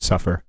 suffer.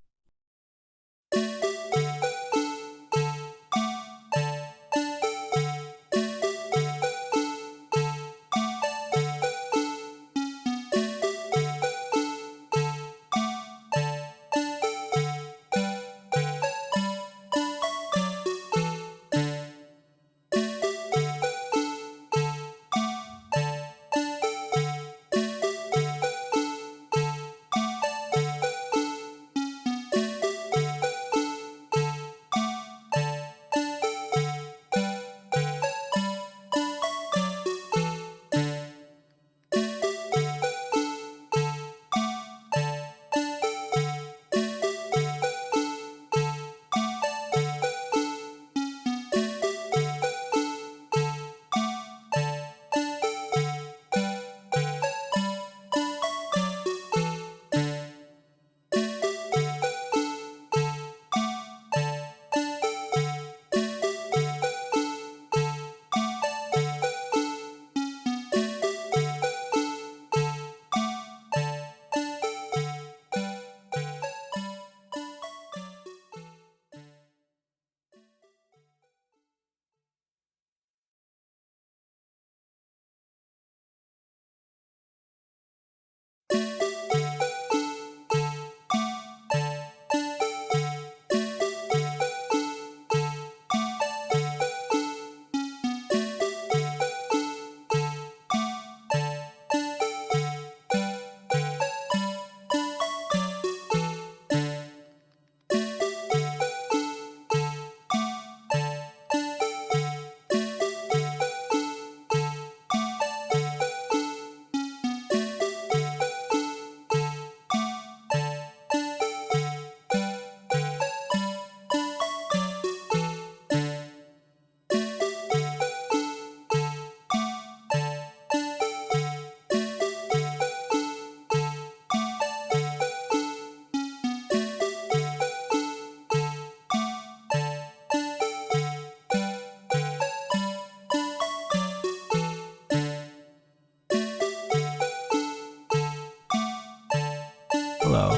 Hello.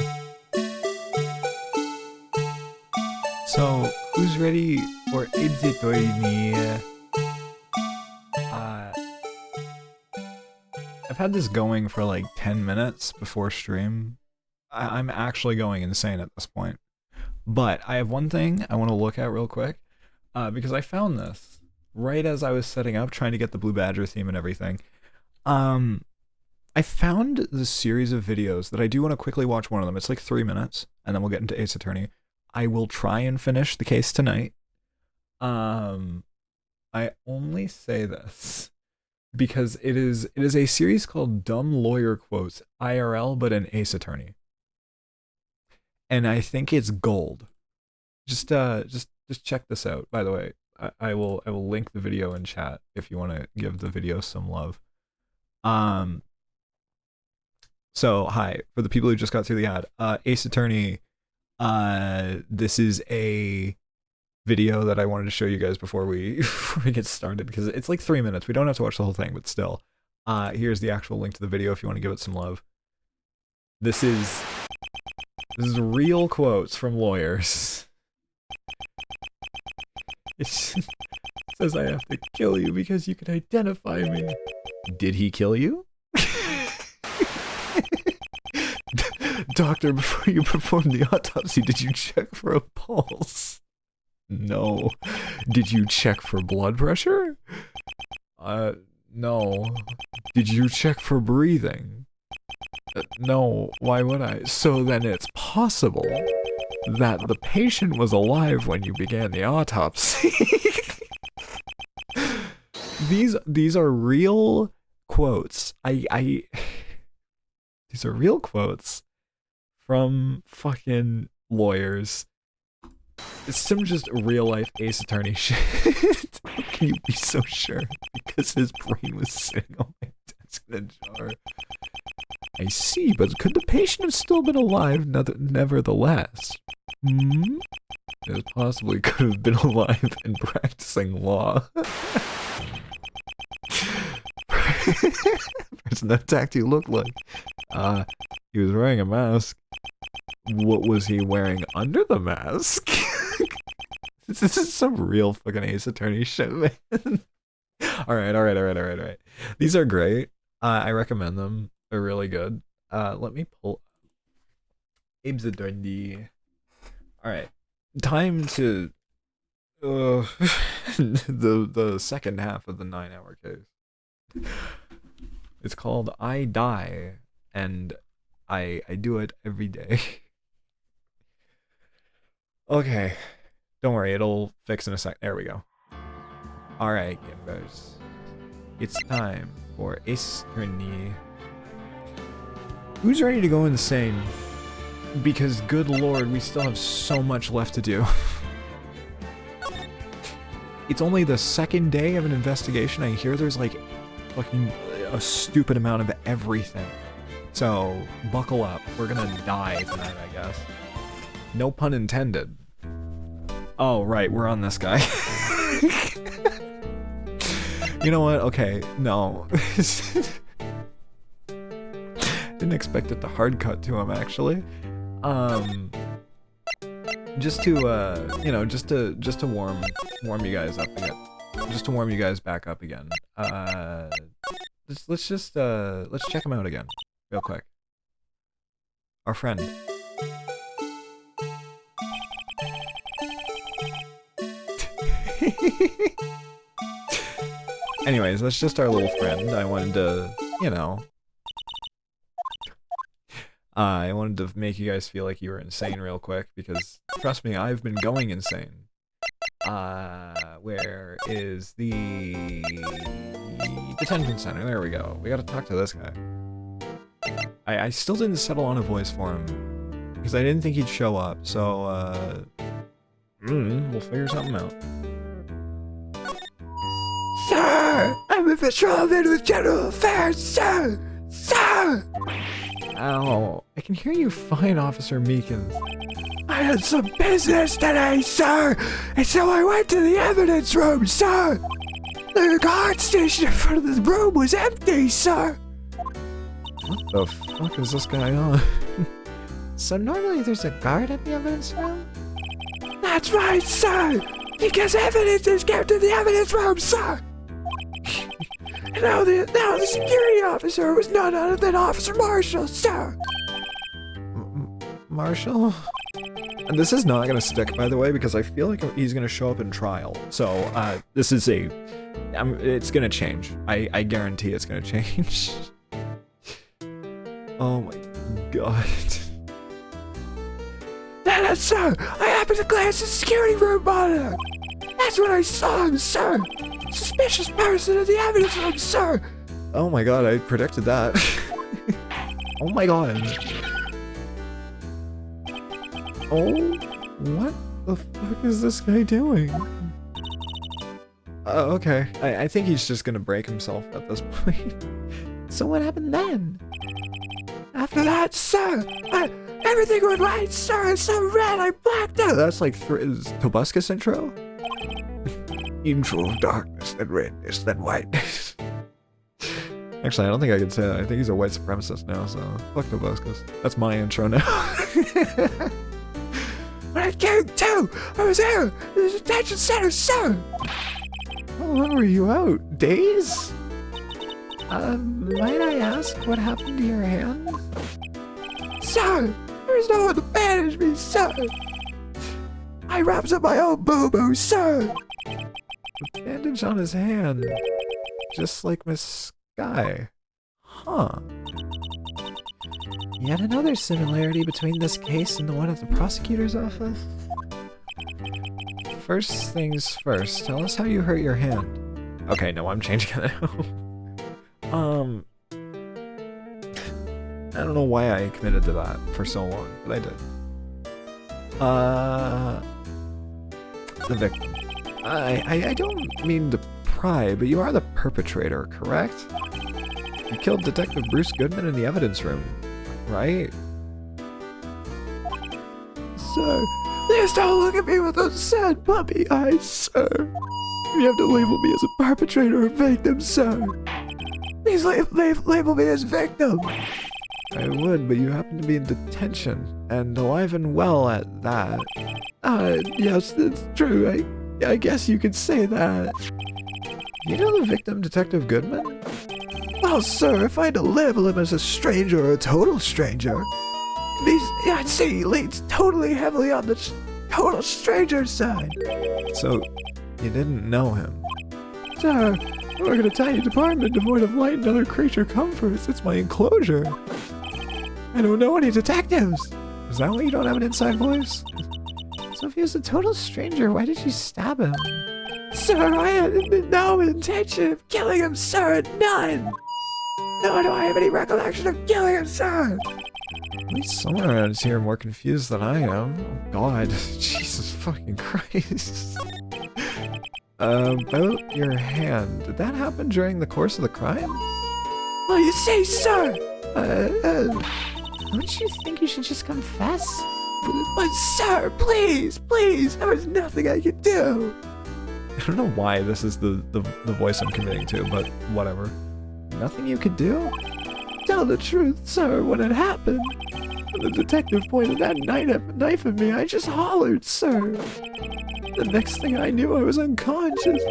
So, who's ready for Ibzitoini? I've had this going for like 10 minutes before stream. I'm actually going insane at this point. But I have one thing I want to look at real quick, because I found this right as I was setting up, trying to get the Blue Badger theme and everything. I found this series of videos that I do want to quickly watch one of them. It's like 3 minutes, and then we'll get into Ace Attorney. I will try and finish the case tonight. I only say this because it is a series called Dumb Lawyer Quotes IRL, but an Ace Attorney, and I think it's gold. Just check this out. By the way, I will link the video in chat if you want to give the video some love. So hi, for the people who just got through the ad, Ace Attorney, this is a video that I wanted to show you guys before we get started, because it's like 3 minutes. We don't have to watch the whole thing, but still. Here's the actual link to the video if you want to give it some love. This is real quotes from lawyers. It says I have to kill you because you can identify me. Did he kill you? Doctor, before you performed the autopsy, did you check for a pulse? No. Did you check for blood pressure? No. Did you check for breathing? No. Why would I? So then it's possible that the patient was alive when you began the autopsy. These are real quotes. These are real quotes from fucking lawyers. It's some just real life Ace Attorney shit. How can you be so sure? Because his brain was sitting on my desk in a jar. I see, but could the patient have still been alive nevertheless? It possibly could have been alive and practicing law. Person that attacked you looked like. He was wearing a mask. what was he wearing under the mask? This is some real fucking Ace Attorney shit, man. All right. These are great. I recommend them. They're really good. Let me pull Abe's Attorney. All right, time to the second half of the 9-hour case. It's called I Die, and I do it every day. Okay, don't worry, it'll fix in a sec. There we go. All right, gamers, it's time for Ace Attorney. Who's ready to go insane? Because good lord, we still have so much left to do. It's only the second day of an investigation. I hear there's like fucking a stupid amount of everything. So buckle up. We're gonna die tonight, I guess. No pun intended. Oh, right, we're on this guy. You know what? Okay, no. Didn't expect it to hard cut to him, actually. Just to you know, just to warm you guys up again. Just to warm you guys back up again. Let's check him out again, real quick. Our friend. Anyways, that's just our little friend. I wanted to, you know, I wanted to make you guys feel like you were insane real quick, because trust me, I've been going insane. Where is the detention center? There we go. We gotta talk to this guy. I still didn't settle on a voice for him, because I didn't think he'd show up, so, we'll figure something out. Sir! I'm a patrolman with General Affairs, sir! Sir! Ow. I can hear you fine, Officer Meekins. I had some business today, sir! And so I went to the evidence room, sir! The guard station in front of this room was empty, sir! What the fuck is this guy on? So normally there's a guard at the evidence room? That's right, sir! Because evidence is kept in the evidence room, sir! And now the security officer was none other than Officer Marshall, sir! Marshall? And this is not gonna stick, by the way, because I feel like he's gonna show up in trial. So, this is it's gonna change. I guarantee it's gonna change. Oh my god. Then, sir, I happened to glance at the security room monitor. That's when I saw him, sir. Suspicious person in the evidence room, sir. Oh my god, I predicted that. Oh my god. Oh, what the fuck is this guy doing? Okay, I think he's just gonna break himself at this point. So what happened then? After that, sir, everything went right, sir. It's so red, I blacked out. That's like is Tobuscus intro? Intro of darkness, then redness, then whiteness. Actually, I don't think I can say that. I think he's a white supremacist now, so fuck Tobuscus. That's my intro now. When I came to, I was there in the detention center, sir. How long were you out? Days? Might I ask what happened to your hand? Sir, there's no one to bandage me, sir. I wrapped up my own boo-boo, sir. A bandage on his hand, just like Miss Sky. Huh. Yet another similarity between this case and the one at the prosecutor's office. First things first, tell us how you hurt your hand. Okay, no, I'm changing it now. I don't know why I committed to that for so long, but I did. The victim. I don't mean to pry, but you are the perpetrator, correct? You killed Detective Bruce Goodman in the evidence room, right? Sir, please don't look at me with those sad puppy eyes, sir. You have to label me as a perpetrator or victim, sir. Please label me as victim. I would, but you happen to be in detention, and alive and well at that. Yes, it's true. I guess you could say that. You know the victim, Detective Goodman? Well, sir, if I had to label him as a stranger or a total stranger, I'd say he leans totally heavily on the total stranger side. So, you didn't know him? Sir, I work in a tiny department devoid of light and other creature comforts. It's my enclosure. I don't know any detectives. Is that why you don't have an inside voice? So if he was a total stranger, why did you stab him? Sir, I had no intention of killing him, sir, none! Nor do I have any recollection of killing him, sir! At least someone around here more confused than I am. Oh god, Jesus fucking Christ. About your hand, did that happen during the course of the crime? Well, you say, sir! Don't you think you should just confess? But sir, please, there was nothing I could do! I don't know why this is the voice I'm committing to, but whatever. Nothing you could do? Tell the truth, sir, when it happened. When the detective pointed that knife at me, I just hollered, sir. The next thing I knew, I was unconscious.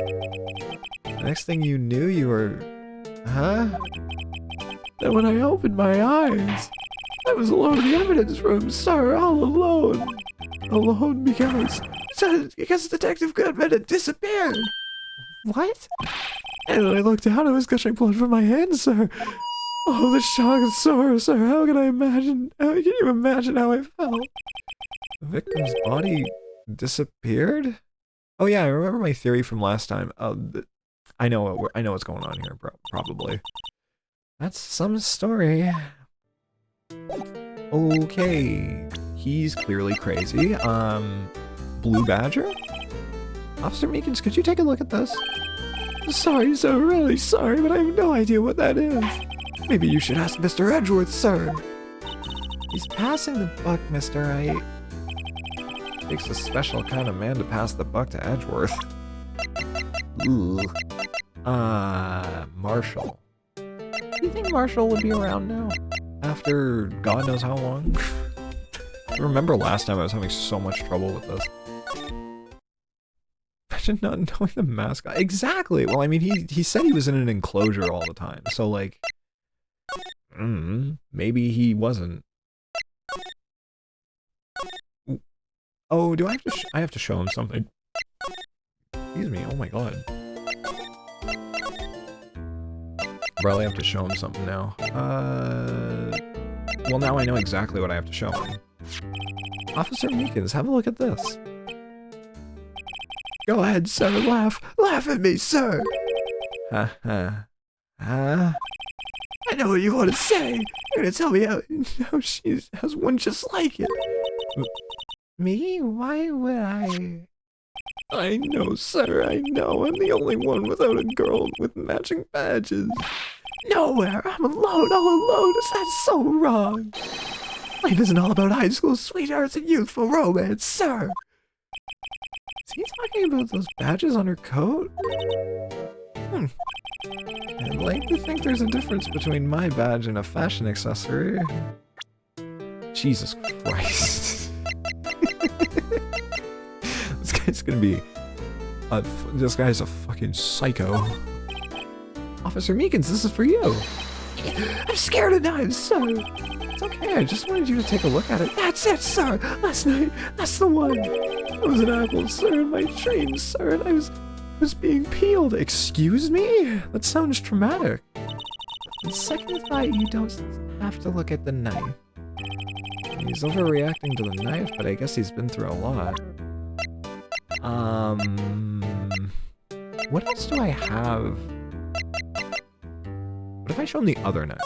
The next thing you knew, you were... Huh? Then when I opened my eyes, I was alone in the evidence room, sir, all alone. Alone because Detective Goodman had disappeared. What? And when I looked down, I was gushing blood from my hands, sir. Oh, the shock and sorrow, sir. How can you imagine how I felt? The victim's body disappeared? Oh yeah, I remember my theory from last time. I know what's going on here, probably. That's some story. Okay, he's clearly crazy. Blue Badger? Officer Meekins, could you take a look at this? Sorry, sir, really sorry, but I have no idea what that is. Maybe you should ask Mr. Edgeworth, sir. He's passing the buck, Mr. Wright. Takes a special kind of man to pass the buck to Edgeworth. Ooh. Marshall. Do you think Marshall would be around now? After God knows how long? I remember last time I was having so much trouble with this. Imagine not knowing the mascot. Exactly! Well, I mean, he said he was in an enclosure all the time, so like... maybe he wasn't. Oh, do I have to I have to show him something. Excuse me, oh my god. Probably have to show him something now. Well, now I know exactly what I have to show him. Officer Meekins, have a look at this. Go ahead, sir, laugh. Laugh at me, sir! I know what you want to say. You're gonna tell me how she has one just like it. Me? Why would I? I know, sir, I know. I'm the only one without a girl with matching badges. Nowhere. I'm alone, all alone. Is that so wrong? Life isn't all about high school sweethearts and youthful romance, sir. Is he talking about those badges on her coat? I'd like to think there's a difference between my badge and a fashion accessory. Jesus Christ. This guy's gonna be... this guy's a fucking psycho. Officer Meekins, this is for you. I'm scared of knives, sir. It's okay, I just wanted you to take a look at it. That's it, sir. Last night, that's the one. It was an apple, sir, in my dreams, sir, and I was being peeled. Excuse me? That sounds traumatic. The second thought, you don't have to look at the knife. He's overreacting to the knife, but I guess he's been through a lot. What else do I have? What if I show him the other knife?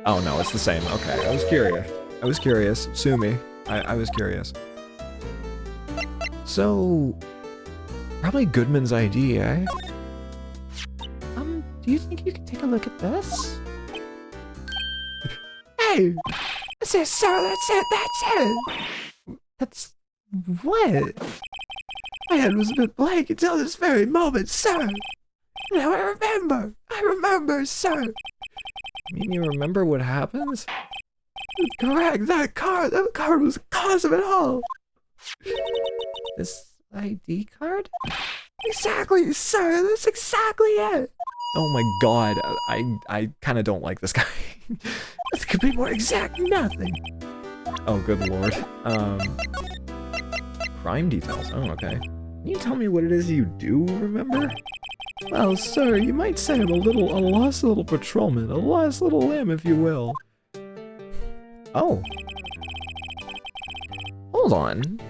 Oh no, it's the same. Okay, I was curious. I was curious. Sue me. I was curious. So... probably Goodman's ID, eh? Do you think you could take a look at this? Hey! That's it, sir! That's it! That's it! That's... what? My head was a bit blank until this very moment, sir! Now I remember, sir! You mean you remember what happens? Correct, that card was the cause of it all. This ID card? Exactly, sir, that's exactly it. Oh my god, I kind of don't like this guy. This could be more exact nothing. Oh, good lord. Crime details, oh, okay. Can you tell me what it is you do remember? Well, sir, you might say I'm a lost little patrolman, a lost little lamb, if you will. Oh. Hold on.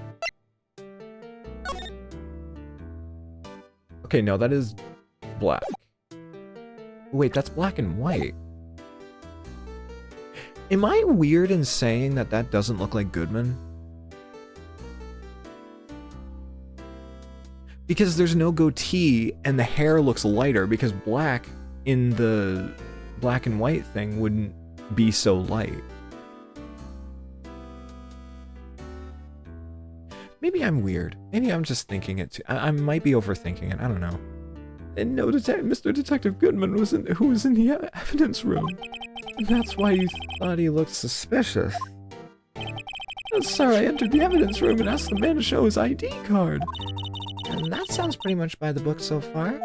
Okay, no, that is black. Wait, that's black and white. Am I weird in saying that that doesn't look like Goodman? Because there's no goatee and the hair looks lighter because black in the black and white thing wouldn't be so light. Maybe I'm weird. Maybe I'm just thinking it too. I might be overthinking it. I don't know. And no, Mr. Detective Goodman was who was in the evidence room. And that's why you thought he looked suspicious. Oh, sir, I entered the evidence room and asked the man to show his ID card. And that sounds pretty much by the book so far.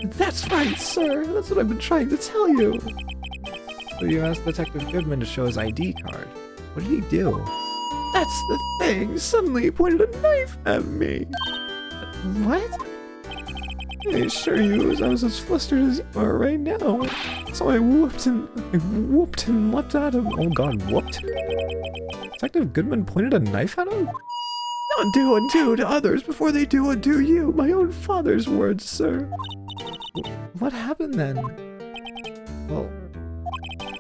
That's right, sir. That's what I've been trying to tell you. So you asked Detective Goodman to show his ID card. What did he do? That's the thing. Suddenly he pointed a knife at me. What? I assure you, I was as flustered as you are right now. So I whooped and leapt at him. Oh god, whooped? Detective Goodman pointed a knife at him? Not do unto to others before they do unto you. My own father's words, sir. What happened then? Well,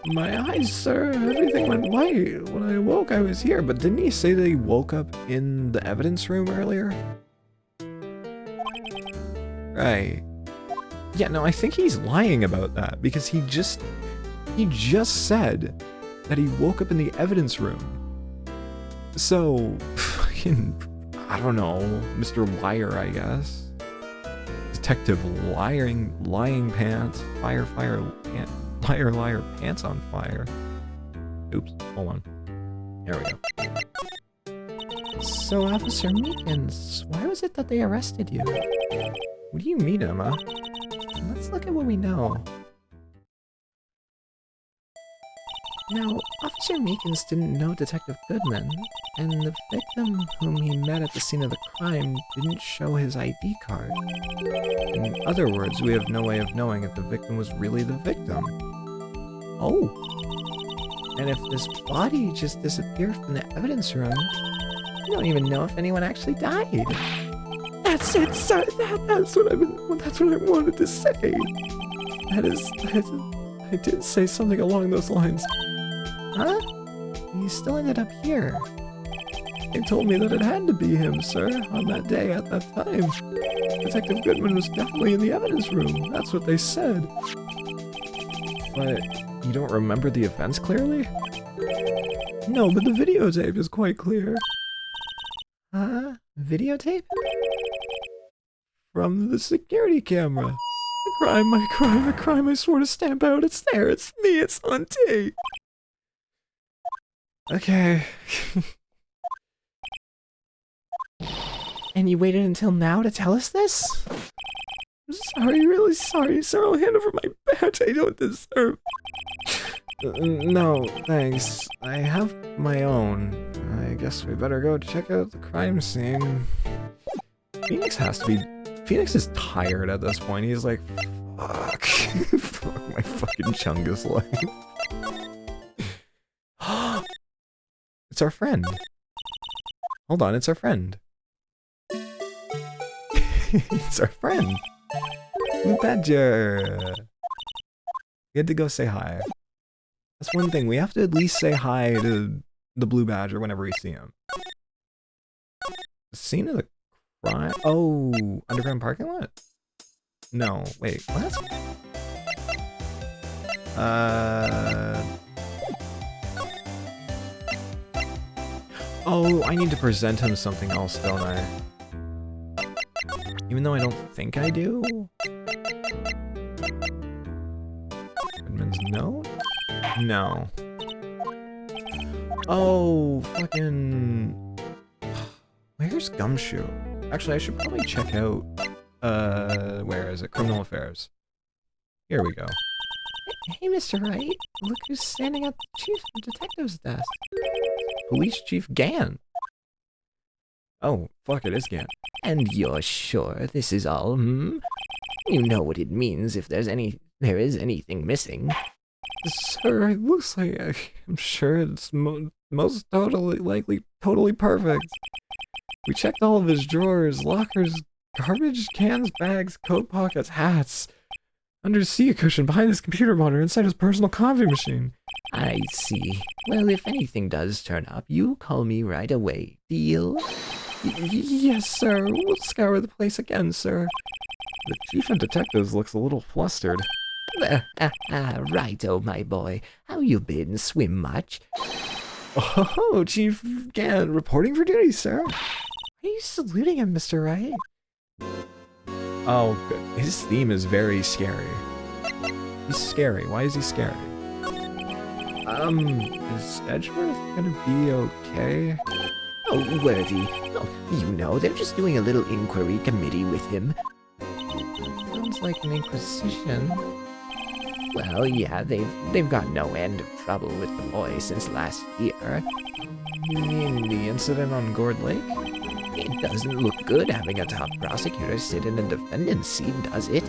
my eyes, sir. Everything went white. When I woke, I was here. But didn't he say that he woke up in the evidence room earlier? Right. Yeah, no, I think he's lying about that because he just said that he woke up in the evidence room. So, fucking, I don't know, Mr. Liar, I guess. Detective lying pants, liar, pants on fire. Oops, hold on. There we go. So, Officer Meekins, why was it that they arrested you? What do you mean, Emma? Let's look at what we know. Now, Officer Meekins didn't know Detective Goodman, and the victim whom he met at the scene of the crime didn't show his ID card. In other words, we have no way of knowing if the victim was really the victim. Oh! And if this body just disappeared from the evidence room, we don't even know if anyone actually died. That's it, sir. That's what I wanted to say. I did say something along those lines. Huh? You still ended up here. They told me that it had to be him, sir, on that day at that time. Detective Goodman was definitely in the evidence room. That's what they said. But you don't remember the events clearly? No, but the videotape is quite clear. Huh? Videotape? From the security camera. A crime I swore to stamp out. It's there, it's me, it's on tape. Okay. And you waited until now to tell us this? I'm sorry, really sorry, sir. I'll hand over my badge I don't deserve. No, thanks. I have my own. I guess we better go check out the crime scene. Phoenix is tired at this point. He's like, fuck. Fuck my fucking Chungus life. It's our friend. Hold on, it's our friend. It's our friend. Blue Badger. We had to go say hi. That's one thing. We have to at least say hi to the Blue Badger whenever we see him. The scene of the crime? Oh, underground parking lot? No, wait, what? Oh, I need to present him something else, don't I? Even though I don't think I do? Goodman's No? No. Oh, fucking... Where's Gumshoe? Actually, I should probably check out, where is it? Criminal Affairs. Here we go. Hey, Mr. Wright, look who's standing at the chief detective's desk. Police Chief Gann. Oh, fuck, it is Gann. And you're sure this is all, hmm? You know what it means if there is anything missing. Sir, it looks like I'm sure it's most totally perfect. We checked all of his drawers, lockers, garbage cans, bags, coat pockets, hats. Under a cushion, behind his computer monitor, inside his personal coffee machine. I see. Well, if anything does turn up, you call me right away. Deal? Yes, sir. We'll scour the place again, sir. The chief of detectives looks a little flustered. Right, oh my boy. How you been? Swim much? Oh, Chief Gann, reporting for duty, sir. Are you saluting him, Mr. Wright? Oh, his theme is very scary. He's scary. Why is he scary? Is Edgeworth gonna be okay? Oh, Worthy. Oh, you know, they're just doing a little inquiry committee with him. Sounds like an inquisition. Well, yeah, they've got no end of trouble with the boy since last year. You mean the incident on Gourd Lake? It doesn't look good having a top prosecutor sit in a defendant's seat, does it?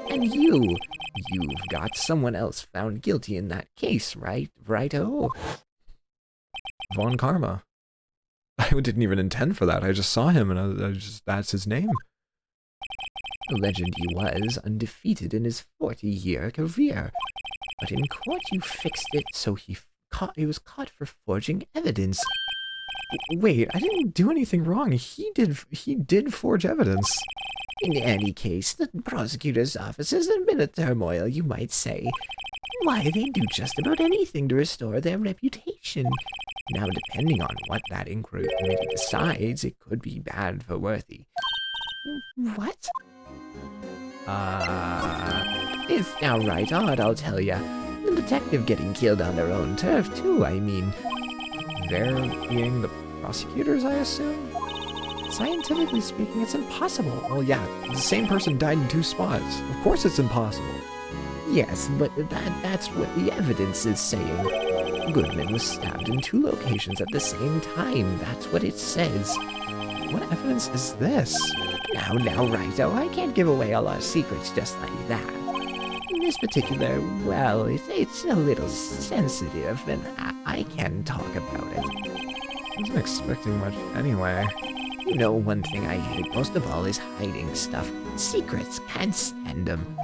And you've got someone else found guilty in that case, right? Righto? Von Karma. I didn't even intend for that. I just saw him and that's his name. The legend he was undefeated in his 40-year career. But in court you fixed it so he was caught for forging evidence. Wait, I didn't do anything wrong. He did forge evidence. In any case, the prosecutor's office is in a bit of turmoil, you might say. Why, they do just about anything to restore their reputation. Now, depending on what that inquiry committee decides, it could be bad for Worthy. What? It's downright odd, I'll tell ya. The detective getting killed on their own turf, too, I mean. They're being the prosecutors, I assume? Scientifically speaking, it's impossible. Well, yeah, the same person died in 2 spots. Of course it's impossible. Yes, but that's what the evidence is saying. Goodman was stabbed in 2 locations at the same time. That's what it says. What evidence is this? Now, Righto, I can't give away all our secrets just like that. In this particular, well, it's a little sensitive, and I can talk about it. I wasn't expecting much anyway. You know, one thing I hate most of all is hiding stuff. Secrets, can't stand them.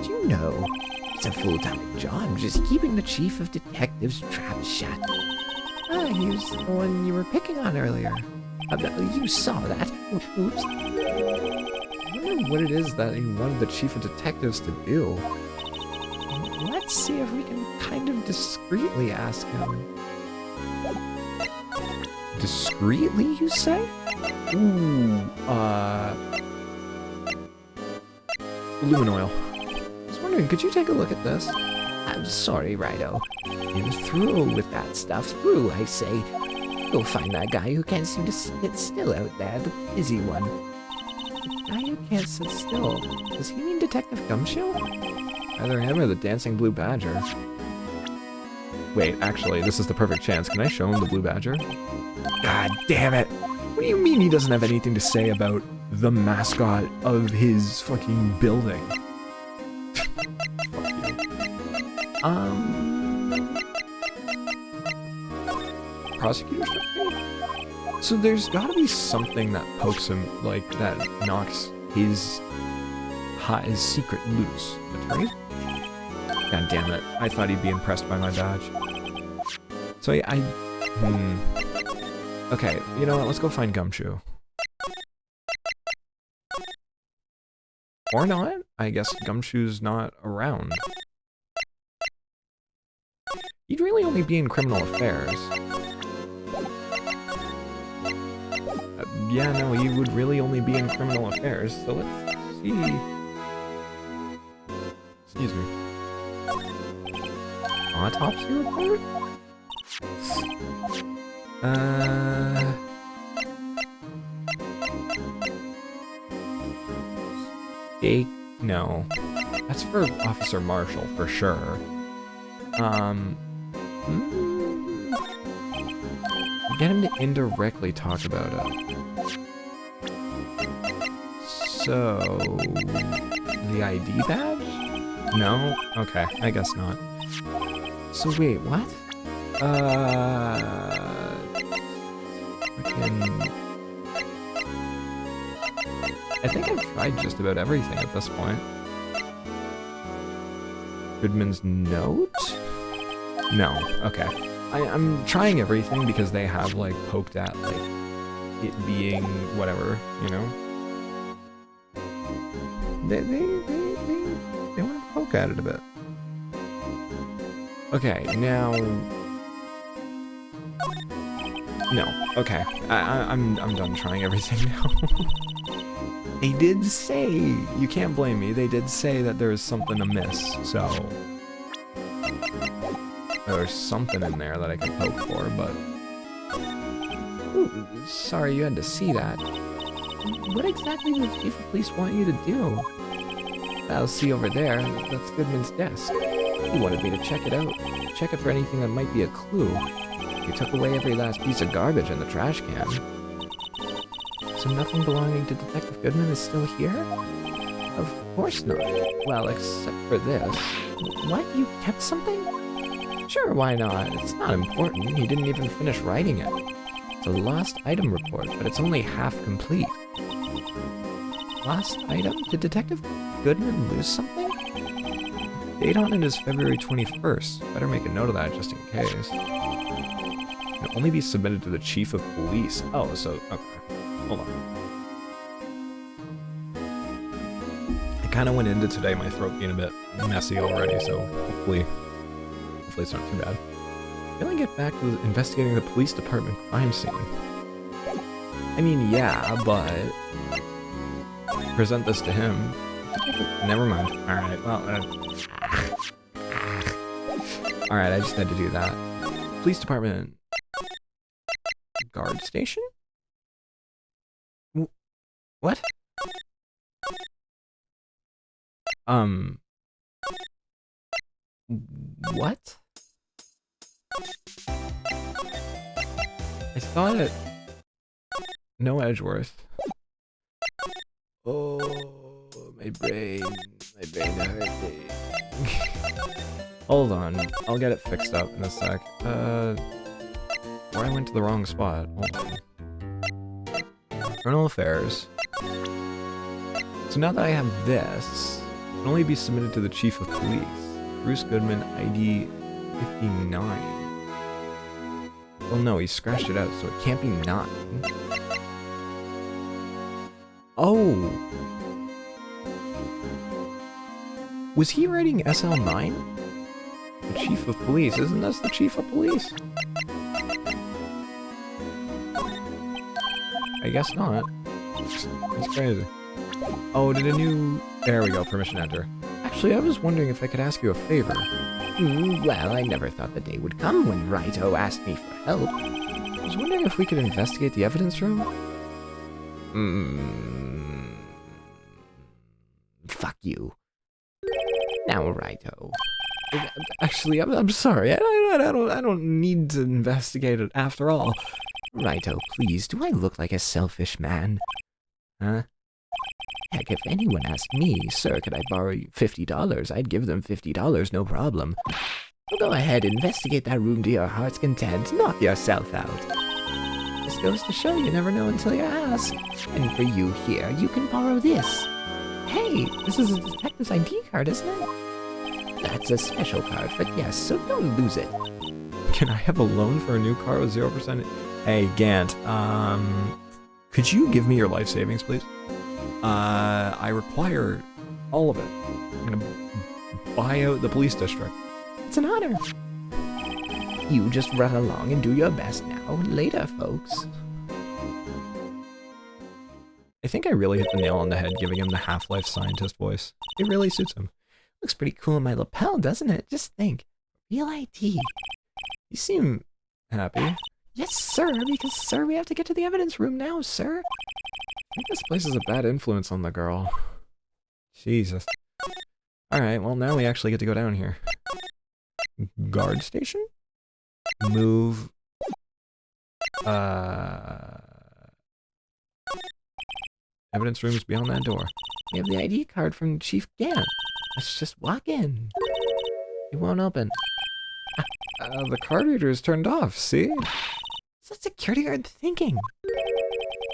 Do you know, it's a full-time job just keeping the chief of detectives trapped shut. He's the one you were picking on earlier. You saw that. Oops. I wonder what it is that he wanted the chief of detectives to do. Let's see if we can kind of discreetly ask him. Discreetly, you say? Ooh, Lumin I was wondering, could you take a look at this? I'm sorry, Righto. You're through with that stuff. Through, I say. Go find that guy who can't seem to sit still out there, the busy one. The guy who can't sit still? Does he mean Detective Gumshoe? Either him or the Dancing Blue Badger. Wait, actually, this is the perfect chance. Can I show him the Blue Badger? God damn it! What do you mean he doesn't have anything to say about the mascot of his fucking building? Fuck you. Prosecutor's training? So there's gotta be something that pokes him, like, that knocks his secret loose. Attorney? God damn it. I thought he'd be impressed by my badge. So yeah, okay, you know what, let's go find Gumshoe. Or not? I guess Gumshoe's not around. He'd really only be in criminal affairs. Yeah, no, he would really only be in criminal affairs, so let's see. Excuse me. Autopsy report? No. That's for Officer Marshall, for sure. Get him to indirectly talk about it. So... the ID badge? No? Okay, I guess not. So wait, what? Freaking... I think I've tried just about everything at this point. Goodman's note? No, okay. I'm trying everything because they have, like, poked at, like, it being whatever, you know? They want to poke at it a bit. Okay, now... No, okay. I'm done trying everything now. They did say, you can't blame me, they did say that there's something amiss, so... There's something in there that I can poke for, but... Ooh, sorry you had to see that. What exactly did the Chief of Police want you to do? I'll see over there, that's Goodman's desk. He wanted me to check it out, check it for anything that might be a clue. He took away every last piece of garbage in the trash can. So nothing belonging to Detective Goodman is still here? Of course not. Well, except for this. What? You kept something? Sure, why not? It's not important. He didn't even finish writing it. It's a lost item report, but it's only half complete. Lost item? Did Detective Goodman lose something? Date on it is February 21st. Better make a note of that just in case. It can only be submitted to the Chief of Police. Oh, so, okay. Hold on. I kind of went into today, my throat being a bit messy already, so hopefully it's not too bad. Can I get back to investigating the police department crime scene? I mean, yeah, but... present this to him. Never mind. Alright, well, alright, I just had to do that. Police department... guard station? What? What? I thought it... No Edgeworth. Oh, my brain hurting. Hold on, I'll get it fixed up in a sec. Or I went to the wrong spot. Hold on. Criminal Affairs. So now that I have this, it can only be submitted to the Chief of Police. Bruce Goodman, ID 59. Well, no, he scratched it out, so it can't be 9. Oh! Was he writing SL9? The Chief of Police, isn't this the Chief of Police? I guess not. That's crazy. Oh, did a new... There we go, permission to enter. Actually, I was wondering if I could ask you a favor. Well, I never thought the day would come when Wright-o asked me for help. I was wondering if we could investigate the evidence room? Fuck you. Now, Wright-o. Actually, I'm sorry. I don't need to investigate it after all. Wright-o, please, do I look like a selfish man? Huh? Heck, if anyone asked me, sir, could I borrow you $50, I'd give them $50, no problem. Well, go ahead, investigate that room to your heart's content. Knock yourself out. This goes to show you never know until you ask. And for you here, you can borrow this. Hey, this is a detective's ID card, isn't it? That's a special card for guests, so don't lose it. Can I have a loan for a new car with 0%? Hey, Gant, could you give me your life savings, please? I require all of it. I'm gonna buy out the police district. It's an honor. You just run along and do your best now. Later, folks. I think I really hit the nail on the head giving him the Half-Life scientist voice. It really suits him. Looks pretty cool in my lapel, doesn't it? Just think. Real ID. You seem happy. Yes, sir, because, sir, we have to get to the evidence room now, sir. I think this place is a bad influence on the girl. Jesus. Alright, well now we actually get to go down here. Guard station? Move. Evidence room is beyond that door. We have the ID card from Chief Gant. Let's just walk in. It won't open. The card reader is turned off, see? What's that security guard thinking?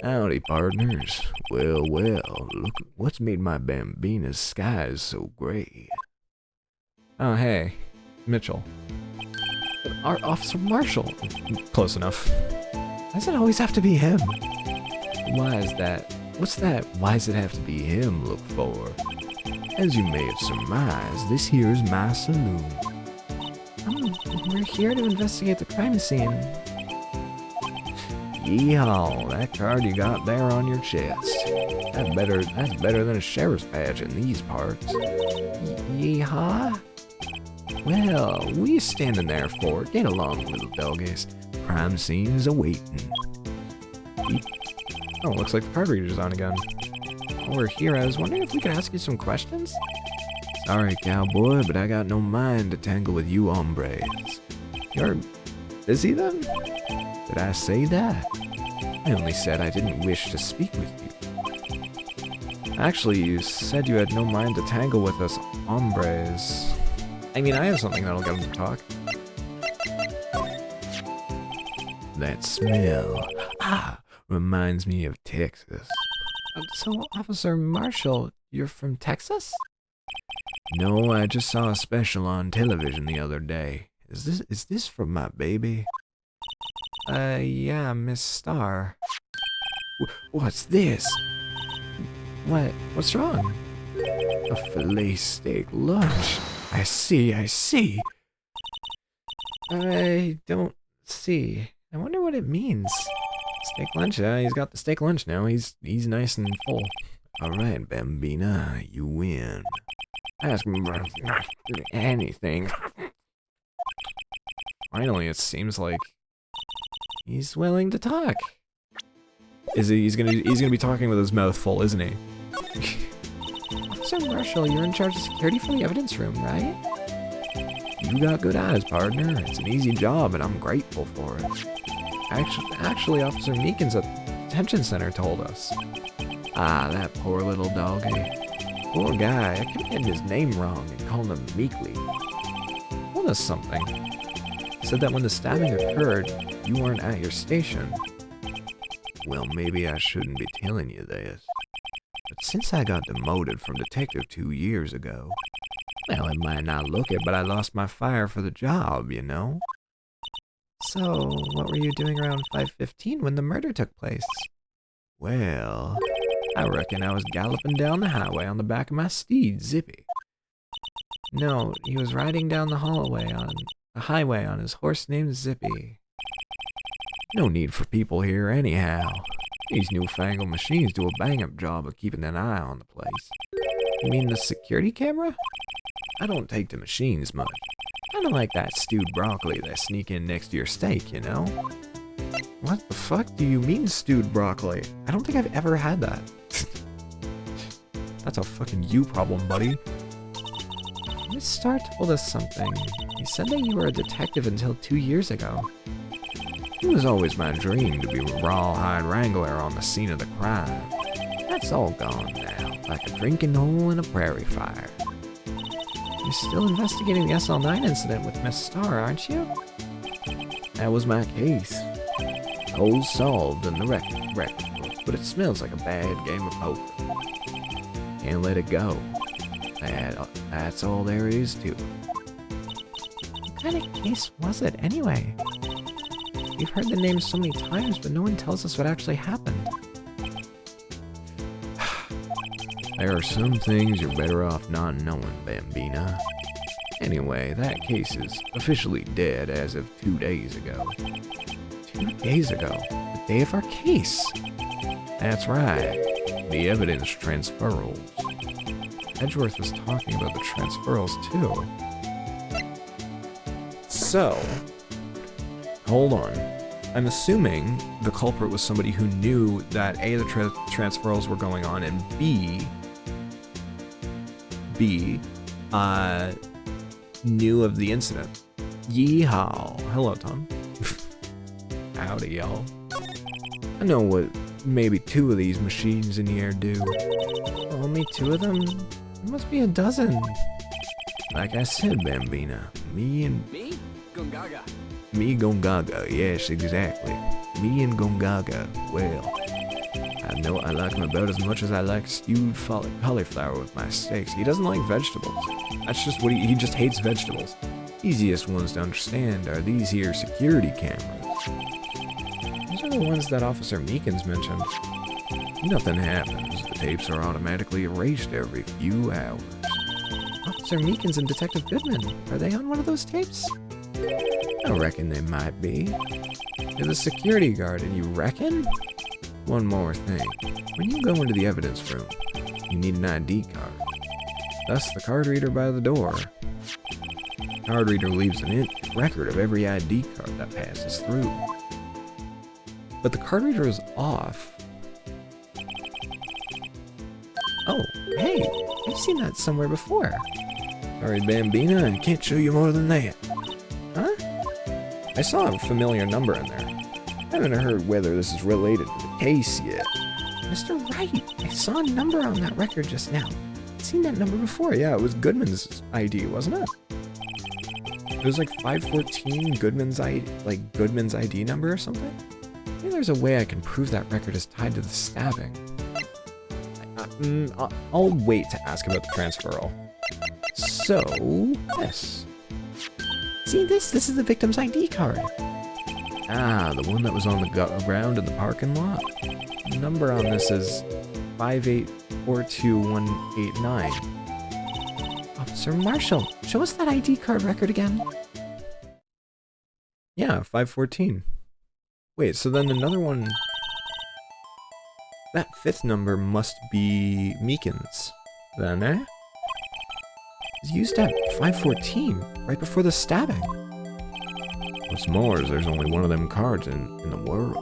Howdy, partners. Well, look what's made my Bambina's skies so gray. Oh, hey. Mitchell. Our Officer Marshall. Close enough. Why does it always have to be him? Why is that? What's that why does it have to be him look for? As you may have surmised, this here is my saloon. We're here to investigate the crime scene. Yeehaw, that card you got there on your chest. That's better than a sheriff's badge in these parts. Yeehaw? Well, what are you standing there for? Get along, little doggies. Crime scene's awaiting. Oh, looks like the card reader's on again. While we're here, I was wondering if we could ask you some questions? Sorry, cowboy, but I got no mind to tangle with you hombres. You're busy then? Did I say that? I only said I didn't wish to speak with you. Actually, you said you had no mind to tangle with us hombres. I mean, I have something that'll get them to talk. That smell. Reminds me of Texas. So, Officer Marshall, you're from Texas? No, I just saw a special on television the other day. Is this from my baby? Yeah, Miss Starr. What's this? What's wrong? A filet steak lunch. I see. I don't see. I wonder what it means. Steak lunch, yeah, he's got the steak lunch now. He's nice and full. Alright, Bambina, you win. Ask me about anything. Finally, it seems like he's willing to talk. is he? He's gonna be talking with his mouth full, isn't he? Officer Marshall, you're in charge of security for the evidence room, right? You got good eyes, partner. It's an easy job, and I'm grateful for it. Actually, Officer Meekins at the detention center told us. That poor little doggy. Poor guy, I kept getting his name wrong and calling him Meekly. Told us something. Said that when the stabbing occurred, you weren't at your station. Well, maybe I shouldn't be telling you this. But since I got demoted from detective 2 years ago, well, it might not look it, but I lost my fire for the job, you know? So, what were you doing around 5:15 when the murder took place? Well, I reckon I was galloping down the highway on the back of my steed, Zippy. No, he was riding down the highway on his horse named Zippy. No need for people here anyhow. These newfangled machines do a bang-up job of keeping an eye on the place. You mean the security camera? I don't take to machines much. Kinda like that stewed broccoli that sneak in next to your steak, you know? What the fuck do you mean stewed broccoli? I don't think I've ever had that. That's a fucking you problem, buddy. Miss Starr told us something. You said that you were a detective until 2 years ago. It was always my dream to be a rawhide wrangler on the scene of the crime. That's all gone now, like a drinking hole in a prairie fire. You're still investigating the SL9 incident with Miss Starr, aren't you? That was my case. All solved in the record books, but it smells like a bad game of poker. Can't let it go. That's all there is to it. What kind of case was it, anyway? We've heard the name so many times, but no one tells us what actually happened. There are some things you're better off not knowing, Bambina. Anyway, that case is officially dead as of 2 days ago. 2 days ago? The day of our case? That's right. The evidence transfers. Edgeworth was talking about the transferals too. So, hold on. I'm assuming the culprit was somebody who knew that A, the transferals were going on, and B, knew of the incident. Yeehaw. Hello, Tom. Howdy, y'all. I know what maybe 2 of these machines in here do. Only 2 of them? There must be a dozen. Like I said, Bambina, me Gongaga. Me Gongaga, yes, exactly. Me and Gongaga, well, I know I like him about as much as I like stewed cauliflower with my steaks. He doesn't like vegetables. That's just what he just hates vegetables. Easiest ones to understand are these here security cameras. Those are the ones that Officer Meekins mentioned. Nothing happens. The tapes are automatically erased every few hours. Officer Meekins and Detective Goodman, are they on one of those tapes? I reckon they might be. You're the security guard, and you reckon? One more thing. When you go into the evidence room, you need an ID card. Thus, the card reader by the door. The card reader leaves a record of every ID card that passes through. But the card reader is off. Oh, hey, I've seen that somewhere before. Sorry, Bambina, I can't show you more than that. Huh? I saw a familiar number in there. I haven't heard whether this is related to the case yet. Mr. Wright, I saw a number on that record just now. I've seen that number before. Yeah, it was Goodman's ID, wasn't it? It was like 514 Goodman's ID number or something? Maybe there's a way I can prove that record is tied to the stabbing. I'll wait to ask about the transferal. So, yes. See this? This is the victim's ID card. Ah, the one that was on the ground in the parking lot? The number on this is 5842189. Officer Marshall, show us that ID card record again. Yeah, 514. Wait, so then another one... That 5th number must be Meekins, then, eh? It's used at 514, right before the stabbing. What's more is there's only one of them cards in the world.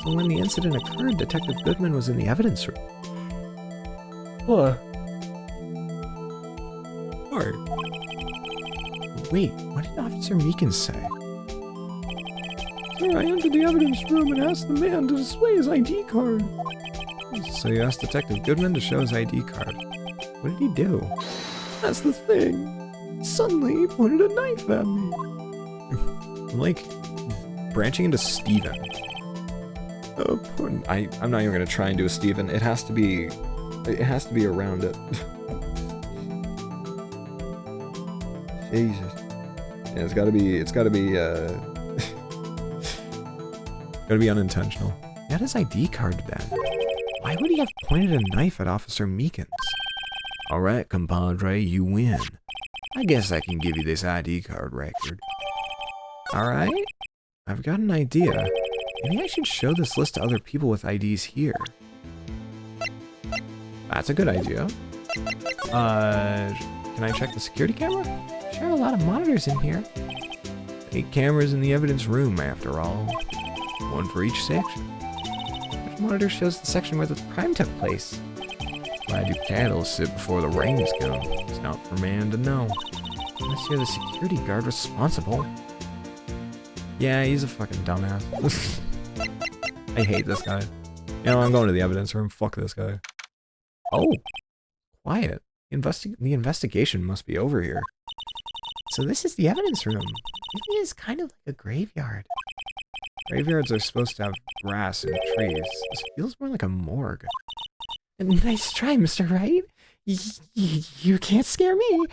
So when the incident occurred, Detective Goodman was in the evidence room. What? Or... Wait, what did Officer Meekins say? Sir, I entered the evidence room and asked the man to display his ID card. So you asked Detective Goodman to show his ID card. What did he do? That's the thing. Suddenly he pointed a knife at me. I'm like branching into Steven. I'm not even gonna try and do a Steven. It has to be around it. Jesus. Yeah, it's gotta be gotta be unintentional. He had his ID card then. Why would he have pointed a knife at Officer Meekins? Alright, compadre, you win. I guess I can give you this ID card record. Alright, I've got an idea. Maybe I should show this list to other people with IDs here. That's a good idea. Can I check the security camera? Sure, a lot of monitors in here. 8 cameras in the evidence room, after all. 1 for each section. Which monitor shows the section where the crime took place? Why do cattle sit before the rains come? It's not for man to know. Unless you're the security guard responsible. Yeah, he's a fucking dumbass. I hate this guy. You know, I'm going to the evidence room. Fuck this guy. Oh, quiet. The investigation must be over here. So this is the evidence room. Maybe it's kind of like a graveyard. Graveyards are supposed to have grass and trees. This feels more like a morgue. Nice try, Mr. Wright. You can't scare me.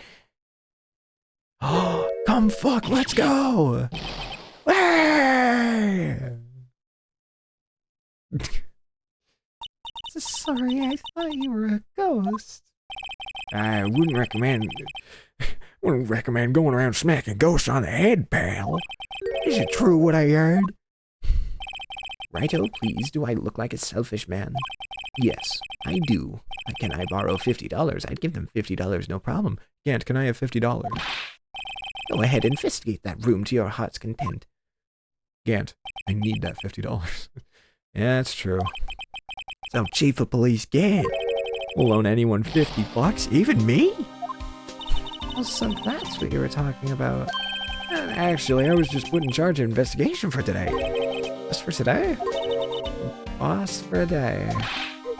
Oh, come fuck, let's go! Sorry, I thought you were a ghost. I wouldn't recommend going around smacking ghosts on the head, pal. Is it true what I heard? Righto, please, do I look like a selfish man? Yes, I do. Can I borrow $50? I'd give them $50, no problem. Gant, can I have $50? Go ahead, investigate that room to your heart's content. Gant, I need that $50. Yeah, that's true. So, Chief of Police Gant will loan anyone $50, even me? Oh, so that's what you were talking about. Actually, I was just put in charge of investigation for today. Just for today? Boss for a day.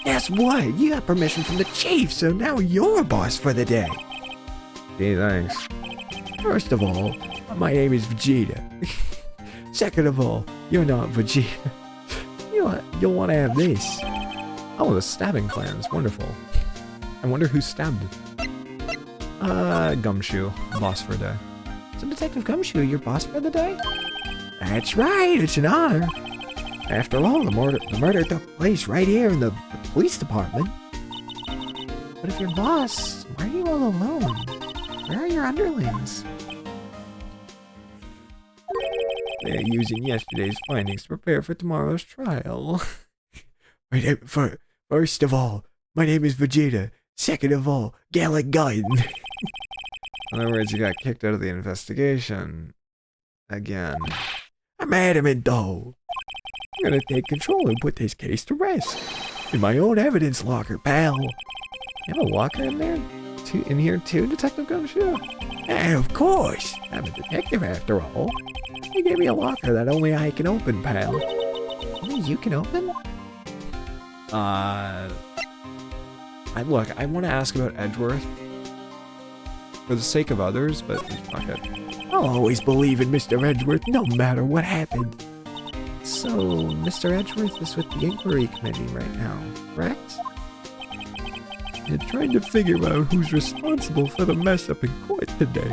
Guess what? You got permission from the chief, so now you're boss for the day. Gee, thanks. First of all, my name is Vegeta. Second of all, you're not Vegeta. You'll want to have this. Oh, the stabbing plans. Wonderful. I wonder who stabbed it. Gumshoe. Boss for a day. So Detective Gumshoe, your boss for the day? That's right, it's an honor. After all, the murder took place right here in the police department. But if you're boss, why are you all alone? Where are your underlings? They're using yesterday's findings to prepare for tomorrow's trial. First of all, my name is Vegeta. Second of all, Gallic Gun. In other words, you got kicked out of the investigation. Again. I'm adamant, though. I'm gonna take control and put this case to rest. In my own evidence locker, pal. You have a locker in there? In here too, Detective Gumshoe? And of course, I'm a detective after all. They gave me a locker that only I can open, pal. Only you can open? Look, I want to ask about Edgeworth. For the sake of others, but fuck it. I'll always believe in Mr. Edgeworth, no matter what happened. So, Mr. Edgeworth is with the Inquiry Committee right now, correct? You're trying to figure out who's responsible for the mess up in court today.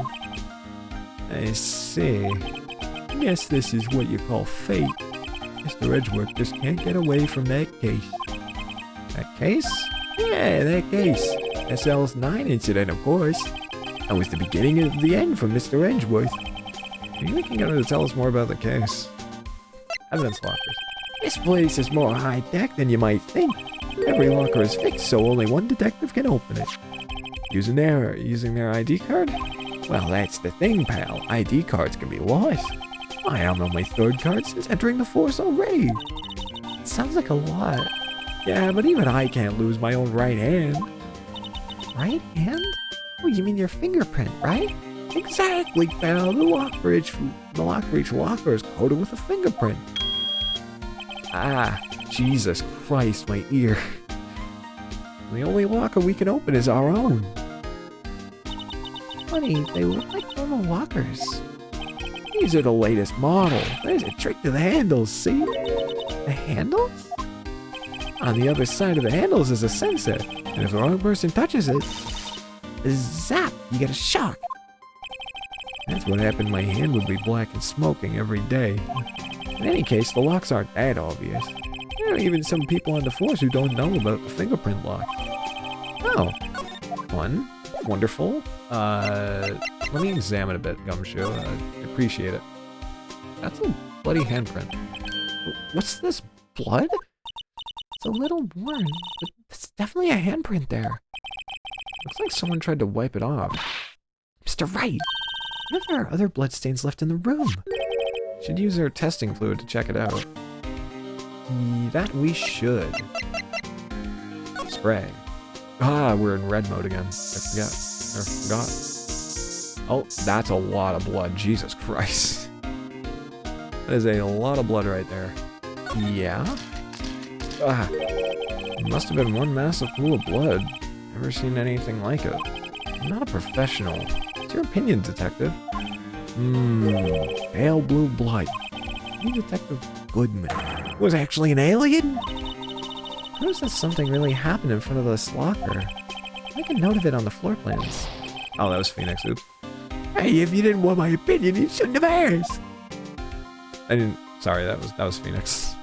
I see. I guess this is what you call fate. Mr. Edgeworth just can't get away from that case. That case? Yeah, that case. SL's 9 incident, of course. That was the beginning of the end for Mr. Edgeworth. You think you're going to tell us more about the case? Evidence lockers. This place is more high-tech than you might think. Every locker is fixed, so only one detective can open it. Using their ID card? Well, that's the thing, pal. ID cards can be lost. I am on my third card since entering the force already. It sounds like a lot. Yeah, but even I can't lose my own right hand. Right hand? Oh, you mean your fingerprint, right? Exactly, pal. The lock for each locker is coated with a fingerprint. Ah, Jesus Christ, my ear. The only locker we can open is our own. Funny, they look like normal lockers. These are the latest model. There's a trick to the handles, see? The handles? On the other side of the handles is a sensor, and if the wrong person touches it, zap, you get a shock. That's what happened. My hand would be black and smoking every day. In any case, the locks aren't that obvious. There are even some people on the force who don't know about the fingerprint lock. Oh, fun, wonderful. Let me examine a bit, Gumshoe. I appreciate it. That's a bloody handprint. What's this, blood? It's a little worn, but it's definitely a handprint there. Looks like someone tried to wipe it off. Mr. Wright, what if there are other bloodstains left in the room? Should use our testing fluid to check it out. That we should. Spray. Ah, we're in red mode again. I forgot. Oh, that's a lot of blood. Jesus Christ. That is a lot of blood right there. Yeah? Ah. It must have been one massive pool of blood. Never seen anything like it. I'm not a professional. What's your opinion, detective? Pale blue blood. You Detective Goodman. Was actually an alien? Notice that something really happened in front of this locker. Make a note of it on the floor plans. Oh, that was Phoenix. Oops. Hey, if you didn't want my opinion, you shouldn't have asked. I didn't. Sorry, that was Phoenix.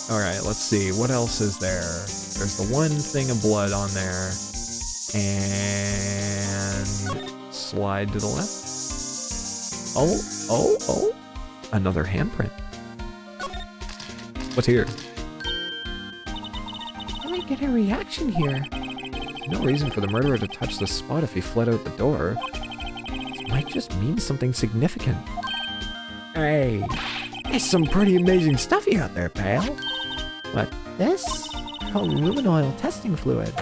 All right, let's see. What else is there? There's the one thing of blood on there, and slide to the left. Oh! Another handprint. What's here? get a reaction here. No reason for the murderer to touch the spot if he fled out the door. This might just mean something significant. Hey, there's some pretty amazing stuff you got there, pal. What, this? Called lumen oil testing fluid.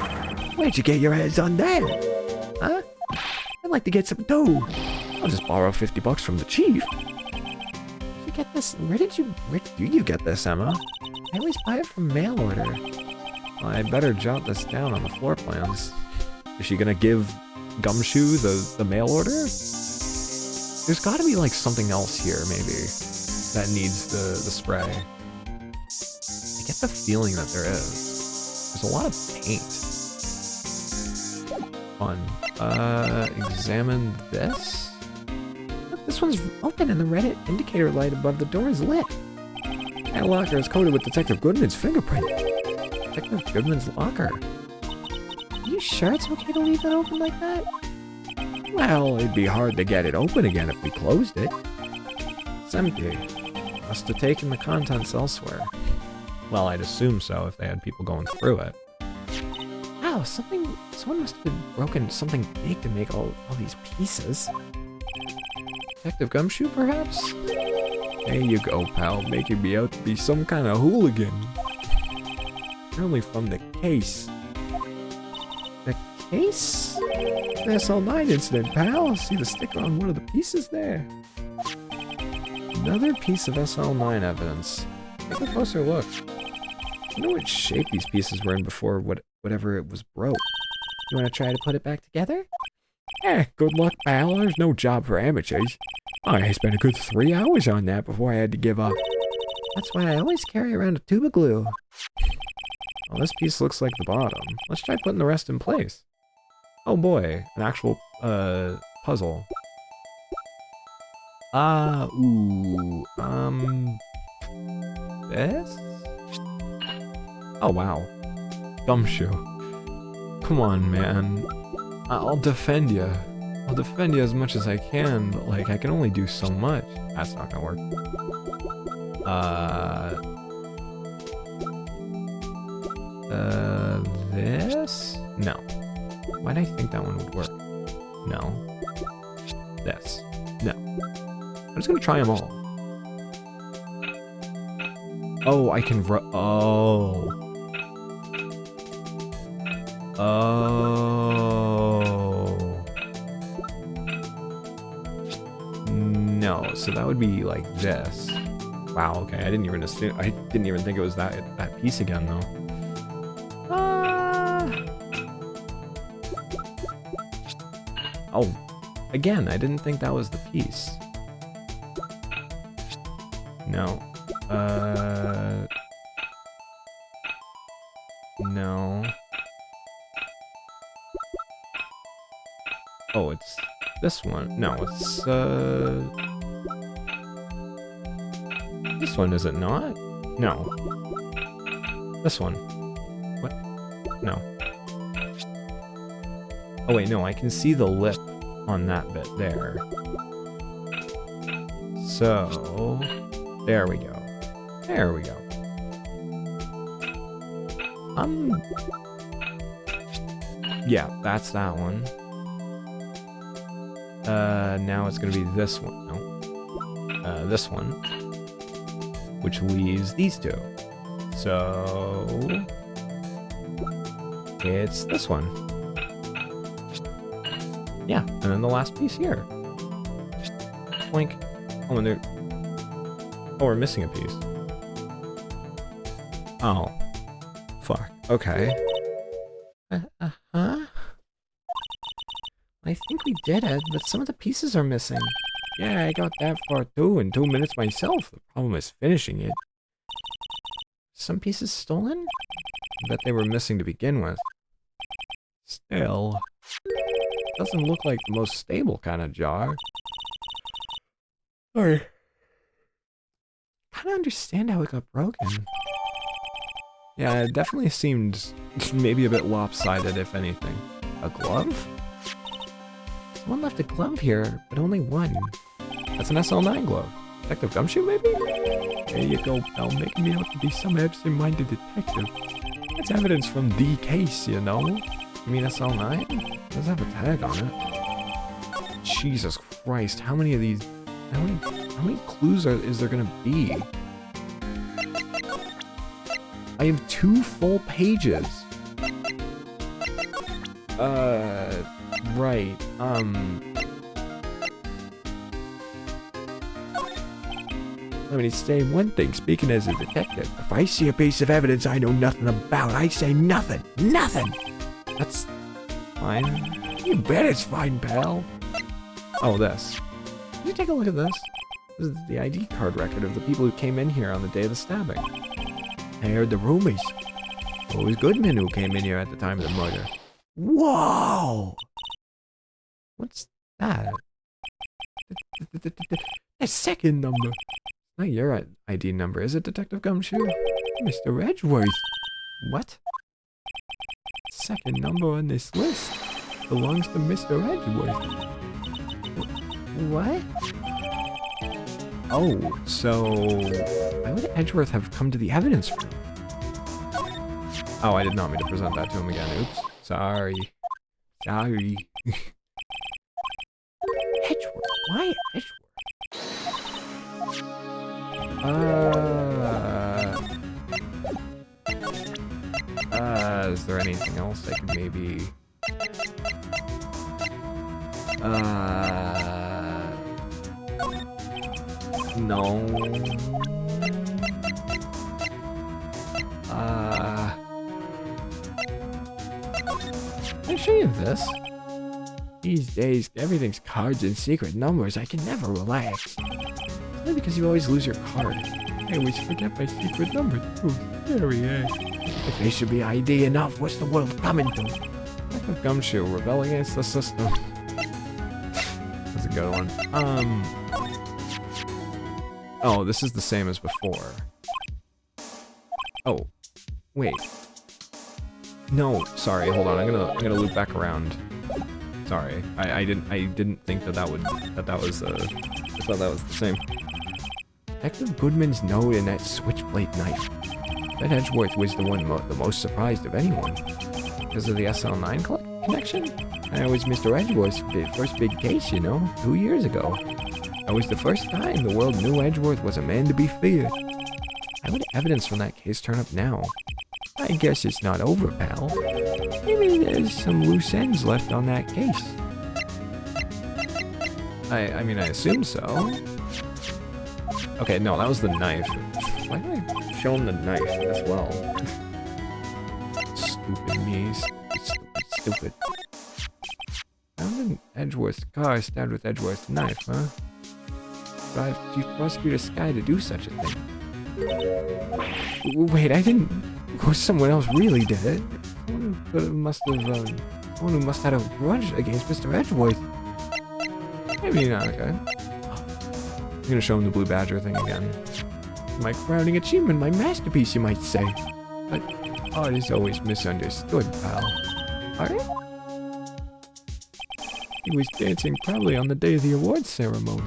Where'd you get your hands on that? Huh? I'd like to get some dough. I'll just borrow $50 from the chief. Did you get this? Where do you get this, Emma? I always buy it from mail order. Well, I better jot this down on the floor plans. Is she gonna give Gumshoe the mail order? There's gotta be like something else here, maybe, that needs the spray. I get the feeling that there is. There's a lot of paint. Fun. Examine this? This one's open and the red indicator light above the door is lit. That locker is coated with Detective Goodman's fingerprint. Detective Goodman's locker. Are you sure it's okay to leave it open like that? Well, it'd be hard to get it open again if we closed it. It's empty. Must have taken the contents elsewhere. Well, I'd assume so if they had people going through it. Wow, someone must have broken something big to make all these pieces. Detective Gumshoe, perhaps? There you go, pal, making me out to be some kind of hooligan. Apparently from the case. The case? The SL9 incident, pal. See the sticker on one of the pieces there. Another piece of SL9 evidence. Take a closer look. I know which shape these pieces were in before whatever it was broke. You want to try to put it back together? Good luck, pal. There's no job for amateurs. I spent a good 3 hours on that before I had to give up. That's why I always carry around a tube of glue. Well, this piece looks like the bottom. Let's try putting the rest in place. Oh boy, an actual, puzzle. This? Oh wow. Gumshoe. Come on, man. I'll defend you. I'll defend you as much as I can, but like, I can only do so much. That's not gonna work. This? No. Why'd I think that one would work? No. This? No. I'm just gonna try them all. Oh, I can oh. No, so that would be like this. Wow, okay, I didn't even think it was that piece again though. Oh, again, I didn't think that was the piece. No. No. Oh, it's this one. No, it's, this one, is it not? No. This one. What? No. Oh wait, no, I can see the lip on that bit there. So, there we go. There we go. Yeah, that's that one. Now it's gonna be this one. No. This one. Which leaves these two. So... it's this one. Yeah, and then the last piece here. Blink. Oh, and there... oh, we're missing a piece. Oh. Fuck. Okay. Huh? I think we did it, but some of the pieces are missing. Yeah, I got that far too in 2 minutes myself. The problem is finishing it. Some pieces stolen? I bet they were missing to begin with. Still, doesn't look like the most stable kind of jar. Sorry. I don't understand how it got broken. Yeah, it definitely seemed maybe a bit lopsided, if anything. A glove? Someone left a glove here, but only one. That's an SL9 glove. Detective Gumshoe, maybe? There you go, pal, making me out to be some absent-minded detective. It's evidence from the case, you know? You mean SL9? It does have a tag on it. Jesus Christ, how many of these... How many clues is there gonna be? I have 2 full pages. Right, Let me say one thing, speaking as a detective. If I see a piece of evidence I know nothing about, I say nothing. Nothing! That's fine. You bet it's fine, pal. Oh, this. Can you take a look at this? This is the ID card record of the people who came in here on the day of the stabbing. I heard the rumors. Well, it was Goodman who came in here at the time of the murder. Whoa! What's that? The second number. Not your ID number, is it, Detective Gumshoe? Mr. Edgeworth. What? Second number on this list belongs to Mr. Edgeworth. What? Oh, so why would Edgeworth have come to the evidence room? Oh, I did not mean to present that to him again. Oops. Sorry. Sorry. Edgeworth? Why Edgeworth? Is there anything else I could maybe... No. Can I show you this? These days, everything's cards and secret numbers. I can never relax. Only because you always lose your card. I always forget my secret number too. Scary, eh? If they should be ID enough, what's the world coming to? Like a Gumshoe, rebel against the system. That's a good one. Oh, this is the same as before. Oh, wait. No, sorry. Hold on. I'm gonna loop back around. Sorry, I didn't think that was I thought that was the same. Detective Goodman's note and that switchblade knife. That Edgeworth was the one the most surprised of anyone. Because of the SL9 connection? That was Mr. Edgeworth's first big case, you know, 2 years ago. That was the first time the world knew Edgeworth was a man to be feared. How would evidence from that case turn up now? I guess it's not over, pal. Maybe there's some loose ends left on that case. I mean, I assume so. Okay, no, that was the knife. Why did I show him the knife as well? Stupid me. Stupid. Found an Edgeworth's car stabbed with Edgeworth's knife, huh? Drive Chief Prosecutor Sky to do such a thing. Wait, I didn't... Of course, someone else really did it. Someone who must have had a grudge against Mr. Edgeworth. Maybe not, okay. I'm gonna show him the Blue Badger thing again. My crowning achievement, my masterpiece, you might say. But art is always misunderstood, pal. Art? He was dancing proudly on the day of the awards ceremony.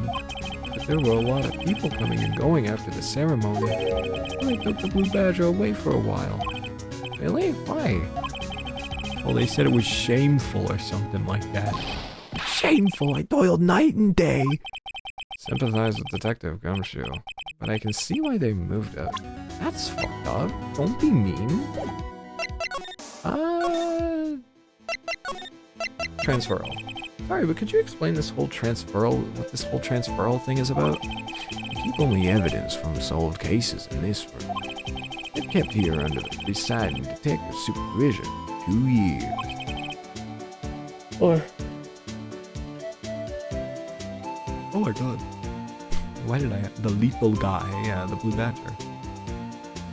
But there were a lot of people coming and going after the ceremony. I took the Blue Badger away for a while. Really? Why? Well, they said it was shameful or something like that. Shameful? I toiled night and day. Sympathize with Detective Gumshoe, but I can see why they moved it. That's fucked up. Don't be mean. Transferal. Sorry, but could you explain this whole what this whole transferal thing is about? We keep only evidence from solved cases in this room. They're kept here under the presiding detective's supervision for 2 years. Oh my god. Why did the lethal guy, yeah, the Blue Badger.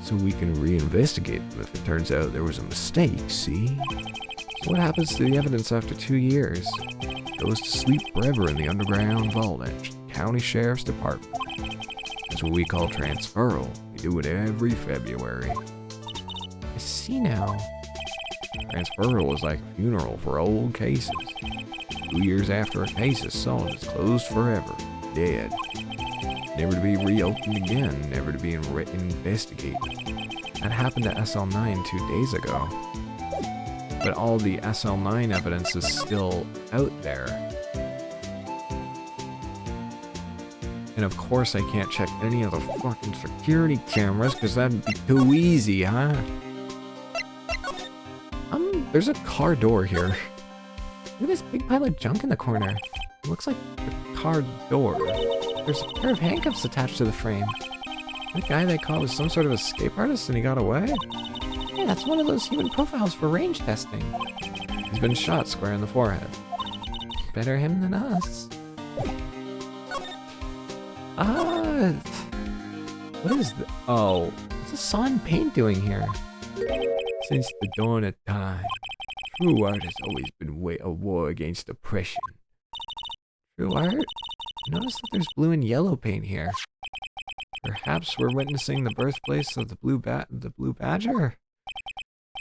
So we can reinvestigate them if it turns out there was a mistake, see? So what happens to the evidence after 2 years? It goes to sleep forever in the underground vault at County Sheriff's Department. That's what we call transferal. We do it every February. I see now. Transferal is like a funeral for old cases. 2 years after a case is solved, it's closed forever. Dead. Never to be reopened again, never to be investigated. That happened to SL9 2 days ago. But all the SL9 evidence is still out there. And of course I can't check any of the fucking security cameras because that'd be too easy, huh? There's a car door here. Look at this big pile of junk in the corner. It looks like a car door. There's a pair of handcuffs attached to the frame. The guy they caught was some sort of escape artist and he got away? Yeah, that's one of those human profiles for range testing. He's been shot square in the forehead. Better him than us. What is the— oh, what's the saw and paint doing here? Since the dawn of time, true art has always been a war against oppression. True art? Notice that there's blue and yellow paint here. Perhaps we're witnessing the birthplace of the blue badger?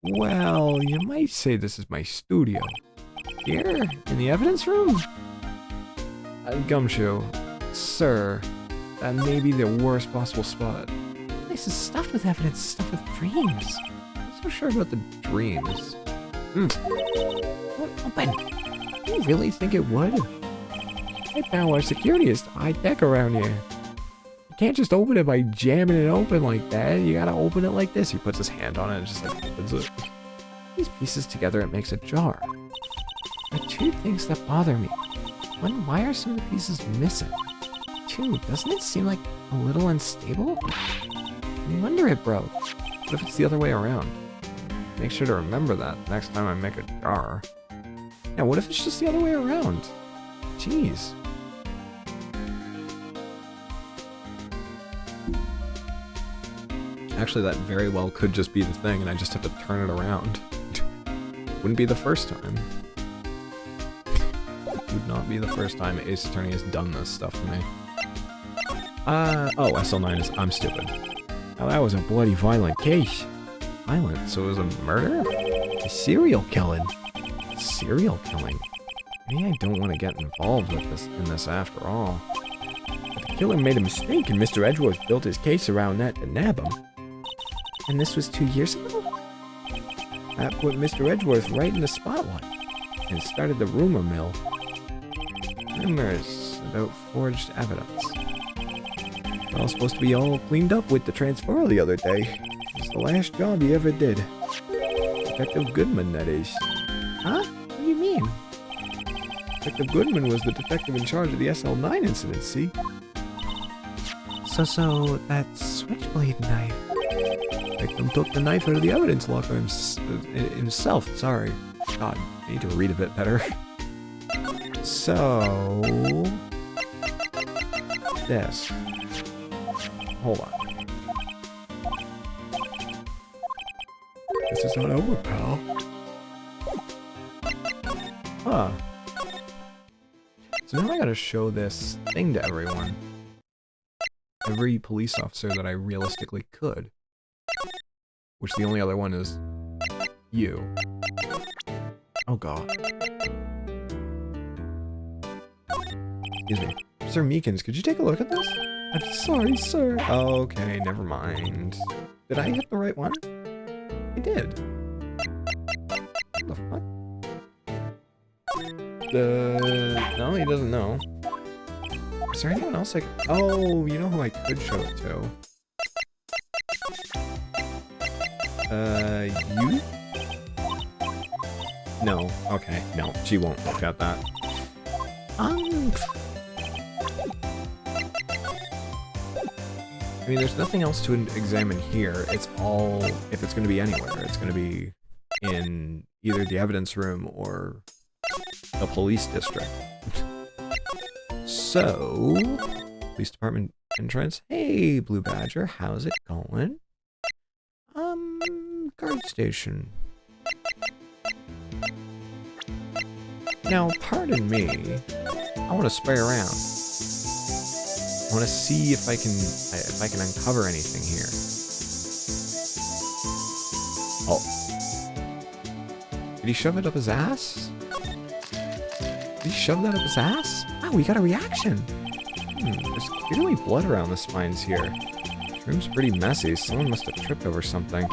Well, you might say this is my studio. Here, in the evidence room? Gumshoe, sir, that may be the worst possible spot. This is stuffed with evidence, stuffed with dreams. I'm not so sure about the dreams. Open! Do you really think it would? I found our security is high-tech around here. You can't just open it by jamming it open like that. You gotta open it like this. He puts his hand on it and just like opens it. These pieces together, it makes a jar. There are two things that bother me. One, why are some of the pieces missing? Two, doesn't it seem like a little unstable? No wonder it broke. What if it's the other way around? Make sure to remember that next time I make a jar. Yeah, what if it's just the other way around? Jeez. Actually, that very well could just be the thing, and I just have to turn it around. Wouldn't be the first time. Would not be the first time Ace Attorney has done this stuff to me. Oh, SL9 is— I'm stupid. Now that was a bloody violent case. Violent? So it was a murder? A serial killing. Serial killing? Maybe I don't want to get involved with this after all. But the killer made a mistake and Mr. Edgeworth built his case around that to nab him. And this was 2 years ago? That put Mr. Edgeworth right in the spotlight and started the rumor mill. Rumors about forged evidence. Well, was supposed to be all cleaned up with the transfer the other day. It's the last job he ever did. Detective Goodman, that is. Huh? What do you mean? Detective Goodman was the detective in charge of the SL9 incident, see? So that switchblade knife. Victim took the knife out of the evidence locker himself, sorry. God, I need to read a bit better. So... this. Hold on. This is not over, pal. Huh. So now I gotta show this thing to everyone. Every police officer that I realistically could. Which the only other one is you. Oh god. Excuse me. Sir Meekins, could you take a look at this? I'm sorry, sir. Okay, never mind. Did I hit the right one? I did. What the fuck? No, he doesn't know. Is there anyone else I could— oh, you know who I could show it to? You? No. Okay, no, she won't look at that. I mean, there's nothing else to examine here. It's all— if it's going to be anywhere, it's going to be in either the evidence room or the police district. So, police department entrance. Hey, Blue Badger, how's it going? Guard station. Now, pardon me. I want to spray around. I want to see if I can uncover anything here. Oh. Did he shove it up his ass? Did he shove that up his ass? Oh, we got a reaction. There's clearly blood around the spines here. room's pretty messy. Someone must have tripped over something.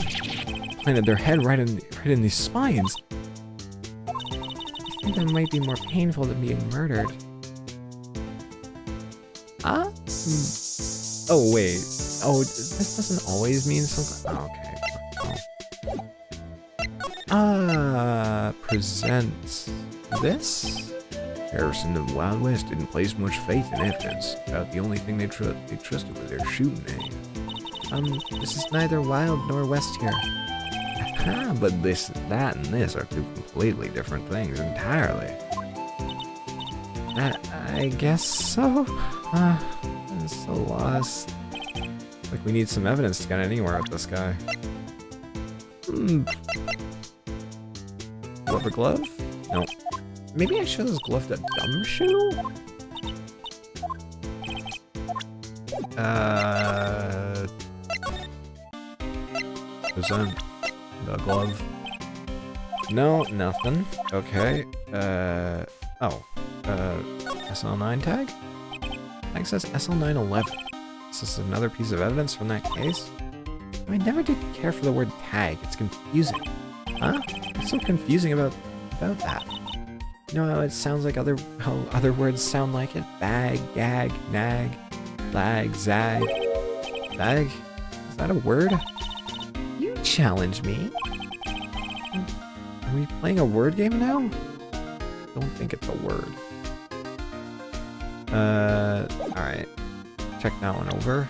Planted their head right in these spines. I think that might be more painful than being murdered. Ah? Oh, wait. Oh, this doesn't always mean something. Oh, okay. Oh. Present this? Harrison of the Wild West didn't place much faith in evidence. About the only thing they trusted was their shooting aim. This is neither Wild nor West here. Ah, but that and this are two completely different things entirely. I guess so. I'm so lost. Like we need some evidence to get anywhere with this guy. Rubber glove? No. Maybe I show this glove to Gumshoe? Present the glove. No, nothing. Okay. SL9 tag? Tag says SL911. Is this another piece of evidence from that case? I never did care for the word tag. It's confusing. Huh? What's so confusing about that? You know how it sounds like how other words sound like it? Bag, gag, nag, lag, zag. Bag? Is that a word? You challenge me. Are we playing a word game now? I don't think it's a word. Alright. Check that one over.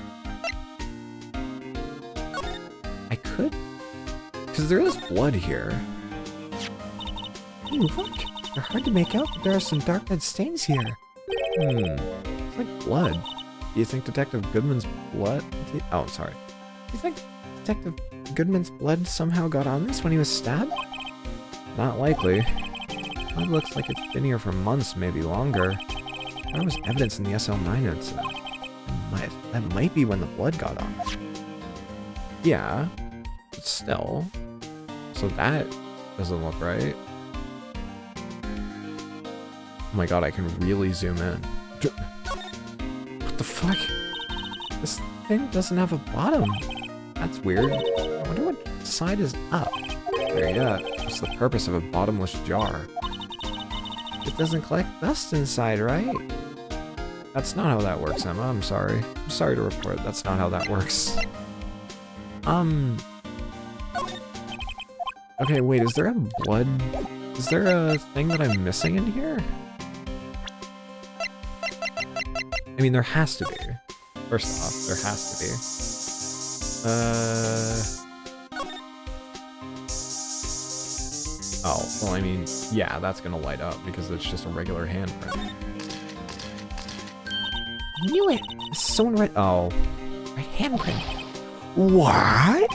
I could? Because there is blood here. Ooh, look! They're hard to make out, but there are some dark red stains here. It's like blood. Do you think Detective Goodman's blood... Oh, sorry. Do you think Detective Goodman's blood somehow got on this when he was stabbed? Not likely. Blood looks like it's been here for months, maybe longer. There was evidence in the SL9 incident. That might be when the blood got on. Yeah, but still. So that doesn't look right. Oh my god, I can really zoom in. What the fuck? This thing doesn't have a bottom. That's weird. I wonder what side is up. There you go. What's the purpose of a bottomless jar? It doesn't collect dust inside, right? That's not how that works, Emma. I'm sorry. I'm sorry to report. That's not how that works. Okay, wait, is there a blood... Is there a thing that I'm missing in here? I mean, there has to be. First off, there has to be. Oh, well, I mean, yeah, that's gonna light up because it's just a regular handprint. I knew it! Someone read. Oh. Right handprint. What?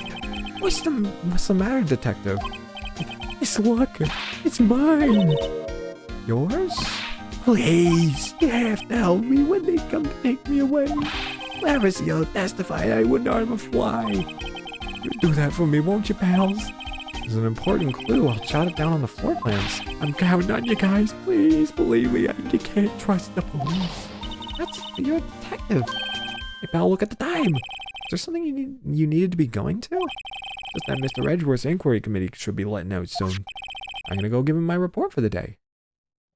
What's the matter, Detective? It's look. It's mine. Yours? Please, you have to help me when they come to take me away. Larissa will testify I wouldn't harm a fly. You do that for me, won't you, pals? There's an important clue. I'll jot it down on the floor plans. I'm counting on you guys. Please believe me. You can't trust the police. You're a detective. Hey, pal, look at the time. Is there something you needed to be going to? Just that Mr. Edgeworth's inquiry committee should be letting out soon. I'm gonna go give him my report for the day.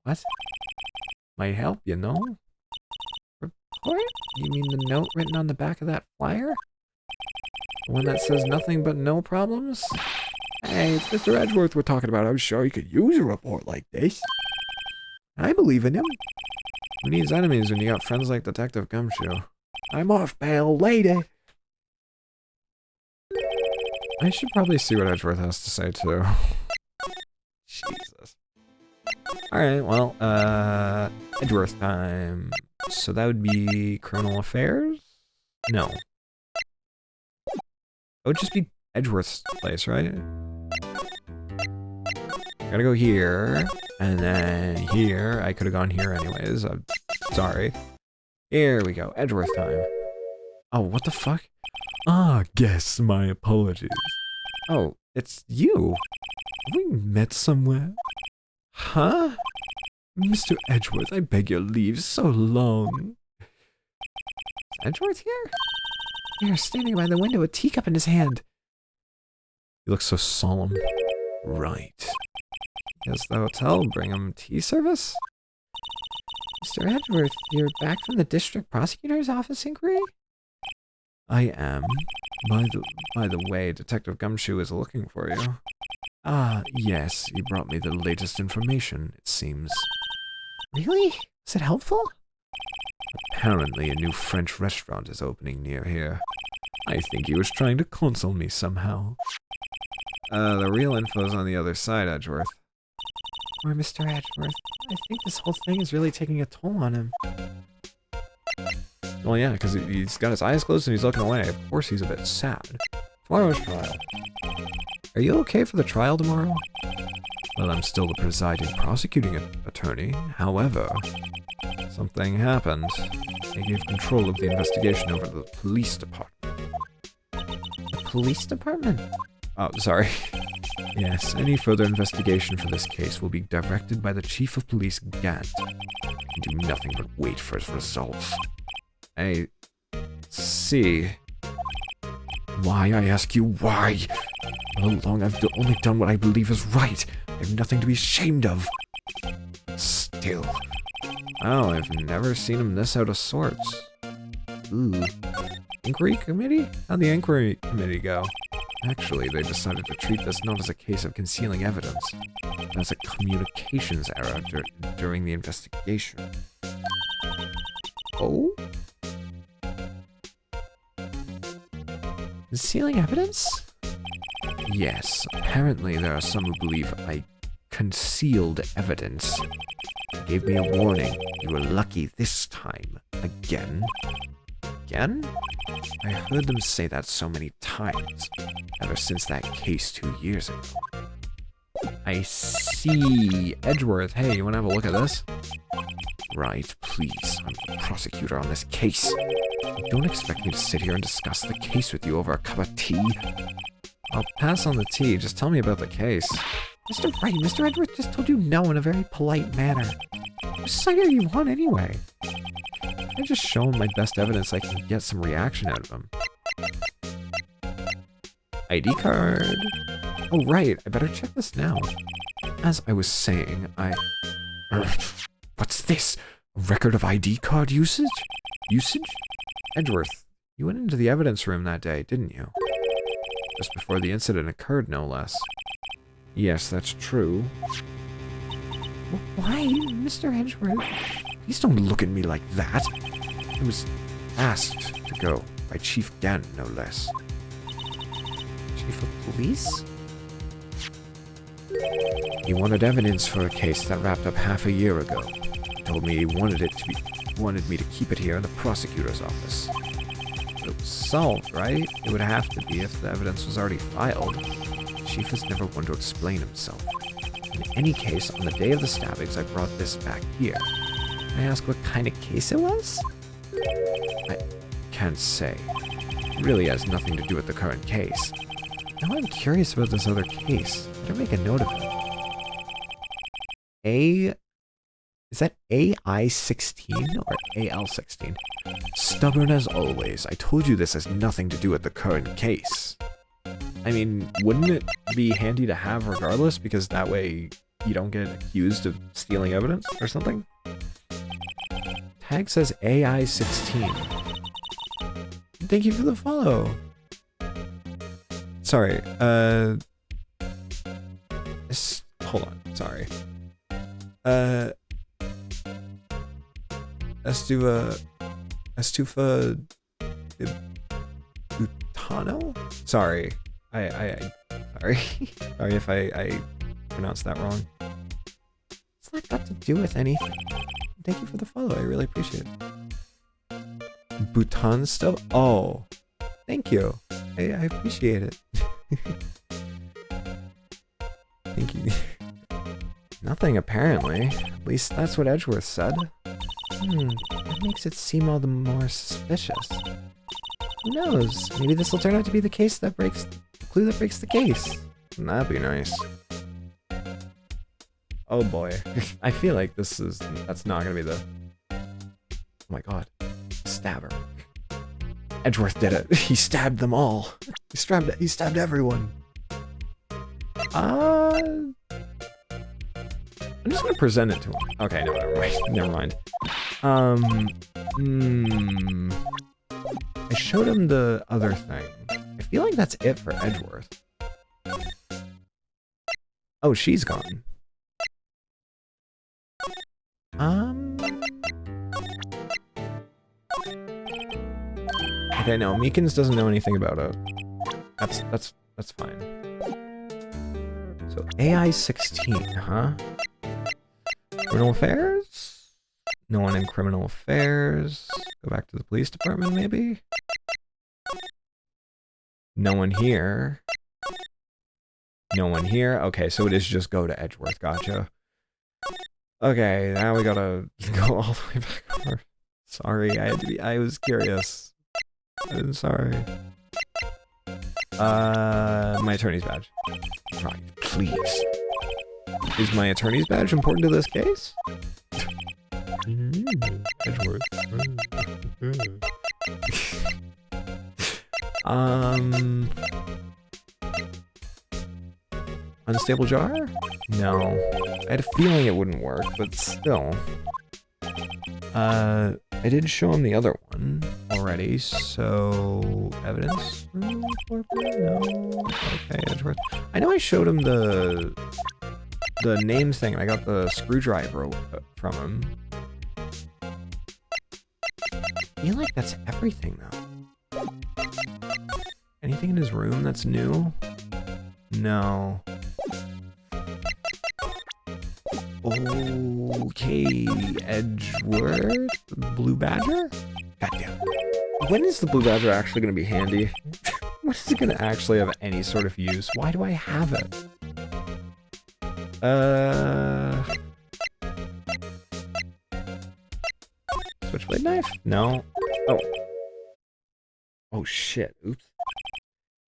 What? Might help, you know? Report? You mean the note written on the back of that flyer? The one that says nothing but no problems? Hey, it's Mr. Edgeworth we're talking about. I'm sure he could use a report like this. I believe in him. Who needs enemies when you got friends like Detective Gumshoe? I'm off, pal. Later. I should probably see what Edgeworth has to say, too. Jesus. Alright, well, Edgeworth time. So that would be Criminal Affairs? No. It would just be Edgeworth's place, right? Gotta go here, and then here. I could have gone here anyways. I'm sorry. Here we go. Edgeworth time. Oh, what the fuck? Ah, guess my apologies. Oh, it's you. Have we met somewhere? Huh? Mr. Edgeworth, I beg your leave so long. Is Edgeworth here? there, standing by the window, a teacup in his hand. He looks so solemn. Right. Yes, the hotel, bring him tea service? Mr. Edgeworth, you're back from the district prosecutor's office inquiry? I am. By the way, Detective Gumshoe is looking for you. Ah, yes, he brought me the latest information, it seems. Really? Is it helpful? Apparently, a new French restaurant is opening near here. I think he was trying to console me somehow. The real info's on the other side, Edgeworth. Or Mr. Edgeworth, I think this whole thing is really taking a toll on him. Well, yeah, because he's got his eyes closed and he's looking away. Of course he's a bit sad. Tomorrow's trial. Are you okay for the trial tomorrow? Well, I'm still the presiding prosecuting attorney. However, something happened. They gave control of the investigation over to the police department. The police department? Oh, sorry. Yes, any further investigation for this case will be directed by the Chief of Police, Gant. And do nothing but wait for his results. I see. Why, I ask you, why? All along I've only done what I believe is right. I have nothing to be ashamed of. Still. Oh, I've never seen him this out of sorts. Ooh. Inquiry committee? How'd the inquiry committee go? Actually, they decided to treat this not as a case of concealing evidence, but as a communications error during the investigation. Oh? Concealing evidence? Yes, apparently there are some who believe I concealed evidence. They gave me a warning. You were lucky this time. Again? Again? I heard them say that so many times, ever since that case 2 years ago. I see. Edgeworth, hey, you want to have a look at this? Right, please. I'm the prosecutor on this case. Don't expect me to sit here and discuss the case with you over a cup of tea. I'll pass on the tea. Just tell me about the case. Mr. Wright, Mr. Edgeworth just told you no in a very polite manner. Whose side are you on anyway? I just show him my best evidence I can get some reaction out of him. ID card. Oh, right. I better check this now. As I was saying, what's this? A record of ID card usage? Usage? Edgeworth, you went into the evidence room that day, didn't you? Just before the incident occurred, no less. Yes, that's true. Why, Mr. Edgeworth? Please don't look at me like that. I was asked to go by Chief Gant, no less. Chief of Police? He wanted evidence for a case that wrapped up half a year ago. He told me he wanted me to keep it here in the prosecutor's office. But it was solved, right? It would have to be if the evidence was already filed. The chief is never one to explain himself. In any case, on the day of the stabbings, I brought this back here. May I ask what kind of case it was? I can't say. It really has nothing to do with the current case. Now I'm curious about this other case. Better make a note of it. Is that AI-16 or AL-16? Stubborn as always. I told you this has nothing to do with the current case. I mean, wouldn't it be handy to have regardless, because that way you don't get accused of stealing evidence or something? Tag says AI-16. Thank you for the follow. Sorry, hold on, sorry. Estufa Butano? Sorry. Sorry. Sorry if I pronounced that wrong. It's not got to do with anything. Thank you for the follow. I really appreciate it. Bhutan stuff? Oh. Thank you. I appreciate it. Thank you. Nothing, apparently. At least that's what Edgeworth said. That makes it seem all the more suspicious. Who knows? Maybe this will turn out to be the clue that breaks the case. That'd be nice. Oh boy. I feel like that's not gonna be the... Oh my god. Stabber. Edgeworth did it. He stabbed them all. He stabbed everyone. I'm just gonna present it to him. Okay, no, never mind. I showed him the other thing. I feel like that's it for Edgeworth. Oh, she's gone. Okay, no, Meekins doesn't know anything about it. That's fine. So AI 16, huh? Criminal affairs? No one in criminal affairs. Go back to the police department, maybe? No one here. No one here. Okay, so it is just go to Edgeworth. Gotcha. Okay, now we gotta go all the way back over. Sorry, I was curious. I'm sorry. My attorney's badge. Right, please. Is my attorney's badge important to this case? Edgeworth. Unstable jar? No. I had a feeling it wouldn't work, but still. I did show him the other one already, so evidence? No. Okay, Edgeworth. I know I showed him the name thing, and I got the screwdriver from him. I feel like that's everything, though. Anything in his room that's new? No. Okay, Edgeworth? Blue Badger? Goddamn. When is the Blue Badger actually going to be handy? When is it going to actually have any sort of use? Why do I have it? Switchblade knife? No. Oh. Oh shit. Oops.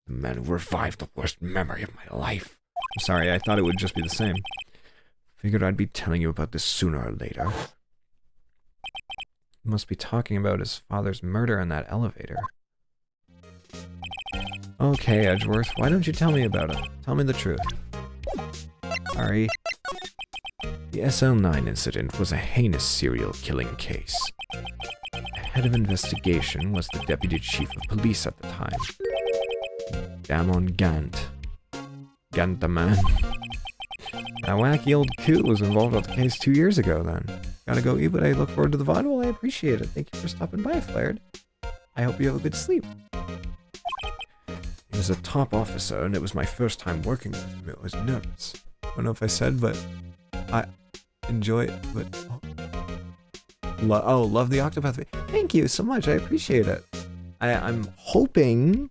The man who revived the worst memory of my life. I'm sorry, I thought it would just be the same. Figured I'd be telling you about this sooner or later. He must be talking about his father's murder in that elevator. Okay, Edgeworth, why don't you tell me about it? Tell me the truth. Sorry. The SL9 incident was a heinous serial killing case. The head of investigation was the deputy chief of police at the time. Damon Gant. Gant the man. That wacky old coot was involved with the case 2 years ago then. Gotta go eat, but I look forward to the vaudeville. I appreciate it. Thank you for stopping by, Flared. I hope you have a good sleep. He was a top officer, and it was my first time working with him. I was nervous. I don't know if I said, but I enjoy it, but... love the Octopath. Thank you so much. I appreciate it. I'm hoping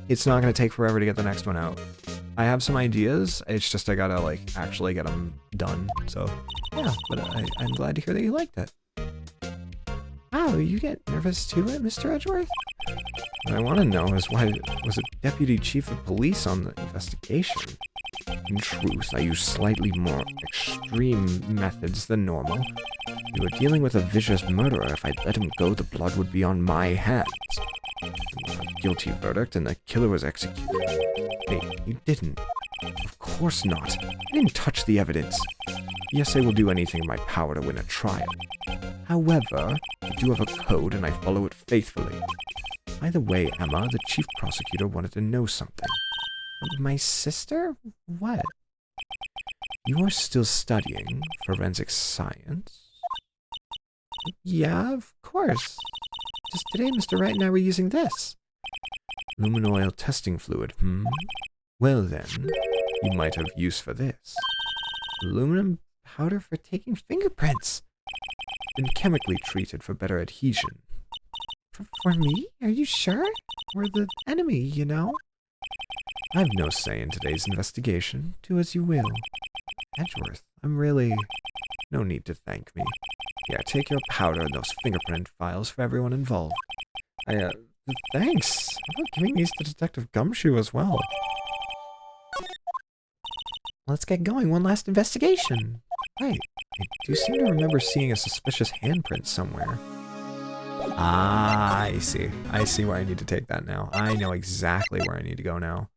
it's not going to take forever to get the next one out. I have some ideas. It's just I gotta, like, actually get them done. So, yeah, but I'm glad to hear that you liked it. Wow, you get nervous too, Mr. Edgeworth? What I want to know is why was a deputy chief of police on the investigation? In truth, I used slightly more extreme methods than normal. We were dealing with a vicious murderer. If I'd let him go, the blood would be on my hands. A guilty verdict, and the killer was executed. Wait, you didn't? Of course not. I didn't touch the evidence. Yes, I will do anything in my power to win a trial. However, I do have a code, and I follow it faithfully. By the way, Emma, the chief prosecutor wanted to know something. My sister? What? You are still studying forensic science? Yeah, of course. Just today, Mr. Wright and I were using this. Lumen oil testing fluid, Well then, you might have use for this. Aluminum powder for taking fingerprints. Been chemically treated for better adhesion. For me? Are you sure? We're the enemy, you know? I've no say in today's investigation. Do as you will. Edgeworth, I'm really... No need to thank me. Yeah, take your powder and those fingerprint files for everyone involved. Thanks. How about giving these to Detective Gumshoe as well? Let's get going. One last investigation. Right. I do seem to remember seeing a suspicious handprint somewhere. Ah, I see. I see where I need to take that now. I know exactly where I need to go now.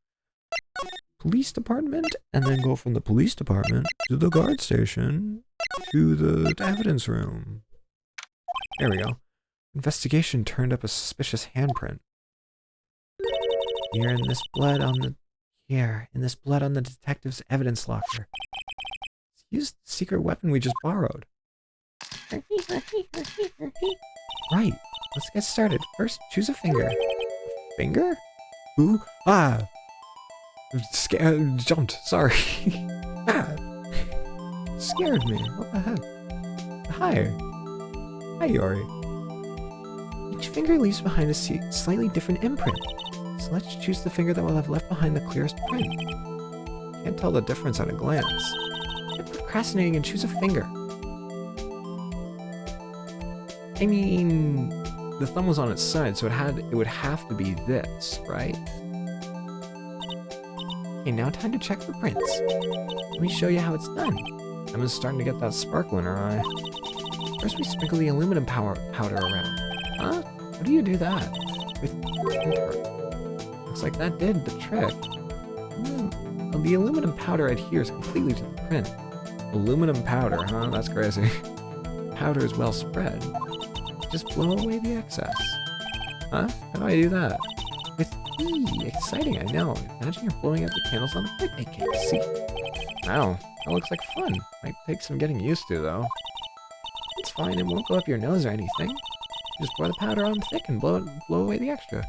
Police department, and then go from the police department to the guard station to the evidence room. There we go. Investigation turned up a suspicious handprint. Here in this blood on the detective's evidence locker. Use the secret weapon we just borrowed. Right, let's get started. First, choose a finger. A finger? Ooh, ah! Jumped, sorry. Ah! Scared me, what the heck? Hi. Hi, Yori. Each finger leaves behind a slightly different imprint. So let's choose the finger that will have left behind the clearest print. Can't tell the difference at a glance. Quit procrastinating and choose a finger. I mean, the thumb was on its side, so it would have to be this, right? Okay, now time to check for prints. Let me show you how it's done. Emma's starting to get that sparkle in her eye. First we sprinkle the aluminum powder around. Huh? How do you do that? With printer. Looks like that did the trick. The aluminum powder adheres completely to the print. Aluminum powder, huh? That's crazy. Powder is well spread. Just blow away the excess. Huh? How do I do that? With exciting, I know. Imagine you're blowing out the candles on a birthday cake, see? Wow, that looks like fun. Might take some getting used to, though. It's fine, it won't go up your nose or anything. Just pour the powder on thick and blow away the extra.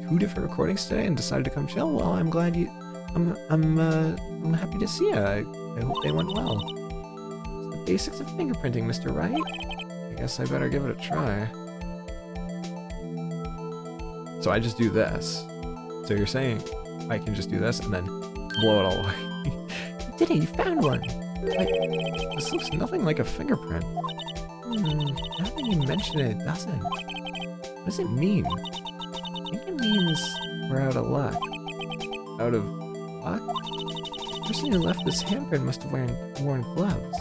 2 different recordings today and decided to come chill? Well, I'm glad you... I'm happy to see you. I hope they went well. It's the basics of fingerprinting, Mr. Wright. I guess I better give it a try. So I just do this. So you're saying I can just do this and then blow it all away. You did it, you found one! This looks nothing like a fingerprint. Now that you mention it, it doesn't. What does it mean? I think it means we're out of luck. Out of luck? The person who left this handprint must have worn gloves.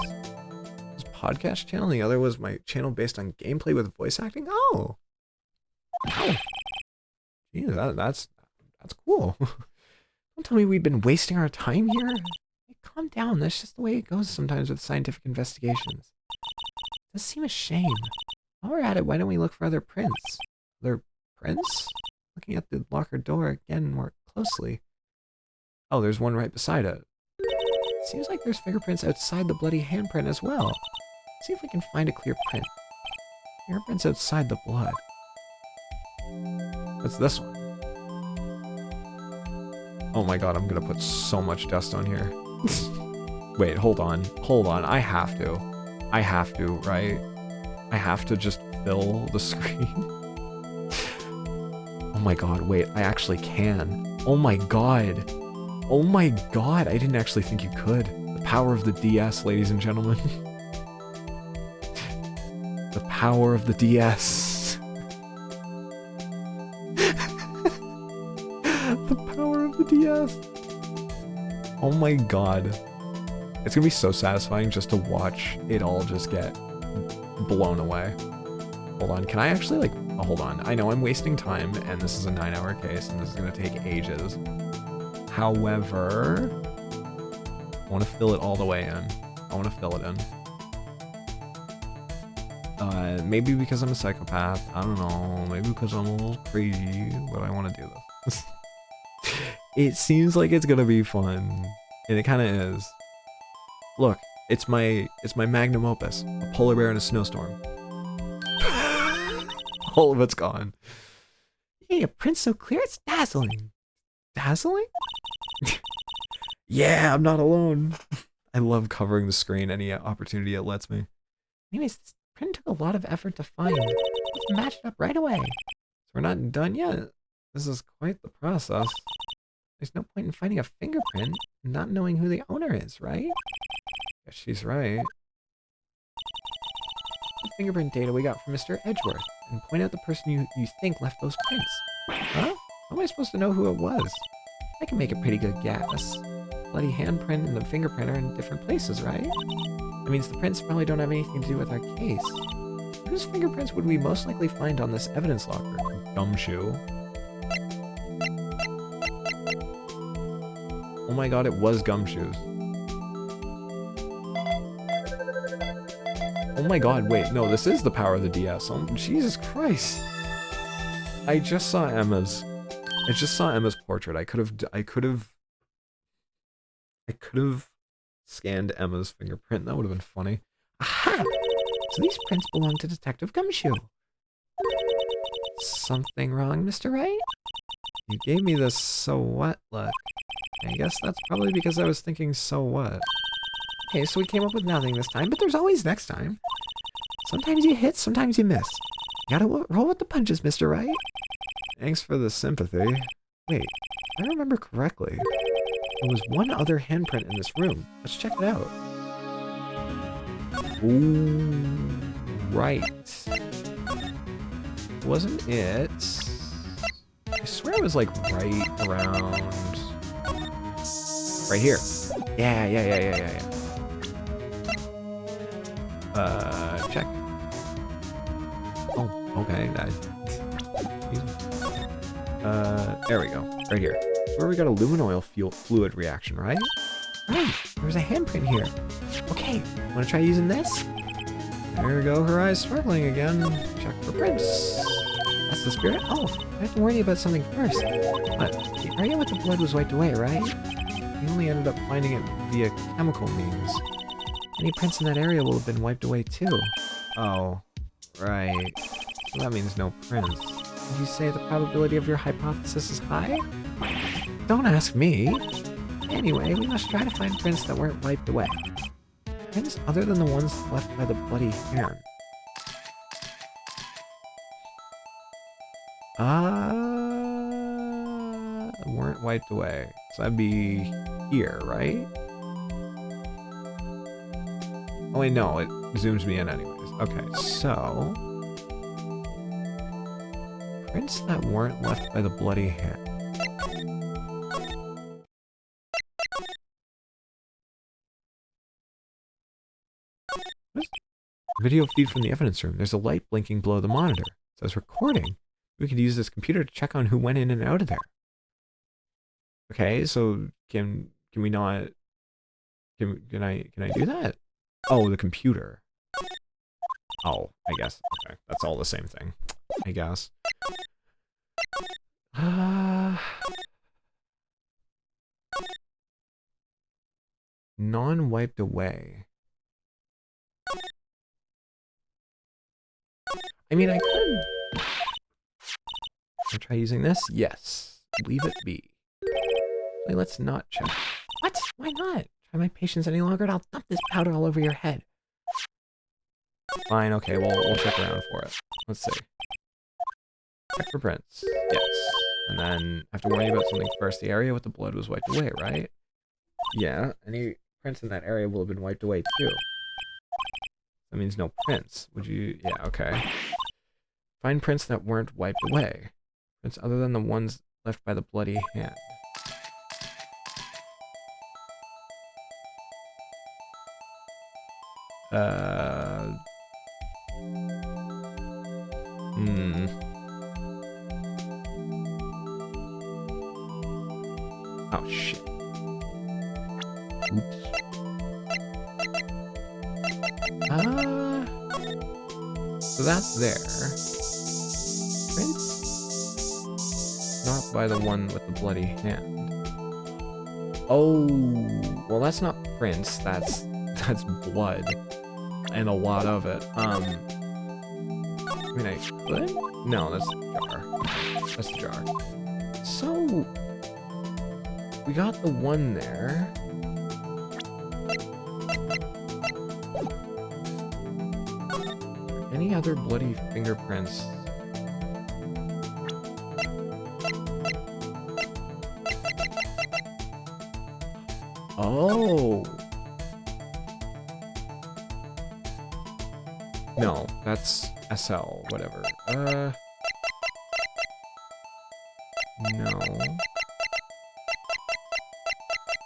This podcast channel, the other was my channel based on gameplay with voice acting? Oh! Wow. Gee, that's cool. Don't tell me we've been wasting our time here. Hey, calm down, that's just the way it goes sometimes with scientific investigations. It does seem a shame. While we're at it, why don't we look for other prints? Other prints? Looking at the locker door again more closely. Oh, there's one right beside it. Seems like there's fingerprints outside the bloody handprint as well. Let's see if we can find a clear print. Fingerprints outside the blood. What's this one? Oh my god, I'm gonna put so much dust on here. Wait, hold on. Hold on, I have to, right? I have to just fill the screen. Oh my god, wait, I actually can. Oh my god. Oh my god, I didn't actually think you could. The power of the DS, ladies and gentlemen. The power of the DS. The power of the DS. Oh my god. It's gonna be so satisfying just to watch it all just get blown away. Hold on, can I actually like... Oh, hold on. I know I'm wasting time, and this is a 9-hour case, and this is gonna take ages. However, I want to fill it all the way in. I want to fill it in. Maybe because I'm a psychopath. I don't know. Maybe because I'm a little crazy, but I want to do this. It seems like it's gonna be fun, and it kind of is. Look, it's my magnum opus, a polar bear in a snowstorm. All of it's gone. Hey, a print so clear it's dazzling. Dazzling? Yeah, I'm not alone. I love covering the screen any opportunity it lets me. Anyways, this print took a lot of effort to find. Let's match it up right away. So we're not done yet. This is quite the process. There's no point in finding a fingerprint and not knowing who the owner is, right? Yeah, she's right. The fingerprint data we got from Mr. Edgeworth, and point out the person you think left those prints. Huh? How am I supposed to know who it was? I can make a pretty good guess. Bloody handprint and the fingerprint are in different places, right? That means the prints probably don't have anything to do with our case. Whose fingerprints would we most likely find on this evidence locker? Gumshoe. Oh my god, it was Gumshoes. Oh my god, wait, no, this is the power of the DS. Oh, Jesus Christ. I just saw Emma's portrait. I could have scanned Emma's fingerprint. That would have been funny. Aha! So these prints belong to Detective Gumshoe. Something wrong, Mr. Wright? You gave me this so what look. I guess that's probably because I was thinking so what. Okay, so we came up with nothing this time, but there's always next time. Sometimes you hit, sometimes you miss. You gotta roll with the punches, Mr. Wright. Thanks for the sympathy. Wait, if I remember correctly, there was one other handprint in this room. Let's check it out. Ooh, right. Wasn't it? I swear it was like right around... right here. Yeah. Check. Oh, okay. There we go. Right here. Where we got a luminoil fluid reaction, right? Right, there's a handprint here. Okay, wanna try using this? There go her eyes sparkling again. Check for prints. That's the spirit? Oh, I have to warn you about something first. But the area with the blood was wiped away, right? We only ended up finding it via chemical means. Any prints in that area will have been wiped away too. Oh, right. So that means no prints. Would you say the probability of your hypothesis is high? Don't ask me. Anyway, we must try to find prints that weren't wiped away. Prints other than the ones left by the bloody hand. Weren't wiped away. So that'd be here, right? Oh wait, no, it zooms me in anyways. Okay, so... prints that weren't left by the bloody hand. Video feed from the evidence room. There's a light blinking below the monitor. It says recording. We could use this computer to check on who went in and out of there. Okay, so can we not? Can I do that? Oh, the computer. Oh, I guess. Okay, that's all the same thing. I guess. Non-wiped away. I mean, I could. Can I try using this? Yes. Leave it be. Wait, let's not check. What? Why not? Try my patience any longer and I'll dump this powder all over your head. Fine, okay, we'll check around for it. Let's see. Check for prints. Yes. And then I have to warn you about something first. The area with the blood was wiped away, right? Yeah, any prints in that area will have been wiped away too. That means no prints. Would you... yeah, okay. Find prints that weren't wiped away. Prints other than the ones left by the bloody hand. Oh, shit. Oops. So that's there. Prince? Not by the one with the bloody hand. Oh, well that's not Prince, that's blood. And a lot of it. I mean, I could? No, that's the jar. That's the jar. So, we got the one there. Any other bloody fingerprints? Oh! No, that's SL, whatever. No.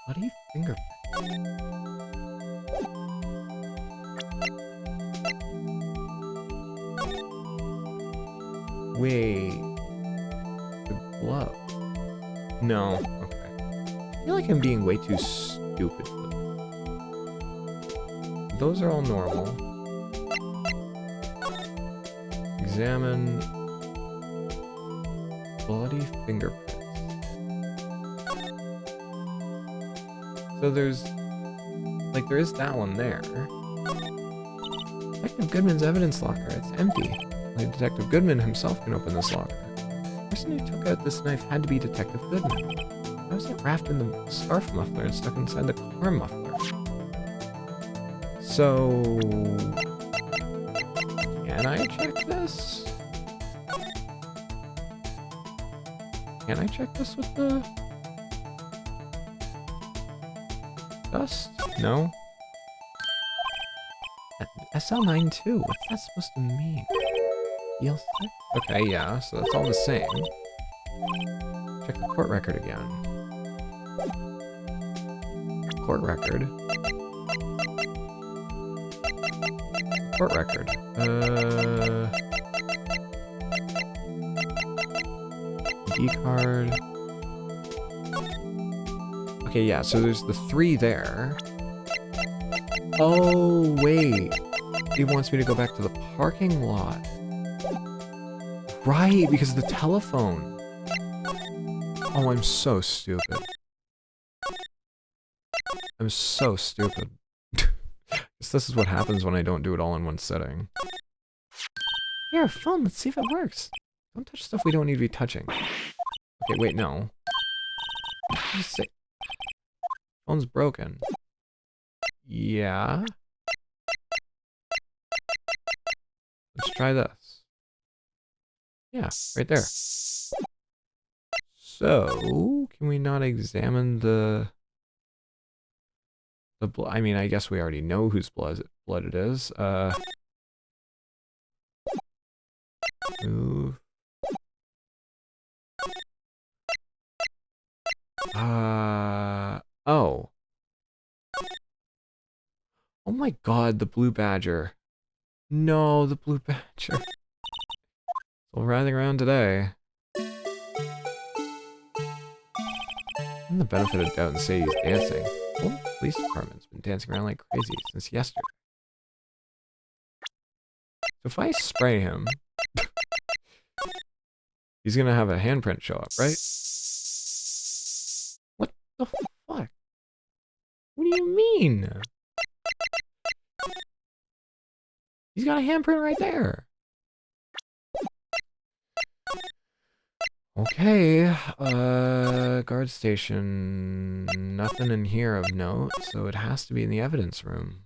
Bloody fingerprints. Wait. The glove. No. Okay. I feel like I'm being way too stupid for this. Those are all normal. Examine bloody fingerprints. So there's, like, there is that one there. Detective Goodman's evidence locker. It's empty. Only Detective Goodman himself can open this locker. The person who took out this knife had to be Detective Goodman. How was it wrapped in the scarf muffler and stuck inside the car muffler? So, can I check this? Can I check this with the dust? No. SL92, what's that supposed to mean? DLC? Okay, yeah, so that's all the same. Check the court record again. Court record. Court record. D card. Okay, yeah, so there's the 3 there. Oh, wait. He wants me to go back to the parking lot. Right, because of the telephone. Oh, I'm so stupid. I'm so stupid. This is what happens when I don't do it all in one sitting. Here, phone, let's see if it works. Don't touch stuff we don't need to be touching. Okay, wait, no. Just say... Phone's broken. Yeah. Let's try this. Yeah, right there. So, can we not examine the blood? I mean, I guess we already know whose blood it is. Move. Oh. Oh my god, the blue badger. No, the blue badger. Still riding around today. And the benefit of doubt and say he's dancing. Well, the police department's been dancing around like crazy since yesterday. So if I spray him, he's gonna have a handprint show up, right? What the fuck? What do you mean? He's got a handprint right there. Okay, guard station, nothing in here of note, so it has to be in the evidence room.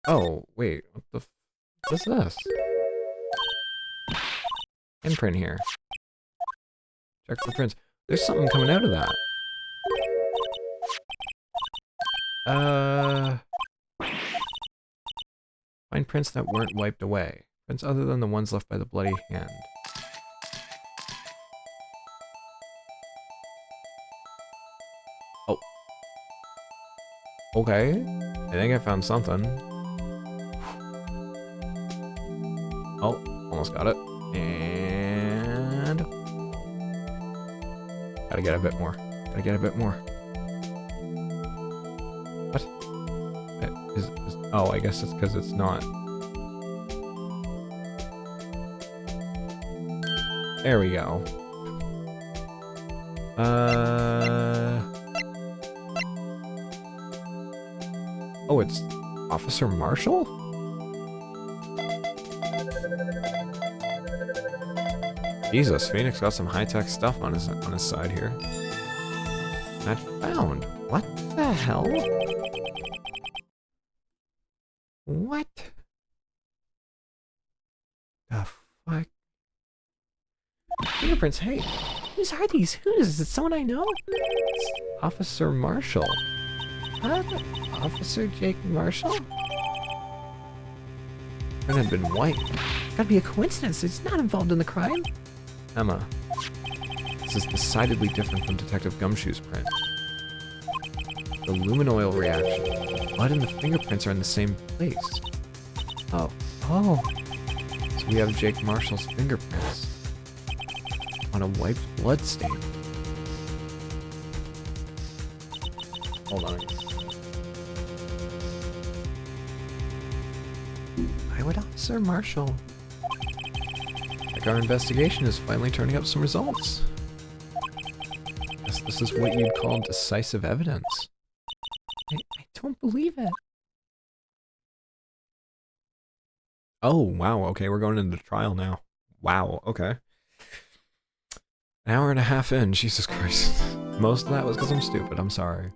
Oh, wait, what the what's this? Handprint here. Check for prints. There's something coming out of that. Find prints that weren't wiped away. Prints other than the ones left by the bloody hand. Oh. Okay. I think I found something. Oh, almost got it. And... gotta get a bit more. Gotta get a bit more. What? Oh, I guess it's because it's not. There we go. Oh, it's Officer Marshall? Jesus, Phoenix got some high-tech stuff on his side here. Match found. What the hell? What the fuck? Fingerprints, hey. Whose are these? Who is it? Someone I know? It's Officer Marshall. Huh? Officer Jake Marshall? It had been white. Gotta be a coincidence. It's not involved in the crime. Emma, this is decidedly different from Detective Gumshoe's print. The luminoil reaction. Blood and the fingerprints are in the same place. Oh. So we have Jake Marshall's fingerprints. on a wiped blood stain. Hold on. Highway Officer Marshall. Like our investigation is finally turning up some results. Guess this is what you'd call decisive evidence. I don't believe it. Oh, wow, okay, we're going into trial now. Wow, okay. An hour and a half in, Jesus Christ. Most of that was because I'm stupid, I'm sorry.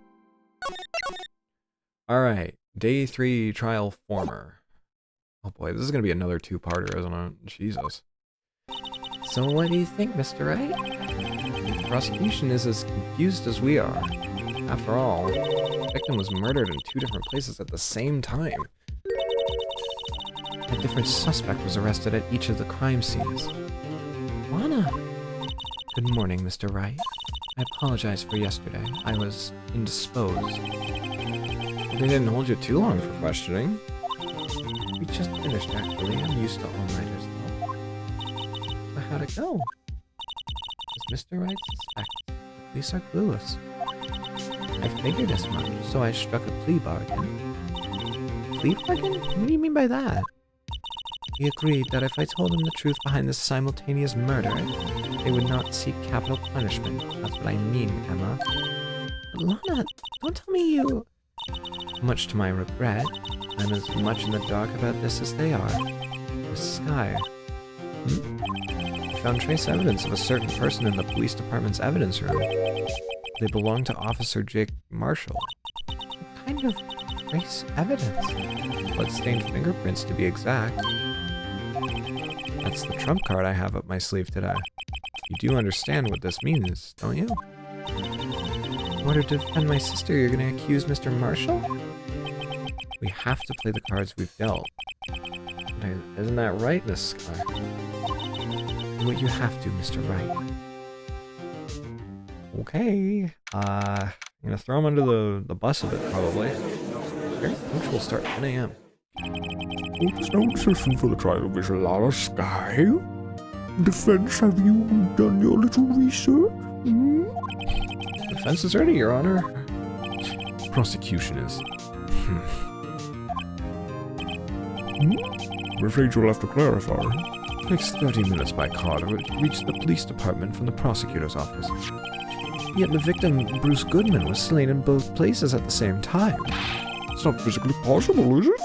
Alright, day 3 trial former. Oh boy, this is gonna be another two-parter, isn't it? Jesus. So what do you think, Mr. Wright? The prosecution is as confused as we are. After all, the victim was murdered in 2 different places at the same time. A different suspect was arrested at each of the crime scenes. Lana! Good morning, Mr. Wright. I apologize for yesterday. I was indisposed. They didn't hold you too long for questioning. We just finished, actually. I'm used to all-nighters, though. So how'd it go? As Mr. Wright suspects, the police are clueless. I figured as much, so I struck a plea bargain. Plea bargain? What do you mean by that? He agreed that if I told him the truth behind this simultaneous murder, they would not seek capital punishment. That's what I mean, Emma. But Lana, don't tell me you... Much to my regret, I'm as much in the dark about this as they are. The sky. I found trace evidence of a certain person in the police department's evidence room. They belong to Officer Jake Marshall. What kind of trace evidence? Blood-stained fingerprints, to be exact. That's the trump card I have up my sleeve today. You do understand what this means, don't you? In order to defend my sister, you're gonna accuse Mr. Marshall? We have to play the cards we've dealt. Isn't that right, Miss Sky? Do what you have to, Mr. Wright. Okay. I'm gonna throw him under the bus a bit, probably. Very punctual start, 10 a.m. There's no decision for the trial, Miss Lala Sky. Defense, have you done your little research? Defense is ready, Your Honor. Prosecution is... I'm afraid you'll have to clarify. Takes 30 minutes by car to reach the police department from the prosecutor's office. Yet the victim, Bruce Goodman, was slain in both places at the same time. It's not physically possible, is it?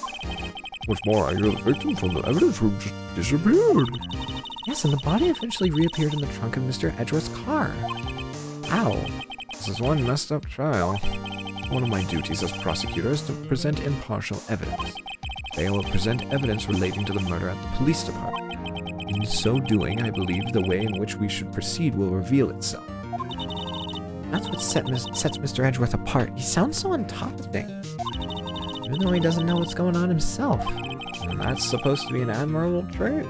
What's more, I hear the victim from the evidence room just disappeared. Yes, and the body eventually reappeared in the trunk of Mr. Edgeworth's car. Ow. This is one messed up trial. One of my duties as prosecutor is to present impartial evidence. They will present evidence relating to the murder at the police department. In so doing, I believe the way in which we should proceed will reveal itself. That's what sets Mr. Edgeworth apart. He sounds so on top of things. Even though he doesn't know what's going on himself. And that's supposed to be an admirable trait.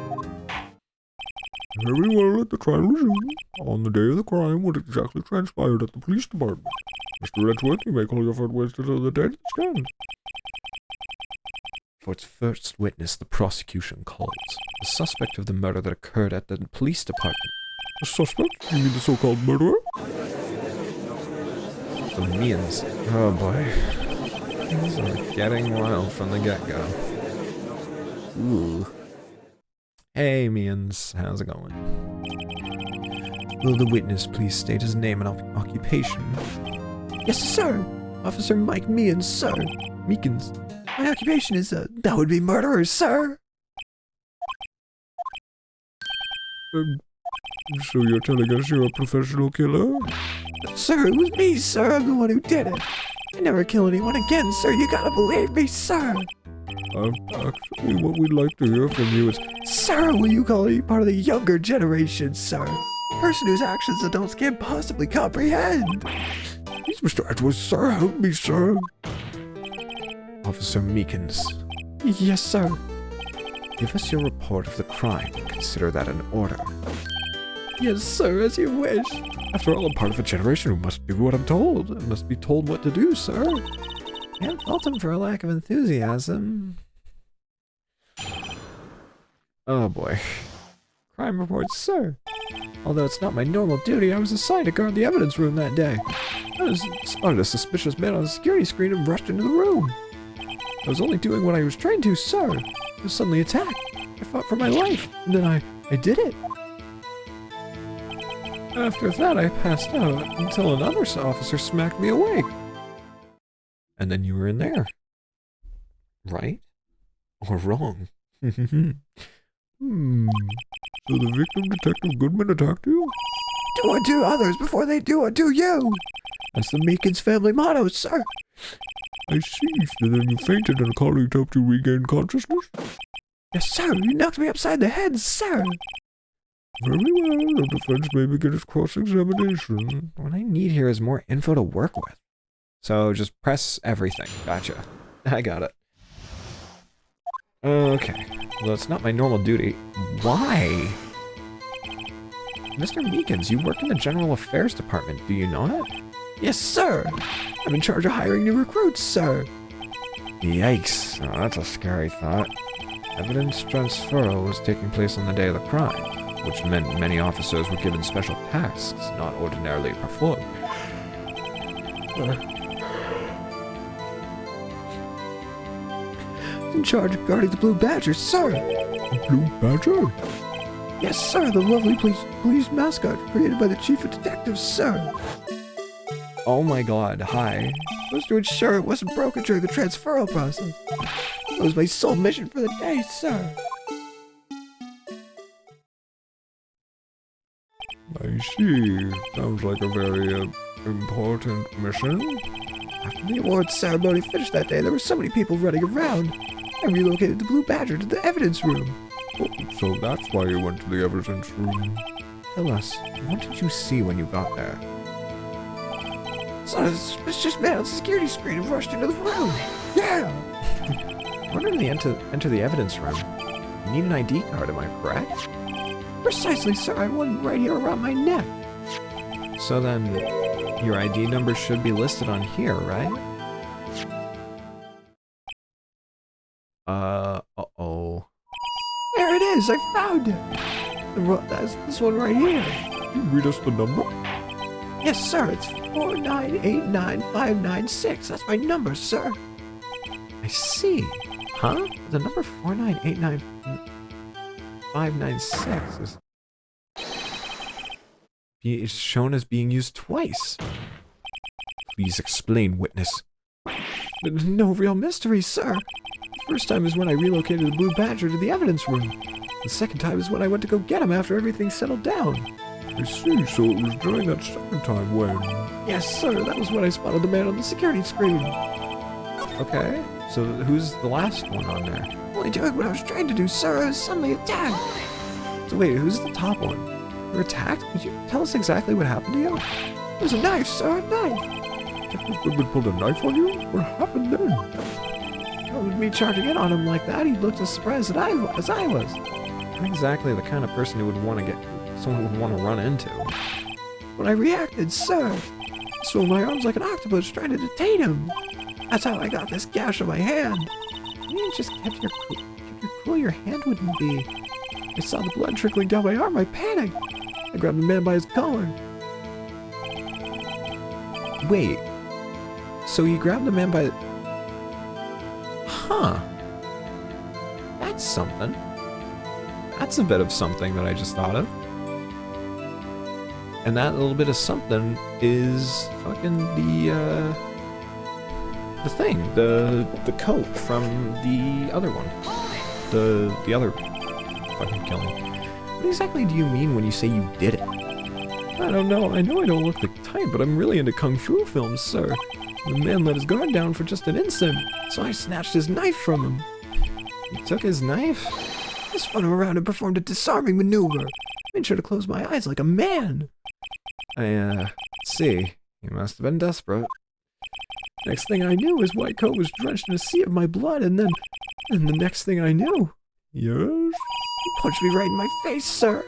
Very well, let the trial resume. On the day of the crime, what exactly transpired at the police department? Mr. Edgeworth, you may call your first witness to the dead stand. For its first witness, the prosecution calls the suspect of the murder that occurred at the police department. The suspect? You mean the so-called murderer? The Means. Oh boy. Things are getting wild from the get-go. Ooh. Hey, Means. How's it going? Will the witness please state his name and occupation? Yes, sir. Officer Mike Means, sir. Meekins. My occupation is, that would be murderer, sir. So you're telling us you're a professional killer? Sir, it was me, sir. I'm the one who did it. I never kill anyone again, sir. You gotta believe me, sir. Actually, what we'd like to hear from you is... Sir, will you call me part of the younger generation, sir? Person whose actions adults can't possibly comprehend. Please, Mr. Edwards, sir, help me, sir. Officer Meekins. Yes, sir. Give us your report of the crime and consider that an order. Yes, sir, as you wish. After all, I'm part of a generation who must do what I'm told. I must be told what to do, sir. Can't fault him for a lack of enthusiasm. Oh boy. Crime reports, sir. Although it's not my normal duty, I was assigned to guard the evidence room that day. I spotted a suspicious man on the security screen and rushed into the room. I was only doing what I was trained to, sir. I was suddenly attacked. I fought for my life, and then I did it. After that, I passed out until another officer smacked me awake. And then you were in there. Right? Or wrong? So the victim, Detective Goodman, attacked you? Do unto others before they do unto you. That's the Meekins family motto, sir. I see. So then you fainted and a colleague helped you regain consciousness? Yes, sir. You knocked me upside the head, sir. Very well. The defense may begin its cross-examination. What I need here is more info to work with. So just press everything. Gotcha. I got it. Okay. Well, it's not my normal duty. Why? Mr. Meekins, you work in the General Affairs Department. Do you know it? Yes, sir. I'm in charge of hiring new recruits, sir. Yikes. Oh, that's a scary thought. Evidence transfer was taking place on the day of the crime, which meant many officers were given special tasks not ordinarily performed. In charge of guarding the Blue Badger, sir. The Blue Badger? Yes, sir, the lovely police mascot created by the chief of detectives, sir. Oh my god, hi. I was to ensure it wasn't broken during the transferal process. That was my sole mission for the day, sir. I see. Sounds like a very important mission. After the awards ceremony finished that day, there were so many people running around. I relocated the Blue Badger to the evidence room. Oh, so that's why you went to the evidence room. Tell us, what did you see when you got there? Saw a suspicious man on the security screen and rushed into the room. Yeah! In order to enter the evidence room, you need an ID card, am I correct? Precisely, sir. I have one right here around my neck. So then, your ID number should be listed on here, right? Uh-oh. There it is! I found it! That's this one right here. Can you read us the number? Yes, sir. It's 4989596. That's my number, sir. I see. Huh? The number 4989596 is shown as being used twice. Please explain, witness. No real mystery, sir. The first time is when I relocated the Blue Badger to the evidence room. The second time is when I went to go get him after everything settled down. I see, so it was during that second time when... Yes, sir, that was when I spotted the man on the security screen. Okay, so who's the last one on there? Only doing what I was trying to do, sir. I was suddenly attacked. So wait, who's the top one? You were attacked? Could you tell us exactly what happened to you? It was a knife, sir, a knife. Detective Goodman pulled a knife on you? What happened then? Well, with me charging in on him like that, he looked as surprised as I was. Not exactly the kind of person who would want to someone would want to run into. When I reacted, sir, I swung my arms like an octopus trying to detain him. That's how I got this gash on my hand. You just kept your cool, your hand wouldn't be. I saw the blood trickling down my arm. I panicked. I grabbed the man by his collar. Wait. So you grabbed the man by... Huh. That's something. That's a bit of something that I just thought of. And that little bit of something is fucking the thing, the coat from the other one. The other fucking killing. What exactly do you mean when you say you did it? I don't know. I know I don't look the type, but I'm really into kung fu films, sir. The man let his guard down for just an instant, so I snatched his knife from him. You took his knife? I spun him around and performed a disarming maneuver. Made sure to close my eyes like a man. See. He must have been desperate. Next thing I knew, his white coat was drenched in a sea of my blood, and the next thing I knew... Yes? He punched me right in my face, sir.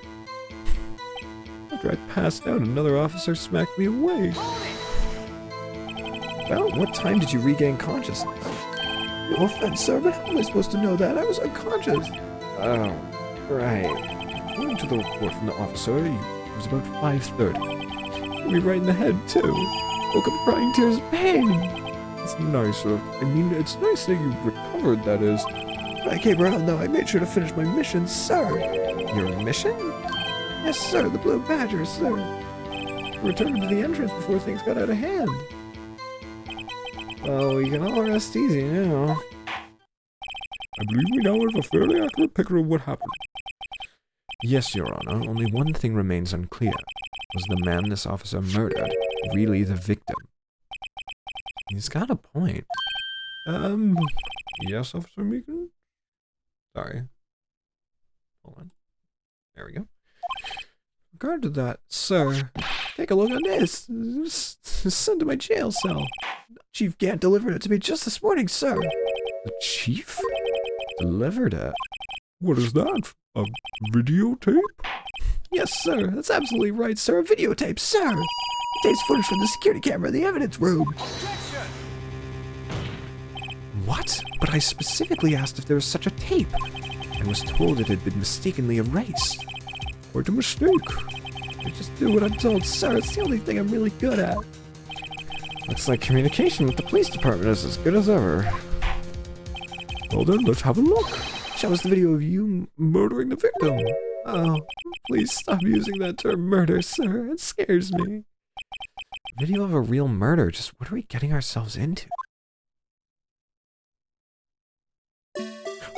After I passed out, another officer smacked me awake. About what time did you regain consciousness? No offense, sir, but how am I supposed to know that? I was unconscious. Oh, right. Of According to the report from the officer, it was about 5:30. We right in the head, too. Woke up crying tears of pain. It's nice it's nice that you recovered, that is. When I came around, though, I made sure to finish my mission, sir. Your mission? Yes, sir, the Blue Badger, sir. Returned to the entrance before things got out of hand. Well, we can all rest easy now. I believe we now have a fairly accurate picture of what happened. Yes, Your Honor, only one thing remains unclear. Was the man this officer murdered really the victim? He's got a point. Yes, Officer Meekin? Sorry. Hold on. There we go. With regard to that, sir, take a look at this. Sent to my jail cell. Chief Gant delivered it to me just this morning, sir. The chief delivered it. What is that? A videotape? Yes, sir. That's absolutely right, sir. A videotape, sir. It takes footage from the security camera in the evidence room. What? But I specifically asked if there was such a tape, and was told it had been mistakenly erased. Quite a mistake. I just do what I'm told, sir. It's the only thing I'm really good at. Looks like communication with the police department is as good as ever. Well then, let's have a look. Show us the video of you murdering the victim. Oh, please stop using that term murder, sir. It scares me. Video of a real murder. Just what are we getting ourselves into?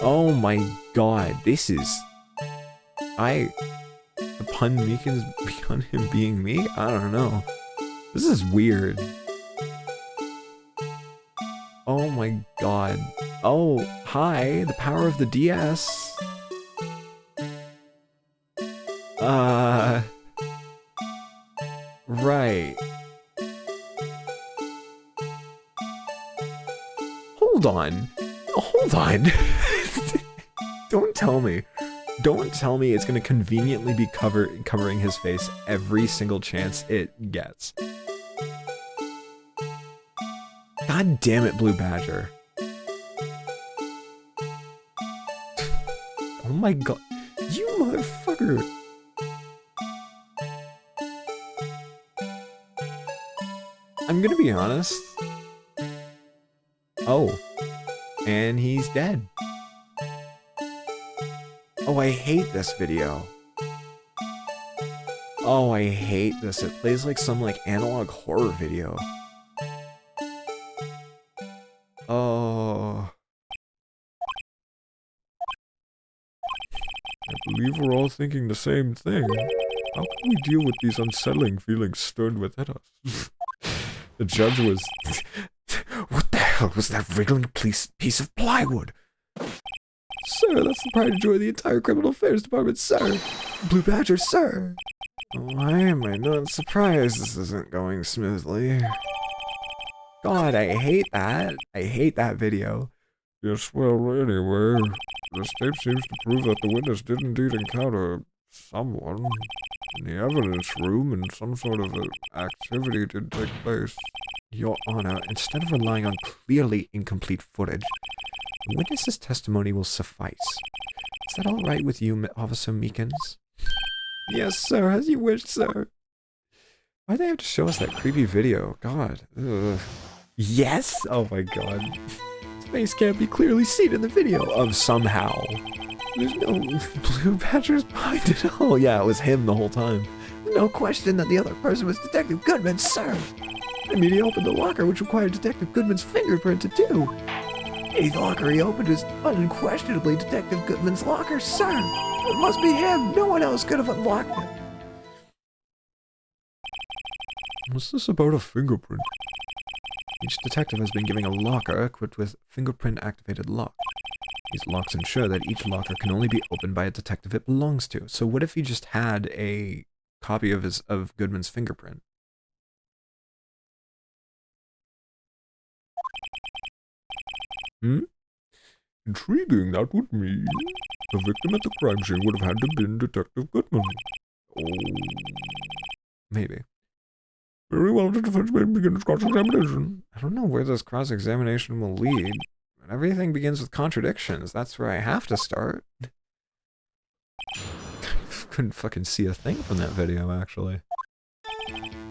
Oh my god, this is... Upon Meekin's beyond him being me? I don't know. This is weird. Oh my god. Oh, hi, the power of the DS. Right. Hold on. Hold on. Don't tell me. Don't tell me it's gonna conveniently be covering his face every single chance it gets. God damn it, Blue Badger. Oh my god. You motherfucker. I'm gonna be honest. Oh. And he's dead. Oh, I hate this video. Oh, I hate this. It plays like some analog horror video. Oh. I believe we're all thinking the same thing. How can we deal with these unsettling feelings stirred within us? The judge was... What the hell was that wriggling piece of plywood? Sir, that's the pride and joy of the entire criminal affairs department, sir. Blue Badger, sir. Why am I not surprised this isn't going smoothly? God, I hate that. I hate that video. Yes, well, anyway, this tape seems to prove that the witness did indeed encounter someone in the evidence room and some sort of activity did take place. Your Honor, instead of relying on clearly incomplete footage, the witness's testimony will suffice. Is that all right with you, Officer Meekins? Yes, sir, as you wish, sir. Why'd they have to show us that creepy video? God. Ugh. Yes? Oh my god. His face can't be clearly seen in the video. Of somehow. There's no Blue Badgers behind it. Oh yeah, it was him the whole time. No question that the other person was Detective Goodman, sir. I mean, he opened the locker, which required Detective Goodman's fingerprint to do. Any locker he opened is unquestionably Detective Goodman's locker, sir. It must be him. No one else could have unlocked it. What's this about a fingerprint? Each detective has been given a locker equipped with fingerprint-activated lock. These locks ensure that each locker can only be opened by a detective it belongs to. So what if he just had a copy of Goodman's fingerprint? Intriguing, that would mean the victim at the crime scene would have had to been Detective Goodman. Oh, maybe. Very well, the defense may begin its cross-examination. I don't know where this cross-examination will lead, but everything begins with contradictions. That's where I have to start. couldn't fucking see a thing from that video, actually.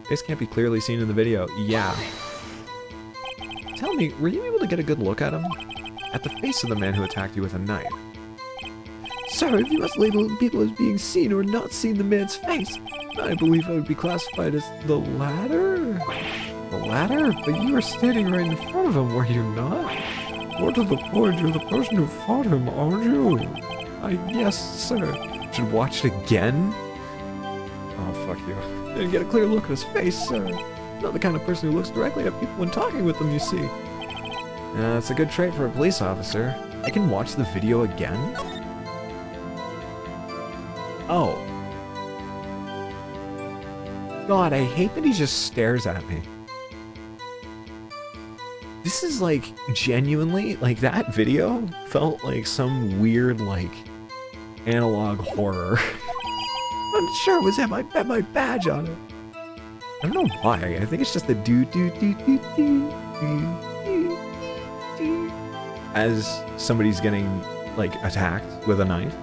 Face can't be clearly seen in the video. Yeah. Tell me, were you able to get a good look at him? At the face of the man who attacked you with a knife. Sir, if you must label people as being seen or not seen the man's face, I believe I would be classified as the latter? The latter? But you were standing right in front of him, were you not? More to the point, you're the person who fought him, aren't you? Yes, sir. Should watch it again? Oh, fuck you. Didn't get a clear look at his face, sir. Not the kind of person who looks directly at people when talking with them, you see. It's a good trait for a police officer. I can watch the video again? Oh. God, I hate that he just stares at me. This is like, genuinely, like that video felt like some weird, like, analog horror. I'm sure it was had my badge on it. I don't know why. I think it's just the do as somebody's getting like attacked with a knife.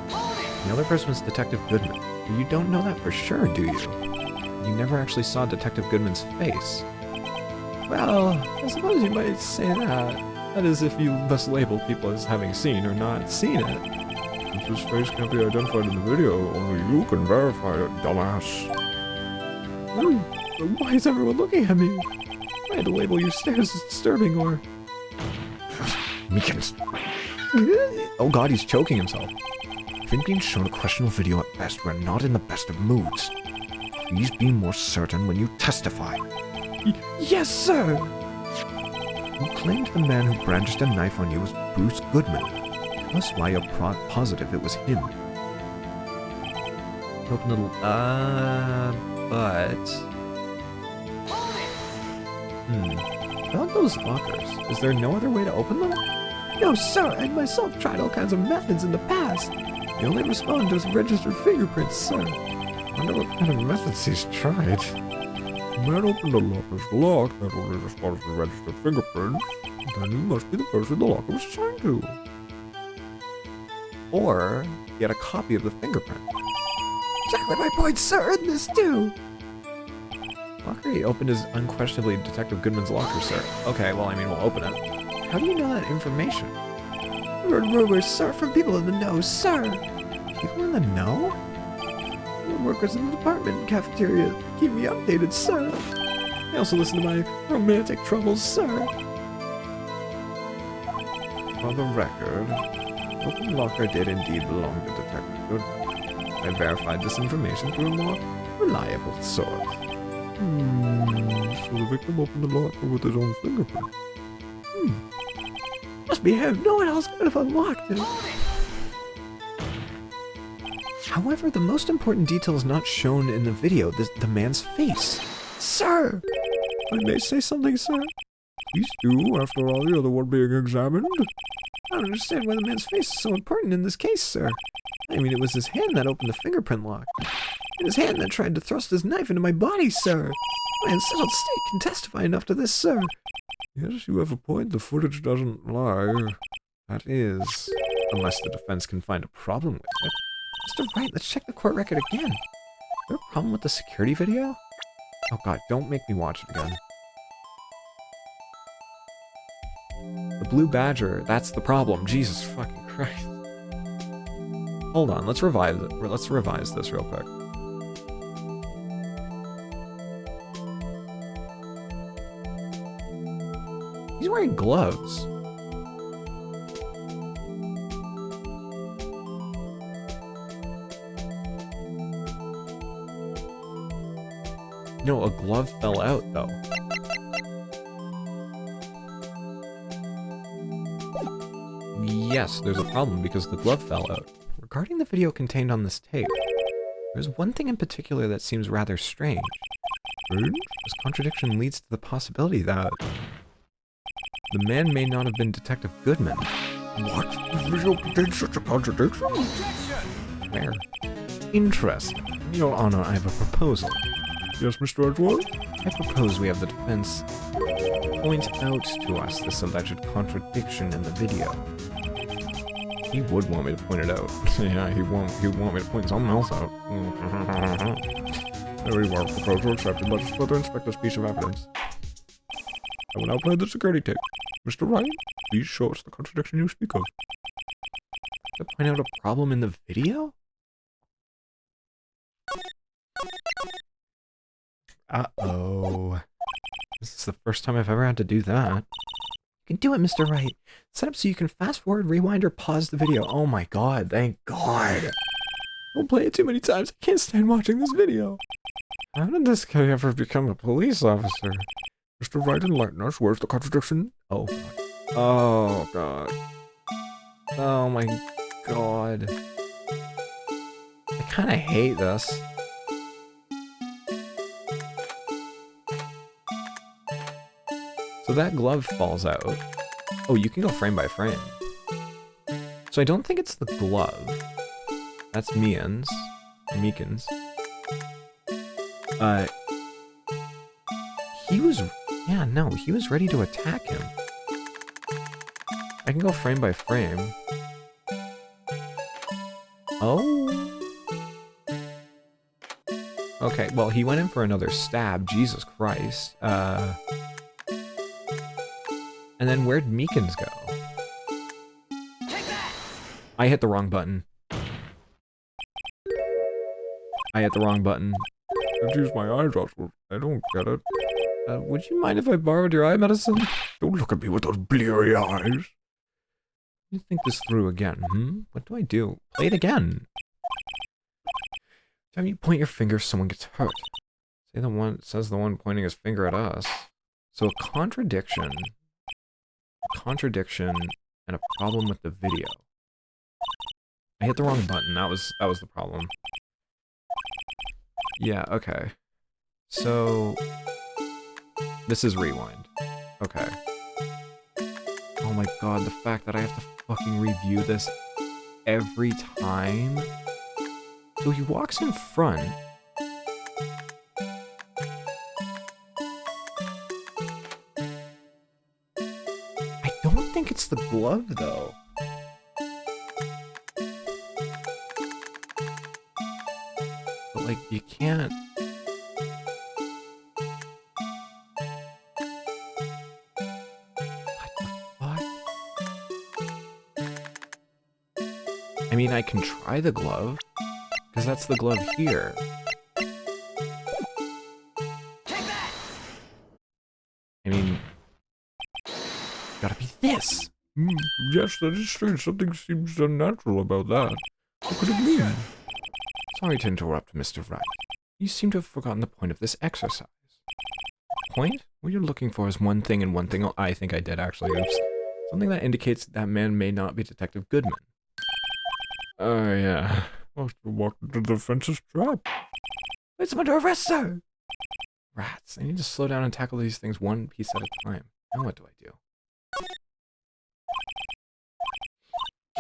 The other person was Detective Goodman. You don't know that for sure, do you? You never actually saw Detective Goodman's face. Well, I suppose you might say that. That is, if you thus label people as having seen or not seen it. Since his face can't be identified in the video, only you can verify it, dumbass. Why is everyone looking at me? I had to label your stares as disturbing or... Meekins. Oh god, he's choking himself. Having been shown a questionable video at best, we're not in the best of moods. Please be more certain when you testify. Yes, sir! You claimed the man who brandished a knife on you was Bruce Goodman. Tell us why you're positive it was him. Open the... but... About those lockers, is there no other way to open them? No, sir, I myself tried all kinds of methods in the past. The only respond is registered fingerprints, sir. I wonder what kind of methods he's tried. The man opened the locker's lock, that only responds to registered fingerprints. Then he must be the person the locker was assigned to. Or he had a copy of the fingerprint. Exactly my point, sir, and this too. Locker he opened is unquestionably Detective Goodman's locker, sir. Okay, well, I mean, we'll open it. How do you know that information? Heard rumors, sir, from people in the know, sir. People in the know? The workers in the department cafeteria keep me updated, sir. They also listen to my romantic troubles, sir. For the record, open locker did indeed belong to Detective Goodman. I verified this information through a more reliable source. So the victim opened the locker with his own fingerprint. Must be him. No one else could have unlocked it. However, the most important detail is not shown in the video, the man's face. Sir! If I may say something, sir? Please do, after all, you're the one being examined. I don't understand why the man's face is so important in this case, sir. I mean, it was his hand that opened the fingerprint lock. And his hand that tried to thrust his knife into my body, sir. My unsettled state can testify enough to this, sir. Yes, you have a point. The footage doesn't lie. That is, unless the defense can find a problem with it. Mr. Wright, let's check the court record again. Is there a problem with the security video? Oh god, don't make me watch it again. The blue badger, that's the problem. Jesus fucking Christ. Hold on, let's revise it. Let's revise this real quick. He's wearing gloves. No, a glove fell out, though. Yes, there's a problem because the glove fell out. Regarding the video contained on this tape, there's one thing in particular that seems rather strange. This contradiction leads to the possibility that the man may not have been Detective Goodman. What? The video contains such a contradiction? Where? Interesting. Your Honor, I have a proposal. Yes, Mr. Edgeworth? I propose we have the defense point out to us this alleged contradiction in the video. He would want me to point it out. Yeah, he would want me to point something else out. There you are, proposal accepted. Let us further inspect this piece of evidence. I will now play the security tape. Mr. Wright, please show us the contradiction you speak of. To point out a problem in the video? Uh-oh. This is the first time I've ever had to do that. You can do it, Mr. Wright. Set up so you can fast forward, rewind, or pause the video. Oh my god, thank god. Don't play it too many times. I can't stand watching this video. How did this guy ever become a police officer? Mr. Wright, enlighten us. Where's the contradiction? Oh god. Oh, God. Oh my god. I kinda hate this. So that glove falls out. Oh, you can go frame by frame. So I don't think it's the glove. That's Meekins. He was... Yeah, no, he was ready to attack him. I can go frame by frame. Oh. Okay, well, he went in for another stab. Jesus Christ. And then where'd Meekins go? I hit the wrong button. I hit the wrong button. I've used my eyes also. I don't get it. Would you mind if I borrowed your eye medicine? Don't look at me with those bleary eyes. Let me think this through again. What do I do? Play it again. Every time you point your finger, someone gets hurt. Says the one pointing his finger at us. So a contradiction, and a problem with the video. I hit the wrong button. That was the problem. Yeah. Okay. So this is rewind. Okay. Oh my god, the fact that I have to fucking review this every time. So he walks in front. I don't think it's the glove, though. But, like, you can't... I mean, I can try the glove, because that's the glove here. I mean, gotta be this. Yes, that is strange. Something seems unnatural about that. What could it mean? Sorry to interrupt, Mr. Wright. You seem to have forgotten the point of this exercise. Point? What you're looking for is one thing and one thing I think I did, actually. Oops. Something that indicates that man may not be Detective Goodman. Oh, yeah. Must have walked into the fence's trap. It's someone to arrest, sir! Rats, I need to slow down and tackle these things one piece at a time. Now what do I do?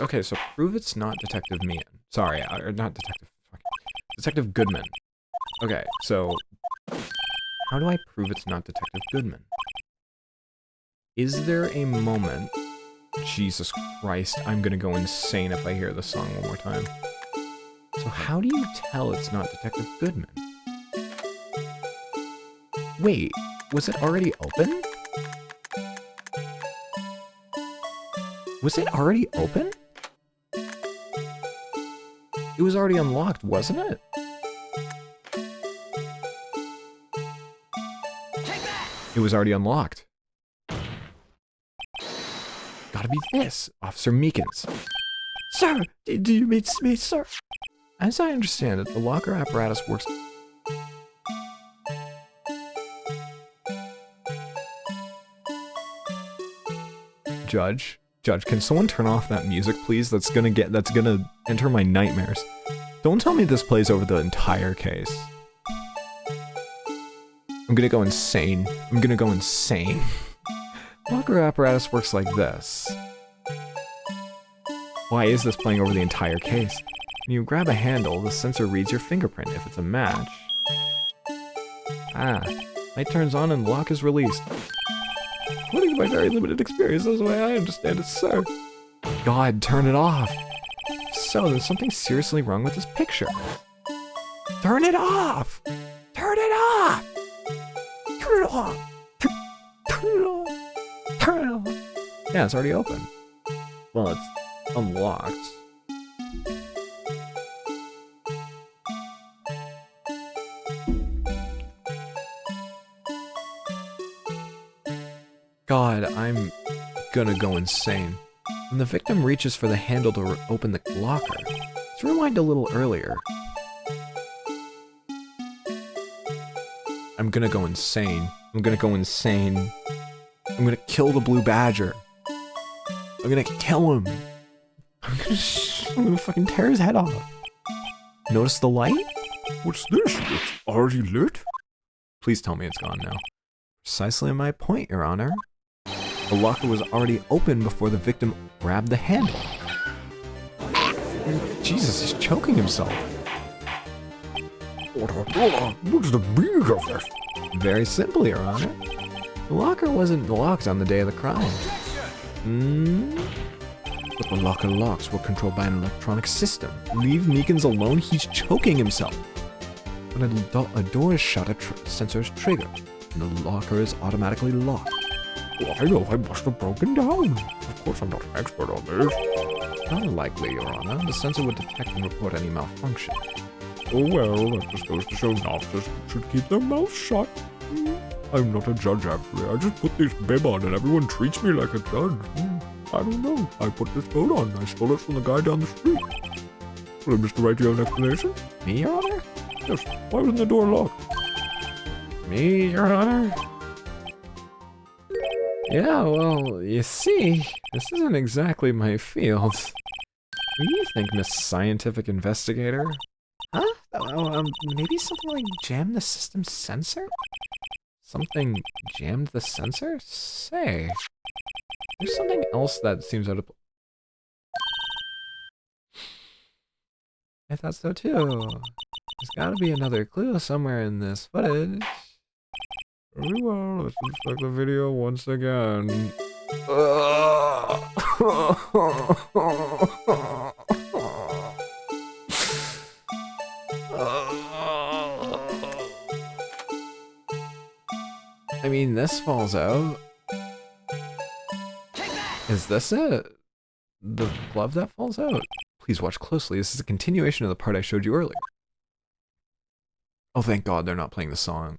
Okay, so prove it's not Detective Meehan. Sorry, or not Detective... Detective Goodman. Okay, so... How do I prove it's not Detective Goodman? Is there a moment... Jesus Christ, I'm gonna go insane if I hear this song one more time. So how do you tell it's not Detective Goodman? Wait, was it already open? Was it already open? It was already unlocked, wasn't it? It was already unlocked. Gotta be this, Officer Meekins. Sir, do you mean me, sir? As I understand it, the locker apparatus works... Judge, can someone turn off that music, please? That's gonna enter my nightmares. Don't tell me this plays over the entire case. I'm gonna go insane. Locker apparatus works like this. Why is this playing over the entire case? When you grab a handle, the sensor reads your fingerprint. If it's a match... Ah, light turns on and the lock is released. According to my very limited experience, that's the way I understand it, sir. God, turn it off. So, there's something seriously wrong with this picture. Turn it off! Turn it off! Turn it off! Turn it off! Turn it off! Yeah, it's already open. Well, it's unlocked. God, I'm gonna go insane. When the victim reaches for the handle to open the locker, let's rewind a little earlier. I'm gonna go insane. I'm gonna go insane. I'm gonna kill the blue badger. I'm gonna kill him. I'm gonna fucking tear his head off. Notice the light? What's this? It's already lit? Please tell me it's gone now. Precisely my point, Your Honor. The locker was already open before the victim grabbed the handle. Jesus, he's choking himself. What's the meaning of this? Very simple, Your Honor. The locker wasn't locked on the day of the crime. But the locker locks were controlled by an electronic system. Leave Meekins alone, he's choking himself. When a door is shut, a sensor is triggered, and the locker is automatically locked. Well, I know I must have broken down. Of course, I'm not an expert on this. Not likely, Your Honor. The sensor would detect and report any malfunction. Oh well, that just goes to show novices should keep their mouths shut. I'm not a judge, actually. I just put this bib on and everyone treats me like a judge. I don't know. I put this coat on. I stole it from the guy down the street. Well, Mr. Wright, do you have an explanation? Me, Your Honor? Yes. Why wasn't the door locked? Me, Your Honor? Yeah, well, you see, this isn't exactly my field. What do you think, Miss Scientific Investigator? Huh? Maybe something like jam the system sensor? Something jammed the sensor? Say, there's something else that seems out of... I thought so too. There's gotta be another clue somewhere in this footage. Very well, let's inspect the video once again. I mean, this falls out. Is this it? The glove that falls out? Please watch closely. This is a continuation of the part I showed you earlier. Oh, thank God they're not playing the song.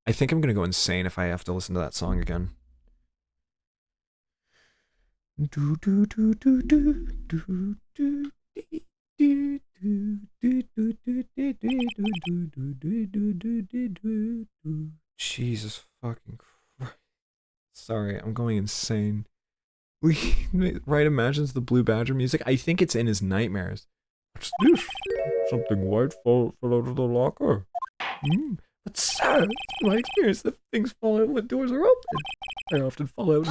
I think I'm gonna go insane if I have to listen to that song again. Jesus fucking Christ. Sorry, I'm going insane. Wright imagines the Blue Badger music. I think it's in his nightmares. What's this? Something white fell out of the locker. But sir, in my experience, the things fall out when doors are open. They often fall out.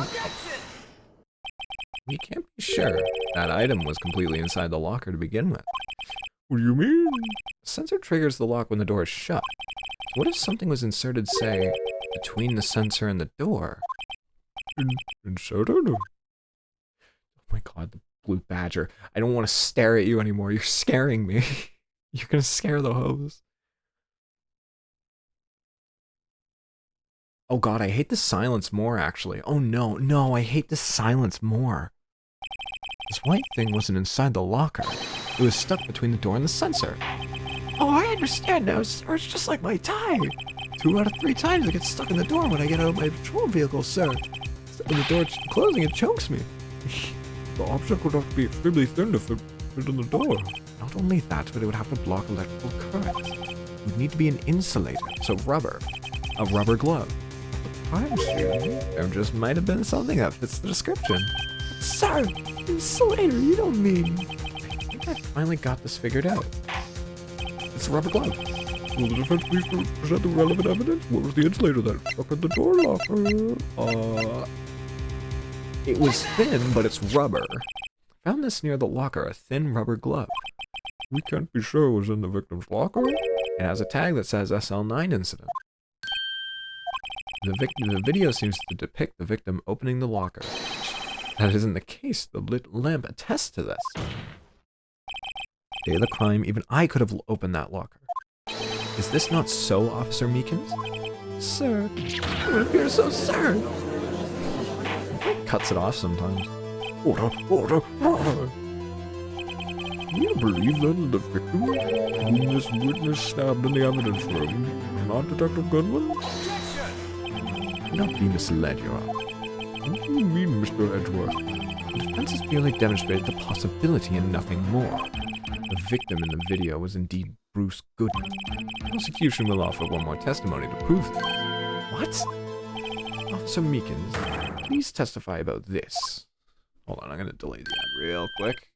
We can't be sure that item was completely inside the locker to begin with. What do you mean? The sensor triggers the lock when the door is shut. What if something was inserted, say, between the sensor and the door? Inserted? Oh my God, the Blue Badger. I don't want to stare at you anymore. You're scaring me. You're gonna scare the hose. Oh God, I hate the silence more, actually. Oh no, I hate the silence more. This white thing wasn't inside the locker. It was stuck between the door and the sensor. Oh, I understand now, sir. It's just like my tie. 2 out of 3 times it gets stuck in the door when I get out of my patrol vehicle, sir. When the door's closing, it chokes me. The object would have to be extremely thin to fit in the door. Not only that, but it would have to block electrical current. It would need to be an insulator, so rubber. A rubber glove. I'm sure there just might have been something that fits the description. Sir, insulator, you don't mean... I think I finally got this figured out. It's a rubber glove. Will the defense please present the relevant evidence? What was the insulator that stuck in the door locker? It was thin, but it's rubber. Found this near the locker, a thin rubber glove. We can't be sure it was in the victim's locker. It has a tag that says SL9 incident. The video seems to depict the victim opening the locker. That isn't the case. The lit lamp attests to this. Day of the crime, even I could have opened that locker. Is this not so, Officer Meekins? Sir, it appears so, sir. It cuts it off sometimes. Order, order, order. Do you believe then the victim, whom this witness stabbed in the evidence room, is not Detective Goodman? Do not be misled, Your Honor. What do you mean, Mr. Edgeworth? The defense has merely demonstrated the possibility and nothing more. The victim in the video was indeed Bruce Goodman. The prosecution will offer one more testimony to prove this. What? Officer Meekins, please testify about this. Hold on, I'm going to delay the ad real quick.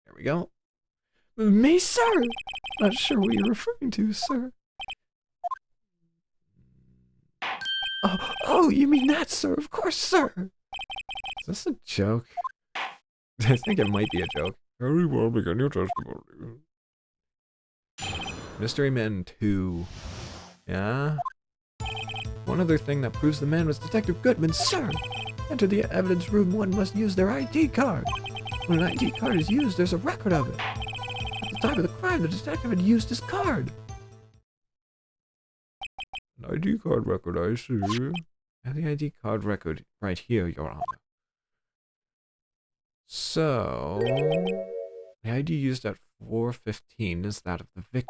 There we go. Me, sir? Not sure what you're referring to, sir. Oh, you mean that, sir? Of course, sir. Is this a joke? I think it might be a joke. Very well, begin your testimony. Mystery Man 2. Yeah? One other thing that proves the man was Detective Goodman, sir. Enter the evidence room, one must use their ID card. When an ID card is used, there's a record of it. At the time of the crime, the detective had used his card. An ID card record, I see. I have the ID card record right here, Your Honor. So, the ID used at 4:15 is that of the victim.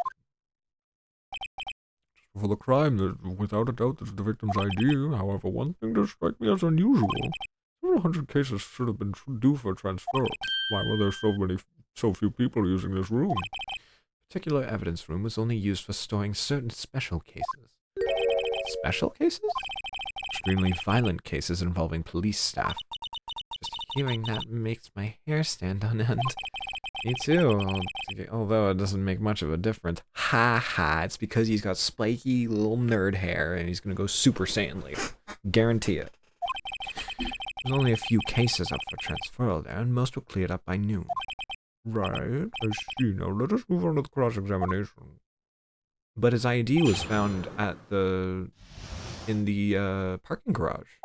For the crime, without a doubt, this is the victim's ID. However, one thing does strike me as unusual. Several hundred cases should have been due for transfer. Why were there so few people using this room? Particular evidence room was only used for storing certain special cases. Special cases? Extremely violent cases involving police staff. Just hearing that makes my hair stand on end. Me too, although it doesn't make much of a difference. Ha ha, it's because he's got spiky little nerd hair and he's gonna go Super Saiyan later. Guarantee it. There's only a few cases up for transferal there, and most were cleared up by noon. Right, I see. Now let us move on to the cross-examination. But his ID was found at in the parking garage.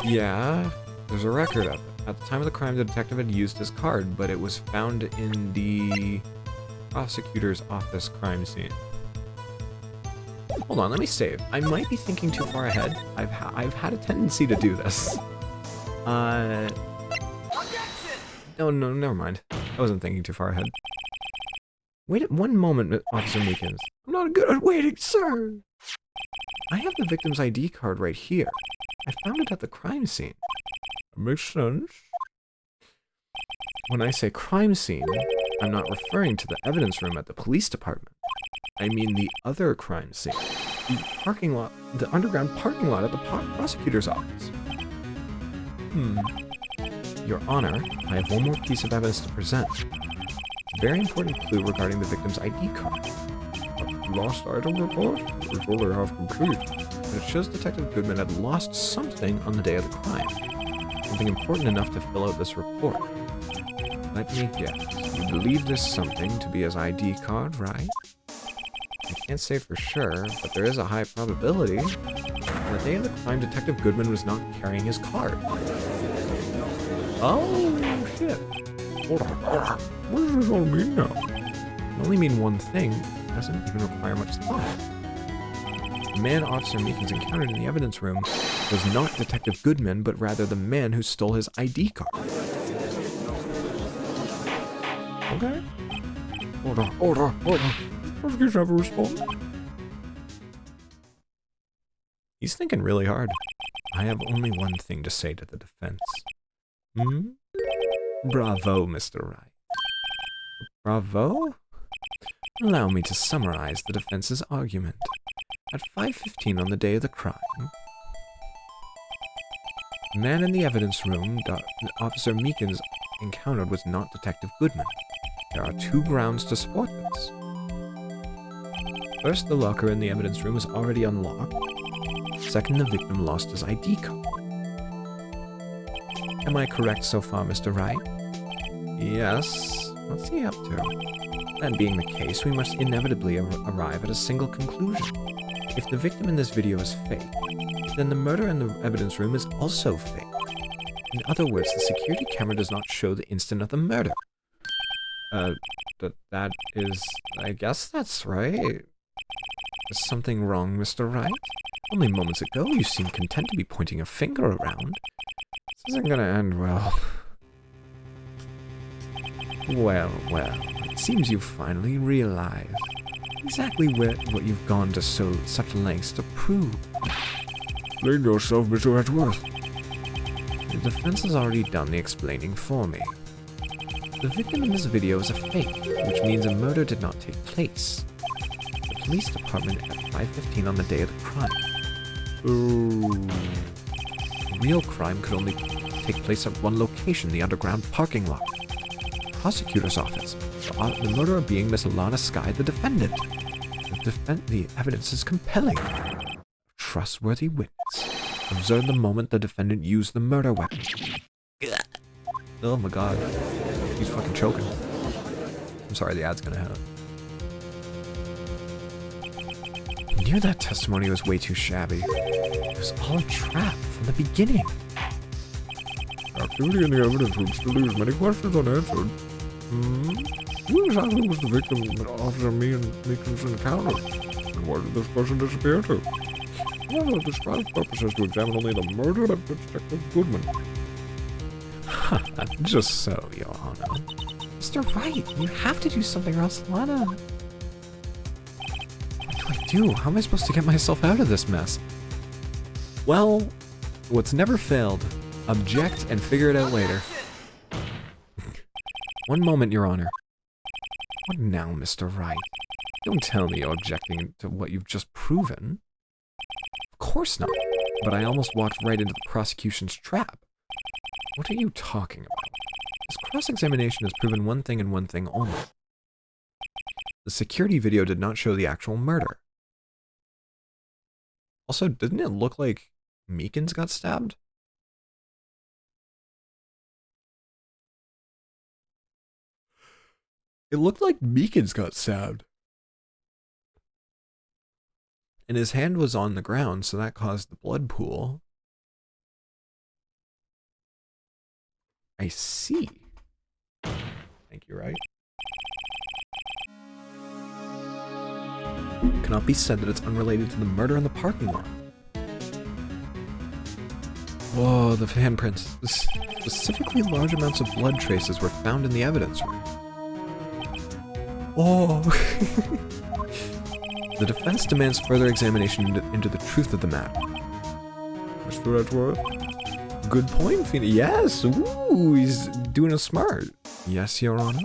Yeah, there's a record of it. At the time of the crime, the detective had used his card, but it was found in the prosecutor's office crime scene. Hold on, let me save. I might be thinking too far ahead. I've had a tendency to do this. No, never mind. I wasn't thinking too far ahead. Wait one moment, Officer Meekins. I'm not good at waiting, sir. I have the victim's ID card right here. I found it at the crime scene. That makes sense. When I say crime scene, I'm not referring to the evidence room at the police department. I mean the other crime scene. The parking lot, the underground parking lot at the prosecutor's office. Your Honor, I have one more piece of evidence to present. A very important clue regarding the victim's ID card. Lost item report? It's all I have complete. It shows Detective Goodman had lost something on the day of the crime. Something important enough to fill out this report. Let me guess. You believe this something to be his ID card, right? I can't say for sure, but there is a high probability. On the day of the crime, Detective Goodman was not carrying his card. Oh, shit. Hold on. What does this all mean now? It can only mean one thing. It doesn't even require much thought. The man Officer Meekins encountered in the evidence room was not Detective Goodman, but rather the man who stole his ID card. Okay. Order. Prosecution have a response? He's thinking really hard. I have only one thing to say to the defense. Bravo, Mr. Wright. Bravo? Allow me to summarize the defense's argument. At 5:15 on the day of the crime, the man in the evidence room Officer Meekins encountered was not Detective Goodman. There are two grounds to support this. First, the locker in the evidence room was already unlocked. Second, the victim lost his ID card. Am I correct so far, Mr. Wright? Yes. What's he up to? That being the case, we must inevitably arrive at a single conclusion. If the victim in this video is fake, then the murder in the evidence room is also fake. In other words, the security camera does not show the instant of the murder. That is... I guess that's right. Is something wrong, Mr. Wright? Only moments ago you seemed content to be pointing a finger around. This isn't gonna end well. Well, it seems you've finally realized exactly what you've gone to such lengths to prove. Explain yourself, Mr. Edgeworth. The defense has already done the explaining for me. The victim in this video is a fake, which means a murder did not take place. The police department at 5:15 on the day of the crime. Oh. The real crime could only take place at one location, the underground parking lot. Prosecutor's office. The murderer being Miss Alana Skye, the defendant. The evidence is compelling. A trustworthy witness. Observe the moment the defendant used the murder weapon. Oh my god. He's fucking choking. I'm sorry, the ad's gonna hit. I knew that testimony was way too shabby. It was all a trap from the beginning. Activity in the evidence room still leaves many questions unanswered. Who exactly was the victim that Officer Meekins encountered? And where did this person disappear to? Well, the described purpose is to examine only the murder of Detective Goodman. Just so, Your Honor. Mr. Wright, you have to do something or else Lana... What do I do? How am I supposed to get myself out of this mess? Well, what's never failed. Object and figure it out later. One moment, Your Honor. What now, Mr. Wright? Don't tell me you're objecting to what you've just proven. Of course not, but I almost walked right into the prosecution's trap. What are you talking about? This cross-examination has proven one thing and one thing only. The security video did not show the actual murder. Also, didn't it look like Meekins got stabbed? It looked like Meekins got stabbed. And his hand was on the ground, so that caused the blood pool. I see. Thank you, Wright. It cannot be said that it's unrelated to the murder in the parking lot. Whoa, the handprints. Specifically, large amounts of blood traces were found in the evidence room. Oh. The defense demands further examination into the truth of the matter. Mr. Edgeworth? Good point, Phoenix. Yes! Ooh, he's doing it smart. Yes, Your Honor?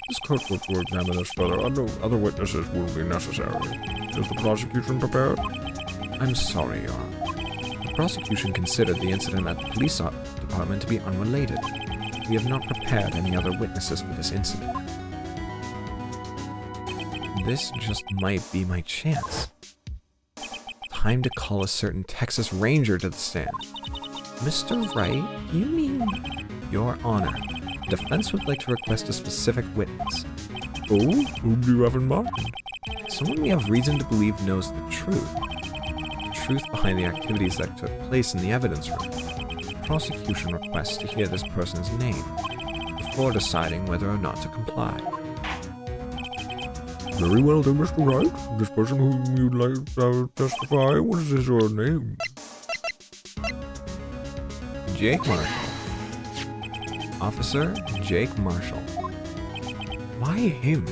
This court will examine this further. Other witnesses will be necessary. Is the prosecution prepared? I'm sorry, Your Honor. The prosecution considered the incident at the police department to be unrelated. We have not prepared any other witnesses for this incident. This just might be my chance. Time to call a certain Texas Ranger to the stand. Mr. Wright, you mean... Your Honor, the defense would like to request a specific witness. Oh, whom do you have in mind? Someone we have reason to believe knows the truth. The truth behind the activities that took place in the evidence room. The prosecution requests to hear this person's name before deciding whether or not to comply. Very well then, Mr. Wright. This person whom you'd like to testify, what is your name? Jake Marshall. Officer Jake Marshall. Why him?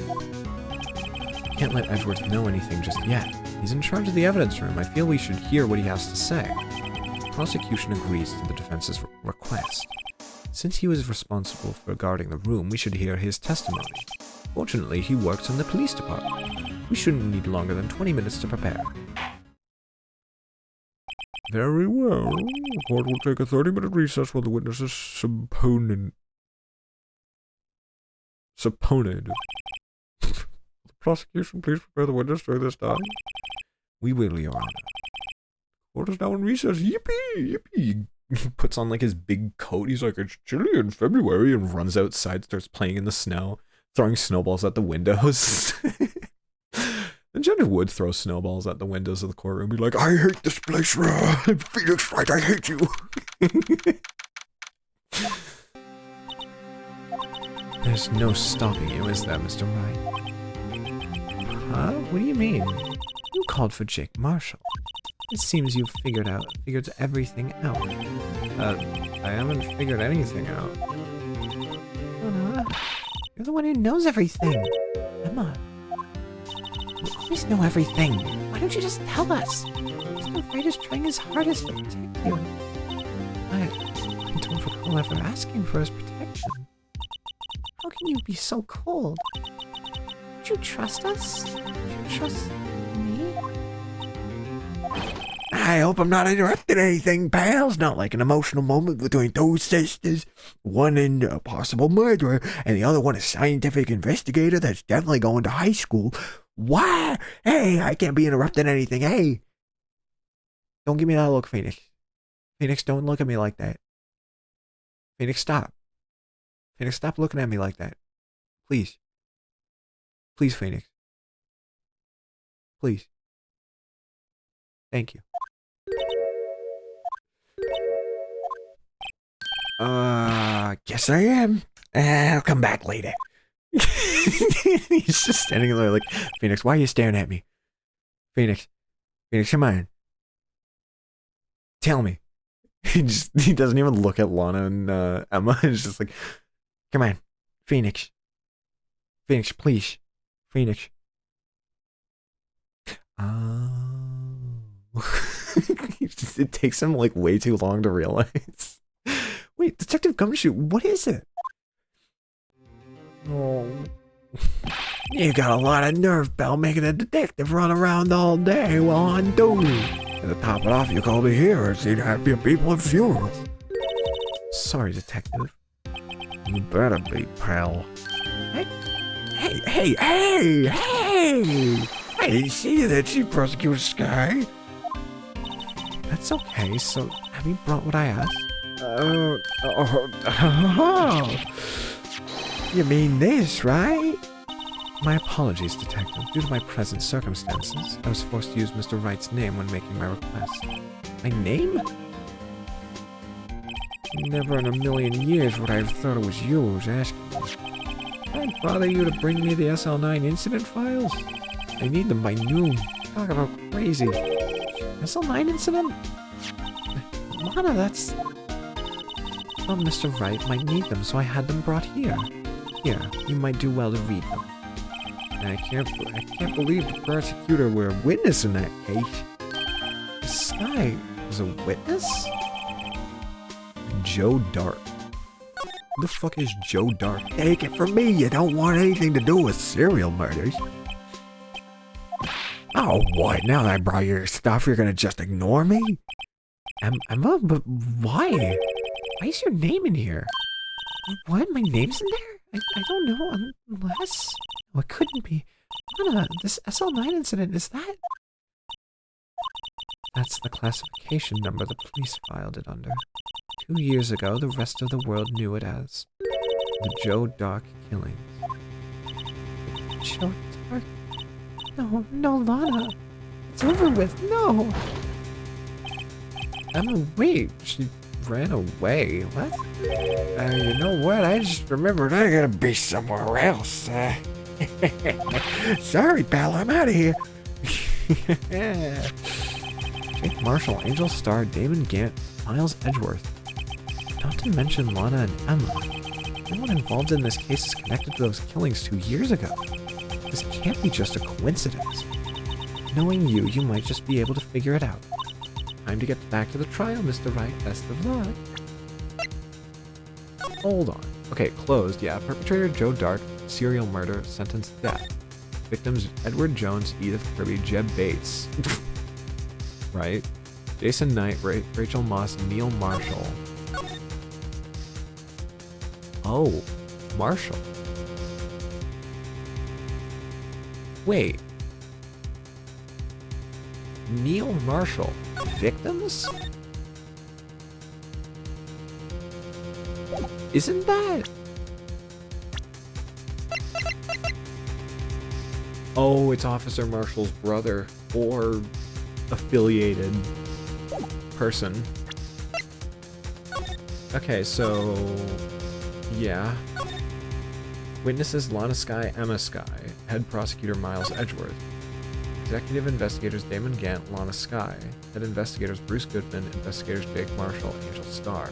Can't let Edgeworth know anything just yet. He's in charge of the evidence room. I feel we should hear what he has to say. The prosecution agrees to the defense's request. Since he was responsible for guarding the room, we should hear his testimony. Fortunately, he works in the police department. We shouldn't need longer than 20 minutes to prepare. Very well. The court will take a 30-minute recess while the witness is supponated. The prosecution, please prepare the witness during this time. We will, Your Honor. Court is now in recess. Yippee! Yippee! He puts on like his big coat. He's like, it's chilly in February, and runs outside, starts playing in the snow, throwing snowballs at the windows. The Imagine if Wood throw snowballs at the windows of the courtroom, be like, I hate this place, Phoenix Wright, I hate you. There's no stopping you, is there, Mr. Wright? Huh? What do you mean? You called for Jake Marshall. It seems you've figured everything out. I haven't figured anything out. Lana, you're the one who knows everything. Emma, you always know everything. Why don't you just tell us? Mr. Wright is trying his hardest to protect you. I don't recall ever asking for his protection. How can you be so cold? Don't you trust us? Don't you trust me? I hope I'm not interrupting anything, pals. Not like an emotional moment between two sisters. One in a possible murderer, and the other one a scientific investigator that's definitely going to high school. Why? Hey, I can't be interrupting anything. Hey. Don't give me that look, Phoenix. Phoenix, don't look at me like that. Phoenix, stop. Phoenix, stop looking at me like that. Please. Please, Phoenix. Please. Thank you. Guess I am. I'll come back later. He's just standing there like, Phoenix, why are you staring at me? Phoenix. Phoenix, come on. Tell me. He doesn't even look at Lana and Emma. He's just like, Come on. Phoenix. Phoenix, please. Phoenix. it takes him like way too long to realize. Wait, Detective Gumshoe, what is it? Oh. You got a lot of nerve, pal, making a detective run around all day while on duty. And to top it off, you call me here and see the happier people at funerals. Sorry, Detective. You better be, pal. Hey! Hey, see that Chief Prosecutor Sky? That's okay, so have you brought what I asked? You mean this, right? My apologies, Detective. Due to my present circumstances, I was forced to use Mr. Wright's name when making my request. My name? Never in a million years would I have thought it was you who was asking me. I'd bother you to bring me the SL9 incident files? I need them by noon. Talk about crazy. SL9 incident? Lana, that's... Well, Mr. Wright might need them, so I had them brought here. Here, you might do well to read them. I can't believe the prosecutor were a witness in that case. This guy was a witness? Joe Dark. Who the fuck is Joe Dark? Take it from me, you don't want anything to do with serial murders. Oh, what? Now that I brought your stuff, you're gonna just ignore me? Emma, but why? Why is your name in here? What? My name's in there? I don't know, unless... Oh, it couldn't be. Lana, this SL9 incident, is that... That's the classification number the police filed it under. 2 years ago, the rest of the world knew it as the Joe Dark Killings. Joe Dark? No, Lana. It's over with. No. Emma, wait. She ran away. What? You know what? I just remembered I gotta be somewhere else. Sorry, pal. I'm out of here. Jake Marshall, Angel Starr, Damon Gant, Miles Edgeworth. Not to mention Lana and Emma. Everyone involved in this case is connected to those killings 2 years ago. This can't be just a coincidence. Knowing you, you might just be able to figure it out. Time to get back to the trial, Mr. Wright. Best of luck. Hold on. Okay, closed. Yeah, perpetrator Joe Dark, serial murder, sentenced death. Victims Edward Jones, Edith Kirby, Jeb Bates. Right? Jason Knight, Rachel Moss, Neil Marshall. Oh, Marshall. Wait. Neil Marshall. Victims? Isn't that... Oh, it's Officer Marshall's brother or affiliated person. Okay, so yeah. Witnesses Lana Skye, Emma Skye, head prosecutor Miles Edgeworth, executive investigators Damon Gant, Lana Skye, head investigators Bruce Goodman, investigators Jake Marshall, Angel Starr.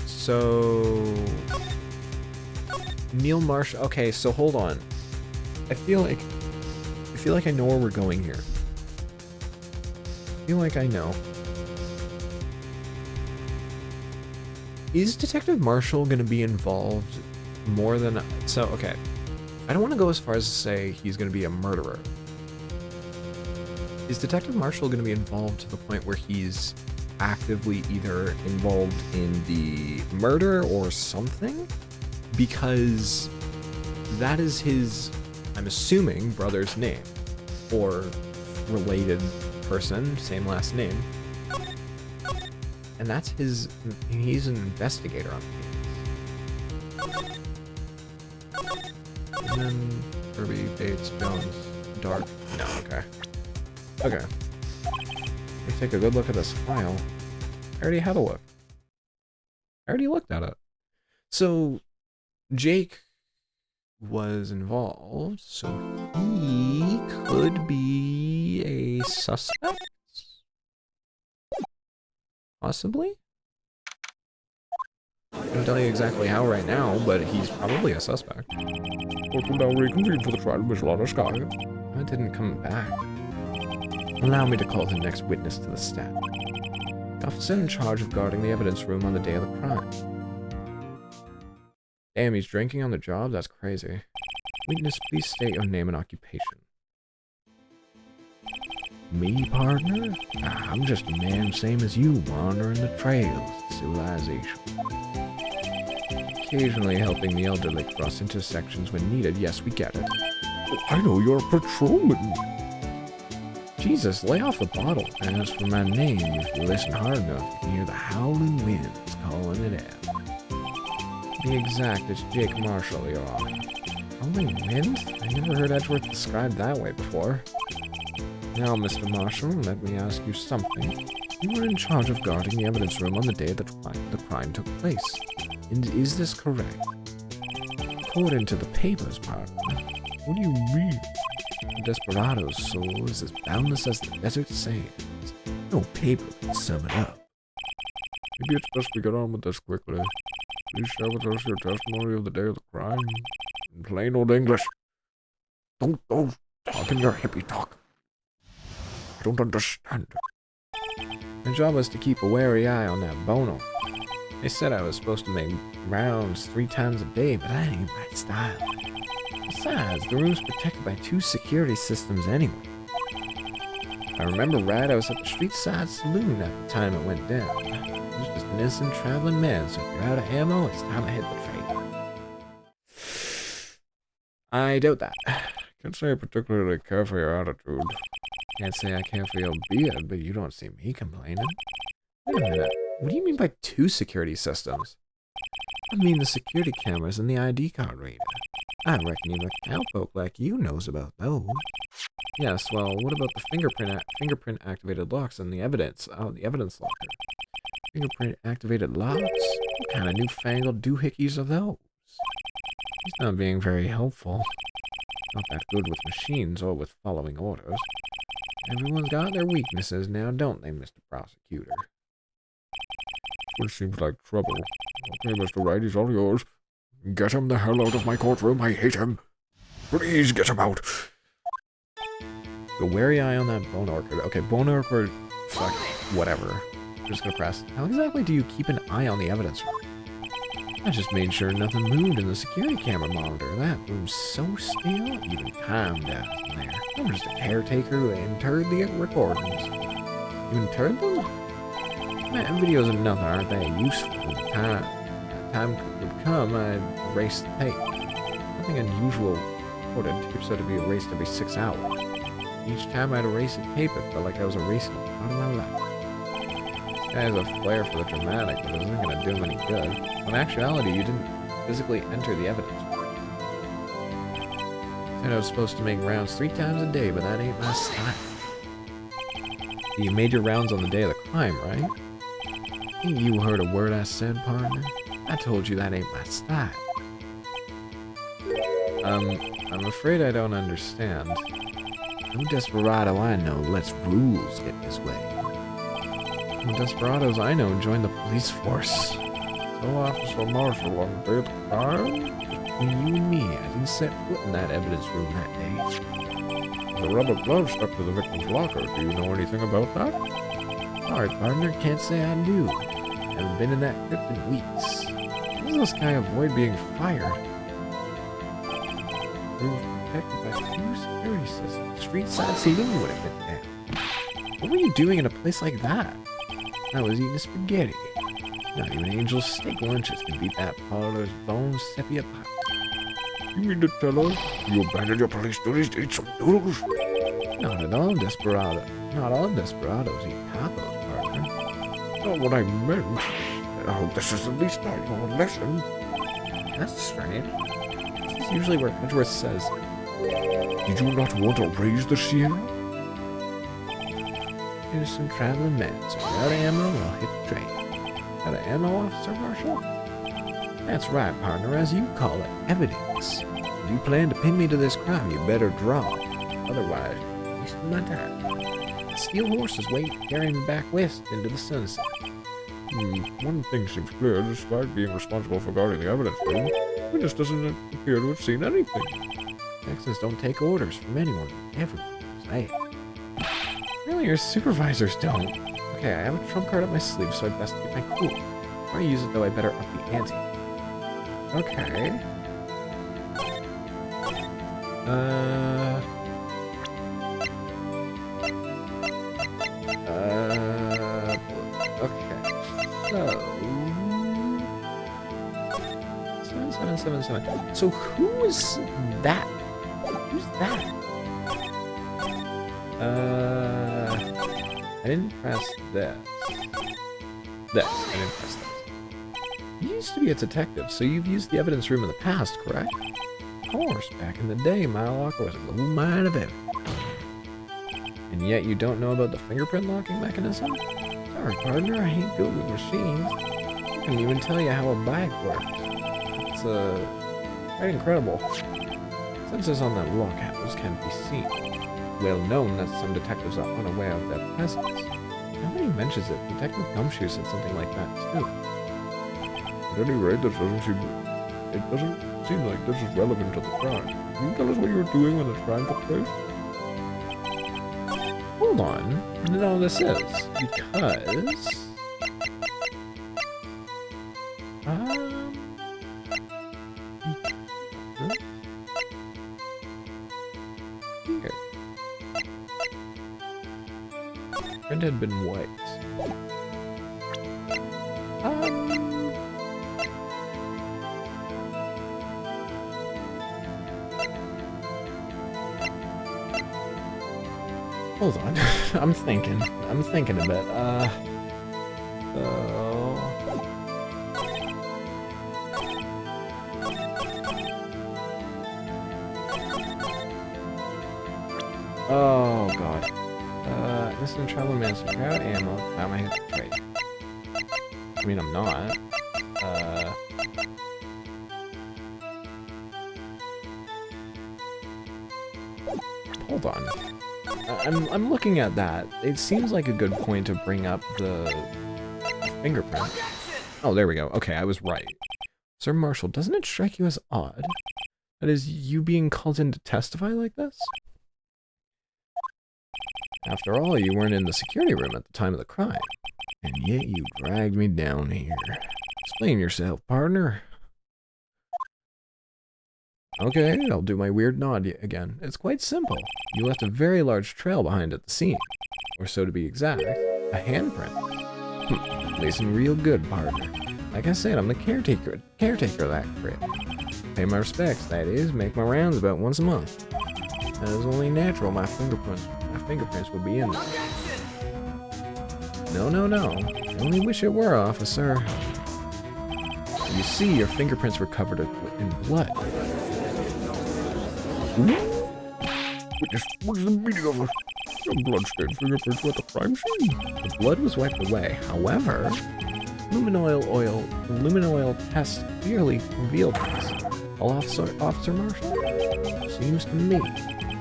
So Neil Marshall. Okay, so hold on. I feel like I know where we're going here. I feel like I know. Is Detective Marshall going to be involved more than... So, okay. I don't want to go as far as to say he's going to be a murderer. Is Detective Marshall going to be involved to the point where he's actively either involved in the murder or something? Because that is his, I'm assuming, brother's name. Or related person, same last name. And that's his, he's an investigator on the case. And then Kirby, Bates, Jones, Dark. No, okay. Okay. Let me take a good look at this file. I already had a look. I already looked at it. So, Jake was involved, so he could be a suspect? Possibly? I can't tell you exactly how right now, but he's probably a suspect. Court will now reconvene for the trial of Miss Lana Skye. It didn't come back. Allow me to call the next witness to the stand. The officer in charge of guarding the evidence room on the day of the crime. Damn, he's drinking on the job? That's crazy. Witness, please state your name and occupation. Me, partner? I'm just a man same as you, wandering the trails of civilization. Occasionally helping the elderly cross intersections when needed. Yes, we get it. Oh, I know you're a patrolman. Jesus, lay off the bottle. As for my name, if you listen hard enough, you can hear the howling winds calling it out. To be exact, it's Jake Marshall, Your Honor. Howling winds? I never heard Edgeworth described that way before. Now, Mr. Marshall, let me ask you something. You were in charge of guarding the evidence room on the day that the crime took place. And is this correct? According to the papers, partner. What do you mean? The desperado's soul is as boundless as the desert sands. No paper can sum it up. Maybe it's best we get on with this quickly. Please share with us your testimony of the day of the crime. In plain old English. Don't talk in your hippie talk. I don't understand. My job was to keep a wary eye on that Bono. They said I was supposed to make rounds 3 times a day, but that ain't my style. Besides, the room's protected by 2 security systems anyway. If I remember right, I was at the street side saloon at the time it went down. I was just an innocent traveling man, so if you're out of ammo, it's time to hit the trail. I doubt that. Can't say I particularly care for your attitude. Can't say I care for your beard, but you don't see me complaining. Wait a minute. What do you mean by 2 security systems? I mean the security cameras and the ID card reader. I reckon even a cowpoke like you knows about those. Yes, well, what about the fingerprint activated locks and the evidence locker? Fingerprint activated locks? What kind of newfangled doohickeys are those? He's not being very helpful. Not that good with machines or with following orders. Everyone's got their weaknesses now, don't they, Mr. Prosecutor? This seems like trouble. Okay, Mr. Wright, he's all yours. Get him the hell out of my courtroom. I hate him. Please get him out. The wary eye on that bone orchid. Okay, bone orchid. Fuck. Whatever. I'm just gonna press. How exactly do you keep an eye on the evidence room? I just made sure nothing moved in the security camera monitor. That room's so still, even time down in there. I'm just a caretaker who interred the recordings. You interred them? Man, videos are nothing, aren't they? Useful. When the time would come, I'd erase the tape. Nothing unusual recorded. Tapes had to be erased every 6 hours. Each time I'd erase a tape, it felt like I was erasing a part of my life. This guy has a flair for the dramatic, but it isn't going to do him any good. In actuality, you didn't physically enter the evidence. Said I was supposed to make rounds 3 times a day, but that ain't my style. You made your rounds on the day of the crime, right? Ain't you heard a word I said, partner? I told you that ain't my style. I'm afraid I don't understand. No desperado I know lets rules get in his way. The desperados I know join the police force. So, Officer Marshall, on the day of the crime? Between you and me, I didn't set foot in that evidence room that day. The rubber glove stuck to the victim's locker. Do you know anything about that? Sorry, partner, can't say I do. Haven't been in that crypt in weeks. How does this guy avoid being fired? He was protected by 2 security systems. Street side saloon would have been there. What were you doing in a place like that? I was eating spaghetti. Not even Angel's steak lunches can beat that parlor's bone sepia pie. You mean to tell us you abandoned your police duties to eat some noodles? Not at all, desperado. Not all desperados eat tacos, partner. Not what I meant. I hope this is at least not your lesson. That's strange. This is usually where Edgeworth says, Did you not want to raise the shield? here's some traveling men, so without ammo, I'll hit the train. Got an ammo, Officer Marshall? That's right, partner, as you call it, evidence. If you plan to pin me to this crime, you better draw. Otherwise, you're wasting my time. The steel horses wait, carrying me back west into the sunset. One thing seems clear. Despite being responsible for guarding the evidence room, witness doesn't appear to have seen anything. Texans don't take orders from anyone. Everyone knows that. Really, your supervisors don't. Okay, I have a trump card up my sleeve, so I best keep my cool. Before I use it, though, I better up the ante. Okay. Okay. So... 7777. So who is that? Who's that? I didn't press this. I didn't press this. You used to be a detective, so you've used the evidence room in the past, correct? Of course, back in the day, my locker was a gold mine of evidence. And yet you don't know about the fingerprint locking mechanism? Sorry, partner, I ain't good with machines. I can't even tell you how a bike works. It's, quite incredible. Sensors on that lock handles can't be seen. Well known that some detectives are unaware of their presence. Now that he mentions it, Detective Gumshoe said something like that too. At any rate, it doesn't seem like this is relevant to the crime. Can you tell us what you were doing when the crime took place? Hold on. No, this is because... Here. Print had been wiped. Hold on. I'm thinking a bit. So... Oh, God. Listen to Traveler Man, some crowd ammo, time I hit the trade. I mean, I'm not. Hold on. I'm looking at that. It seems like a good point to bring up the fingerprint. Oh, there we go. Okay, I was right. Sir Marshall, doesn't it strike you as odd? That is, you being called in to testify like this? After all, you weren't in the security room at the time of the crime. And yet you dragged me down here. Explain yourself, partner. Okay, I'll do my weird nod again. It's quite simple. You left a very large trail behind at the scene. Or so to be exact, a handprint. Listen real good, partner. Like I said, I'm the caretaker of that crypt. Pay my respects, that is, make my rounds about once a month. That is only natural my fingerprints would be in there. No. I only wish it were, officer. You see, your fingerprints were covered in blood. Witness, what is the meaning of it? Some bloodstained fingerprints were at the crime scene. The blood was wiped away. However, luminol oil test clearly revealed this. Well, Officer Marshall, seems to me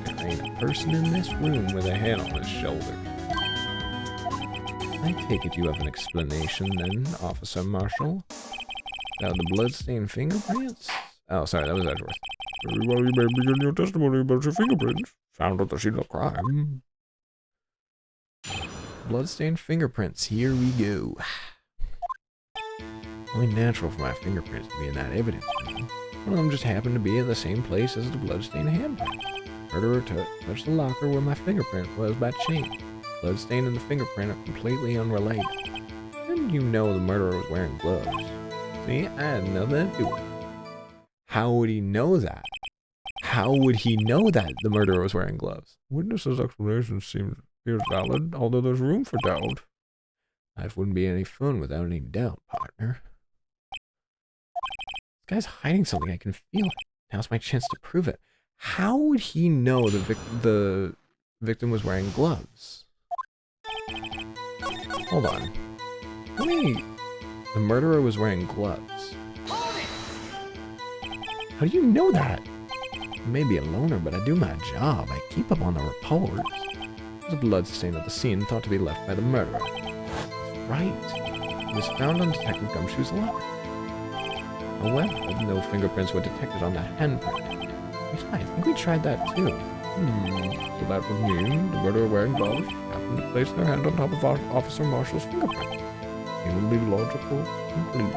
there ain't a person in this room with a hand on his shoulder. I take it you have an explanation then, Officer Marshall? About the bloodstained fingerprints? Oh, sorry, that was Edgeworth. Very well, you may begin your testimony about your fingerprints. Found at the scene of crime. Bloodstained fingerprints, here we go. Only natural for my fingerprints to be in that evidence room. One of them just happened to be at the same place as the bloodstained handprint. Murderer touched the locker where my fingerprint was by chance. Bloodstain and the fingerprint are completely unrelated. How did you know the murderer was wearing gloves? See, I had nothing to do with it. How would he know that? How would he know that the murderer was wearing gloves? Witness's explanation appears valid, although there's room for doubt. Life wouldn't be any fun without any doubt, partner. This guy's hiding something, I can feel it. Now's my chance to prove it. How would he know the victim was wearing gloves? Hold on. Tell me the murderer was wearing gloves. How do you know that? I may be a loner, but I do my job. I keep up on the reports. There's a blood stain at the scene thought to be left by the murderer. That's right. It was found on Detective Gumshoe's locker. However, no fingerprints were detected on that handprint. I think we tried that too. So that would mean the murderer wearing gloves happened to place their hand on top of Officer Marshall's fingerprint. It would be logical and complete.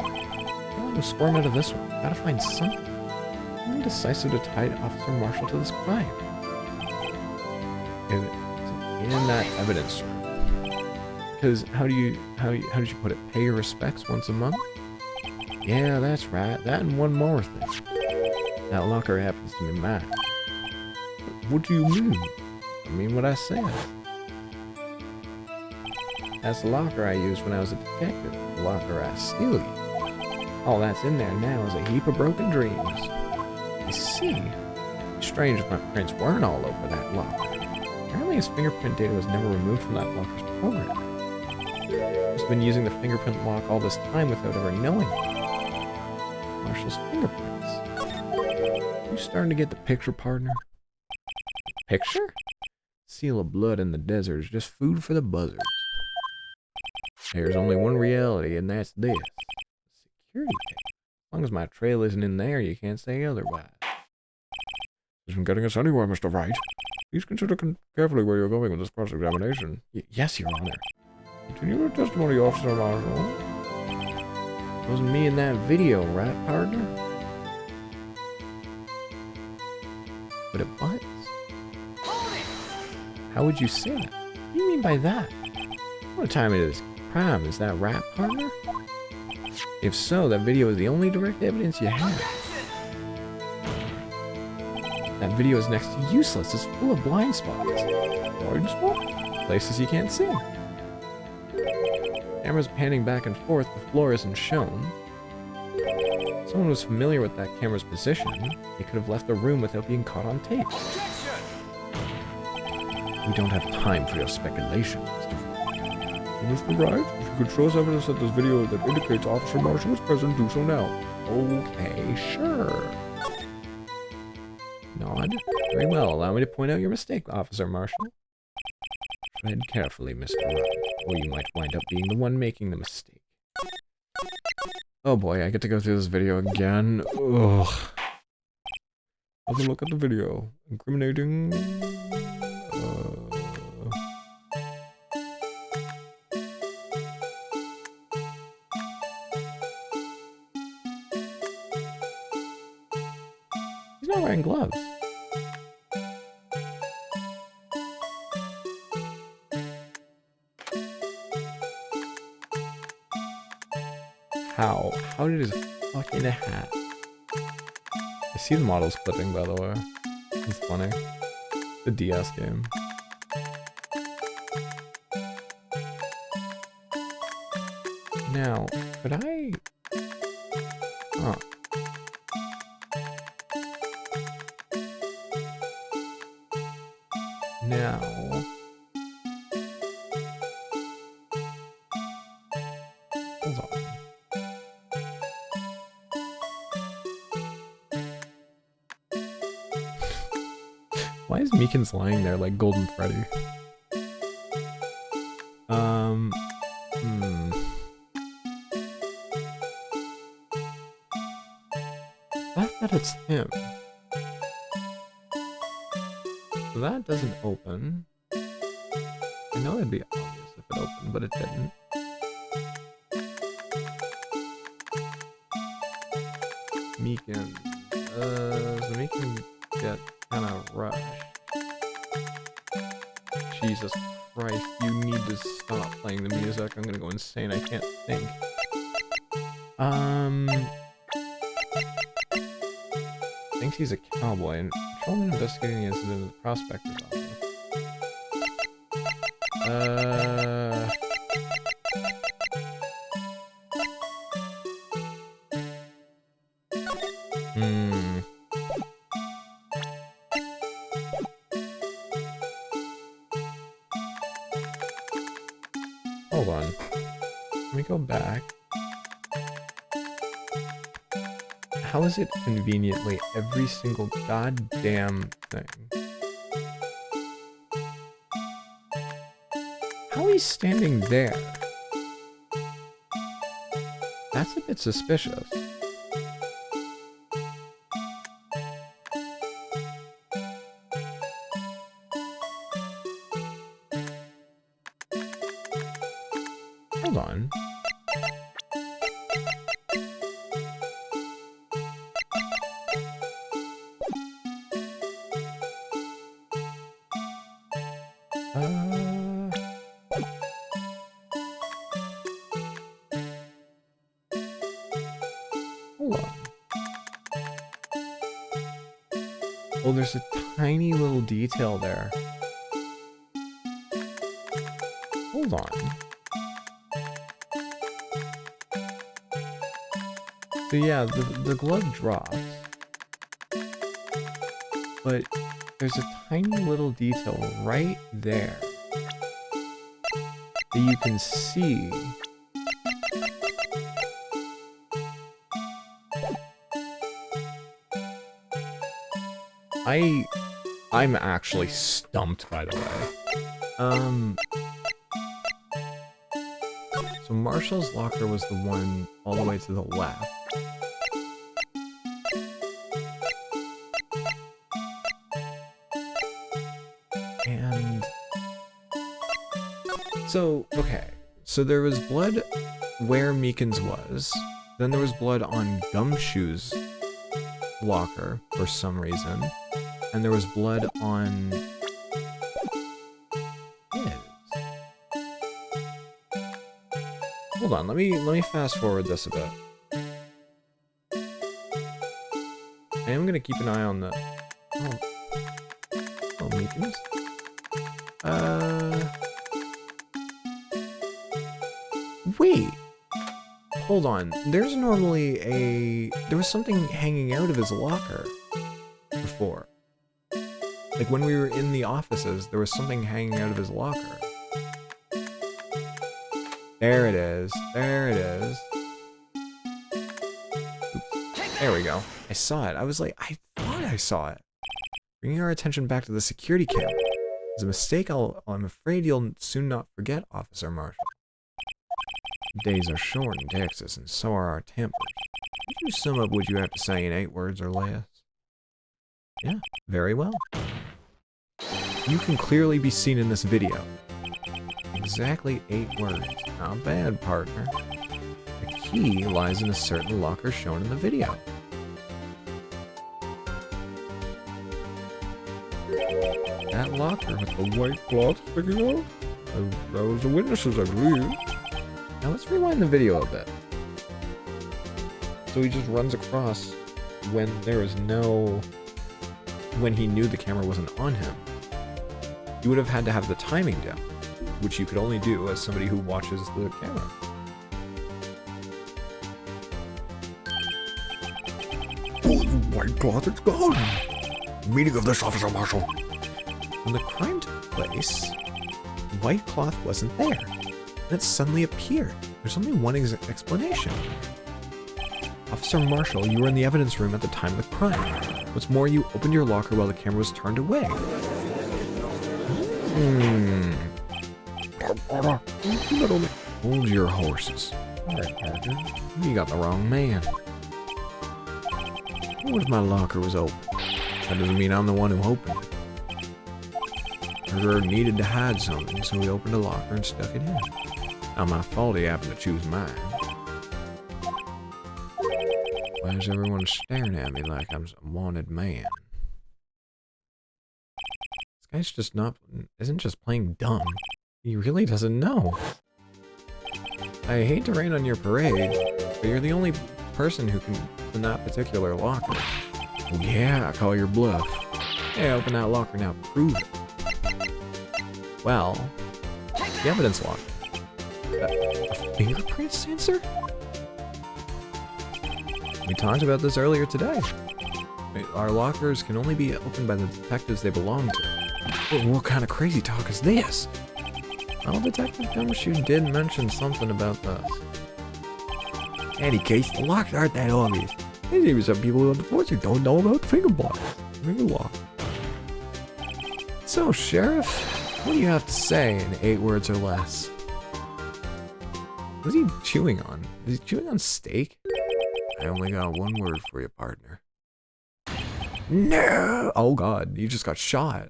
I'm squirming out of this one. Gotta find something. I'm indecisive to tie Officer Marshall to this crime. In that evidence room. Because how did you put it? Pay your respects once a month? Yeah, that's right. That and one more thing. That locker happens to be mine. What do you mean? I mean what I said. That's the locker I used when I was a detective. The locker I still use. All that's in there now is a heap of broken dreams. I see. Strange prints weren't all over that locker. Apparently his fingerprint data was never removed from that locker's program. He's been using the fingerprint lock all this time without ever knowing it. Marshall's fingerprints. You starting to get the picture, partner? Picture? Seal of blood in the desert is just food for the buzzards. There's only one reality, and that's this. Security tape. As long as my trail isn't in there, you can't say otherwise. This isn't getting us anywhere, Mr. Wright. Please consider carefully where you're going with this cross-examination. Yes, Your Honor. Continue your testimony, Officer Marshall. It wasn't me in that video, right, partner? But it was. How would you say that? What do you mean by that? What time it is? Crime, is that right, partner? If so, that video is the only direct evidence you have. That video is next to useless. It's full of blind spots. Blind spots? Places you can't see. Camera's panning back and forth, the floor isn't shown. If someone was familiar with that camera's position, they could have left the room without being caught on tape. We don't have time for your speculation, Mr. Wright, if you could show us evidence that this video that indicates Officer Marshall was present, do so now. Okay, sure. Nod. Very well. Allow me to point out your mistake, Officer Marshall. Tread carefully, Mr. Wright, or you might wind up being the one making the mistake. Oh boy, I get to go through this video again. Ugh. Have a look at the video. Incriminating... He's not wearing gloves. How? How did his fucking hat? I see the models clipping, by the way. It's funny. The DS game. Now, could I... Huh. now. Hold on. Why is Meekins lying there like Golden Freddy? The fact that it's him. So that doesn't open. I know it'd be obvious if it opened, but it didn't. Meekins. So Meekins get kind of rushed. Jesus Christ, you need to stop playing the music. I'm gonna go insane. I can't think. Thinks he's a cowboy and patrolman investigating the incident in the prospector's office. Hold on. Let me go back. How is it conveniently every single goddamn thing? How he's standing there? That's a bit suspicious. Hold on. Hold on. Oh, there's a tiny little detail there. Hold on. So yeah, the glove drops. But there's a tiny little detail right there that you can see. I'm actually stumped, by the way. So Marshall's locker was the one all the way to the left. And so, okay. So there was blood where Meekins was. Then there was blood on Gumshoe's locker for some reason. And there was blood on his. Hold on, let me fast forward this a bit. I am gonna keep an eye on the Meekins. Wait. Hold on. There's normally there was something hanging out of his locker before. Like when we were in the offices, there was something hanging out of his locker. There it is. There it is. Oops. There we go. I saw it. I was like, I thought I saw it. Bringing our attention back to the security camera. It's a mistake I'm afraid you'll soon not forget, Officer Marshall. Days are short in Texas, and so are our tempers. Could you sum up what you have to say in 8 words or less? Yeah, very well. You can clearly be seen in this video. Exactly 8 words. Not bad, partner. The key lies in a certain locker shown in the video. That locker with the white cloth sticking out? That was the witnesses, I believe. Now let's rewind the video a bit. So he just runs across when when he knew the camera wasn't on him. You would have had to have the timing down, which you could only do as somebody who watches the camera. Oh, the white cloth is gone. Meaning of this, Officer Marshall. When the crime took place, white cloth wasn't there. And it suddenly appeared. There's only one explanation. Officer Marshall, you were in the evidence room at the time of the crime. What's more, you opened your locker while the camera was turned away. Hold your horses. You got the wrong man. What if my locker was open? That doesn't mean I'm the one who opened it. Murderer needed to hide something, so he opened a locker and stuck it in. Not my fault he happened to choose mine. Why is everyone staring at me like I'm some wanted man? This guy's just isn't just playing dumb. He really doesn't know. I hate to rain on your parade, but you're the only person who can open that particular locker. Oh yeah, I call your bluff. Hey, open that locker now, prove it. Well, the evidence locker. A fingerprint sensor? We talked about this earlier today. Our lockers can only be opened by the detectives they belong to. What kind of crazy talk is this? Well, Detective Gumshoe did mention something about this. In any case, the locks aren't that obvious. There's even some people on the force who don't know about finger lock. So, Sheriff, what do you have to say in 8 words or less? What's he chewing on? Is he chewing on steak? I only got one word for you, partner. No! Oh god, you just got shot.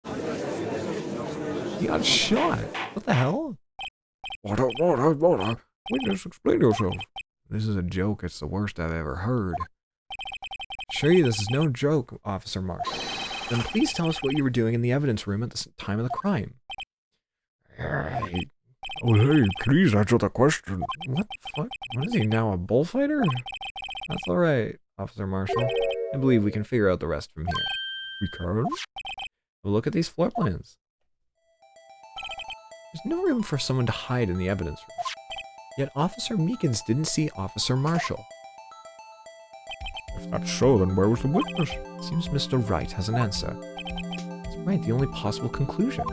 You got shot. What the hell? Witness, explain yourself. This is a joke. It's the worst I've ever heard. Assure you this is no joke, Officer Marshall. Then please tell us what you were doing in the evidence room at the time of the crime. Oh, hey, please answer the question. What the fuck? What is he now, a bullfighter? That's alright, Officer Marshall. I believe we can figure out the rest from here. We can? Well, look at these floor plans. There's no room for someone to hide in the evidence room. Yet Officer Meekins didn't see Officer Marshall. If that's so, then where was the witness? Seems Mr. Wright has an answer. That's right, the only possible conclusion.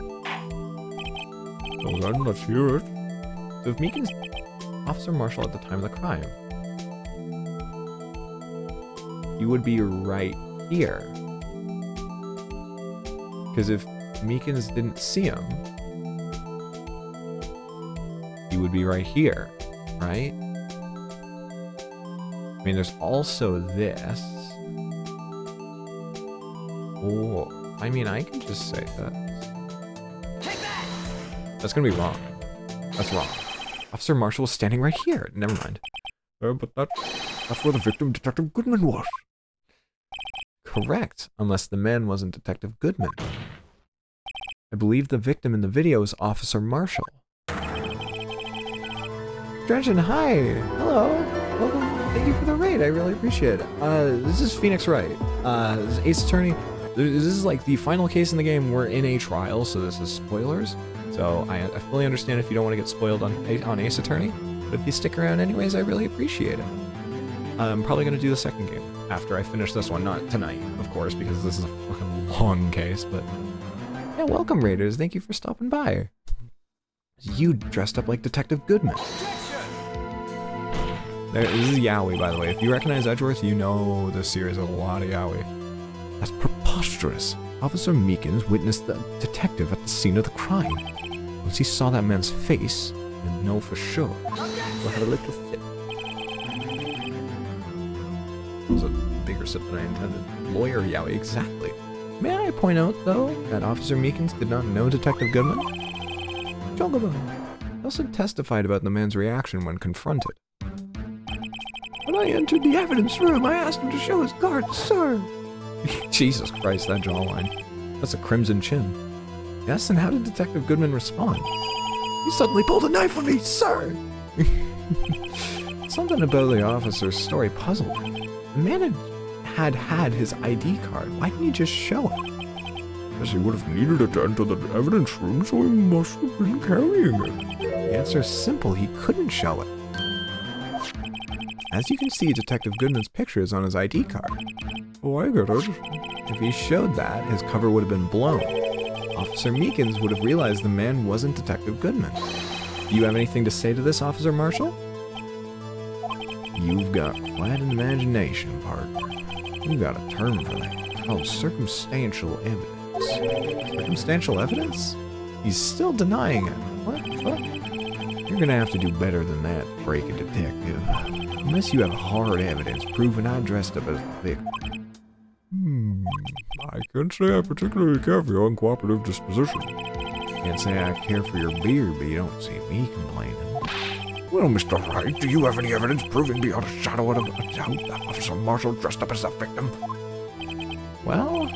Well then, let's hear it. So if Meekins... Officer Marshall at the time of the crime, he would be right here. Because if Meekins didn't see him, he would be right here, right? I mean, there's also this. Or, I mean, I can just say that. That's gonna be wrong. That's wrong. Officer Marshall was standing right here. Never mind. But that's where the victim, Detective Goodman, was. Correct, unless the man wasn't Detective Goodman. I believe the victim in the video is Officer Marshall. Dredgen, hi! Hello! Welcome, thank you for the raid, I really appreciate it. This is Phoenix Wright. This is Ace Attorney. This is like the final case in the game. We're in a trial, so this is spoilers. So I fully understand if you don't want to get spoiled on Ace Attorney, but if you stick around anyways, I really appreciate it. I'm probably going to do the second game after I finish this one, not tonight, of course, because this is a fucking long case, but... Yeah, welcome, Raiders. Thank you for stopping by. You dressed up like Detective Goodman. This is Yowie, by the way. If you recognize Edgeworth, you know this series is a lot of Yowie. That's preposterous. Officer Meekins witnessed the detective at the scene of the crime. Once he saw that man's face, he'd know for sure. We'll have a little sip. It was a bigger sip than I intended. Lawyer Yowie, exactly. May I point out, though, that Officer Meekins did not know Detective Goodman? Chocobo. He also testified about the man's reaction when confronted. When I entered the evidence room, I asked him to show his cards, sir. Jesus Christ, that jawline. That's a crimson chin. Yes, and how did Detective Goodman respond? He suddenly pulled a knife on me, sir! Something about the officer's story puzzled me. The man had his ID card. Why didn't he just show it? Yes, he would have needed it to enter the evidence room, so he must have been carrying it. The answer's simple. He couldn't show it. As you can see, Detective Goodman's picture is on his ID card. Oh, I get it. If he showed that, his cover would have been blown. Officer Meekins would have realized the man wasn't Detective Goodman. Do you have anything to say to this, Officer Marshall? You've got quite an imagination, partner. You've got a term for that. It's called circumstantial evidence. Circumstantial evidence? He's still denying it. What the fuck? You're gonna have to do better than that, break a detective. Unless you have hard evidence proving I dressed up as a victim. I can't say I particularly care for your uncooperative disposition. Can't say I care for your beard, but you don't see me complaining. Well, Mr. Wright, do you have any evidence proving beyond a shadow of a doubt that Officer Marshall dressed up as a victim? Well,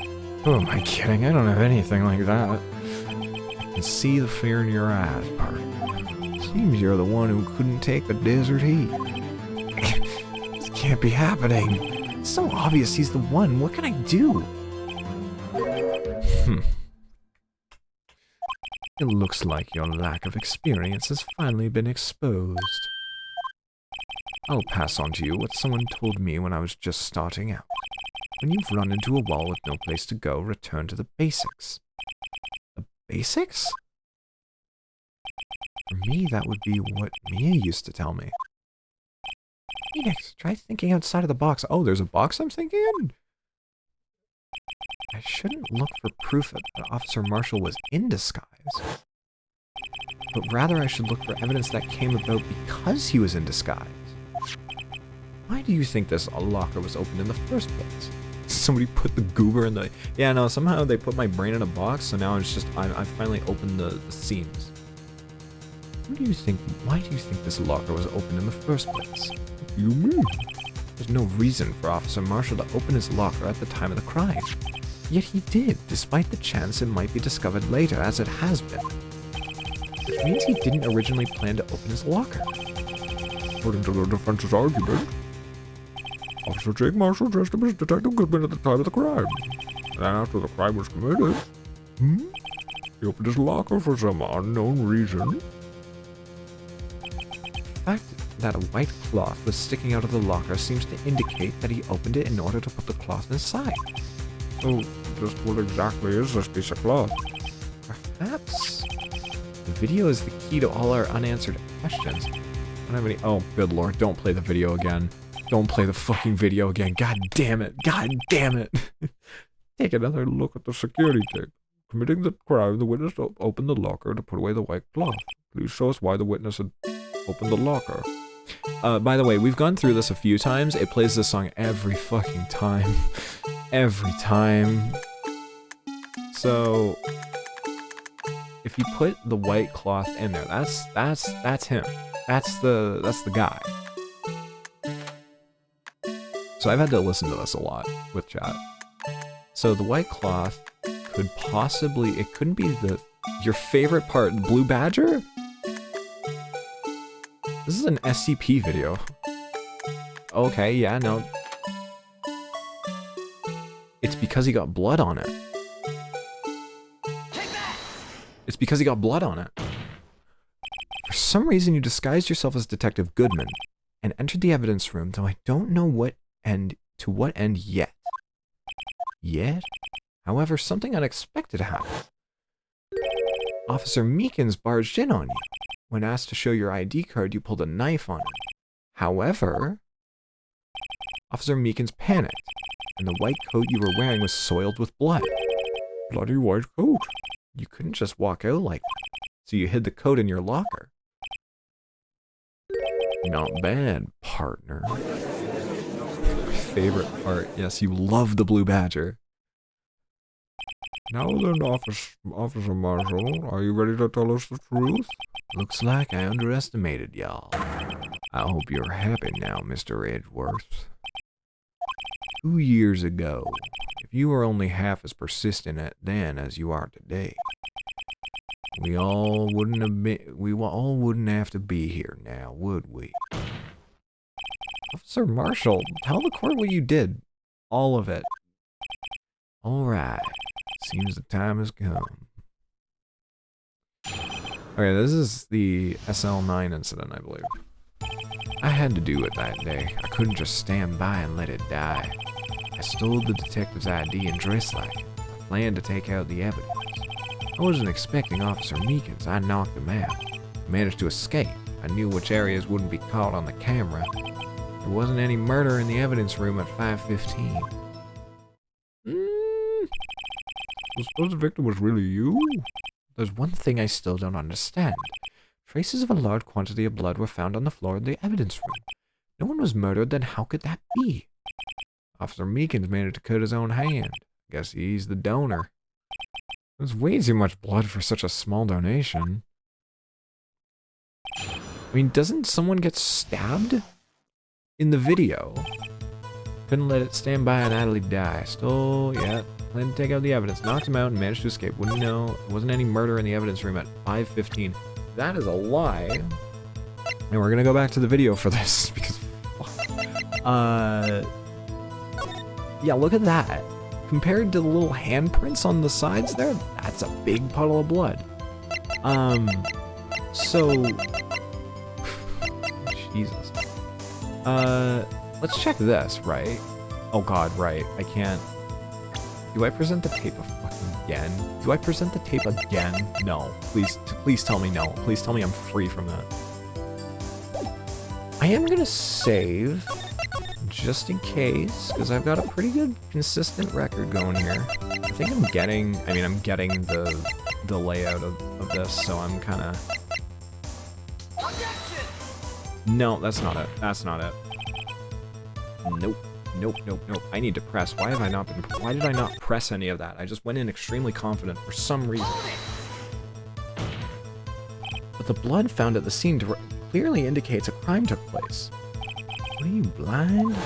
who am I kidding? I don't have anything like that. I can see the fear in your eyes, partner. Seems you're the one who couldn't take the desert heat. This can't be happening. It's so obvious he's the one. What can I do? It looks like your lack of experience has finally been exposed. I'll pass on to you what someone told me when I was just starting out. When you've run into a wall with no place to go, return to the basics. The basics? For me, that would be what Mia used to tell me. Phoenix, try thinking outside of the box. Oh, there's a box I'm thinking in? I shouldn't look for proof that Officer Marshall was in disguise. But rather I should look for evidence that came about because he was in disguise. Why do you think this locker was opened in the first place? Somebody put the goober in the... Yeah, no, somehow they put my brain in a box, so now it's just... I finally opened the seams. What do you think... Why do you think this locker was opened in the first place? You mean? There's no reason for Officer Marshall to open his locker at the time of the crime. Yet he did, despite the chance it might be discovered later, as it has been. Which means he didn't originally plan to open his locker. According to the defense's argument, Officer Jake Marshall dressed up as Detective Goodman at the time of the crime. And after the crime was committed, he opened his locker for some unknown reason. The fact that a white cloth was sticking out of the locker seems to indicate that he opened it in order to put the cloth inside. So, just what exactly is this piece of cloth? Perhaps the video is the key to all our unanswered questions. I don't have any... Oh, good lord, don't play the video again. Don't play the fucking video again. God damn it. God damn it. Take another look at the security tape. Committing the crime, the witness opened the locker to put away the white cloth. Please show us why the witness had opened the locker. By the way, we've gone through this a few times. It plays this song every fucking time. Every time. So, if you put the white cloth in there, that's him. That's the guy. So I've had to listen to this a lot with chat. So the white cloth could possibly, it couldn't be your favorite part, the blue badger? This is an SCP video. Okay, yeah, no. It's because he got blood on it. It's because he got blood on it. For some reason, you disguised yourself as Detective Goodman and entered the evidence room, though I don't know to what end yet. Yet? However, something unexpected happened. Officer Meekins barged in on you. When asked to show your ID card, you pulled a knife on him. However, Officer Meekins panicked, and the white coat you were wearing was soiled with blood. Bloody white coat. You couldn't just walk out like that, so you hid the coat in your locker. Not bad, partner. My favorite part. Yes, you love the blue badger. Now then, Officer Marshall, are you ready to tell us the truth? Looks like I underestimated y'all. I hope you're happy now, Mr. Edgeworth. 2 years ago, if you were only half as persistent then as you are today, we all wouldn't have to be here now, would we? Officer Marshall, tell the court what you did. All of it. All right. Seems the time has come. Okay, this is the SL9 incident, I believe. I had to do it that day. I couldn't just stand by and let it die. I stole the detective's ID and dressed like it. I planned to take out the evidence. I wasn't expecting Officer Meekins. I knocked him out. Managed to escape. I knew which areas wouldn't be caught on the camera. There wasn't any murder in the evidence room at 5:15. I suppose the victim was really you? There's one thing I still don't understand. Traces of a large quantity of blood were found on the floor of the evidence room. No one was murdered, then how could that be? Officer Meekins managed to cut his own hand. Guess he's the donor. There's way too much blood for such a small donation. I mean, doesn't someone get stabbed in the video? Couldn't let it stand by and idly die. Stole, yeah. Planned to take out the evidence. Knocked him out and managed to escape. Wouldn't know. There wasn't any murder in the evidence room at 5:15. That is a lie. And we're gonna go back to the video for this because yeah, look at that. Compared to the little handprints on the sides there, that's a big puddle of blood. So Jesus. Let's check this, right? Oh god, right. I can't. Do I present the tape again? Do I present the tape again? No. Please tell me no. Please tell me I'm free from that. I am gonna save just in case, because I've got a pretty good consistent record going here. I think I'm getting the layout of this, so I'm kind of. No, that's not it. That's not it. Nope. Nope, nope, nope. I need to press. Why did I not press any of that? I just went in extremely confident for some reason. But the blood found at the scene clearly indicates a crime took place. What are you, blind?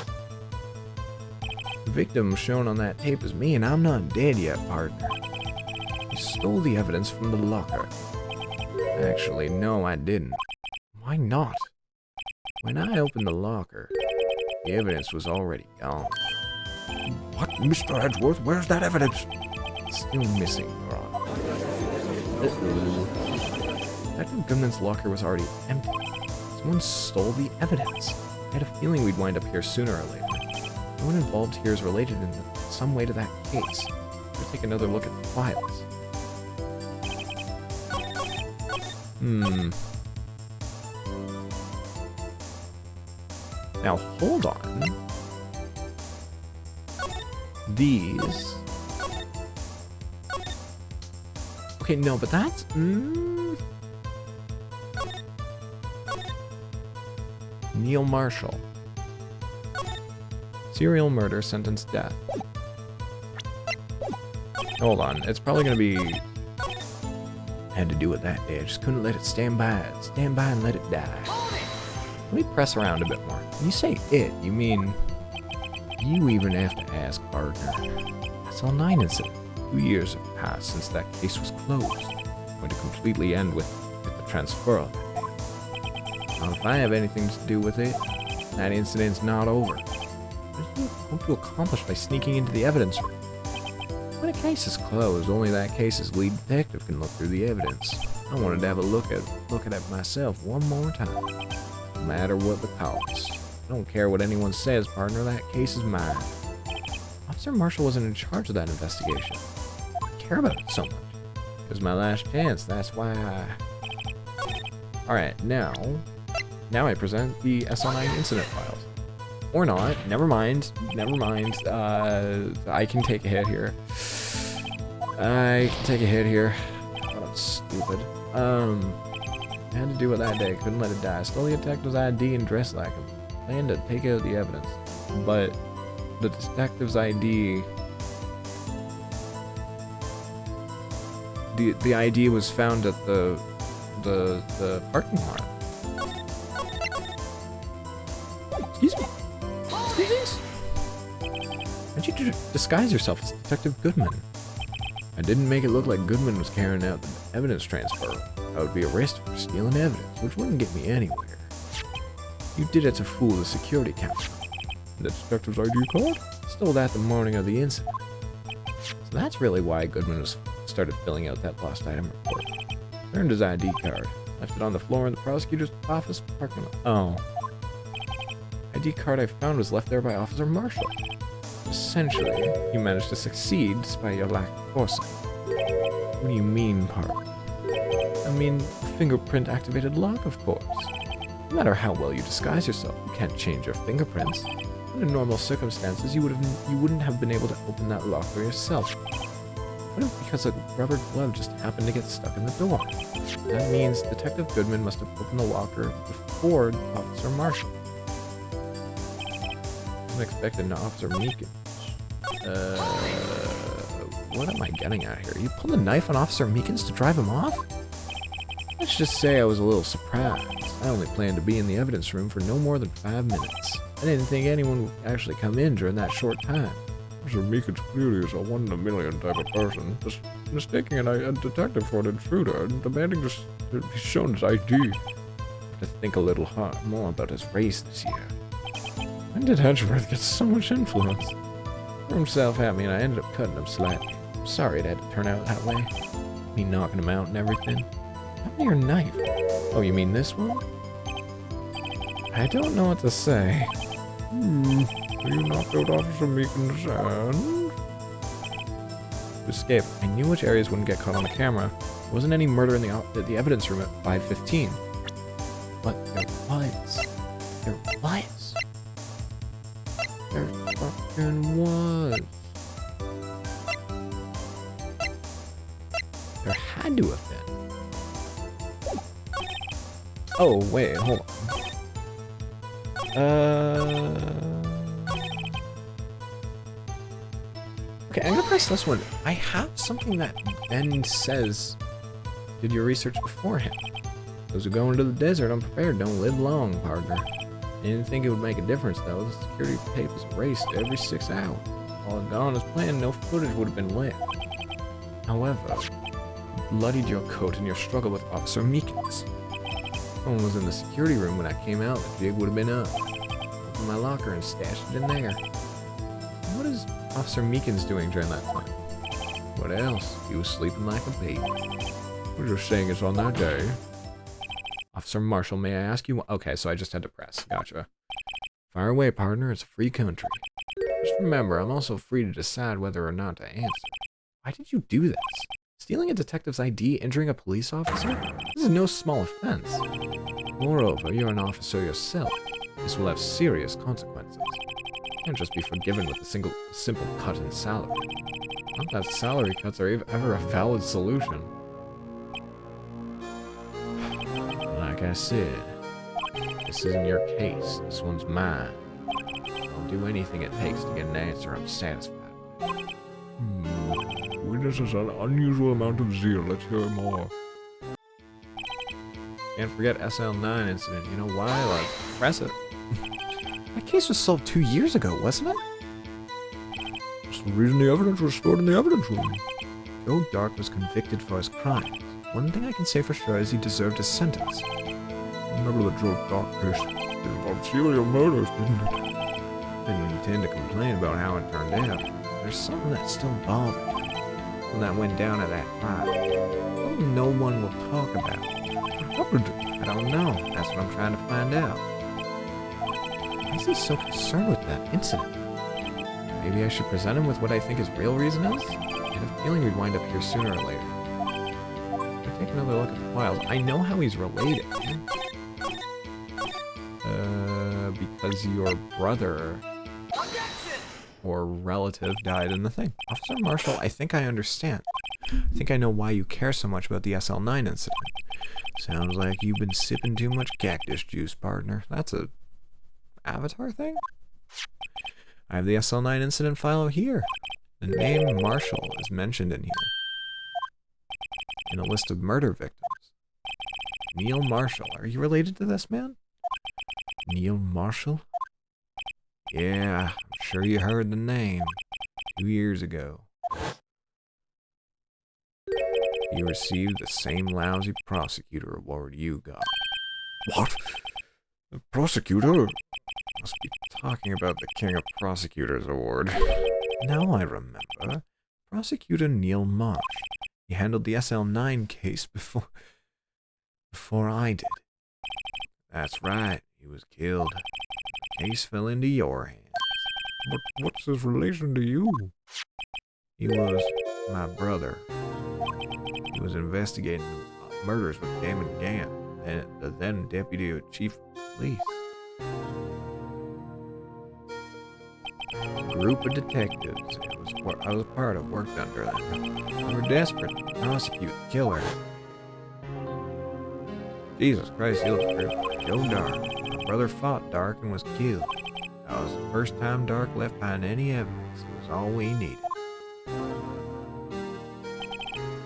The victim shown on that tape is me, and I'm not dead yet, partner. You stole the evidence from the locker. Actually, no, I didn't. Why not? When I opened the locker, the evidence was already gone. What, Mr. Edgeworth? Where's that evidence? Still missing, Your Honor. Detective Goodman's locker was already empty. Someone stole the evidence. I had a feeling we'd wind up here sooner or later. No one involved here is related in some way to that case. We'll take another look at the files. Now, hold on. These... Okay, no, but that's... Neil Marshall. Serial murder, sentence death. Hold on, it's probably gonna be... Had to do it that day, I just couldn't let it stand by. Stand by and let it die. Let me press around a bit more. When you say it, you mean... You even have to ask, partner. SL9 incident. 2 years have passed since that case was closed. Going to completely end with the transfer of it. Now, if I have anything to do with it, that incident's not over. What do you hope to accomplish by sneaking into the evidence room? When a case is closed, only that case's lead detective can look through the evidence. I wanted to have a look at it myself one more time. No matter what the cost. I don't care what anyone says, partner, that case is mine. Officer Marshall wasn't in charge of that investigation. I care about it so much. It was my last chance, that's why I... Alright, now I present the SL9 incident files. Or not, never mind, I can take a hit here. I thought I'm stupid. I had to do it that day, couldn't let it die. Stole the detective's ID and dressed like him. Planned to take out the evidence. But the detective's ID... The ID was found at the parking lot. Excuse me? Excuse me? Why'd you disguise yourself as Detective Goodman? I didn't make it look like Goodman was carrying out the evidence transfer. I would be arrested for stealing evidence, which wouldn't get me anywhere. You did it to fool the security camera. The detective's ID card? Stole that the morning of the incident. So that's really why Goodman started filling out that lost item report. Turned his ID card. Left it on the floor in the prosecutor's office parking lot. Oh. ID card I found was left there by Officer Marshall. Essentially, you managed to succeed despite your lack of foresight. What do you mean, Park? I mean, fingerprint-activated lock, of course. No matter how well you disguise yourself, you can't change your fingerprints. Under normal circumstances, you wouldn't have been able to open that locker yourself. What if because a rubber glove just happened to get stuck in the door? That means Detective Goodman must have opened the locker before Officer Marshall. I'm expecting Officer Meekins. What am I getting at here? You pulled a knife on Officer Meekins to drive him off? Let's just say I was a little surprised. I only planned to be in the evidence room for no more than 5 minutes. I didn't think anyone would actually come in during that short time. Officer Meekins clearly is a 1 in a million type of person, just mistaking a detective for an intruder and demanding to be shown his ID. I have to think a little more about his race this year. When did Hedgeworth get so much influence? Threw himself at me and I ended up cutting him slightly. I'm sorry it had to turn out that way. Me knocking him out and everything. How about your knife? Oh, you mean this one? I don't know what to say. So you knocked out Officer Meekins and... To escape, I knew which areas wouldn't get caught on the camera. There wasn't any murder in the evidence room at 5:15. But there was. There was. There fucking was. There had to have been. Oh, wait, hold on. Okay, I'm gonna press this one. I have something that Ben says. Did your research beforehand? Those who go into the desert unprepared don't live long, partner. I didn't think it would make a difference, though. The security tape was erased every 6 hours. All had gone as planned, no footage would have been lit. However, you bloodied your coat in your struggle with Officer Meekins. Someone was in the security room when I came out. The jig would have been up. Opened my locker and stashed it in there. What is Officer Meekins doing during that time? What else? He was sleeping like a baby. What you're saying is on that day. Officer Marshall, may I ask you? Okay, so I just had to press. Gotcha. Fire away, partner. It's a free country. Just remember, I'm also free to decide whether or not to answer. Why did you do this? Stealing a detective's ID, injuring a police officer? This is no small offense. Moreover, you're an officer yourself. This will have serious consequences. You can't just be forgiven with a simple cut in salary. Not that salary cuts are ever a valid solution. Like I said, this isn't your case. This one's mine. I'll do anything it takes to get an answer I'm satisfied with. Witness has an unusual amount of zeal. Let's hear more. Can't forget SL9 incident. You know why? Like, press it. That case was solved 2 years ago, wasn't it? That's the reason the evidence was stored in the evidence room. Joe Dark was convicted for his crimes. One thing I can say for sure is he deserved his sentence. Remember the Joe Dark case? It involved serial murders, didn't it? Didn't intend to complain about how it turned out. There's something that still bothers me. When that went down at that time. Something no one will talk about. What happened? I don't know. That's what I'm trying to find out. Why is he so concerned with that incident? Maybe I should present him with what I think his real reason is? I had a feeling we'd wind up here sooner or later. I'll take another look at the files. I know how he's related. Because your brother or relative died in the thing. Officer Marshall, I think I understand. I think I know why you care so much about the SL9 incident. Sounds like you've been sipping too much cactus juice, partner. That's a Avatar thing? I have the SL9 incident file here. The name Marshall is mentioned in here. In a list of murder victims. Neil Marshall. Are you related to this man? Neil Marshall? Yeah, I'm sure you heard the name. 2 years ago. He received the same lousy prosecutor award you got. What? The prosecutor? Must be talking about the King of Prosecutors Award. Now I remember. Prosecutor Neil Marsh. He handled the SL9 case before I did. That's right. He was killed. The case fell into your hands. What's his relation to you? He was my brother. He was investigating murders with Damon Gann, the then deputy chief of police. A group of detectives I was part of worked under them. They were desperate to prosecute the killer. Jesus Christ, he was great. Joe Dark. My brother fought Dark and was killed. That was the first time Dark left behind any evidence. It was all we needed.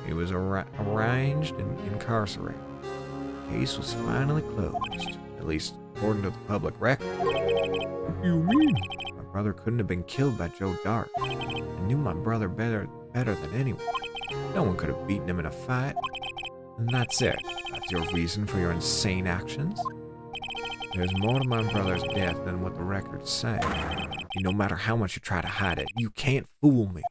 He was arranged and incarcerated. The case was finally closed, at least according to the public record. What do you mean? My brother couldn't have been killed by Joe Dark. I knew my brother better than anyone. No one could have beaten him in a fight. And that's it. That's your reason for your insane actions? There's more to my brother's death than what the records say. No matter how much you try to hide it, you can't fool me.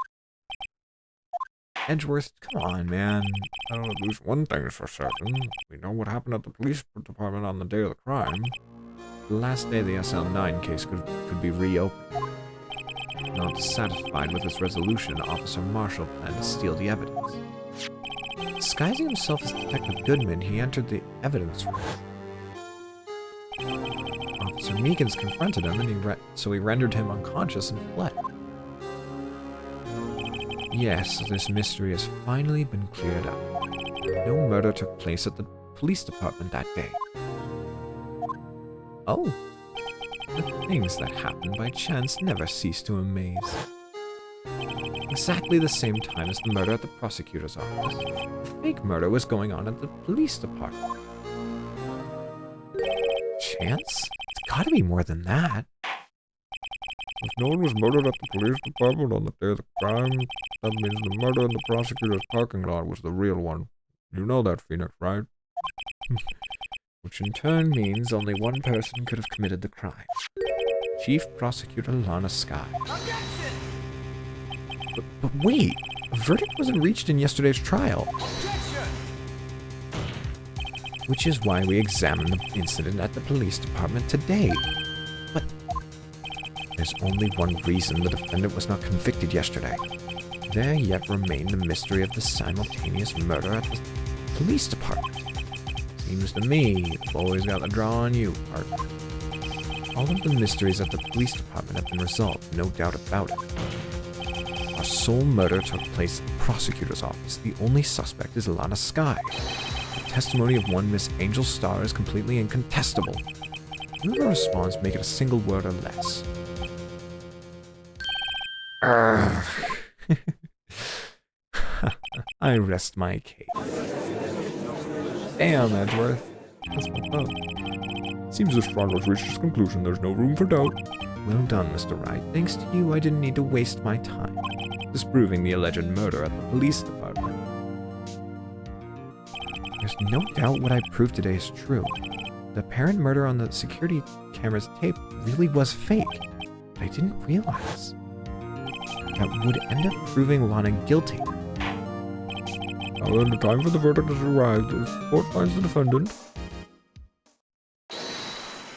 Edgeworth, come on, man. I don't know, at least one thing's for certain. We know what happened at the police department on the day of the crime. The last day the SL9 case could be reopened. Not satisfied with this resolution, Officer Marshall planned to steal the evidence. Disguising himself as Detective Goodman, he entered the evidence room. Officer Meekins confronted him, and so he rendered him unconscious and fled. Yes, this mystery has finally been cleared up. No murder took place at the police department that day. Oh, the things that happen by chance never cease to amaze. Exactly the same time as the murder at the prosecutor's office, a fake murder was going on at the police department. Chance? It's gotta be more than that. If no one was murdered at the police department on the day of the crime, that means the murder in the prosecutor's parking lot was the real one. You know that, Phoenix, right? Which in turn means only one person could have committed the crime. Chief Prosecutor Lana Skye. But wait, a verdict wasn't reached in yesterday's trial. Which is why we examined the incident at the police department today. But there's only one reason the defendant was not convicted yesterday. There yet remained the mystery of the simultaneous murder at the police department. Seems to me the boys got the draw on you, partner. All of the mysteries at the police department have been resolved, no doubt about it. Our sole murder took place in the prosecutor's office. The only suspect is Lana Skye. The testimony of one Miss Angel Starr is completely incontestable. Whoever responds, make it a single word or less. I rest my case. Damn, Edgeworth. That's fucked up. Seems this trial has reached its conclusion. There's no room for doubt. Well done, Mr. Wright. Thanks to you, I didn't need to waste my time disproving the alleged murder at the police department. There's no doubt what I proved today is true. The apparent murder on the security camera's tape really was fake, but I didn't realize that would end up proving Lana guilty. Now then, the time for the verdict has arrived. The court finds the defendant.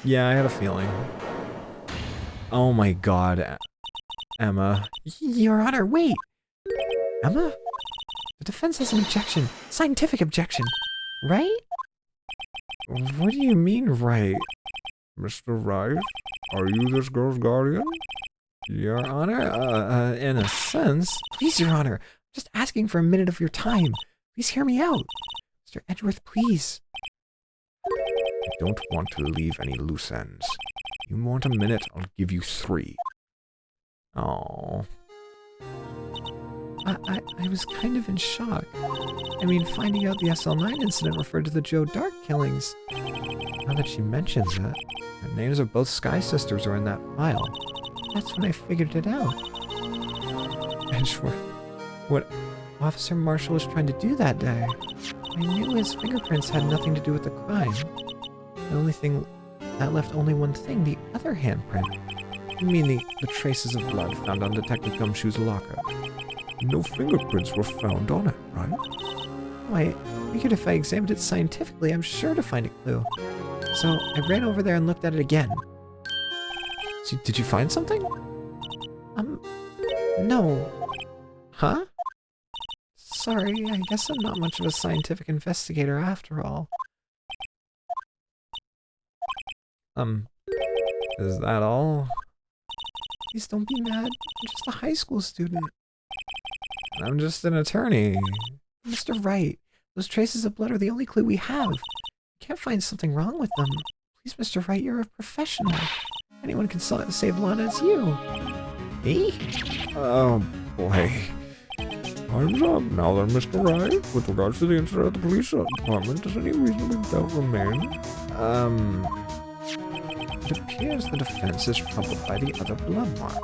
Yeah, I had a feeling. Oh my god, Emma. Your Honor, wait! Emma? The defense has an objection. Scientific objection. Right? What do you mean, right? Mr. Wright, are you this girl's guardian? Your Honor, in a sense. Please, Your Honor, I'm just asking for a minute of your time. Please hear me out. Mr. Edgeworth, please. I don't want to leave any loose ends. You want a minute, I'll give you 3. Oh. I was kind of in shock. I mean, finding out the SL9 incident referred to the Joe Dark killings. Now that she mentions it, the names of both Sky Sisters are in that file. That's when I figured it out. Edgeworth, what Officer Marshall was trying to do that day. I knew his fingerprints had nothing to do with the crime. The only thing that left only one thing, the other handprint. You mean the traces of blood found on Detective Gumshoe's locker? No fingerprints were found on it, right? Oh, I figured if I examined it scientifically, I'm sure to find a clue. So I ran over there and looked at it again. So, did you find something? No. Huh? sorry. I guess I'm not much of a scientific investigator after all. Is that all? Please don't be mad. I'm just a high school student. I'm just an attorney. Mr. Wright, those traces of blood are the only clue we have. We can't find something wrong with them. Please, Mr. Wright, you're a professional. Anyone can save Lana, it's you. Me? Oh, boy. Time's up. Now then, Mr. Wright, with regards to the incident at the police department, does any reasonable doubt remain? It appears the defense is troubled by the other blood mark.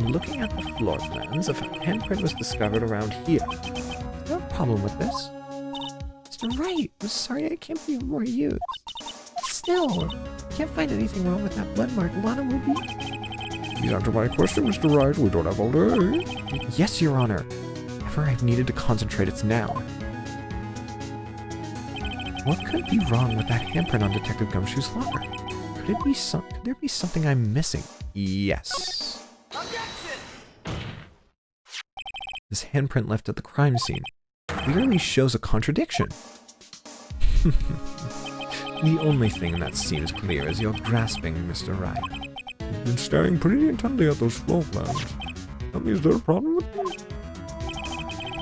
Looking at the floor plans, a handprint was discovered around here. No problem with this. Mr. Wright, I'm sorry I can't be more use. Still, can't find anything wrong with that blood mark. Lana will be... Please answer my question, Mr. Wright. We don't have all day. Yes, Your Honor. Ever I've needed to concentrate, it's now. What could be wrong with that handprint on Detective Gumshoe's locker? Could there be something I'm missing? Yes. This handprint left at the crime scene clearly shows a contradiction. The only thing that seems clear is your grasping, Mr. Wright. You've been staring pretty intently at those floor plans. That means there's a problem with them?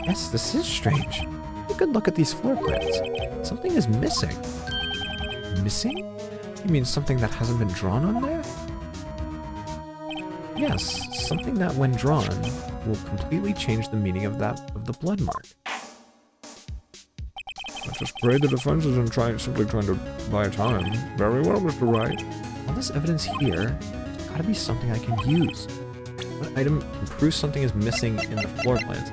Yes, this is strange. Take a good look at these floor plans. Something is missing. Missing? You mean something that hasn't been drawn on there? Yes, something that when drawn will completely change the meaning of the blood mark. I just pray the defense isn't simply trying to buy time. Very well, Mr. Wright. All this evidence here, there's gotta be something I can use. What item can prove something is missing in the floor plans?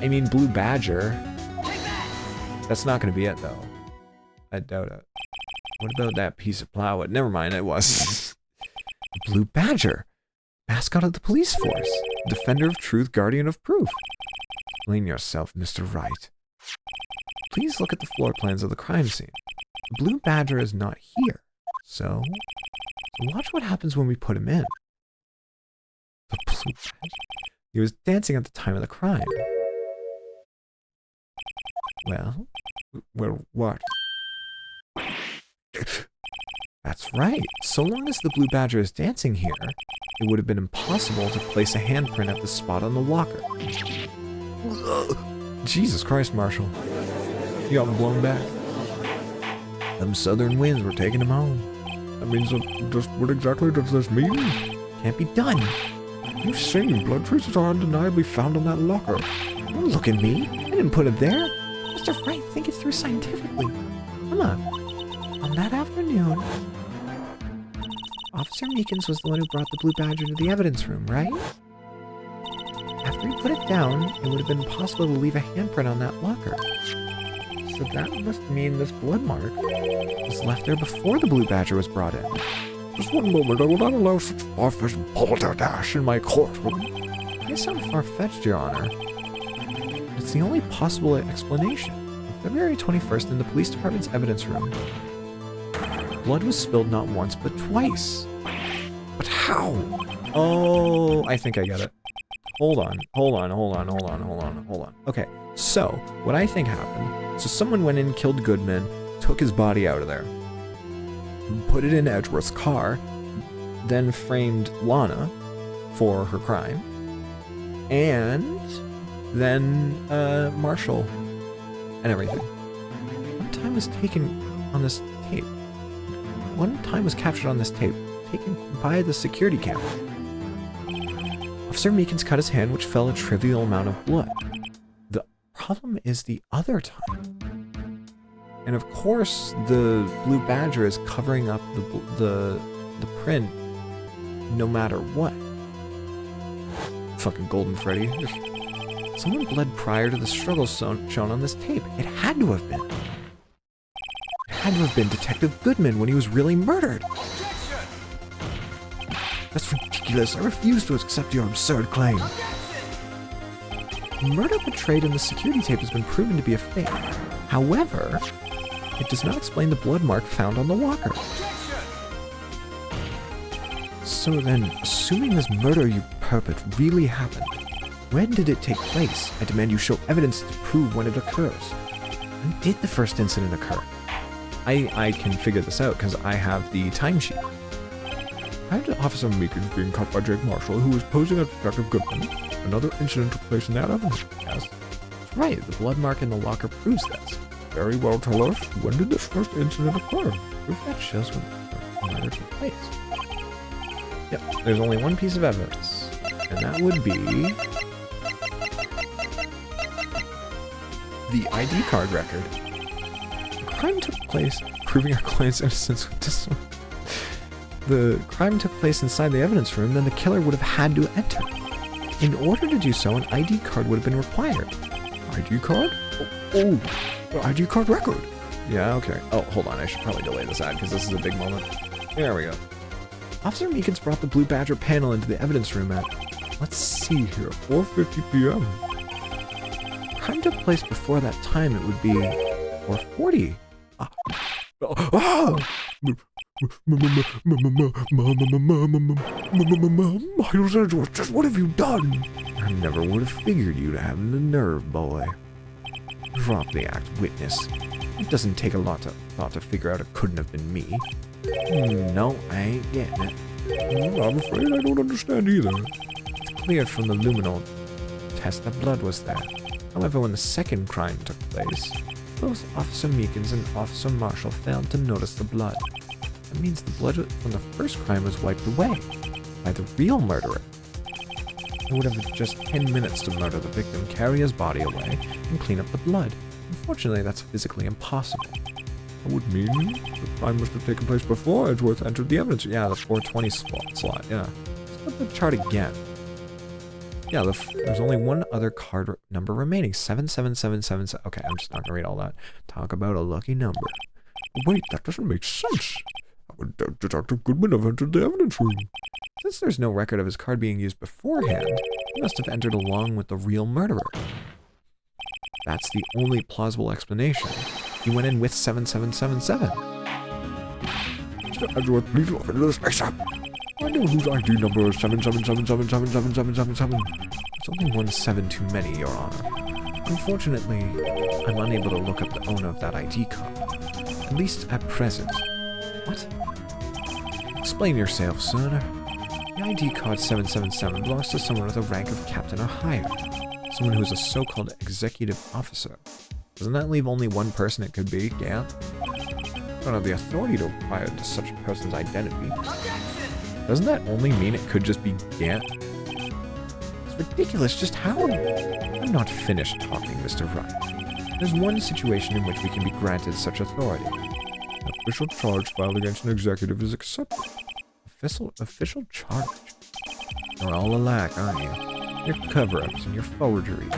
I mean, Blue Badger. That's not gonna be it, though. I doubt it. What about that piece of plywood? Never mind, it was. Blue Badger! Mascot of the police force. Defender of truth, guardian of proof. Explain yourself, Mr. Wright. Please look at the floor plans of the crime scene. The Blue Badger is not here, so watch what happens when we put him in. The Blue Badger? He was dancing at the time of the crime. Well, what? That's right. So long as the Blue Badger is dancing here, it would have been impossible to place a handprint at the spot on the locker. Jesus Christ, Marshall. You got blown back. Them southern winds were taking him home. That means just what exactly does this mean? Can't be done. You say blood traces are undeniably found on that locker. Don't look at me. I didn't put it there. Mr. Wright, think it through scientifically. Come on that afternoon, Officer Meekins was the one who brought the Blue Badger to the evidence room, right? After he put it down, it would have been impossible to leave a handprint on that locker. So that must mean this blood mark was left there before the Blue Badger was brought in. Just one moment, I will not allow such far-fetched balderdash in my courtroom. It may sound far-fetched, Your Honor. It's the only possible explanation. On February 21st, in the police department's evidence room, blood was spilled not once, but twice. But how? Oh, I think I get it. Hold on. Okay, so, what I think happened, so someone went in, killed Goodman, took his body out of there, put it in Edgeworth's car, then framed Lana for her crime, and then, Marshall, and everything. One time was taken on this tape. One time was captured on this tape, taken by the security camera. Officer Meekins cut his hand, which fell a trivial amount of blood. The problem is the other time. And of course, the Blue Badger is covering up the print no matter what. Fucking Golden Freddy. Someone bled prior to the struggle shown on this tape. It had to have been. It had to have been Detective Goodman when he was really murdered. That's ridiculous. I refuse to accept your absurd claim. Murder portrayed in the security tape has been proven to be a fake. However, it does not explain the blood mark found on the locker. So then, assuming this murder, you perpet really happened? When did it take place? I demand you show evidence to prove when it occurs. When did the first incident occur? I can figure this out because I have the timesheet. Prior to Officer Meekins being caught by Jake Marshall, who was posing as Detective Goodman, another incident took place in that evidence. Yes. That's right, the blood mark in the locker proves this. Very well, tell us, when did this first incident occur? Proof that shows when the murder took place. Yep, there's only one piece of evidence, and that would be the ID card record. The crime took place, proving our client's innocence with this one. The crime took place inside the evidence room, then the killer would have had to enter. In order to do so, an ID card would have been required. ID card? Oh, the ID card record. Yeah, okay. Oh, hold on, I should probably delay this ad because this is a big moment. There we go. Officer Meekins brought the Blue Badger panel into the evidence room at, let's see here, 4:50 p.m. crime took place before that time, it would be 4:40. Miles Edgeworth, just what have you done? I never would have figured you'd have the nerve, boy. Drop the act, witness. It doesn't take a lot of thought to figure out it couldn't have been me. No, I ain't getting it. I'm afraid I don't understand either. It's cleared from the luminol test that blood was there. However, when the second crime took place, both Officer Meekins and Officer Marshall failed to notice the blood. That means the blood from the first crime was wiped away by the real murderer. It would have just 10 minutes to murder the victim, carry his body away, and clean up the blood. Unfortunately, that's physically impossible. That would mean the crime must have taken place before Edgeworth entered the evidence. Yeah, the 420 slot, yeah. Let's look at the chart again. Yeah, there's only one other card number remaining, 7777. Okay, I'm just not gonna read all that. Talk about a lucky number. Wait, that doesn't make sense. Detective Goodman have entered the evidence room. Since there's no record of his card being used beforehand, he must have entered along with the real murderer. That's the only plausible explanation. He went in with 7777. Mr. Edgeworth, please look into this ASAP. I know whose ID number is 77777777. It's only one 7 too many, Your Honor. Unfortunately, I'm unable to look up the owner of that ID card. At least at present. What? Explain yourself, sir. The ID card 777 belongs to someone with a rank of captain or higher. Someone who is a so-called executive officer. Doesn't that leave only one person it could be, yeah? I don't have the authority to acquire such a person's identity. Doesn't that only mean it could just be Gant? It's ridiculous, just how? I'm not finished talking, Mr. Wright. There's one situation in which we can be granted such authority. An official charge filed against an executive is accepted. Official charge? You're all alack, aren't you? Your cover-ups and your forgeries.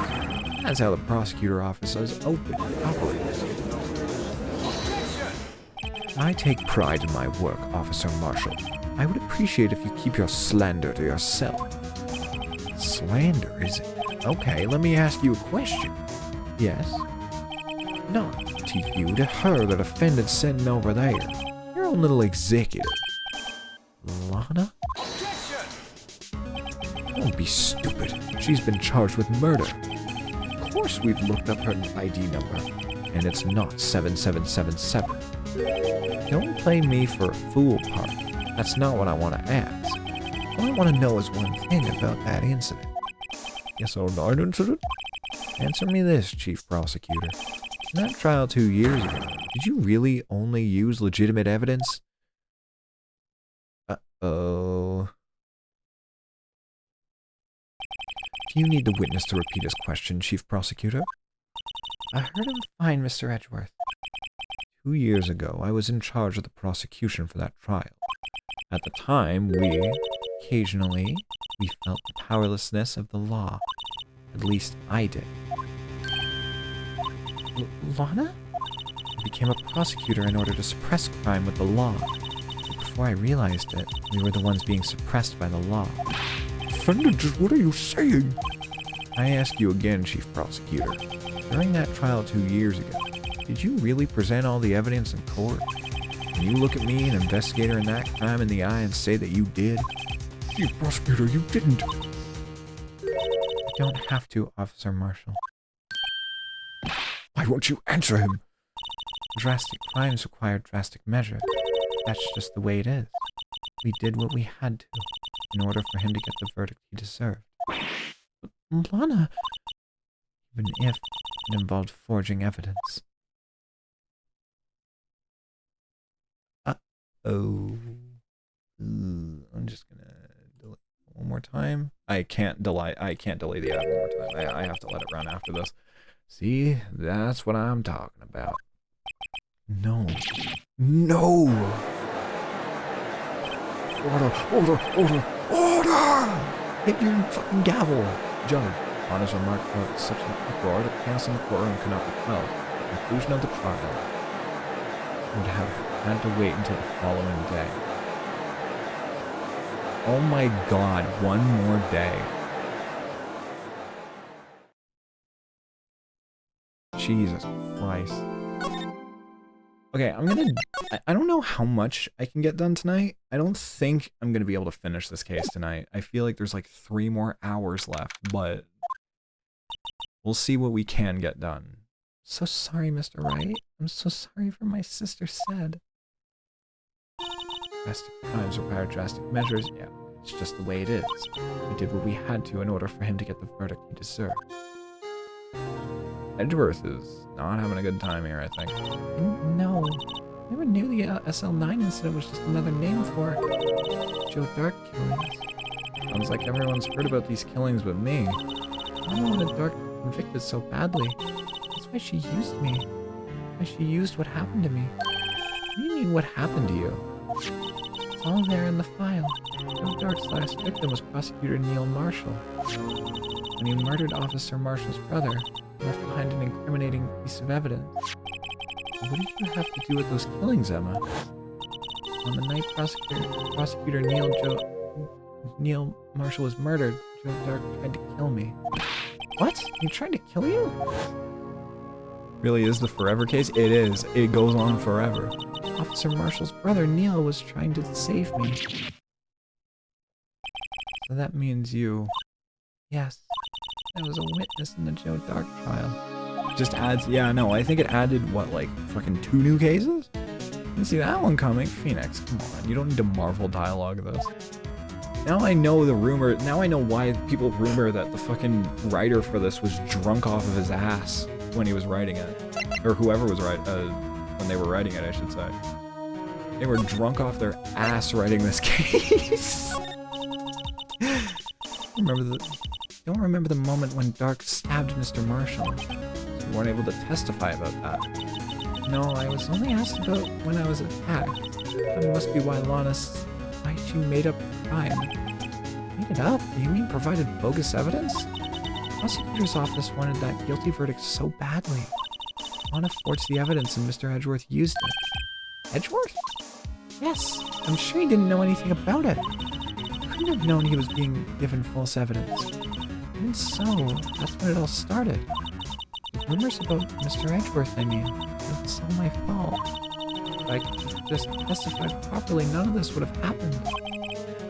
That's how the prosecutor office operates. I take pride in my work, Officer Marshall. I would appreciate if you keep your slander to yourself. Slander, is it? Okay, let me ask you a question. Yes? Not to you, to her, the defendant sitting over there. Your own little executive. Lana? Don't be stupid. She's been charged with murder. Of course we've looked up her ID number, and it's not 7777. Don't play me for a fool, Park. That's not what I want to ask. All I want to know is one thing about that incident. SO9 incident? Answer me this, Chief Prosecutor. In that trial 2 years ago, did you really only use legitimate evidence? Uh-oh. Do you need the witness to repeat his question, Chief Prosecutor? I heard him fine, Mr. Edgeworth. 2 years ago, I was in charge of the prosecution for that trial. At the time, occasionally, we felt the powerlessness of the law. At least I did. Lana? I became a prosecutor in order to suppress crime with the law. But before I realized it, we were the ones being suppressed by the law. Defendant, what are you saying? I ask you again, Chief Prosecutor. During that trial 2 years ago, did you really present all the evidence in court? Can you look at me, an investigator in that crime, in the eye and say that you did? Chief Prosecutor, you didn't. don't have to, Officer Marshall. Why won't you answer him? Drastic crimes require drastic measures. That's just the way it is. We did what we had to in order for him to get the verdict he deserved. But Lana... Even if it involved forging evidence. Uh-oh. I'm just gonna delete it one more time. I can't delay the ad one more time. I have to let it run after this. See, that's what I'm talking about. No. No! Order! Hit your fucking gavel! Judge, on his remark about such an uproar that chaos in the courtroom could not be quelled. The conclusion of the trial would have had to wait until the following day. Oh my god, one more day. Jesus Christ. Okay, I don't know how much I can get done tonight. I don't think I'm gonna be able to finish this case tonight. I feel like there's like 3 more hours left, but we'll see what we can get done. So sorry, Mr. Wright. I'm so sorry for my sister said. Drastic crimes require drastic measures. Yeah, it's just the way it is. We did what we had to in order for him to get the verdict he deserved. Edgeworth is not having a good time here, I think. No. I never knew the SL9 incident was just another name for Joe Dark killings. Sounds like everyone's heard about these killings but me. I don't want Dark convicted so badly. That's why she used me. Why she used what happened to me. What do you mean, what happened to you? It's all there in the file. Joe Dark's last victim was Prosecutor Neil Marshall. When he murdered Officer Marshall's brother, he left behind an incriminating piece of evidence. What did you have to do with those killings, Emma? On the night Prosecutor Neil Marshall was murdered, Joe Dark tried to kill me. What? He tried to kill you? Really is the forever case? It is. It goes on forever. Officer Marshall's brother, Neil, was trying to save me. So that means you... Yes. I was a witness in the Joe Dark trial. Just adds... Yeah, no, I think it added, what, like, fucking 2 new cases? Didn't see that one coming. Phoenix, come on. You don't need to Marvel dialogue this. Now I know the rumor... Now I know why people rumor that the fucking writer for this was drunk off of his ass when he was writing it. Or whoever was when they were writing it, I should say. They were drunk off their ass writing this case. Don't remember the moment when Dark stabbed Mr. Marshall. So you weren't able to testify about that. No, I was only asked about when I was attacked. That must be why why she made up the crime. Made it up? You mean provided bogus evidence? The prosecutor's office wanted that guilty verdict so badly. Lana forged the evidence and Mr. Edgeworth used it. Edgeworth? Yes, I'm sure he didn't know anything about it. Couldn't have known he was being given false evidence. And so, that's when it all started. The rumors about Mr. Edgeworth, I mean. It was all my fault. If I could just testified properly, none of this would have happened.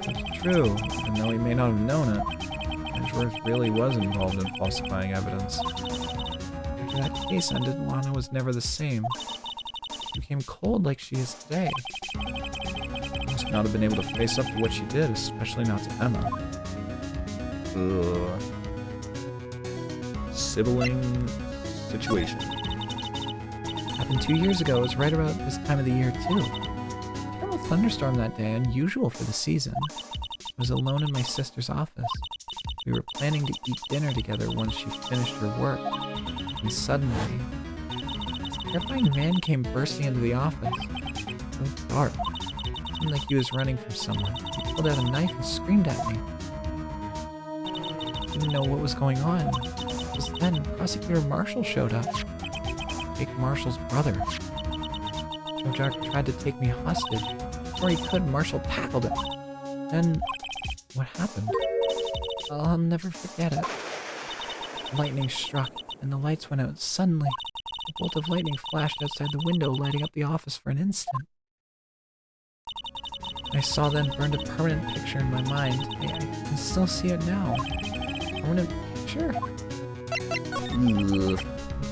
That's true, and though he may not have known it, Edgeworth really was involved in falsifying evidence. After that case ended, Lana was never the same. She became cold like she is today. Must not have been able to face up to what she did, especially not to Emma. Ugh. Sibling situation. Happened 2 years ago. It was right about this time of the year, too. Terrible thunderstorm that day, unusual for the season. I was alone in my sister's office. We were planning to eat dinner together once she finished her work. And suddenly, this terrifying man came bursting into the office. So dark. It seemed like he was running from someone. He pulled out a knife and screamed at me. I didn't know what was going on. Just then, Prosecutor Marshall showed up. Jake Marshall's brother. Joe Dark tried to take me hostage. Before he could, Marshall tackled him. Then, what happened? I'll never forget it. Lightning struck, and the lights went out suddenly. A bolt of lightning flashed outside the window, lighting up the office for an instant. I saw then burned a permanent picture in my mind. I can still see it now. A permanent picture? Ugh.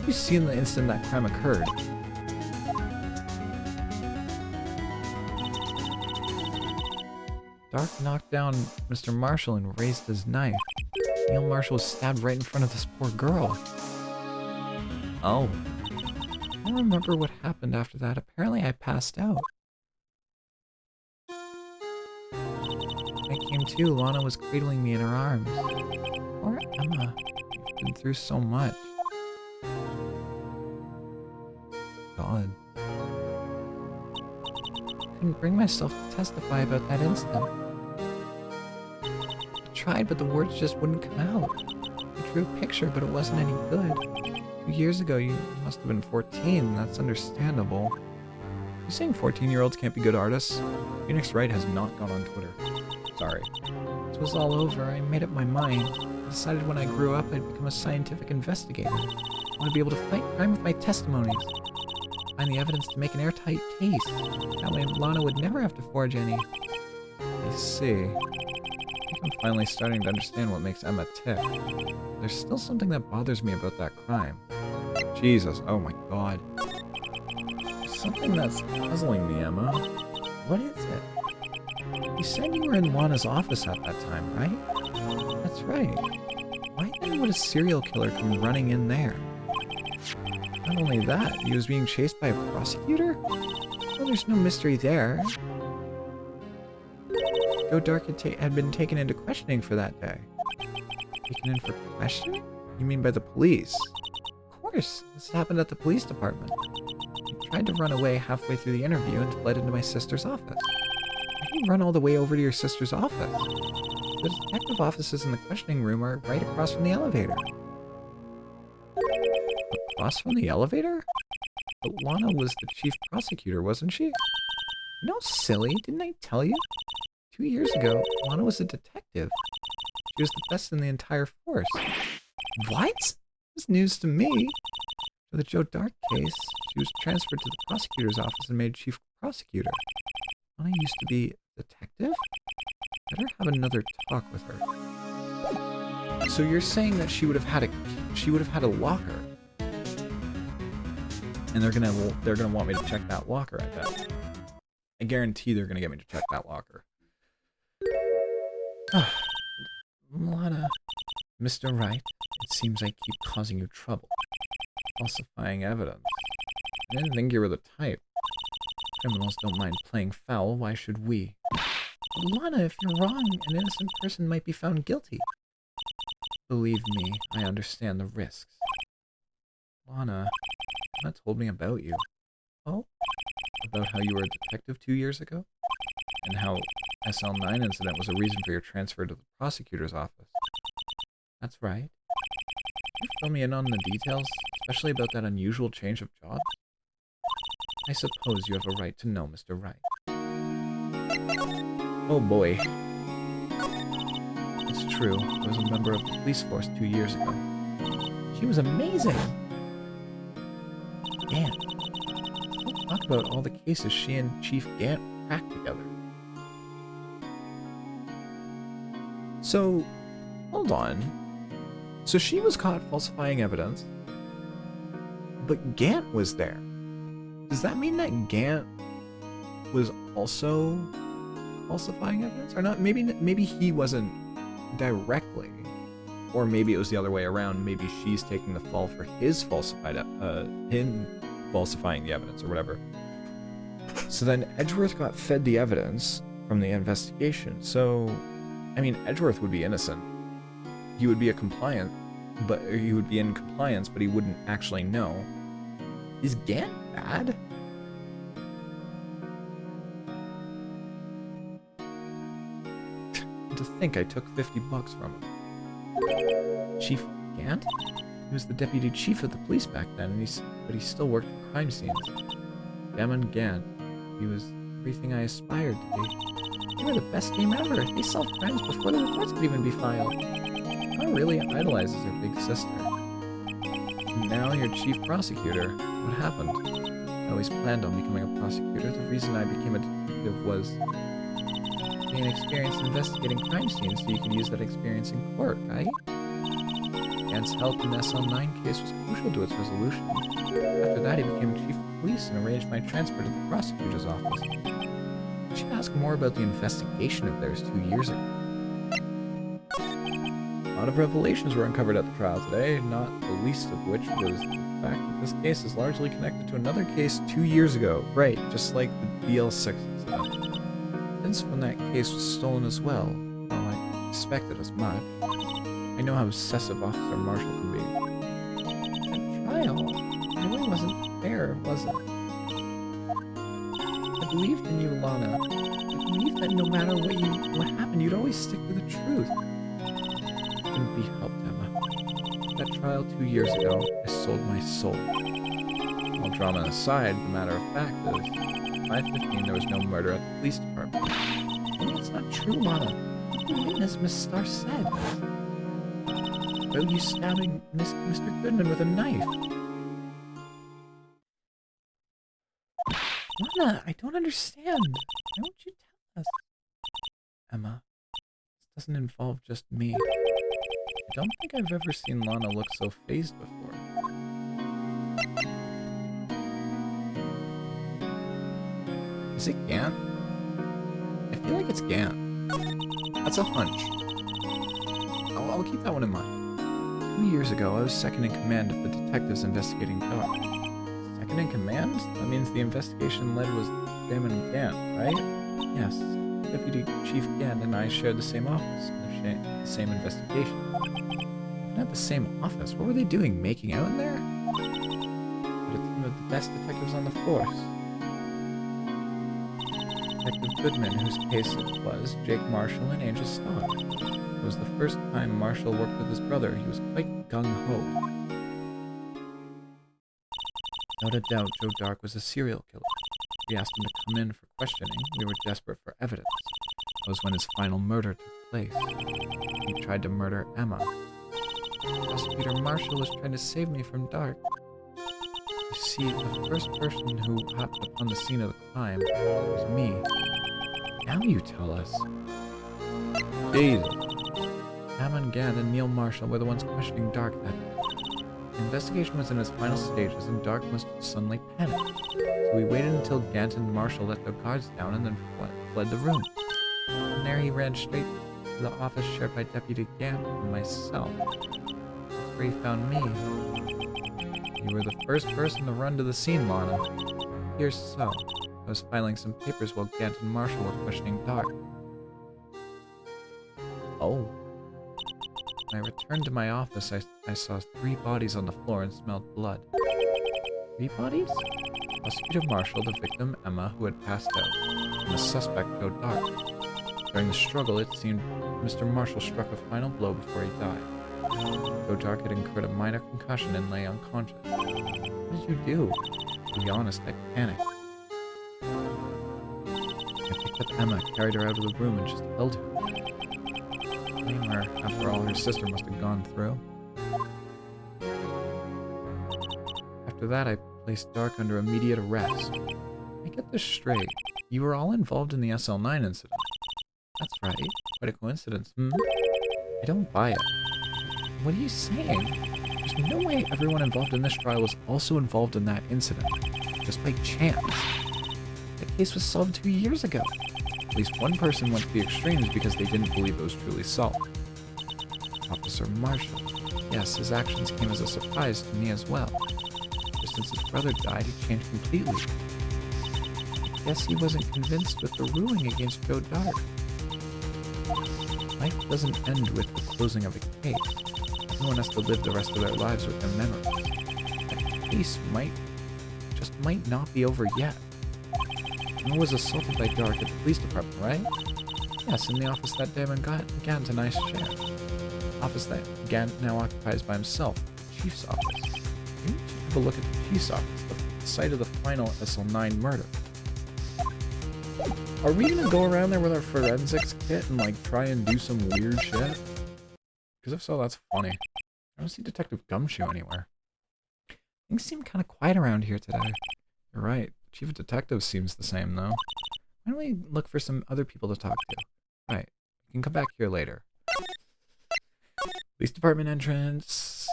You see in the instant that crime occurred. Dark knocked down Mr. Marshall and raised his knife. Neil Marshall was stabbed right in front of this poor girl. Oh. I don't remember what happened after that. Apparently I passed out. When I came to, Lana was cradling me in her arms. Poor Emma. You've been through so much. God. Couldn't bring myself to testify about that incident. I tried, but the words just wouldn't come out. I drew a picture, but it wasn't any good. 2 years ago, you must have been 14. That's understandable. You saying 14-year-olds can't be good artists? Phoenix Wright has not gone on Twitter. Sorry. It was all over. I made up my mind. I decided when I grew up, I'd become a scientific investigator. I want to be able to fight crime with my testimonies. Find the evidence to make an airtight case. That way Lana would never have to forge any. I see. I think I'm finally starting to understand what makes Emma tick. There's still something that bothers me about that crime. Jesus, oh my god. There's something that's puzzling me, Emma. What is it? You said you were in Lana's office at that time, right? That's right. Why then would a serial killer come running in there? Not only that, he was being chased by a prosecutor? Well, there's no mystery there. Joe Dark had been taken into questioning for that day. Taken in for questioning? You mean by the police? Of course, this happened at the police department. He tried to run away halfway through the interview and fled into my sister's office. Why did you run all the way over to your sister's office? The detective offices in the questioning room are right across from the elevator. Across from the elevator? But Lana was the chief prosecutor, wasn't she? No, silly, didn't I tell you? 2 years ago, Lana was a detective. She was the best in the entire force. What? This is news to me. For the Joe Dark case, she was transferred to the prosecutor's office and made chief prosecutor. Lana used to be a detective? Better have another talk with her. So you're saying that she would have had a locker, and they're gonna want me to check that locker, I bet. I guarantee they're gonna get me to check that locker. Lana, Mr. Wright, it seems I keep causing you trouble. Falsifying evidence. I didn't think you were the type. Criminals don't mind playing foul, why should we? Lana, if you're wrong, an innocent person might be found guilty. Believe me, I understand the risks. Lana, Emma told me about you. Oh? About how you were a detective 2 years ago? And how SL9 incident was a reason for your transfer to the prosecutor's office. That's right. Can you fill me in on the details, especially about that unusual change of job? I suppose you have a right to know, Mr. Wright. Oh boy. It's true, I was a member of the police force 2 years ago. She was amazing! Gant. Let's talk about all the cases she and Chief Gant cracked together. So, hold on. So she was caught falsifying evidence, but Gant was there. Does that mean that Gant was also falsifying evidence? Or not? Maybe he wasn't directly. Or maybe it was the other way around. Maybe she's taking the fall for his him falsifying the evidence or whatever. So then Edgeworth got fed the evidence from the investigation. So, I mean, Edgeworth would be innocent. He would be in compliance, but he wouldn't actually know. Is Gant bad? To think I took $50 from him. Chief Gant? He was the deputy chief of the police back then, but he still worked at crime scenes. Damon Gant. He was everything I aspired to be. They were the best team ever. They solved crimes before the reports could even be filed. Mom really idolizes her big sister. And now you're chief prosecutor. What happened? I always planned on becoming a prosecutor. The reason I became a detective was gain experience investigating crime scenes so you can use that experience in court, right? Gant's help in the SL9 case was crucial to its resolution. After that, he became chief of police and arranged my transfer to the prosecutor's office. I should ask more about the investigation of theirs 2 years ago. A lot of revelations were uncovered at the trial today, not the least of which was the fact that this case is largely connected to another case 2 years ago. Right, just like the BL6 incident. Evidence from that case was stolen as well, though I expected as much. I know how obsessive Officer Marshall can be. That trial really wasn't fair, was it? I believed in you, Lana. I believed that no matter what happened, you'd always stick to the truth. Couldn't be helped, Emma. That trial 2 years ago, I sold my soul. All drama aside, the matter of fact is, at 5:15 there was no murder at the police department. It's not true, Lana. The witness, Miss Starr, said about you stabbing Mr. Goodman with a knife. Lana, I don't understand. Why won't you tell us? Emma, this doesn't involve just me. I don't think I've ever seen Lana look so fazed before. Is it Gant? I feel like it's Gant. That's a hunch. I'll keep that one in mind. 2 years ago, I was second in command of the detectives investigating Dark. Second in command? That means the investigation led was Damon Gant, right? Yes. Deputy Chief Gant and I shared the same office and the same investigation. Even at the same office, what were they doing? Making out in there? But a team of the best detectives on the force. Detective Goodman, whose case it was, Jake Marshall and Angel Starr. It was the first time Marshall worked with his brother. He was quite gung-ho. Without a doubt, Joe Dark was a serial killer. We asked him to come in for questioning. We were desperate for evidence. That was when his final murder took place. He tried to murder Emma. Prosecutor Marshall was trying to save me from Dark. You see, the first person who hopped upon the scene of the crime was me. Now you tell us. Jesus. Hammond Gant and Neil Marshall were the ones questioning Dark that day. The investigation was in its final stages, and Dark must have suddenly panicked. So we waited until Gant and Marshall let their guards down and then fled the room. From there he ran straight to the office shared by Deputy Gant and myself. That's where he found me. You were the first person to run to the scene, Lana. Here's so. I was filing some papers while Gant and Marshall were questioning Dark. Oh. When I returned to my office, I saw 3 bodies on the floor and smelled blood. 3 bodies? Prosecutor Marshall, the victim, Emma, who had passed out, and the suspect, Joe Dark. During the struggle, it seemed Mr. Marshall struck a final blow before he died. Joe Dark had incurred a minor concussion and lay unconscious. What did you do? To be honest, I panicked. I picked up Emma, carried her out of the room, and just held her. Blame her, after all her sister must have gone through. After that, I placed Dark under immediate arrest. I get this straight. You were all involved in the SL9 incident. That's right. Quite a coincidence, I don't buy it. What are you saying? There's no way everyone involved in this trial was also involved in that incident. Just by chance. That case was solved 2 years ago. At least one person went to the extremes because they didn't believe it was truly solved. Officer Marshall. Yes, his actions came as a surprise to me as well. Just since his brother died, he changed completely. I guess he wasn't convinced with the ruling against Joe Dark. Life doesn't end with the closing of a case. Everyone has to live the rest of their lives with their memories. That case might not be over yet. Emma was assaulted by Dark at the police department, right? Yes, in the office that Damon Gant and I share. Office that Gant now occupies by himself, the chief's office. You need to have a look at the chief's office, the site of the final SL9 murder. Are we gonna go around there with our forensics kit and like try and do some weird shit? Because if so, that's funny. I don't see Detective Gumshoe anywhere. Things seem kind of quiet around here today. You're right. Chief of Detectives seems the same, though. Why don't we look for some other people to talk to? Right. We can come back here later. Police department entrance.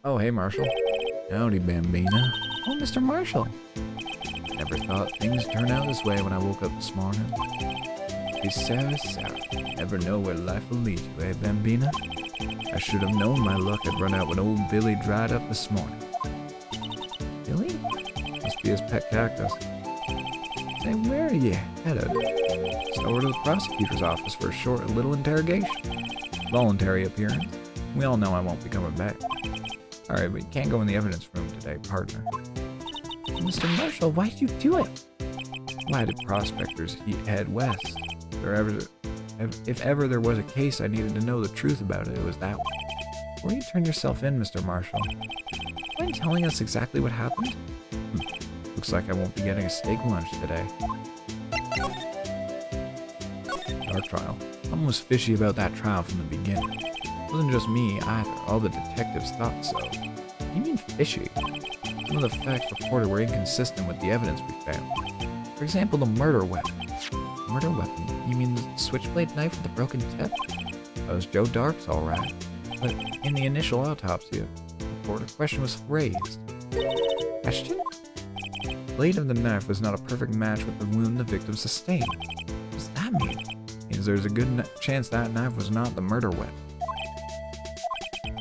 Oh, hey, Marshall. Howdy, Bambina. Oh, Mr. Marshall. Never thought things turned out this way when I woke up this morning. Hey, Sarah, Sarah. Never know where life will lead you, eh, Bambina? I should have known my luck had run out when old Billy dried up this morning. Billy? Must be his pet cactus. Say, where are you headed? So over to the prosecutor's office for a short little interrogation. Voluntary appearance. We all know I won't be coming back. Alright, but you can't go in the evidence room today, partner. Mr. Marshall, why'd you do it? Why did prospectors head west? If ever there was a case I needed to know the truth about it, it was that one. Where you turn yourself in, Mr. Marshall? Mind telling us exactly what happened? Looks like I won't be getting a steak lunch today. Dark trial. Someone was fishy about that trial from the beginning. It wasn't just me either. All the detectives thought so. What do you mean fishy? Some of the facts reported were inconsistent with the evidence we found. For example, the murder weapon. Murder weapon? You mean the switchblade knife with the broken tip? That was Joe Dark's, alright. But in the initial autopsy report, a question was raised. Question? The blade of the knife was not a perfect match with the wound the victim sustained. What does that mean? It means there's a good chance that knife was not the murder weapon.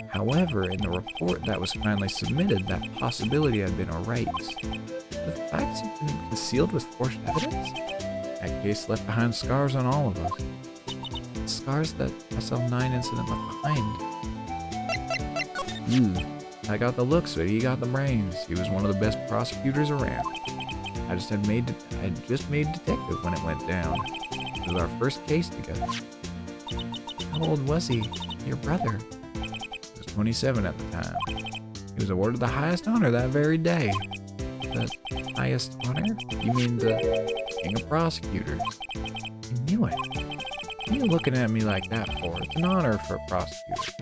However, in the report that was finally submitted, that possibility had been erased. The facts have been concealed with forged evidence? That case left behind scars on all of us. Scars that SL9 incident left behind. I got the looks, but he got the brains. He was one of the best prosecutors around. I just made detective when it went down. It was our first case together. How old was he? Your brother? He was 27 at the time. He was awarded the highest honor that very day. The highest honor? You mean the King of Prosecutors? I knew it. What are you looking at me like that for? It's an honor for a prosecutor.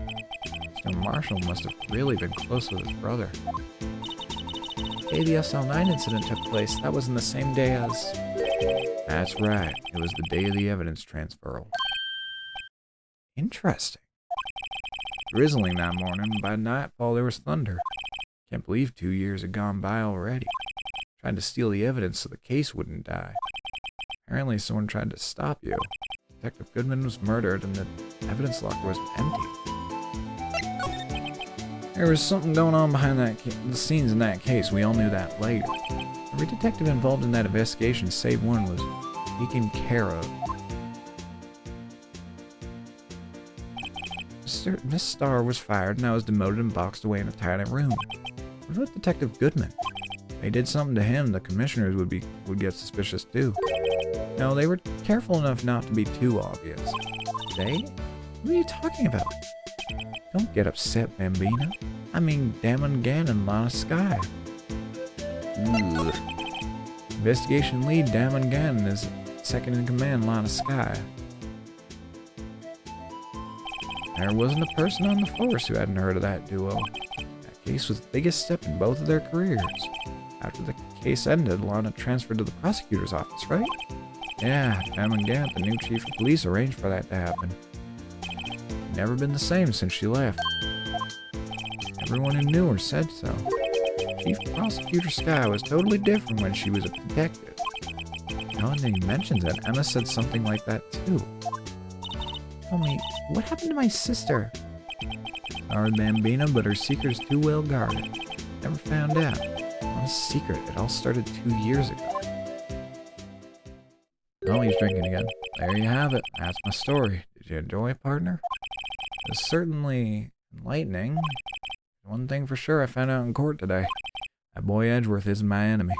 Mr. Marshall must have really been close with his brother. The day the SL9 incident took place, that was in the same day as... That's right. It was the day of the evidence transferal. Interesting. Drizzling that morning, by nightfall there was thunder. Can't believe 2 years had gone by already. Tried to steal the evidence so the case wouldn't die. Apparently someone tried to stop you. Detective Goodman was murdered and the evidence locker was empty. There was something going on behind the scenes in that case. We all knew that later. Every detective involved in that investigation, save one, was taken care of. Miss Starr was fired and I was demoted and boxed away in a tiny room. What about Detective Goodman? If they did something to him, the commissioners would get suspicious too. No, they were careful enough not to be too obvious. They? What are you talking about? Don't get upset, Bambina. I mean Damon Gannon, Lana Sky. Ugh. Investigation lead Damon Gannon is second in command, Lana Sky. There wasn't a person on the force who hadn't heard of that duo. That case was the biggest step in both of their careers. After the case ended, Lana transferred to the prosecutor's office, right? Yeah, Damon Gannon, the new chief of police, arranged for that to happen. Never been the same since she left. Everyone who knew her said so. Chief Prosecutor Sky was totally different when she was a detective. Now that he mentions it, Emma said something like that too. Tell me, what happened to my sister? Sorry, Bambina, but her secret is too well guarded. Never found out. Not a secret. It all started 2 years ago. Oh, he's drinking again. There you have it. That's my story. Did you enjoy it, partner? It was certainly enlightening. One thing for sure I found out in court today. That boy Edgeworth isn't my enemy.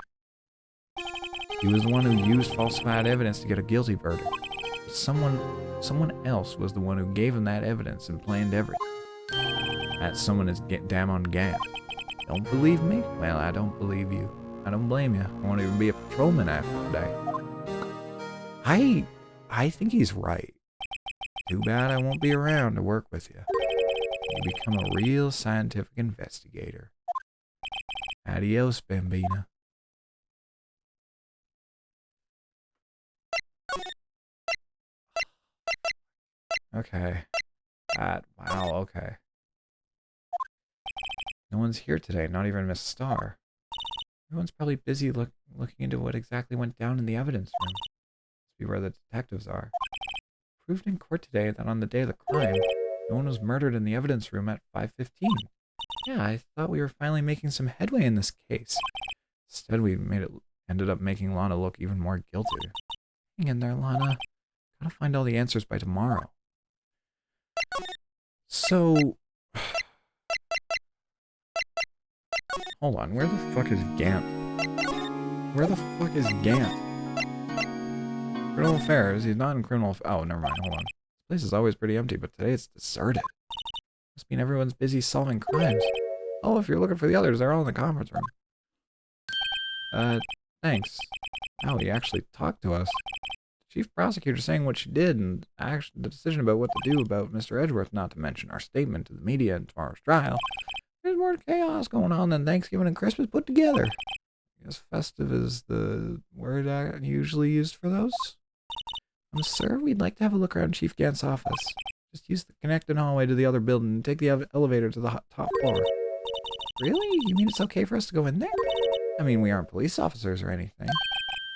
He was the one who used falsified evidence to get a guilty verdict. But someone else was the one who gave him that evidence and planned everything. That someone is Damon Gann. Don't believe me? Well, I don't believe you. I don't blame you. I won't even be a patrolman after today. I think he's right. Too bad I won't be around to work with you. You become a real scientific investigator. Adios, Bambina. Okay. Wow, okay. No one's here today, not even Miss Starr. Everyone's probably busy looking into what exactly went down in the evidence room. Must be where the detectives are. Proved in court today that on the day of the crime, no one was murdered in the evidence room at 5:15. Yeah, I thought we were finally making some headway in this case. Instead, ended up making Lana look even more guilty. Hang in there, Lana. Gotta find all the answers by tomorrow. So... Hold on, where the fuck is Gant? Where the fuck is Gant? Criminal affairs, he's not in criminal... Oh, never mind, hold on. This place is always pretty empty, but today it's deserted. Must mean everyone's busy solving crimes. Oh, if you're looking for the others, they're all in the conference room. Thanks. Oh, he actually talked to us. Chief prosecutor saying what she did and actually the decision about what to do about Mr. Edgeworth, not to mention our statement to the media in tomorrow's trial. There's more chaos going on than Thanksgiving and Christmas put together. I guess festive is the word usually used for those. Sir, we'd like to have a look around Chief Gant's office. Just use the connecting hallway to the other building and take the elevator to the top floor. Really? You mean it's okay for us to go in there? I mean, we aren't police officers or anything.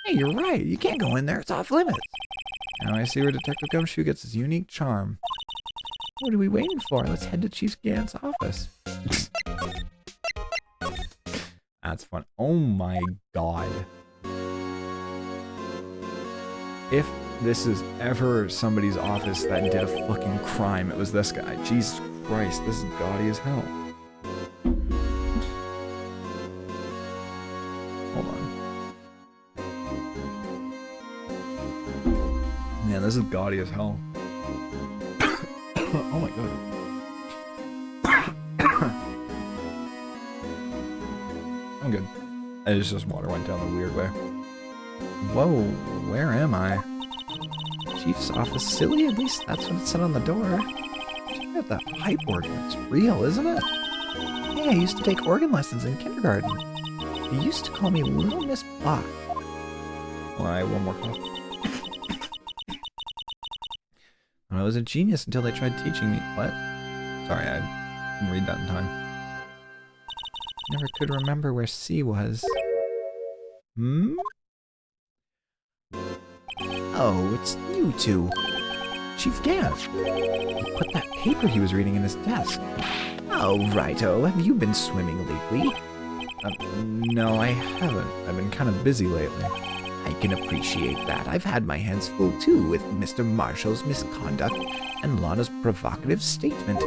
Hey, you're right. You can't go in there. It's off limits. Now I see where Detective Gumshoe gets his unique charm. What are we waiting for? Let's head to Chief Gant's office. That's fun. Oh my god. If this is ever somebody's office that did a fucking crime, it was this guy. Jesus Christ, this is gaudy as hell. Hold on. Man, this is gaudy as hell. Oh my god. I'm good. It's just water went down the weird way. Whoa, where am I? Chief's office. Silly, at least that's what it said on the door. Check out that pipe organ. It's real, isn't it? Yeah, I used to take organ lessons in kindergarten. They used to call me Little Miss Bach. Why, one more cough. I was a genius until they tried teaching me. What? Sorry, I didn't read that in time. Never could remember where C was. Hmm? Oh, it's you two. Chief Gant. He put that paper he was reading in his desk. Oh, righto. Have you been swimming lately? No, I haven't. I've been kind of busy lately. I can appreciate that. I've had my hands full too with Mr. Marshall's misconduct and Lana's provocative statement.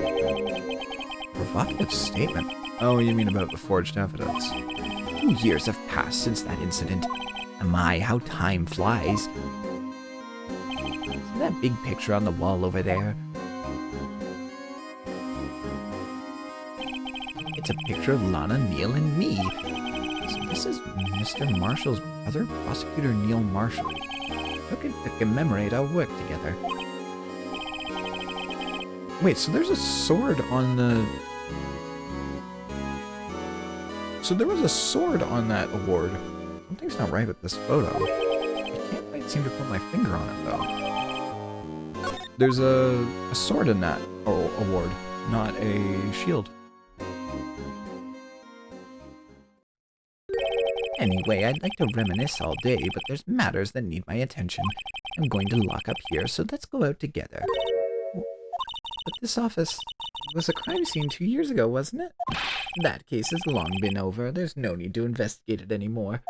Provocative statement? Oh, you mean about the forged evidence? 2 years have passed since that incident. My, how time flies. See that big picture on the wall over there? It's a picture of Lana, Neil, and me. So this is Mr. Marshall's brother, Prosecutor Neil Marshall. Took it to commemorate our work together. Wait, so there's a sword on the... So there was a sword on that award. Something's not right with this photo. I can't quite seem to put my finger on it, though. There's a sword in that award, not a shield. Anyway, I'd like to reminisce all day, but there's matters that need my attention. I'm going to lock up here, so let's go out together. But this office was a crime scene 2 years ago, wasn't it? That case has long been over. There's no need to investigate it anymore.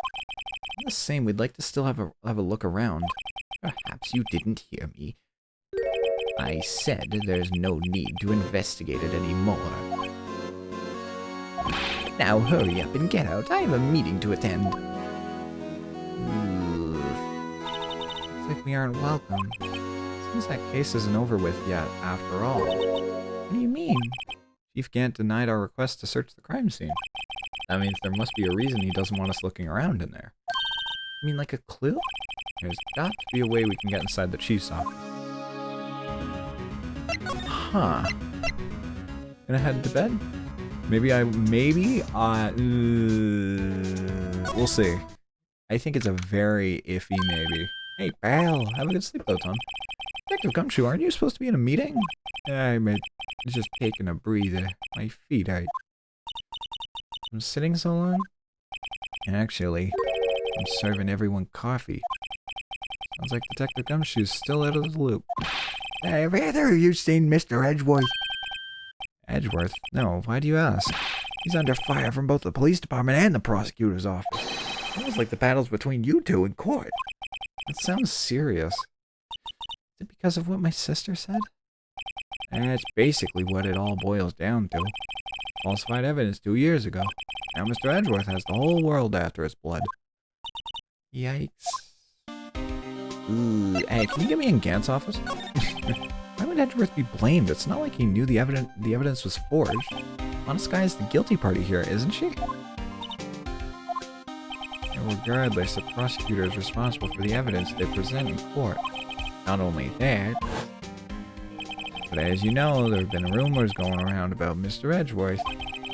The same, we'd like to still have a look around. Perhaps you didn't hear me. I said there's no need to investigate it anymore. Now hurry up and get out. I have a meeting to attend. Looks like we aren't welcome. Seems that case isn't over with yet, after all. What do you mean? Chief Gant denied our request to search the crime scene. That means there must be a reason he doesn't want us looking around in there. You mean like a clue? There's got to be a way we can get inside the chief's office. Huh. Gonna head to bed? We'll see. I think it's a very iffy maybe. Hey, pal, have a good sleep though, Tom. Detective Gumshoe, aren't you supposed to be in a meeting? Yeah, I'm just taking a breather. My feet hurt. I'm sitting so long? Actually, I'm serving everyone coffee. Sounds like Detective Gumshoe's still out of the loop. Have either of you seen Mr. Edgeworth? Edgeworth? No, why do you ask? He's under fire from both the police department and the prosecutor's office. Sounds like the battle's between you two in court. That sounds serious. Is it because of what my sister said? That's basically what it all boils down to. Falsified evidence 2 years ago. Now Mr. Edgeworth has the whole world after his blood. Yikes. Ooh, hey, can you get me in Gant's office? Why would Edgeworth be blamed? It's not like he knew the evidence was forged. Honest Guy is the guilty party here, isn't she? And regardless, the prosecutor is responsible for the evidence they present in court. Not only that, but as you know, there have been rumors going around about Mr. Edgeworth.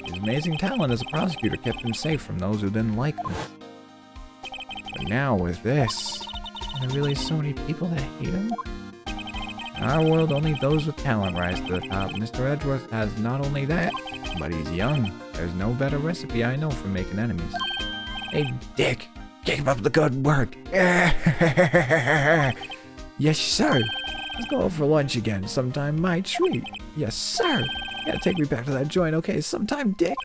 His amazing talent as a prosecutor kept him safe from those who didn't like him. But now with this, are there really so many people that hate him? In our world, only those with talent rise to the top. Mr. Edgeworth has not only that, but he's young. There's no better recipe I know for making enemies. Hey, Dick, keep up the good work. Yes, sir. Let's go out for lunch again sometime, my treat. Yes, sir. You gotta take me back to that joint, okay, sometime, Dick?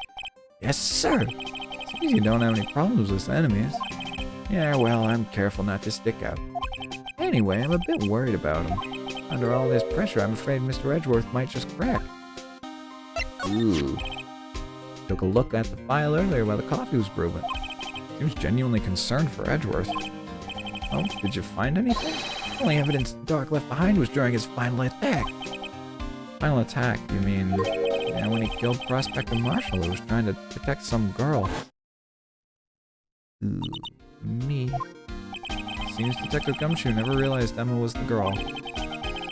Yes, sir. Seems you don't have any problems with enemies. Yeah, well, I'm careful not to stick out. Anyway, I'm a bit worried about him. Under all this pressure, I'm afraid Mr. Edgeworth might just crack. Ooh. Took a look at the file earlier while the coffee was brewing. Seems genuinely concerned for Edgeworth. Oh, did you find anything? The only evidence Dark left behind was during his final attack. Final attack, you mean? Yeah, when he killed Prospector Marshall who was trying to protect some girl. Ooh, me. Seems Detective Gumshoe never realized Emma was the girl.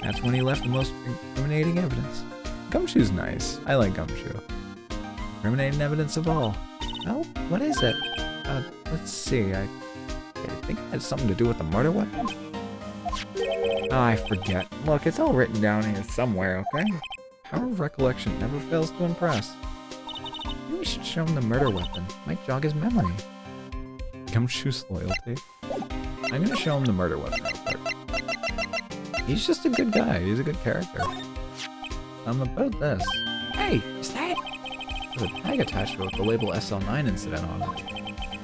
That's when he left the most incriminating evidence. Gumshoe's nice. I like Gumshoe. Incriminating evidence of all. Oh, what is it? Let's see. I think it had something to do with the murder weapon? Oh, I forget. Look, it's all written down here somewhere, okay? Power of recollection never fails to impress. Maybe we should show him the murder weapon. Might jog his memory. Gumshoe's loyalty. I'm gonna show him the murder weapon real quick. He's just a good guy. He's a good character. About this. Hey, is that? There's a tag attached to it with the label SL9 incident on it.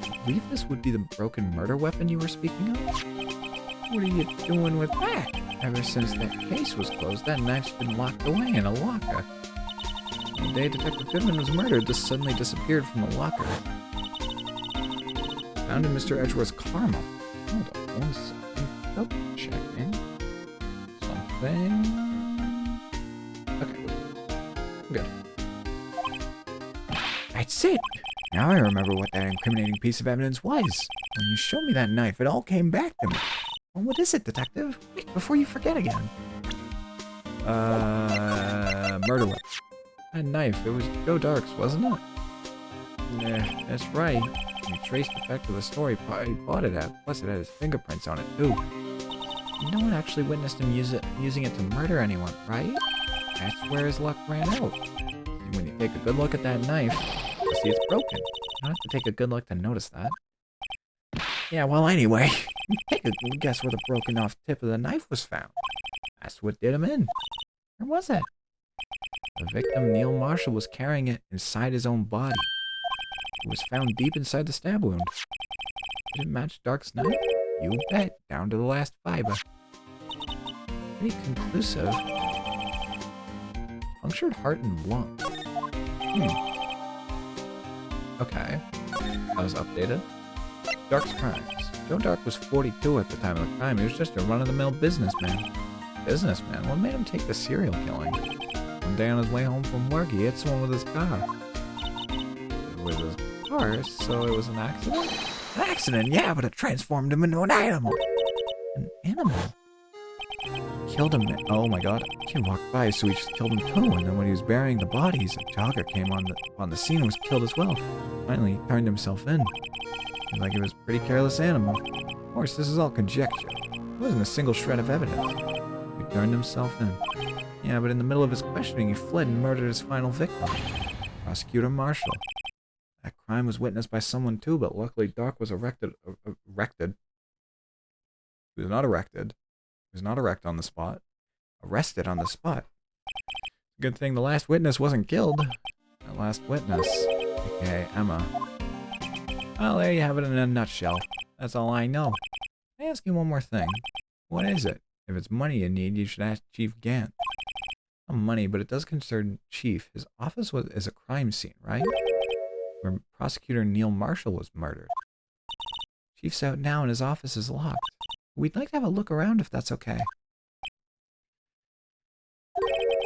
I believe this would be the broken murder weapon you were speaking of? What are you doing with that? Ever since that case was closed, that knife's been locked away in a locker. The day Detective Goodman was murdered, this suddenly disappeared from the locker. Found in Mr. Edgeworth's car. Hold on 1 second. Double checking. Something. Okay. Good. That's it. Now I remember what that incriminating piece of evidence was. When you showed me that knife, it all came back to me. Well, what is it, Detective? Wait, before you forget again. Murder weapon. That knife, it was Joe Dark's, wasn't it? Yeah, that's right. We traced it back to the store he bought it at. Plus, it had his fingerprints on it, too. No one actually witnessed him using it to murder anyone, right? That's where his luck ran out. When you take a good look at that knife, you'll see it's broken. You don't have to take a good look to notice that. Yeah, well, anyway, take a guess where the broken off tip of the knife was found. That's what did him in. Where was it? The victim, Neil Marshall, was carrying it inside his own body. It was found deep inside the stab wound. Did it match Dark's knife? You bet, down to the last fiber. Pretty conclusive. Punctured heart and lung. Okay. That was updated. Dark's crimes. Joe Dark was 42 at the time of the crime. He was just a run-of-the-mill businessman. Businessman? What made him take the serial killing? One day on his way home from work, he hit someone with his car. With his car? So it was an accident? An accident, yeah, but it transformed him into an animal. An animal? Killed him. Oh my god. He walked by, so he just killed him too. And then when he was burying the bodies, a jogger came on the scene and was killed as well. Finally, he turned himself in. Seemed like he was a pretty careless animal. Of course, this is all conjecture. There wasn't a single shred of evidence. He turned himself in. Yeah, but in the middle of his questioning, he fled and murdered his final victim, Prosecutor Marshall. That crime was witnessed by someone too, but luckily Doc was erected. He was not erected. He was not erect on the spot. Arrested on the spot. Good thing the last witness wasn't killed. The last witness, aka Emma. Well, there you have it in a nutshell. That's all I know. Can I ask you one more thing? What is it? If it's money you need, you should ask Chief Gant. Not money, but it does concern Chief. His office is a crime scene, right? Where prosecutor Neil Marshall was murdered. Chief's out now and his office is locked. We'd like to have a look around if that's okay.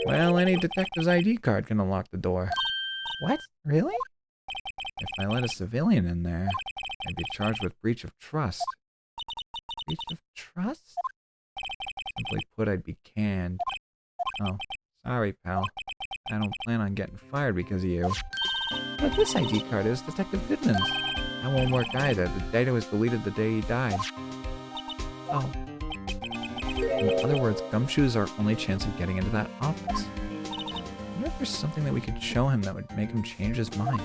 Well, any detective's ID card can unlock the door. What? Really? If I let a civilian in there, I'd be charged with breach of trust. Breach of trust? Simply put, I'd be canned. Oh, sorry, pal. I don't plan on getting fired because of you. But this ID card is Detective Goodman's. That won't work either. The data was deleted the day he died. Oh. In other words, Gumshoe's our only chance of getting into that office. I wonder if there's something that we could show him that would make him change his mind.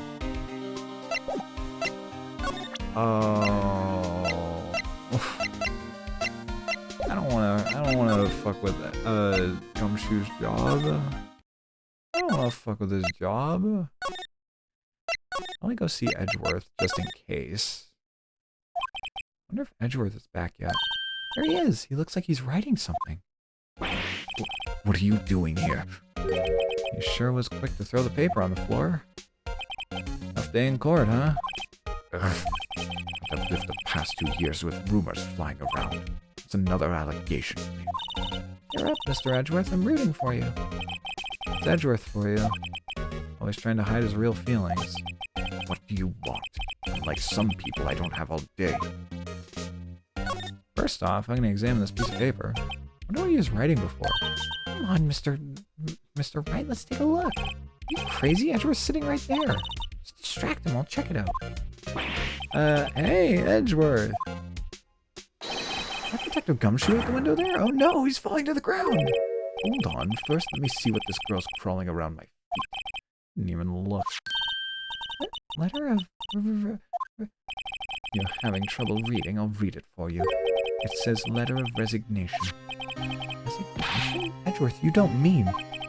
Oh. I don't wanna fuck with Gumshoe's job. I don't wanna fuck with his job. I'll go see Edgeworth just in case. I wonder if Edgeworth is back yet. There he is. He looks like he's writing something. What are you doing here? He sure was quick to throw the paper on the floor. Tough day in court, huh? I've lived the past 2 years with rumors flying around. It's another allegation. You're up, Mr. Edgeworth. I'm rooting for you. It's Edgeworth for you. Always trying to hide his real feelings. What do you want? Like some people, I don't have all day. First off, I'm going to examine this piece of paper. I wonder what he was writing before. Come on, Mr. Wright, let's take a look. Are you crazy? Edgeworth's sitting right there. Just distract him, I'll check it out. Hey, Edgeworth. Is that Detective Gumshoe at the window there? Oh no, he's falling to the ground. Hold on, first let me see what this girl's crawling around my feet. Didn't even look. What letter of... You're having trouble reading, I'll read it for you. It says letter of resignation. Resignation? Edgeworth, you don't mean...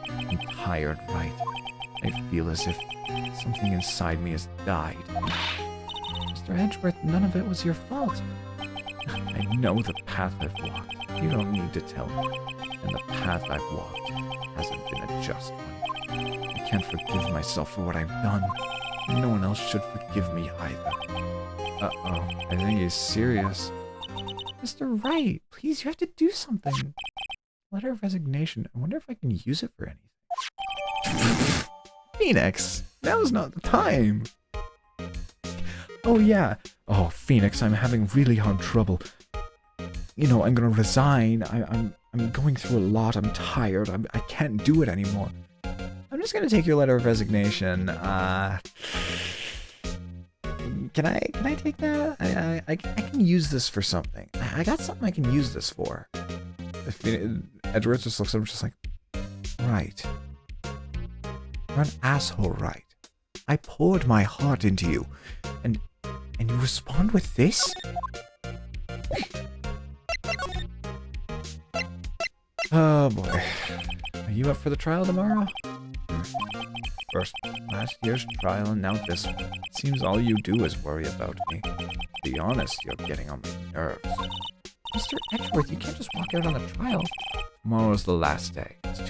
I'm tired, Wright. I feel as if something inside me has died. Mr. Edgeworth, none of it was your fault. I know the path I've walked. You don't need to tell me. And the path I've walked hasn't been a just one. I can't forgive myself for what I've done. No one else should forgive me either. Uh-oh, I think he's serious. Mr. Wright, please, you have to do something. Letter of resignation. I wonder if I can use it for anything. Phoenix, now's not the time. Oh yeah. Oh, Phoenix, I'm having really hard trouble. You know, I'm gonna resign. I'm going through a lot. I'm tired. I can't do it anymore. I'm just gonna take your letter of resignation. Can I take that? I can use this for something. I got something I can use this for. Edgeworth just looks at him just like, right. You're an asshole, right? I poured my heart into you, and you respond with this? Oh boy. Are you up for the trial tomorrow? First, last year's trial and now this one. Seems all you do is worry about me. To be honest, you're getting on my nerves. Mr. Edgeworth, you can't just walk out on the trial. Tomorrow's the last day. It's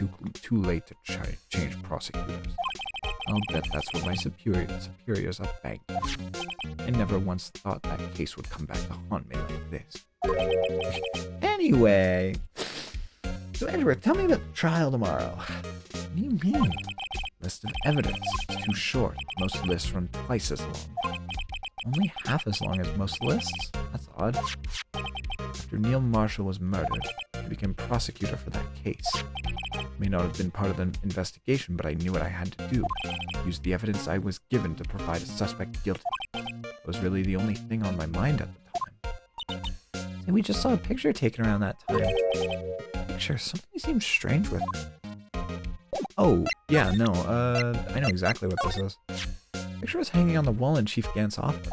too late to change prosecutors. I'll bet that's what my superiors are banking. I never once thought that case would come back to haunt me like this. Anyway, so Edgeworth, tell me about the trial tomorrow. What do you mean? List of evidence. It's too short. Most lists run twice as long. Only half as long as most lists? That's odd. After Neil Marshall was murdered, I became prosecutor for that case. I may not have been part of the investigation, but I knew what I had to do. Use the evidence I was given to provide a suspect guilty. It was really the only thing on my mind at the time. And we just saw a picture taken around that time. Picture? Something seems strange with it. Oh, yeah, no, I know exactly what this is. picture was hanging on the wall in Chief Gant's office.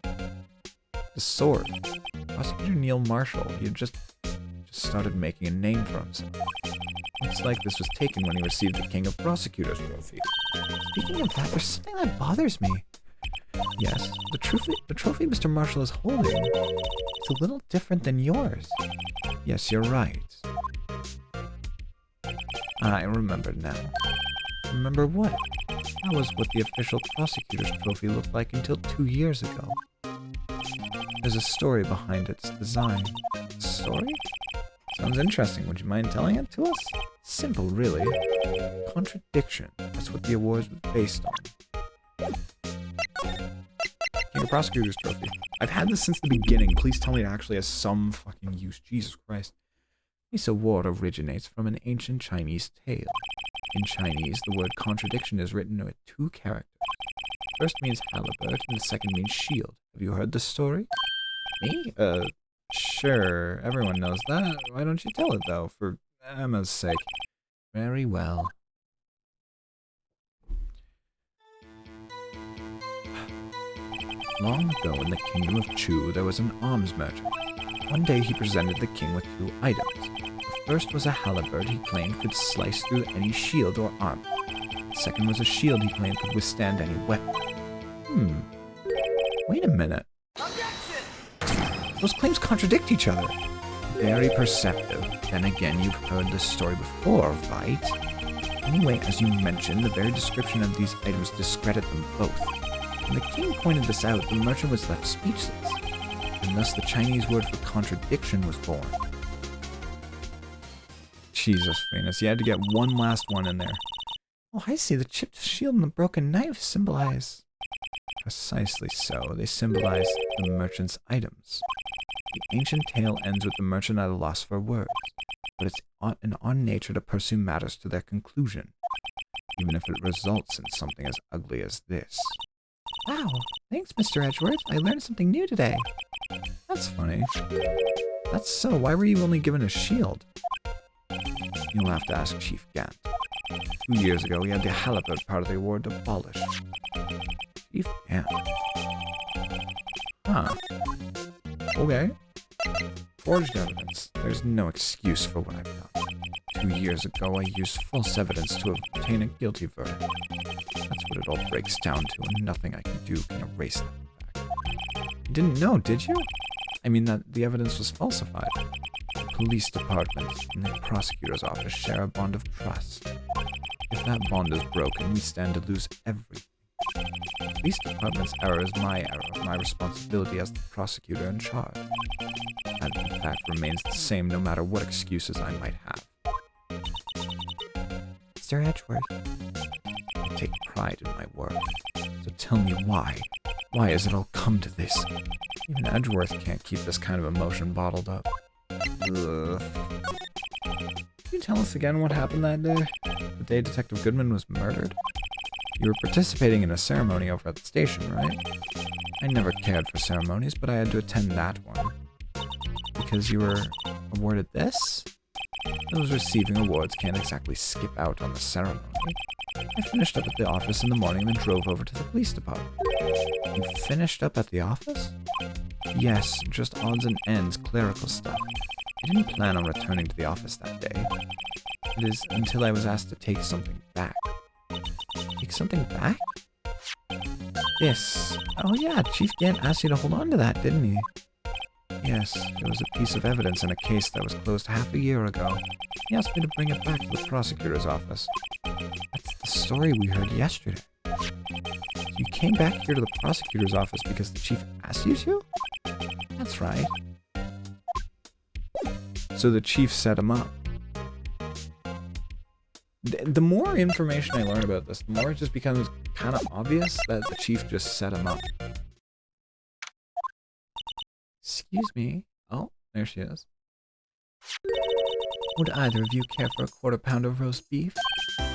The sword. Prosecutor Neil Marshall. He had just started making a name for himself. Looks like this was taken when he received the King of Prosecutors trophy. Speaking of that, there's something that bothers me. Yes, the trophy Mr. Marshall is holding. It's a little different than yours. Yes, you're right. I remember now. Remember what? That was what the official prosecutor's trophy looked like until 2 years ago. There's a story behind its design. Story? Sounds interesting. Would you mind telling it to us? Simple, really. Contradiction. That's what the award was based on. King of Prosecutors trophy. I've had this since the beginning. Please tell me it actually has some fucking use. Jesus Christ. This award originates from an ancient Chinese tale. In Chinese, the word contradiction is written with 2 characters. The first means halberd, and the second means shield. Have you heard the story? Me? Sure. Everyone knows that. Why don't you tell it, though? For Emma's sake. Very well. Long ago in the kingdom of Chu, there was an arms merchant. One day he presented the king with 2 items. The first was a halberd he claimed could slice through any shield or armor. The second was a shield he claimed could withstand any weapon. Wait a minute. Those claims contradict each other. Very perceptive. Then again, you've heard this story before, right? Anyway, as you mentioned, the very description of these items discredit them both. When the king pointed this out, the merchant was left speechless, and thus the Chinese word for contradiction was born. Jesus, Venus, you had to get one last one in there. Oh, I see. The chipped shield and the broken knife symbolize... Precisely so. They symbolize the merchant's items. The ancient tale ends with the merchant at a loss for words, but it's in our nature to pursue matters to their conclusion, even if it results in something as ugly as this. Wow, thanks, Mr. Edgeworth. I learned something new today. That's funny. That's so. Why were you only given a shield? You'll have to ask Chief Gant. 2 years ago, he had the halberd part of the award abolished. Chief Gant. Huh. Okay. Forged evidence. There's no excuse for what I've done. 2 years ago, I used false evidence to obtain a guilty verdict. That's what it all breaks down to, and nothing I can do can erase that fact. You didn't know, did you? I mean that the evidence was falsified. The police department and the prosecutor's office share a bond of trust. If that bond is broken, we stand to lose everything. The police department's error is my error, my responsibility as the prosecutor in charge. That, in fact, remains the same no matter what excuses I might have. Mr. Edgeworth. I take pride in my work. So tell me why. Why has it all come to this? Even Edgeworth can't keep this kind of emotion bottled up. Ugh. Can you tell us again what happened that day? The day Detective Goodman was murdered? You were participating in a ceremony over at the station, right? I never cared for ceremonies, but I had to attend that one. Because you were awarded this? Those receiving awards can't exactly skip out on the ceremony. I finished up at the office in the morning and then drove over to the police department. You finished up at the office? Yes, just odds and ends, clerical stuff. I didn't plan on returning to the office that day. It is until I was asked to take something back. Take something back? Yes. Oh yeah, Chief Gant asked you to hold on to that, didn't he? Yes, there was a piece of evidence in a case that was closed half a year ago. He asked me to bring it back to the prosecutor's office. That's the story we heard yesterday. So you came back here to the prosecutor's office because the chief asked you to? That's right. So the chief set him up. The more information I learn about this, the more it just becomes kind of obvious that the chief just set him up. Excuse me. Oh, there she is. Would either of you care for a quarter-pound of roast beef?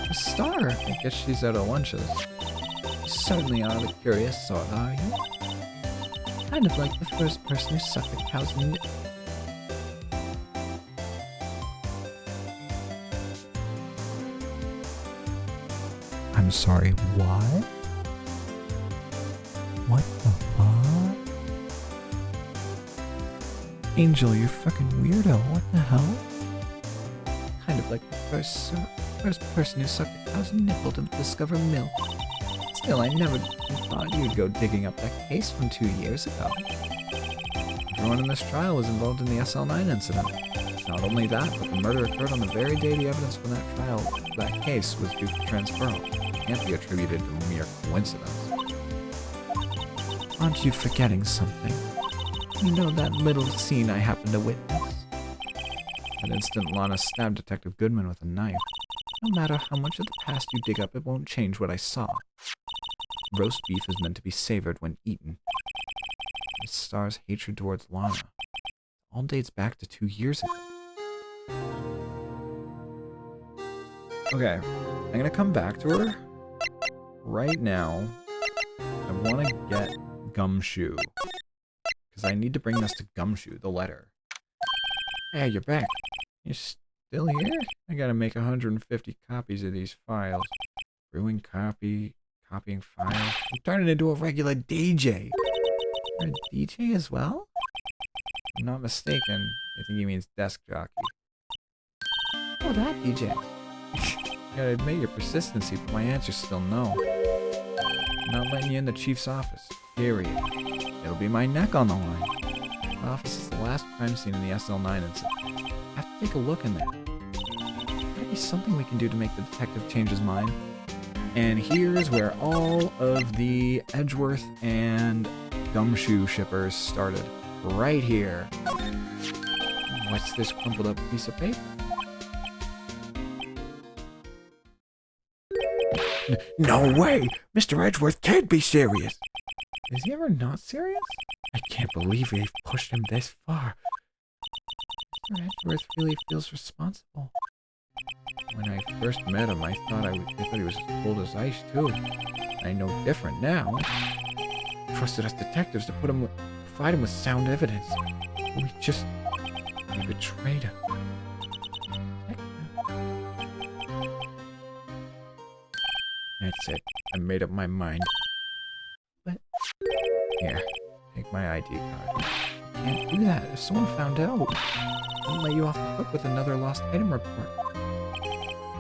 A star! I guess she's out of lunches. You certainly are the curious sort, are you? Kind of like the first person who sucked a cow's meat. I'm sorry, what? What the fuck? Angel, you fucking weirdo. What the hell? Kind of like the first person who sucked a cow's nipple to discover milk. Still, I never thought you'd go digging up that case from 2 years ago. Everyone in this trial was involved in the SL9 incident. Not only that, but the murder occurred on the very day the evidence from that case was due for transferal. It can't be attributed to mere coincidence. Aren't you forgetting something? You know that little scene I happened to witness? That instant, Lana stabbed Detective Goodman with a knife. No matter how much of the past you dig up, it won't change what I saw. Roast beef is meant to be savored when eaten. Miss Starr's hatred towards Lana all dates back to 2 years ago. Okay, I'm gonna come back to her. Right now, I want to get Gumshoe. Because I need to bring this to Gumshoe, the letter. Hey, you're back. You still here? I gotta make 150 copies of these files. Brewing copying files. I'm turning into a regular DJ. You're a DJ as well? If I'm not mistaken, I think he means desk jockey. Oh, that DJ. Gotta admit your persistency, but my answer's still no. I'm not letting you in the chief's office. Period. It'll be my neck on the line. The office is the last crime scene in the SL9 incident. I have to take a look in there. Gotta be something we can do to make the detective change his mind. And here's where all of the Edgeworth and Gumshoe shippers started. Right here. What's this crumpled up piece of paper? No way! Mr. Edgeworth can't be serious! Is he ever not serious? I can't believe we've pushed him this far. Mr. Edgeworth really feels responsible. When I first met him, I thought he was as cold as ice, too. I know different now. He trusted us detectives to provide him with sound evidence. We betrayed him. That's it. I made up my mind. But here, take my ID card. You can't do that. If someone found out, wouldn't let you off the hook with another lost item report.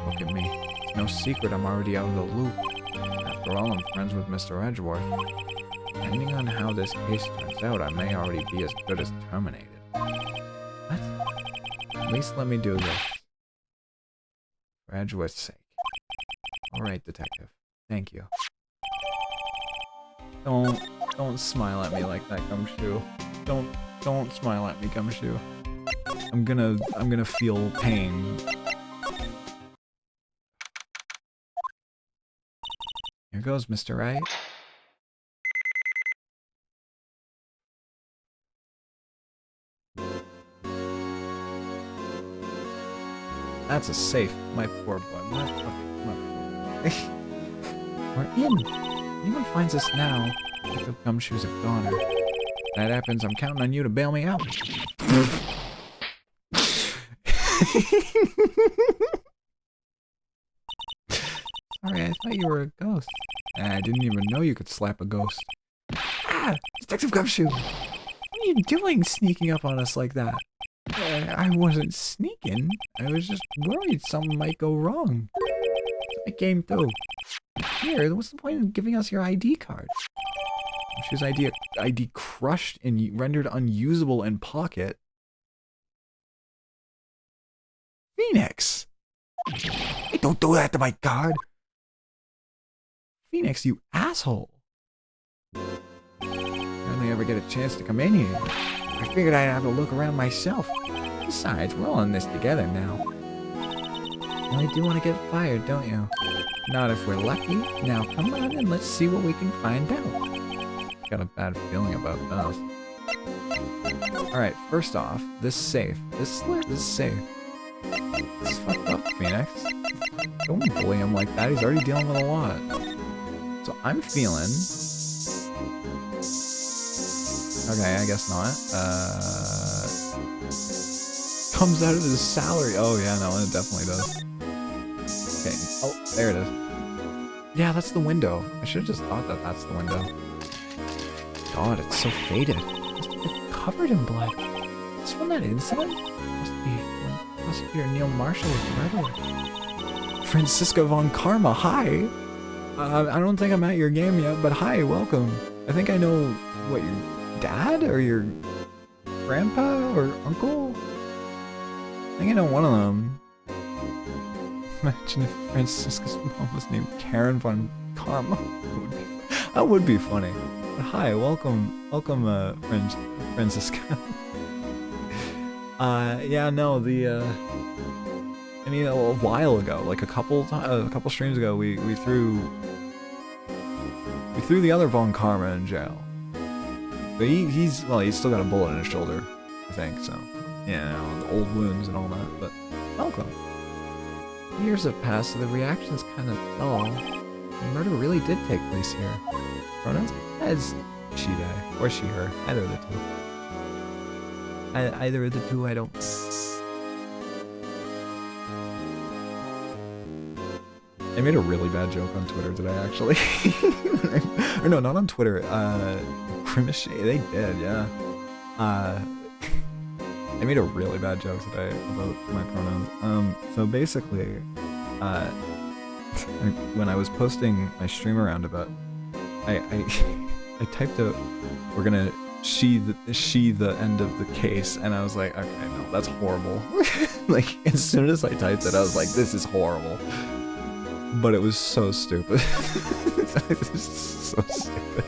Look at me. It's no secret I'm already out of the loop. After all, I'm friends with Mr. Edgeworth. Depending on how this case turns out, I may already be as good as terminated. What? At least let me do this. For Edgeworth's sake. Alright, detective. Thank you. Don't smile at me like that, Gumshoe. Don't smile at me, Gumshoe. I'm gonna feel pain. Here goes, Mr. Wright. That's a safe. My poor boy. My poor boy. We're in. If anyone finds us now, Detective Gumshoe's a goner. If that happens, I'm counting on you to bail me out. Sorry, I thought you were a ghost. I didn't even know you could slap a ghost. Ah! Detective Gumshoe! What are you doing sneaking up on us like that? I wasn't sneaking. I was just worried something might go wrong. I came through. Here, what's the point of giving us your ID card? Gumshoe's ID crushed and rendered unusable in pocket. Phoenix! Hey, don't do that to my card! Phoenix, you asshole! Hardly ever get a chance to come in here. I figured I'd have a look around myself. Besides, we're all in this together now. You really do want to get fired, don't you? Not if we're lucky. Now come on and let's see what we can find out. Got a bad feeling about this. Alright, first off, this safe. This safe. It's fucked up, Phoenix. Don't bully him like that. He's already dealing with a lot. So I'm feeling... Okay, I guess not. Comes out of his salary. Oh yeah, no, it definitely does. Okay. Oh, there it is. Yeah, that's the window. I should have just thought that that's the window. God, it's so faded. Must have been covered in blood. It's from that incident? Must be when Prosecutor Neil Marshall was murdered. Francisco von Karma, hi! I don't think I'm at your game yet, but hi, welcome. I think I know, what, your dad? Or your grandpa? Or uncle? I think I know one of them. Imagine if Francisco's mom was named Karen von Karma. That would be funny. But hi, welcome, Francisco. Yeah, no, I mean, a while ago, like a couple streams ago, we threw the other Von Karma in jail. But he's still got a bullet in his shoulder, I think. So, yeah, the old wounds and all that. But welcome. Years have passed, so the reaction's kind of dull. The murder really did take place here. Pronouns? As she, they, or she, her, either of the two. Either of the two, I don't. I made a really bad joke on Twitter today, actually. Or no, not on Twitter. Grimace, they did, yeah. I made a really bad joke today about my pronouns. So basically, when I was posting my stream around about, I typed out, we're gonna she the end of the case, and I was like, okay, no, that's horrible. Like, as soon as I typed it, I was like, this is horrible. But it was so stupid. It was so stupid.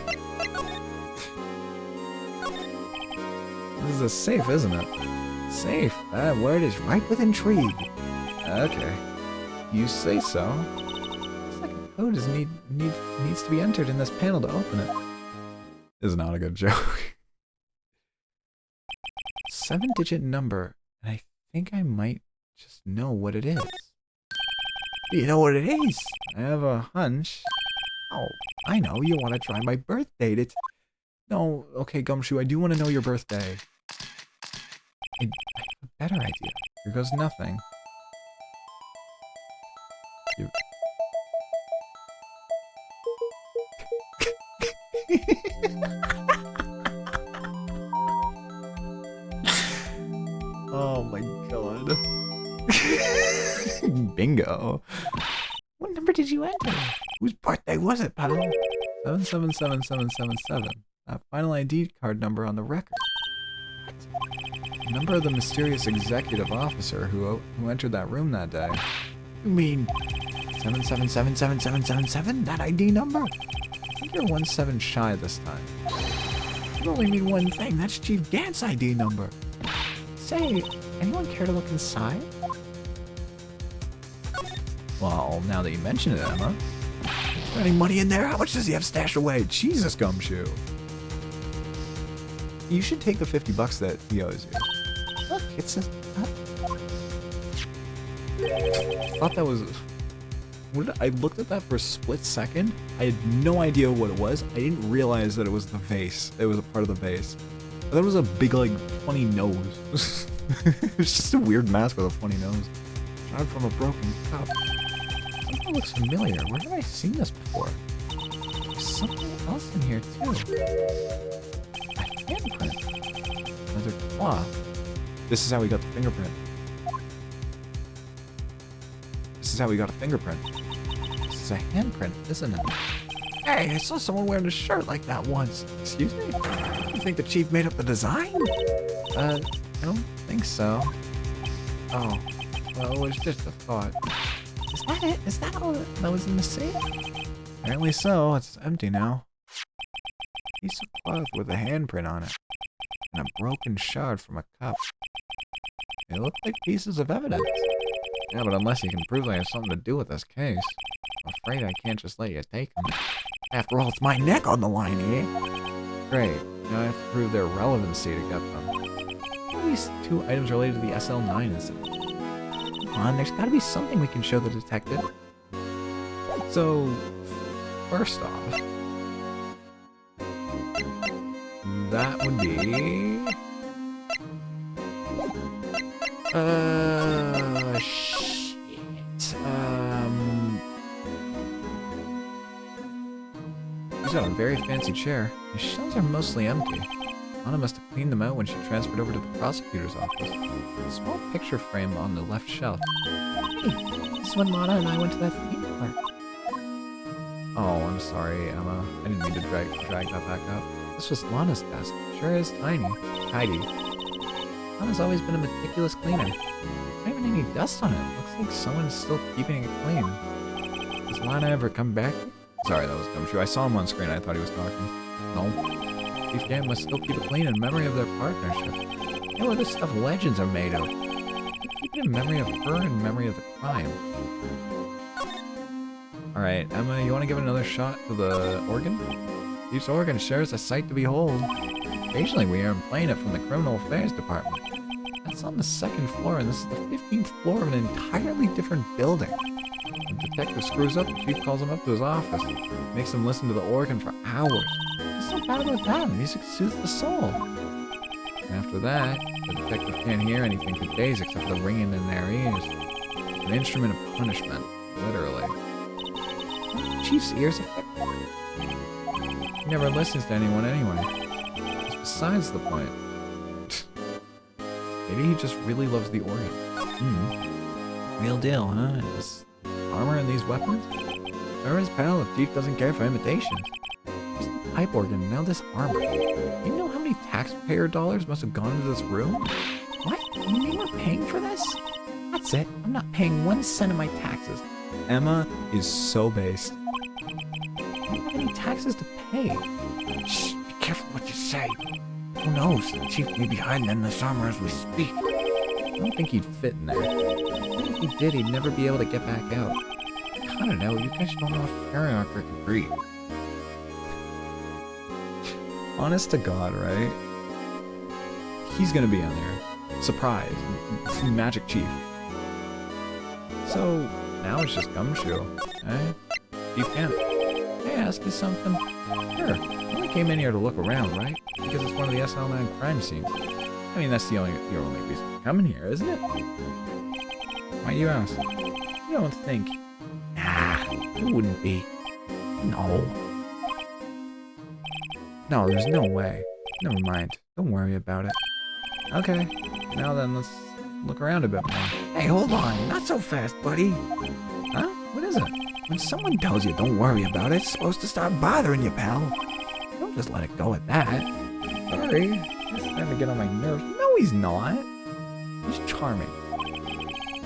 This is a safe, isn't it? Safe. That word is ripe with intrigue. Okay. You say so. Second code needs to be entered in this panel to open it. Is not a good joke. 7-digit number, and I think I might just know what it is. You know what it is? I have a hunch. Oh, I know. You want to try my birth date. It's... No, okay, Gumshoe, I do want to know your birthday. I have a better idea. Here goes nothing. You... Oh my god. Bingo. What number did you enter? Whose birthday was it, pal? 777777. That final ID card number on the record. The number of the mysterious executive officer who entered that room that day. You mean 777777? That ID number? I think you're 1 7 shy this time. You only mean one thing. That's Chief Gant's ID number. Say, anyone care to look inside? Well, now that you mention it, Emma. Is there any money in there? How much does he have stashed away? Jesus, Gumshoe. You should take the $50 that he owes you. Look, it's a... I thought that was... I looked at that for a split second. I had no idea what it was. I didn't realize that it was the vase. It was a part of the vase. I thought it was a big, like, funny nose. It was just a weird mask with a funny nose. Shot from a broken cup. Something looks familiar. Where have I seen this before? There's something else in here, too. A handprint. Another claw. This is how we got the fingerprint. This is how we got a fingerprint. This is a handprint, isn't it? Hey, I saw someone wearing a shirt like that once. Excuse me? You think the chief made up the design? I don't think so. Oh, well, it was just a thought. Is that it? Is that all that was in the safe? Apparently so. It's empty now. Piece of cloth with a handprint on it. And a broken shard from a cup. They look like pieces of evidence. Yeah, but unless you can prove they have something to do with this case, I'm afraid I can't just let you take them. After all, it's my neck on the line here. Great. Now I have to prove their relevancy to get them. What are these two items related to the SL9 incident? Come on, there's gotta be something we can show the detective. So, first off, that would be... shit. She's got a very fancy chair. The shelves are mostly empty. Lana must have cleaned them out when she transferred over to the prosecutor's office. A small picture frame on the left shelf. Hey, this is when Lana and I went to that theme park. Oh, I'm sorry, Emma. I didn't mean to drag that back up. This was Lana's desk. Sure is tidy. Lana's always been a meticulous cleaner. Not even any dust on it. Looks like someone's still keeping it clean. Does Lana ever come back? Sorry, that was Gumshoe. I saw him on screen. I thought he was talking. No. Chief Gant must still keep it clean in memory of their partnership. You know what this stuff legends are made of? Keep it in memory of her and memory of the crime. Alright, Emma, you want to give it another shot to the organ? Chief's organ shares a sight to behold. Occasionally we hear him playing it from the Criminal Affairs Department. That's on the 2nd floor, and this is the 15th floor of an entirely different building. The detective screws up, the chief calls him up to his office. Makes him listen to the organ for hours. What's so bad about that? Music soothes the soul. And after that, the detective can't hear anything for days except the ringing in their ears. An instrument of punishment, literally. The chief's ears affected. He never listens to anyone anyway. It's besides the point. Maybe he just really loves the organ. Real deal, huh? This armor and these weapons? Or his pal if Chief doesn't care for imitations. Just the pipe organ, now this armor. You know how many taxpayer dollars must have gone into this room? What? You mean we're paying for this? That's it. I'm not paying 1 cent of my taxes. Emma is so based. I don't have any taxes to pay. Shh, be careful what you say. Who knows? The chief may be hiding in this armor as we speak. I don't think he'd fit in there. Even if he did, he'd never be able to get back out. I don't know, you guys don't know if Skyrocker can breathe. Honest to God, right? He's gonna be in there. Surprise. Magic Chief. So, now it's just Gumshoe, eh? Chief Gant. May I ask you something? Sure. You only came in here to look around, right? Because it's one of the SL9 crime scenes. I mean, that's your only reason to come in here, isn't it? Why do you ask? You don't think. Nah, it wouldn't be. No. No, there's no way. Never mind. Don't worry about it. Okay. Now then, let's look around a bit more. Hey, hold on. Not so fast, buddy. Huh? What is it? When someone tells you don't worry about it, it's supposed to start bothering you, pal. Don't just let it go at that. Sorry. He's starting to get on my nerves. No, he's not. He's charming.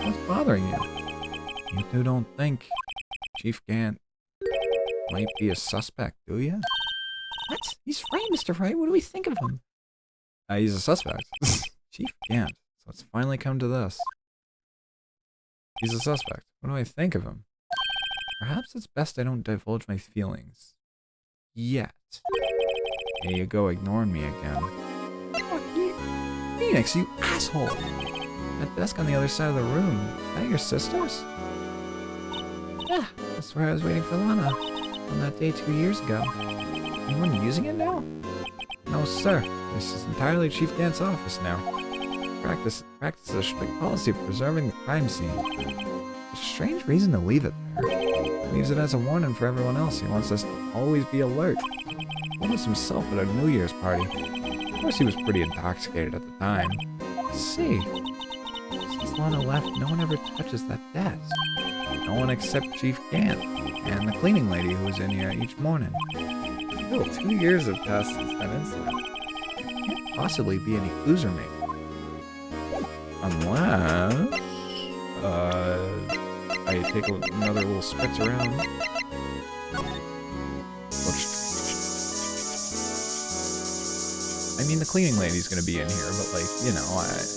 What's bothering you? You two don't think Chief Gant might be a suspect, do you? What? He's right, Mr. Wright. What do we think of him? He's a suspect. Chief Gant. So it's finally come to this. He's a suspect. What do I think of him? Perhaps it's best I don't divulge my feelings. Yet. There you go, ignoring me again. Fuck you. Phoenix, you asshole! That desk on the other side of the room. Is that your sister's? Yeah, that's where I was waiting for Lana. On that day 2 years ago. Anyone using it now? No, sir. This is entirely Chief Gant's office now. Practice a strict policy of preserving the crime scene. It's a strange reason to leave it there. Leaves it as a warning for everyone else. He wants us to always be alert. Told us himself at our New Year's party. Of course, he was pretty intoxicated at the time. Let's see. Since Lana left, no one ever touches that desk. No one except Chief Gant and the cleaning lady who was in here each morning. Still, 2 years have passed since that incident. Can't possibly be any clues remain. Unless... I take another little spritz around. I mean, the cleaning lady's gonna be in here, but like, you know,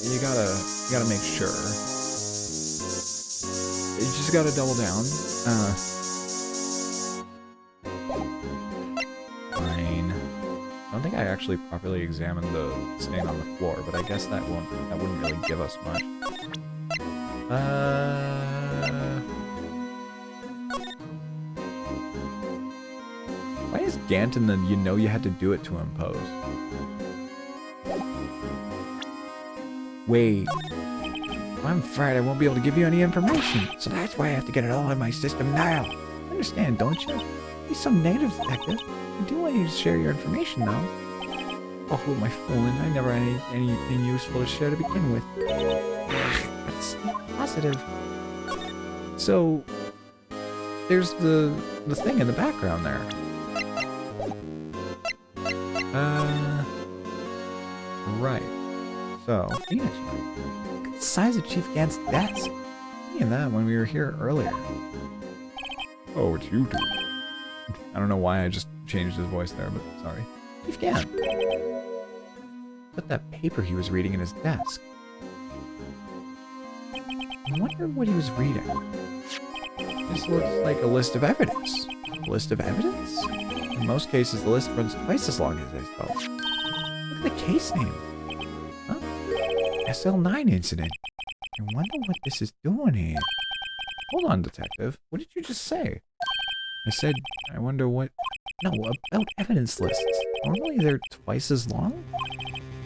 you gotta make sure. You just gotta double down. Fine. I don't think I actually properly examined the stain on the floor, but I guess that wouldn't really give us much. Why is Gant in the you know you had to do it to him pose? Wait. I'm afraid I won't be able to give you any information, so that's why I have to get it all in my system now. You understand, don't you? Be some native detective. I do want you to share your information, though. Oh, who am I fooling? I never had anything useful to share to begin with. Let's stay positive. So, there's the thing in the background there. Right. So, Phoenix, right? Look at the size of Chief Gant's desk. Seeing that when we were here earlier. Oh, it's you two. I don't know why I just changed his voice there, but sorry. Chief Gant. Put that paper he was reading in his desk. I wonder what he was reading. This looks like a list of evidence. A list of evidence? In most cases, the list runs twice as long as I spell. Look at the case name. Huh? SL9 incident. I wonder what this is doing here. Hold on, detective. What did you just say? I said, I wonder what... No, about evidence lists. Normally they're twice as long?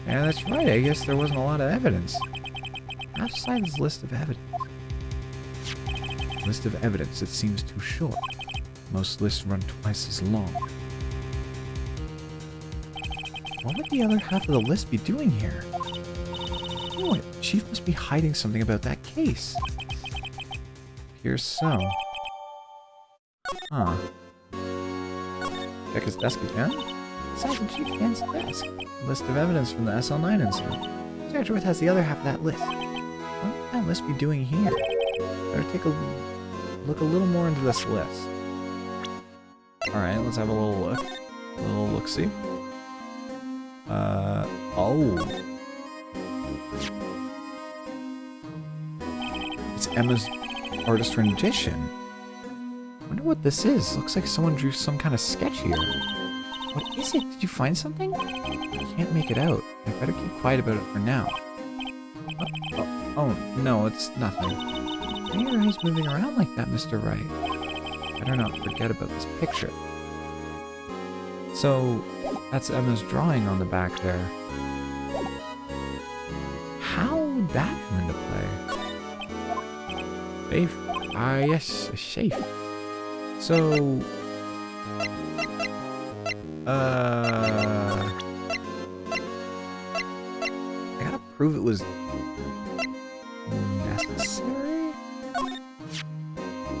Yeah, that's right. I guess there wasn't a lot of evidence. Outside this list of evidence. List of evidence that seems too short. Most lists run twice as long. What would the other half of the list be doing here? Oh, the chief must be hiding something about that case. Appears so. Huh. Check his desk again? Besides the Chief Gant's desk. List of evidence from the SL9 incident. Sergeant has the other half of that list. What would that list be doing here? Better take a look a little more into this list. Alright, let's have a little look. A little look-see. Oh. It's Emma's artist rendition. Wonder what this is. Looks like someone drew some kind of sketch here. What is it? Did you find something? I can't make it out. I better keep quiet about it for now. Oh, no, it's nothing. Why are your eyes moving around like that, Mr. Wright? Better not forget about this picture. So, that's Emma's drawing on the back there. How would that come into play? Safe? Ah, yes, a safe. So... I gotta prove it was... necessary?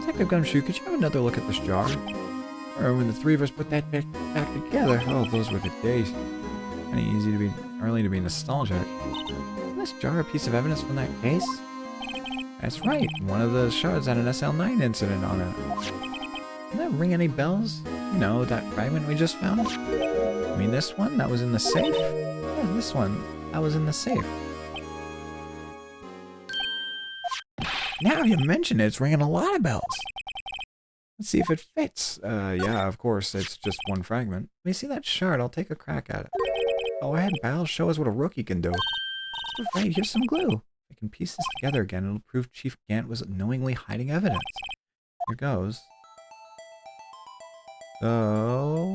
Detective Gumshoe, could you have another look at this jar? Or when the three of us put that back together. Oh, those were the days. Kinda early to be nostalgic. Isn't this jar a piece of evidence from that case? That's right. One of the shards had an SL9 incident on it. Doesn't that ring any bells? You know, that fragment we just found? I mean, this one that was in the safe? Yeah, this one that was in the safe. Now you mention it, it's ringing a lot of bells. Let's see if it fits. Yeah, of course, it's just one fragment. Let me see that shard, I'll take a crack at it. Go ahead, pal, show us what a rookie can do. Right, here's some glue. If I can piece this together again, it'll prove Chief Gant was knowingly hiding evidence. Here goes. So...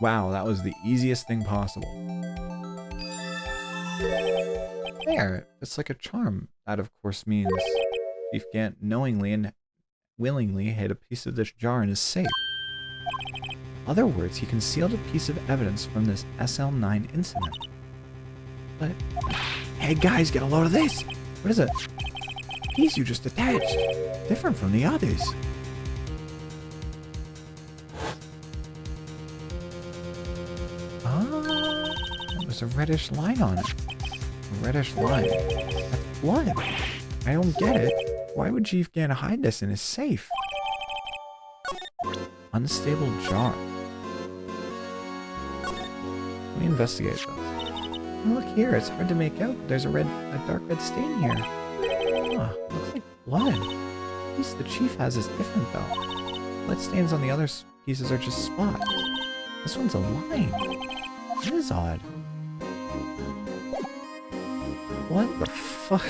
Wow, that was the easiest thing possible. There, it's like a charm. That, of course, means Chief Gant knowingly and willingly hid a piece of this jar in his safe. In other words, he concealed a piece of evidence from this SL9 incident. But, hey guys, get a load of this! What is it? The piece you just attached. Different from the others. Ah, there's a reddish line on it. A reddish line. That's blood. I don't get it. Why would Chief Gant hide this in his safe? Unstable jar. Let me investigate this. Oh, look here, it's hard to make out. There's a dark red stain here. Huh, looks like blood. The piece the chief has is different though. Blood stains on the other pieces are just spots. This one's a line. That is odd. What the fuck?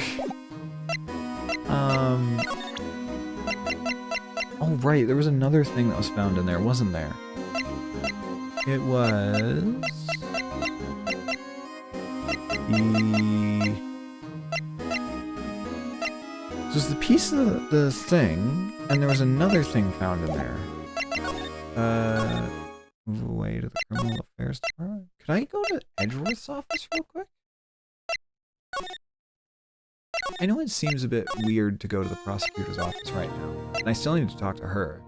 Oh right, there was another thing that was found in there, wasn't there? It was... This was the piece of the thing, and there was another thing found in there. Move away to the criminal affairs department. Could I go to Edgeworth's office real quick? I know it seems a bit weird to go to the prosecutor's office right now, and I still need to talk to her,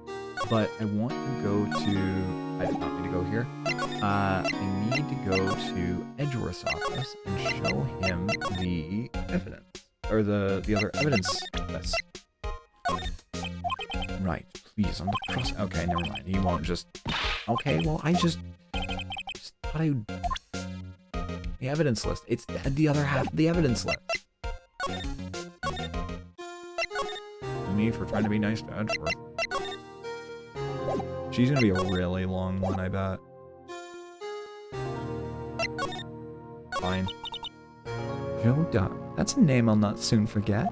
but I want to go to... I did not need to go here. I need to go to Edgeworth's office and show him the evidence, or the other evidence list. Right, please, on the cross... Okay, never mind. He won't just... Okay, well, I just thought I would... The evidence list. It's the other half of the evidence list. Me for trying to be nice to Edgeworth. She's gonna be a really long one, I bet. Fine. Joe Duck. That's a name I'll not soon forget.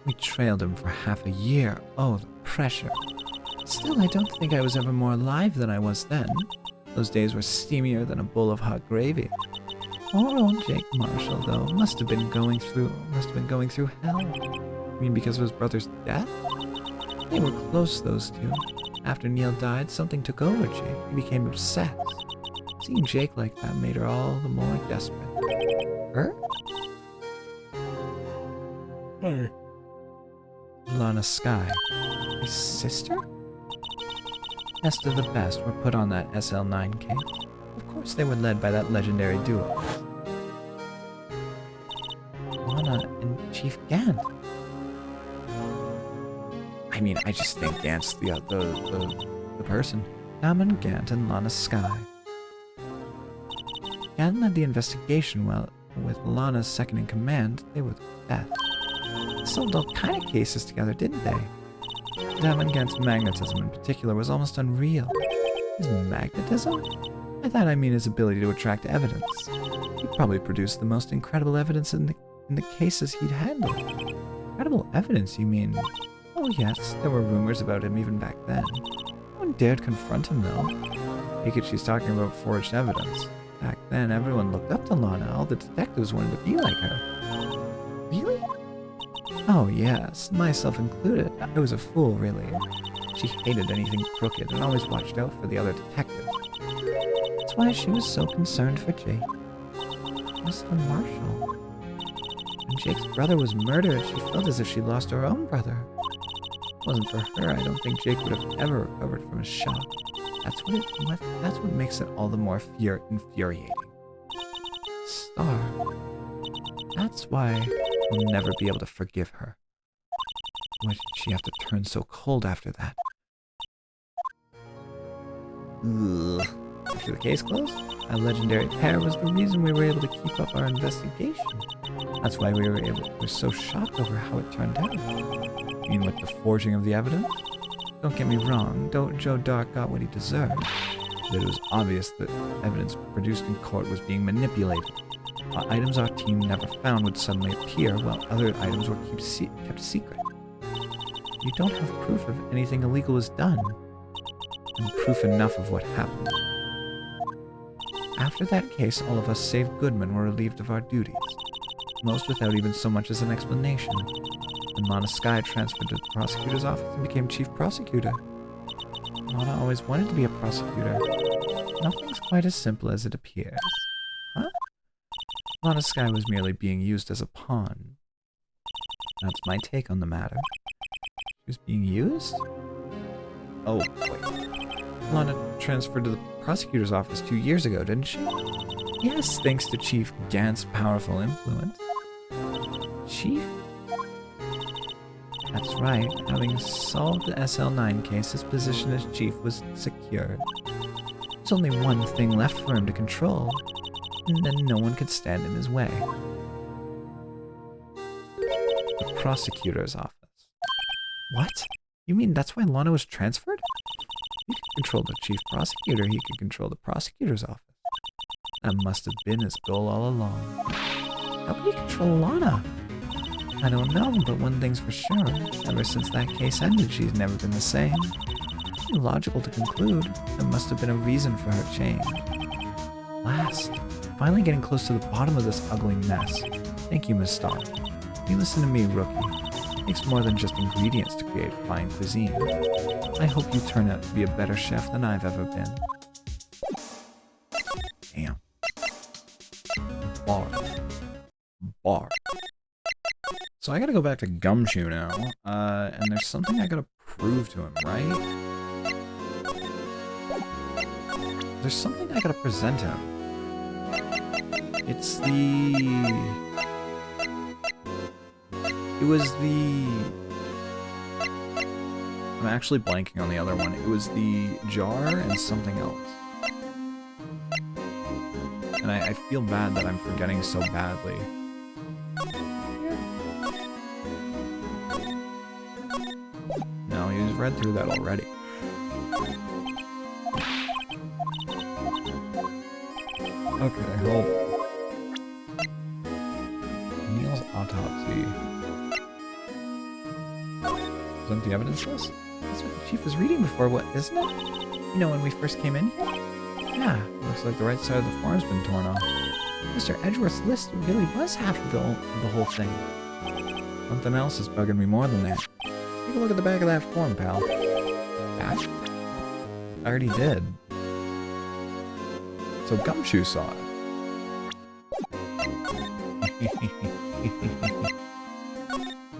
We trailed him for half a year. Oh, the pressure. Still, I don't think I was ever more alive than I was then. Those days were steamier than a bowl of hot gravy. Poor old Jake Marshall, though, must have been going through hell. I mean, because of his brother's death? They were close, those two. After Neil died, something took over Jake. He became obsessed. Seeing Jake like that made her all the more desperate. Her? Hey. Lana Skye. His sister? Best of the best were put on that SL9 case. Of course they were led by that legendary duo. Lana and Chief Gant. I mean, I just think Gant's the person. Damon Gant and Lana Skye. Gant led the investigation while with Lana's second in command, they were the best. They solved all kind of cases together, didn't they? Damon Gant's magnetism in particular was almost unreal. His magnetism? By that I mean his ability to attract evidence. He probably produced the most incredible evidence in the cases he'd handled. Incredible evidence, you mean? Oh yes, there were rumors about him even back then. No one dared confront him though. Take it she's talking about forged evidence. Back then, everyone looked up to Lana. All the detectives wanted to be like her. Really? Oh yes, myself included. I was a fool, really. She hated anything crooked and always watched out for the other detectives. That's why she was so concerned for Jake. Mr. Marshall. When Jake's brother was murdered, she felt as if she lost her own brother. If it wasn't for her, I don't think Jake would have ever recovered from his shock. That's what makes it all the more infuriating. Star. That's why we'll never be able to forgive her. Why did she have to turn so cold after that? Ugh. After the case closed, a legendary pair was the reason we were able to keep up our investigation. That's why we were so shocked over how it turned out. You mean with the forging of the evidence? Don't get me wrong, Joe Dark got what he deserved. But it was obvious that evidence produced in court was being manipulated. Items our team never found would suddenly appear, while other items were kept secret. You don't have proof of anything illegal was done, and proof enough of what happened. After that case, all of us save Goodman were relieved of our duties, most without even so much as an explanation. And Lana Skye transferred to the prosecutor's office and became chief prosecutor. Lana always wanted to be a prosecutor. Nothing's quite as simple as it appears. Huh? Lana Skye was merely being used as a pawn. That's my take on the matter. She was being used? Oh, wait. Lana transferred to the prosecutor's office 2 years ago, didn't she? Yes, thanks to Chief Gant's powerful influence. Chief? That's right. Having solved the SL9 case, his position as chief was secured. There's only one thing left for him to control, and then no one could stand in his way. The prosecutor's office. What? You mean that's why Lana was transferred? He could control the chief prosecutor, he could control the prosecutor's office. That must have been his goal all along. How could he control Lana? I don't know, but one thing's for sure. Ever since that case ended, she's never been the same. It's logical to conclude there must have been a reason for her change. Last, finally getting close to the bottom of this ugly mess. Thank you, Miss Starr. You listen to me, rookie. takes more than just ingredients to create fine cuisine. I hope you turn out to be a better chef than I've ever been. Damn. Bar. Bar. So I gotta go back to Gumshoe now, and there's something I gotta prove to him, right? There's something I gotta present him. It's It was the... I'm actually blanking on the other one. It was the jar and something else. And I feel bad that I'm forgetting so badly. No, he's read through that already. Okay, hold on. Neil's autopsy. Present the evidence list? That's what the chief was reading before, what, isn't it? You know, when we first came in here? Yeah, looks like the right side of the form's been torn off. Mr. Edgeworth's list really was half of the whole thing. Something else is bugging me more than that. Take a look at the back of that form, pal. That? I already did. So Gumshoe saw it.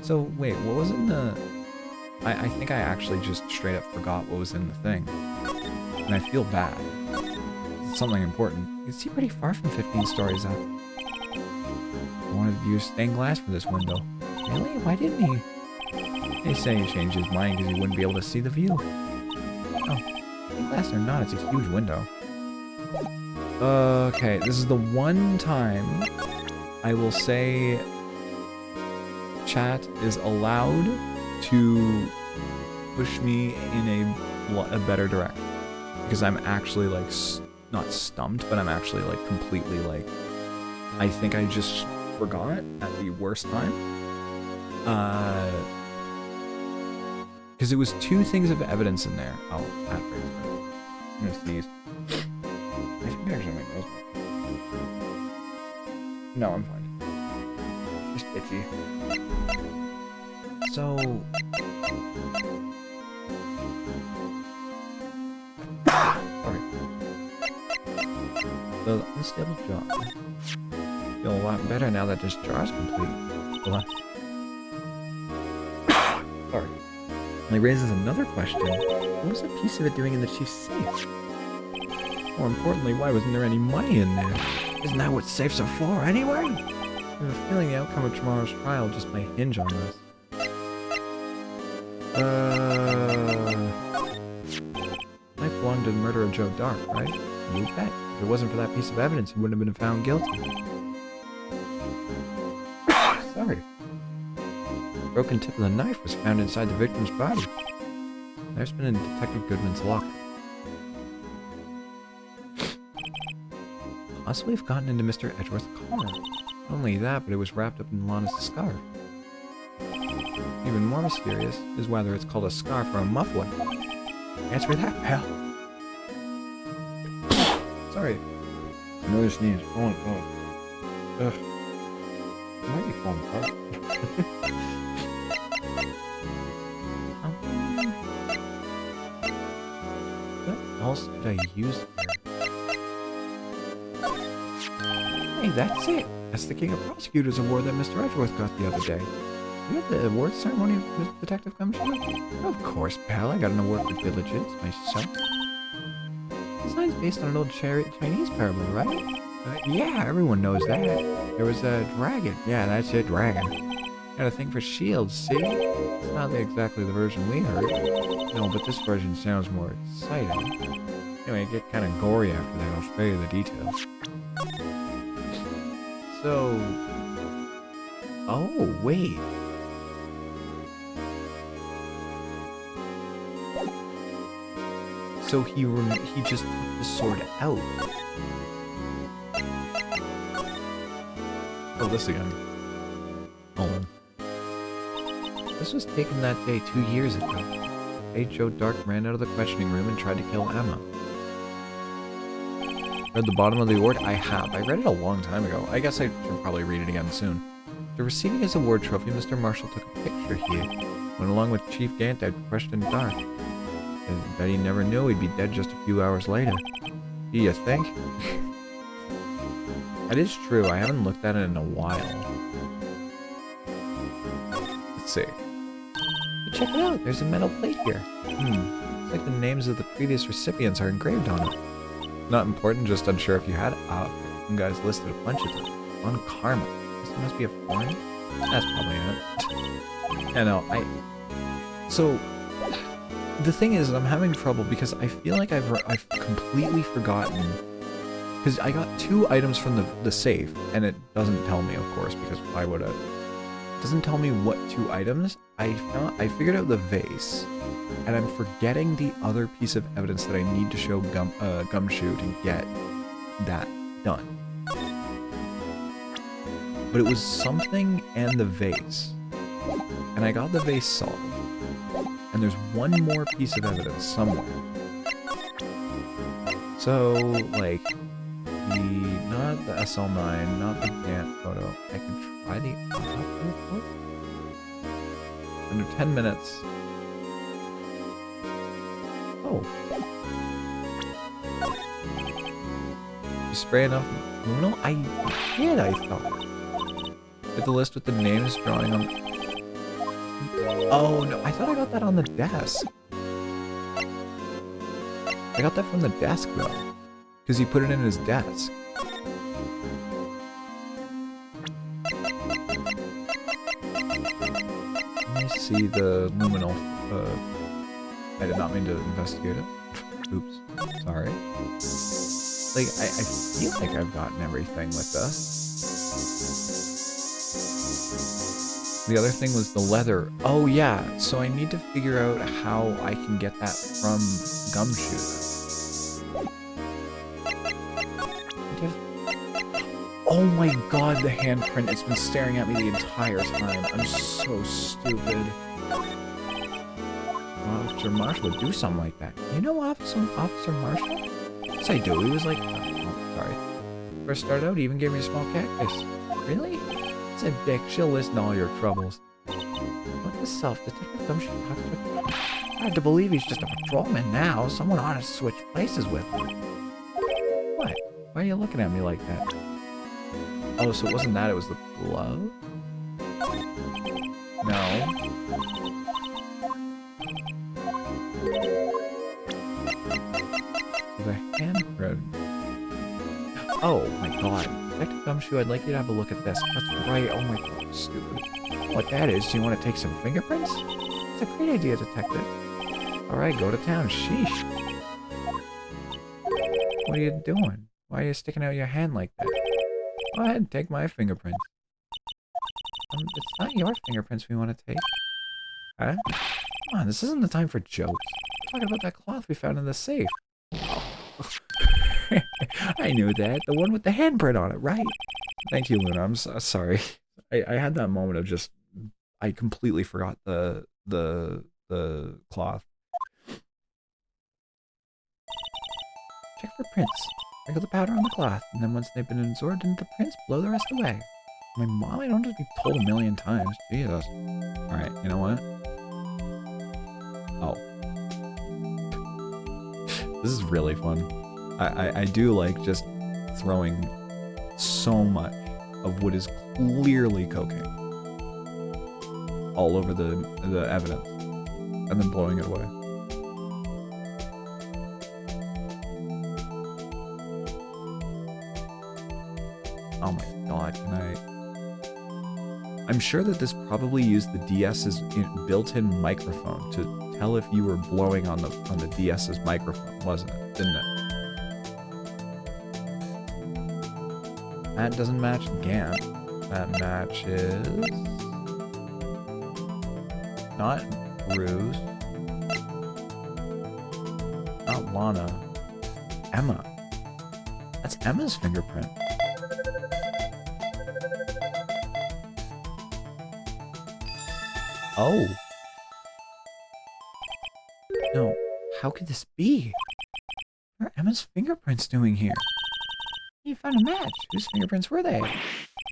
So wait, what was in the... I think I actually just straight up forgot what was in the thing. And I feel bad. It's something important. You see pretty far from 15 stories up. I wanted to use stained glass for this window. Really? Why didn't he? They say he changed his mind because he wouldn't be able to see the view. Oh, Stained glass or not, it's a huge window. Okay, this is the one time I will say chat is allowed to push me in a better direction. Because I'm actually, like, not stumped, but I'm actually, like, completely, like... I think I just forgot at the worst time. Because it was two things of evidence in there. Oh, that brings me. I'm gonna sneeze. I think actually my nose. No, I'm fine. Just itchy. So... Sorry. The unstable jar. Feel a lot better now that this jar is complete. Sorry. And it raises another question. what was a piece of it doing in the chief's safe? More importantly, why wasn't there any money in there? Isn't that what safes are for, anyway? I have a feeling the outcome of tomorrow's trial just may hinge on this. Mike belonged to the murder of Joe Dark, right? You bet. If it wasn't for that piece of evidence, he wouldn't have been found guilty. Sorry. The broken tip of the knife was found inside the victim's body. There's been in Detective Goodman's locker. Possibly have gotten into Mr. Edgeworth's car. Not only that, but it was wrapped up in Lana's scarf. Even more mysterious is whether it's called a scarf or a muffler. Answer that, pal. Sorry. Another sneeze. Oh, ugh. It might be falling apart. What else could I use here? Hey, that's it. That's the King of Prosecutors award that Mr. Edgeworth got the other day. You had the awards ceremony with Detective Gumshoe? Of course, pal. I got an award for diligence myself. The sign's based on an old Chinese parable, right? Yeah, everyone knows that. There was a dragon. Yeah, that's it, dragon. Got a thing for shields, see? It's not exactly the version we heard. No, but this version sounds more exciting. Anyway, it get kind of gory after that. I'll spare you the details. So... Oh, wait. So he just took the sword out. Oh, this again. Hold on. This was taken that day 2 years ago. The day Joe Dark ran out of the questioning room and tried to kill Emma. Read the bottom of the award? I have. I read it a long time ago. I guess I should probably read it again soon. After receiving his award trophy, Mr. Marshall took a picture here. Went along with Chief Gant out crushed in dark. I bet he never knew he'd be dead just a few hours later. Do you think? That is true. I haven't looked at it in a while. Let's see. Check it out. There's a metal plate here. Looks like the names of the previous recipients are engraved on it. Not important, just unsure if you had it. One guy's listed a bunch of them. On karma. This must be a foreign? That's probably it. I know, So, the thing is, I'm having trouble because I feel like I've completely forgotten. Because I got 2 items from the safe, and it doesn't tell me, of course, because why would it? It doesn't tell me what 2 items. I figured out the vase, and I'm forgetting the other piece of evidence that I need to show Gumshoe to get that done. But it was something and the vase. And I got the vase solved. And there's one more piece of evidence somewhere. So, like, not the SL9, not the Gant photo. I can try the photo. Under 10 minutes. Oh. You spray enough luminol? I did, I thought. Get the list with the names drawing on. Oh no, I thought I got that on the desk. I got that from the desk though. Because he put it in his desk. Let me see the luminol. I did not mean to investigate it. Oops. Sorry. Like, I feel like I've gotten everything with this. The other thing was the leather. Oh yeah, so I need to figure out how I can get that from Gumshoe. Oh my god, the handprint. It's been staring at me the entire time. I'm so stupid. Officer Marshall would do something like that. You know Officer Marshall? Yes, I do. He was like... Oh, sorry. First started out, he even gave me a small cactus. Really? It's a dick. She'll listen to all your troubles. What the self-detective Gumshoe talks with? Hard to believe he's just a patrolman now. Someone ought to switch places with him. What? Why are you looking at me like that? Oh, so it wasn't that, it was the glove? No. The handprint. Oh my god. Detective Gumshoe, I'd like you to have a look at this. That's right, oh my god, stupid. What that is, do you want to take some fingerprints? It's a great idea, detective. Alright, go to town, sheesh. What are you doing? Why are you sticking out your hand like that? Go ahead and take my fingerprints. It's not your fingerprints we want to take. Huh? Come on, this isn't the time for jokes. We're talking about that cloth we found in the safe. Oh. I knew that. The one with the handprint on it, right? Thank you, Luna. I'm sorry. I had that moment of just... I completely forgot the cloth. Check for prints. Sprinkle the powder on the cloth, and then once they've been absorbed into the prints, blow the rest away. My mom, I don't have to be told a million times. Jesus. Alright, you know what? Oh. This is really fun. I do like just throwing so much of what is clearly cocaine all over the evidence, and then blowing it away. Oh my god, can I... I'm sure that this probably used the DS's built-in microphone to tell if you were blowing on the DS's microphone, wasn't it? Didn't it? That doesn't match Gant. That matches... Not Bruce. Not Lana. Emma. That's Emma's fingerprint. Oh. No. How could this be? What are Emma's fingerprints doing here? You found a match. Whose fingerprints were they?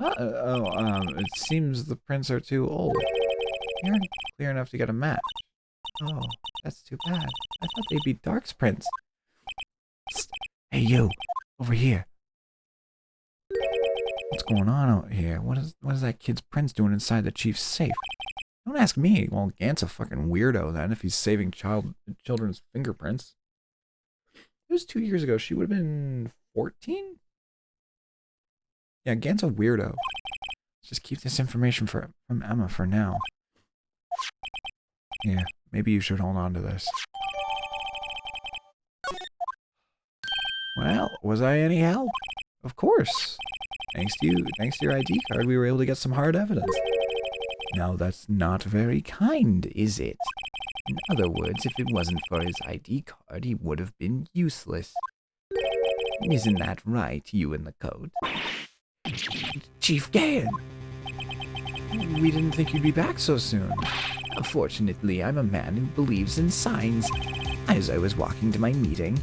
It seems the prints are too old. They aren't clear enough to get a match. Oh, that's too bad. I thought they'd be Dark's prints. Psst. Hey, you. Over here. What's going on out here? What is that kid's prince doing inside the chief's safe? Don't ask me. Well, Gant's a fucking weirdo then if he's saving children's fingerprints. It was 2 years ago. She would have been 14? Yeah, Gant's a weirdo. Let's just keep this information from Emma for now. Yeah, maybe you should hold on to this. Well, was I any help? Of course. Thanks to your ID card, we were able to get some hard evidence. Now that's not very kind, is it? In other words, if it wasn't for his ID card, he would have been useless. Isn't that right, you in the coat? Chief Gan! We didn't think you'd be back so soon. Fortunately, I'm a man who believes in signs. As I was walking to my meeting,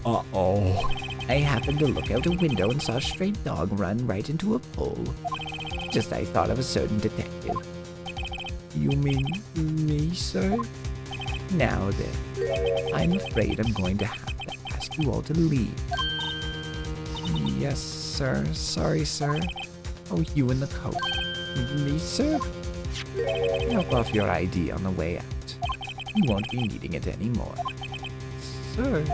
Uh-oh. I happened to look out a window and saw a stray dog run right into a pole. Just I thought of a certain detective. You mean me, sir? Now then, I'm afraid I'm going to have to ask you all to leave. Yes, sir. Sorry, sir. Oh, you in the coat. Me, sir? Drop off your ID on the way out. You won't be needing it anymore. Sir.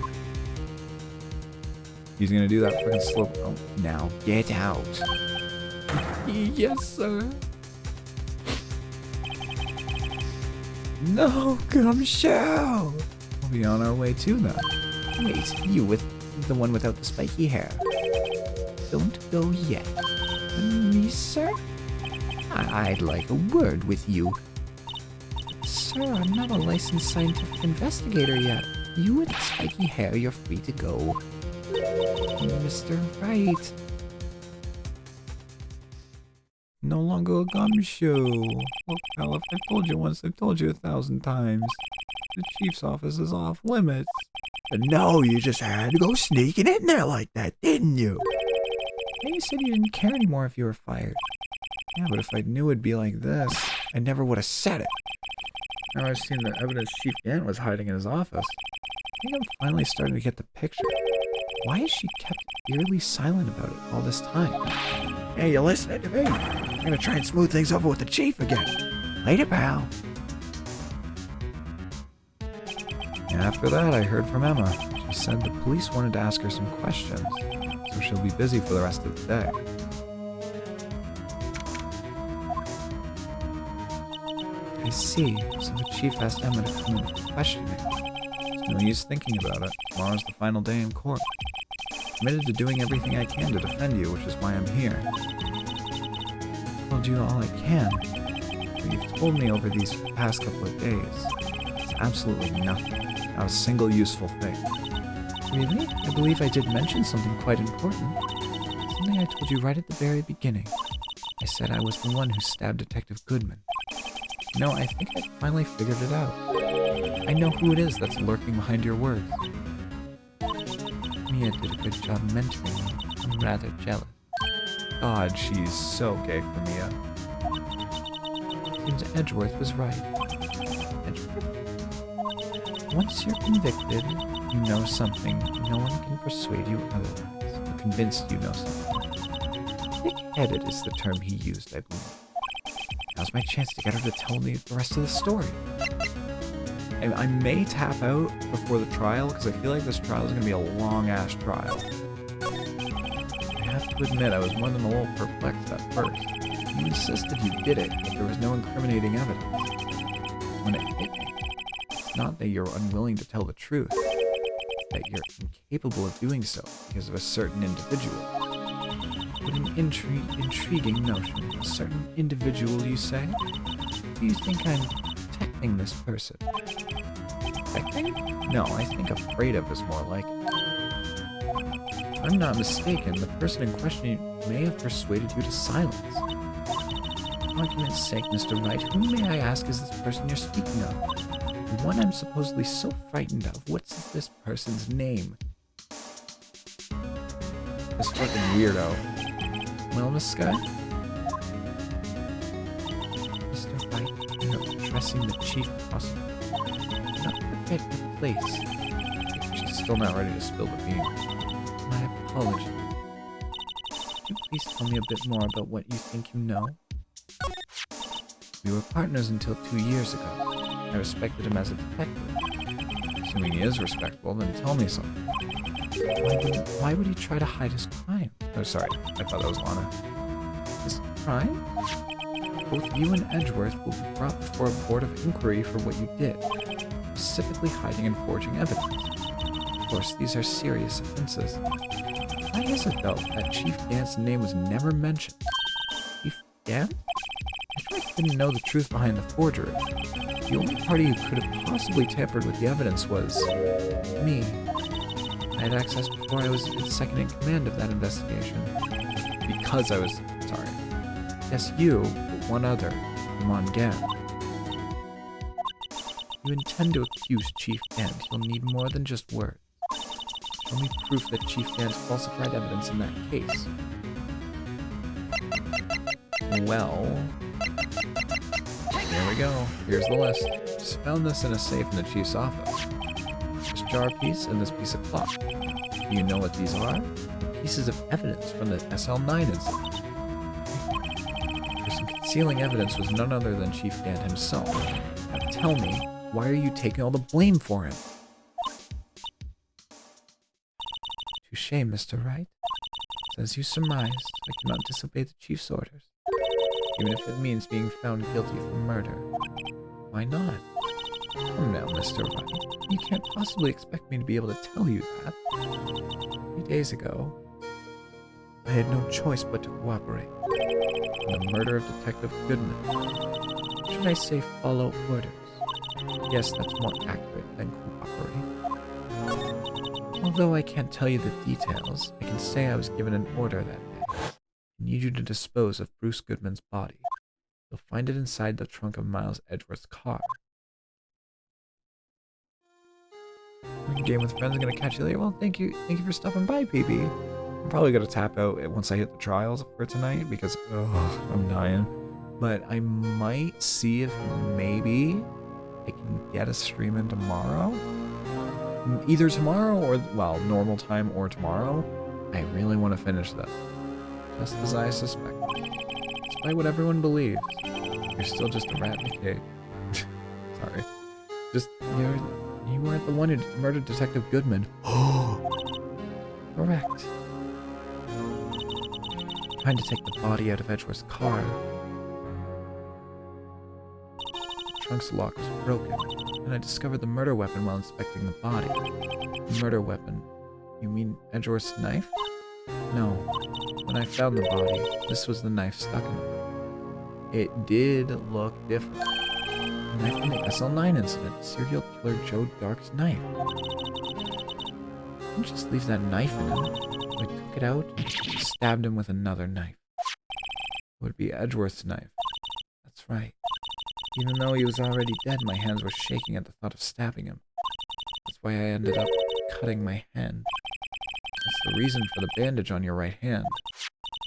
He's gonna do that fucking slow. Oh, Now get out. yes, sir. No, Gumshoe! We'll be on our way too now. Wait, you with the one without the spiky hair. Don't go yet. Me, sir? I'd like a word with you. Sir, I'm not a licensed scientific investigator yet. You with the spiky hair, you're free to go. Mr. Wright. No longer a gumshoe. Look, pal, if I've told you once, I've told you 1,000 times. The chief's office is off limits. No, you just had to go sneaking in there like that, didn't you? You said you didn't care anymore if you were fired. Yeah, but if I knew it'd be like this, I never would have said it. Now I've seen the evidence Chief Gant was hiding in his office. I think I'm finally starting to get the picture. Why has she kept eerily silent about it all this time? Hey, you listening to me? I'm gonna try and smooth things over with the chief again. Later, pal. After that, I heard from Emma. She said the police wanted to ask her some questions, so she'll be busy for the rest of the day. I see. So the chief asked Emma to come in for questioning. There's no use thinking about it. Tomorrow's the final day in court. I'm committed to doing everything I can to defend you, which is why I'm here. I've told you all I can. What you've told me over these past couple of days is absolutely nothing. Not a single useful thing. Really? I believe I did mention something quite important. Something I told you right at the very beginning. I said I was the one who stabbed Detective Goodman. No, I think I finally figured it out. I know who it is that's lurking behind your words. Mia did a good job mentoring me. I'm rather jealous. God, she's so gay for Mia. Seems Edgeworth was right. Edgeworth? Once you're convicted, you know something. No one can persuade you otherwise. I'm convinced you know something. Thick-headed is the term he used, I believe. Now's my chance to get her to tell me the rest of the story. I may tap out before the trial, because I feel like this trial is going to be a long-ass trial. I have to admit, I was more than a little perplexed at first. You insisted you did it, but there was no incriminating evidence. When it hit me, it's not that you're unwilling to tell the truth, it's that you're incapable of doing so because of a certain individual. What an intriguing notion. A certain individual, you say? Do you think I'm protecting this person? Protecting? No, I think afraid of is more like it. If I'm not mistaken, the person in question may have persuaded you to silence. For argument's sake, Mr. Wright, who may I ask is this person you're speaking of? The one I'm supposedly so frightened of. What's this person's name? This fucking weirdo. Well, Miss Sky? Mr. Wright, you're addressing the chief prosecutor. Not forget your place. She's still not ready to spill the beans. My apologies. Could you please tell me a bit more about what you think you know? We were partners until 2 years ago. I respected him as a detective. Assuming he is respectable, then tell me something. Why would he try to hide his crime? Oh, sorry. I thought that was Lana. His crime? Both you and Edgeworth will be brought before a board of inquiry for what you did, specifically hiding and forging evidence. Of course, these are serious offenses. Why is it, though, that Chief Gant's name was never mentioned? Chief Gant? Edgeworth didn't know the truth behind the forgery. The only party who could have possibly tampered with the evidence was me. I had access before I was second in command of that investigation. Because I was... Sorry. Yes, you, but one other, Amon Gant. You intend to accuse Chief Gant, you'll need more than just words. Show me proof that Chief Gant falsified evidence in that case. Well... Here we go. Here's the list. Just found this in a safe in the chief's office. This jar piece and this piece of cloth. Do you know what these are? Pieces of evidence from the SL9 incident. The person concealing evidence was none other than Chief Gant himself. Now tell me, why are you taking all the blame for him? Touché, Mr. Wright. As you surmised, I cannot disobey the chief's orders, even if it means being found guilty for murder. Why not? Come now, Mr. Wright. You can't possibly expect me to be able to tell you that. 3 days ago, I had no choice but to cooperate in the murder of Detective Goodman. Should I say follow orders? Yes, that's more accurate than cooperate. Although I can't tell you the details, I can say I was given an order that day. I need you to dispose of Bruce Goodman's body. You'll find it inside the trunk of Miles Edgeworth's car. Game with friends. I'm gonna catch you later. Well, thank you for stopping by, PB. I'm probably gonna tap out once I hit the trials for tonight because I'm dying. But I might see if maybe I can get a stream in tomorrow. Either tomorrow or, well, normal time or tomorrow. I really want to finish this. Just as I suspect. Despite what everyone believes, you're still just a rat in a cage. Sorry. You weren't the one who murdered Detective Goodman. Correct. Trying to take the body out of Edgeworth's car. The trunk's lock was broken, and I discovered the murder weapon while inspecting the body. The murder weapon? You mean Edgeworth's knife? No. When I found the body, this was the knife stuck in it. It did look different. The knife from the SL9 incident, serial killer Joe Dark's knife. I didn't just leave that knife in him. I took it out and stabbed him with another knife. It would be Edgeworth's knife. That's right. Even though he was already dead, my hands were shaking at the thought of stabbing him. That's why I ended up cutting my hand. That's the reason for the bandage on your right hand.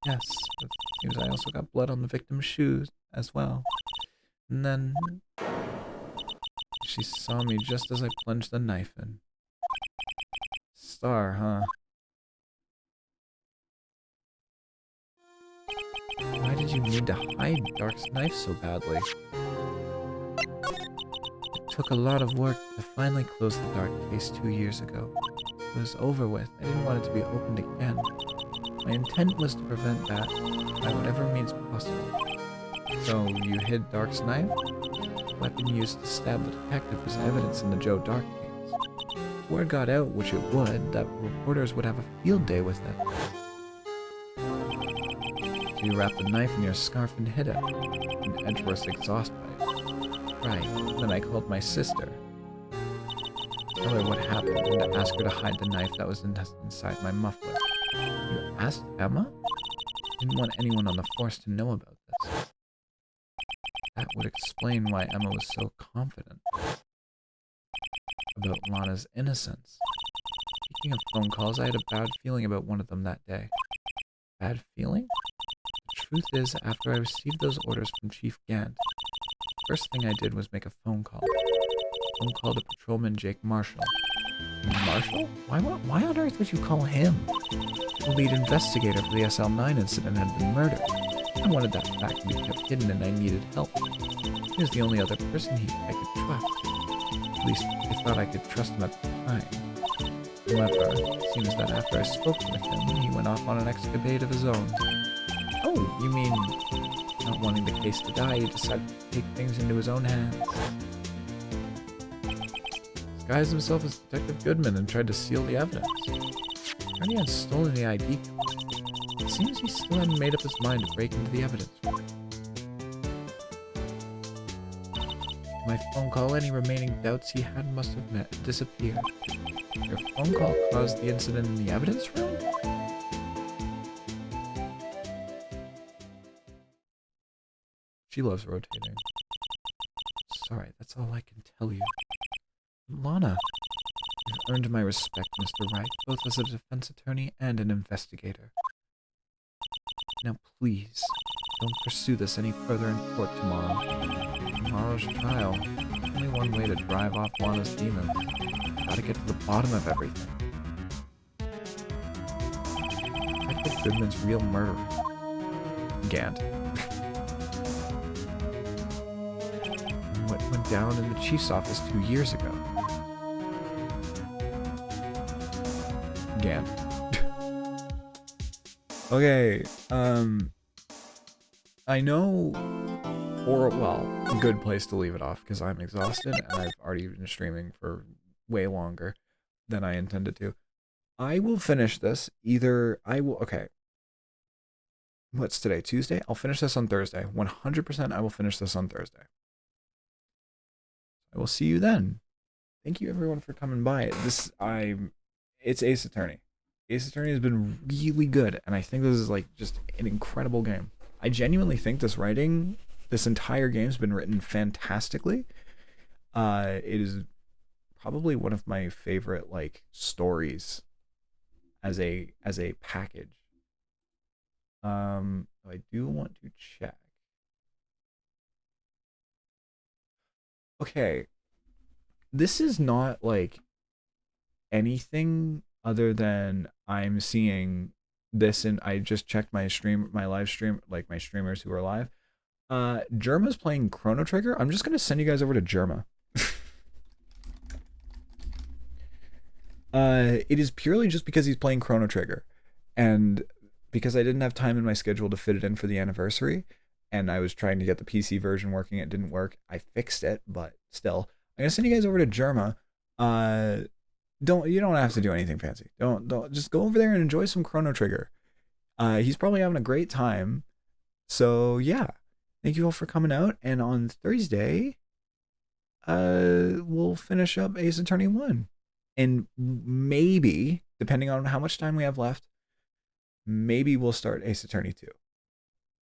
Yes, but it seems I also got blood on the victim's shoes as well. And then she saw me just as I plunged the knife in. Star, huh? Why did you need to hide Dark's knife so badly? It took a lot of work to finally close the Dark case 2 years ago. It was over with. I didn't want it to be opened again. My intent was to prevent that by whatever means possible. So, you hid Dark's knife? The weapon used to stab the detective was evidence in the Joe Dark case. If word got out, which it would, that reporters would have a field day with it. So you wrapped the knife in your scarf and hid it, in Edgeworth's exhaust pipe. Right, then I called my sister. Tell her what happened and to ask her to hide the knife that was inside my muffler. You asked Emma? Didn't want anyone on the force to know about this. That would explain why Emma was so confident about Lana's innocence. Speaking of phone calls, I had a bad feeling about one of them that day. Bad feeling? truth is, after I received those orders from Chief Gant, first thing I did was make a phone call. Phone call to Patrolman Jake Marshall. Marshall? Why on earth would you call him? The lead investigator for the SL9 incident had been murdered. I wanted that fact to be kept hidden and I needed help. He was the only other person I could trust. At least, I thought I could trust him at the time. However, it seems that after I spoke with him, he went off on an escapade of his own. Oh, you mean, not wanting the case to die, he decided to take things into his own hands. Disguised himself as Detective Goodman and tried to steal the evidence. He had stolen the ID card. It seems he still hadn't made up his mind to break into the evidence room. My phone call, any remaining doubts he had must have disappeared. Your phone call caused the incident in the evidence room? She loves rotating. Sorry, that's all I can tell you. Lana, you've earned my respect, Mr. Wright, both as a defense attorney and an investigator. Now please, don't pursue this any further in court tomorrow. Tomorrow's trial, only one way to drive off Lana's demons. Gotta get to the bottom of everything. Detective Goodman's real murderer. Gant. What went down in the chief's office 2 years ago. Gant. Okay, I know, or well, a good place to leave it off because I'm exhausted and I've already been streaming for way longer than I intended to. I will finish this okay. What's today? Tuesday? I'll finish this on Thursday. 100% I will finish this on Thursday. I will see you then. Thank you everyone for coming by. It's Ace Attorney. Ace Attorney has been really good, and I think this is like just an incredible game. I genuinely think this entire game's been written fantastically. It is probably one of my favorite like stories as a package. I do want to check. Okay. This is not like anything other than I'm seeing this, and I just checked my live stream, like my streamers who are live. Germa's playing Chrono Trigger. I'm just gonna send you guys over to Germa. It is purely just because he's playing Chrono Trigger, and because I didn't have time in my schedule to fit it in for the anniversary, and I was trying to get the PC version working. It didn't work. I fixed it, but still, I'm gonna send you guys over to Germa. You don't have to do anything fancy. Don't just go over there and enjoy some Chrono Trigger. He's probably having a great time. So yeah, thank you all for coming out. And on Thursday, we'll finish up Ace Attorney 1, and maybe, depending on how much time we have left, maybe we'll start Ace Attorney 2.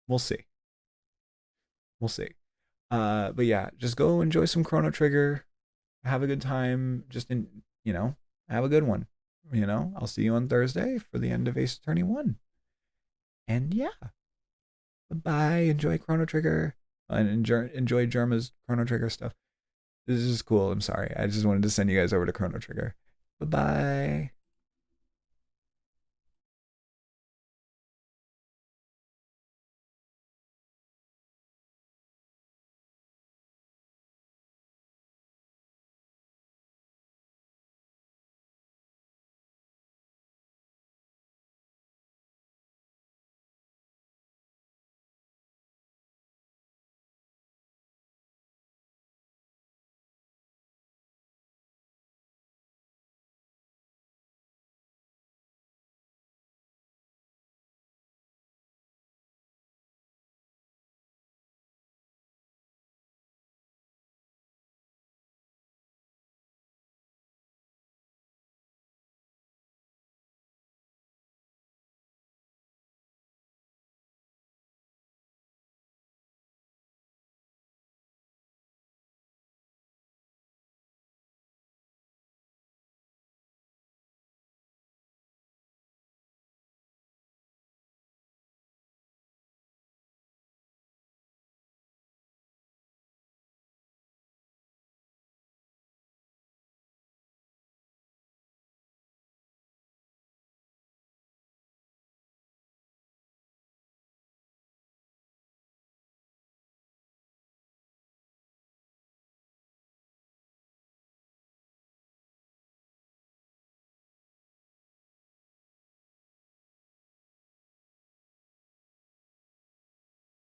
We'll see. But yeah, just go enjoy some Chrono Trigger. Have a good time. Have a good one. I'll see you on Thursday for the end of Ace Attorney 1. And yeah. Bye-bye. Enjoy Chrono Trigger. And enjoy Germa's Chrono Trigger stuff. This is cool. I'm sorry. I just wanted to send you guys over to Chrono Trigger. Bye-bye.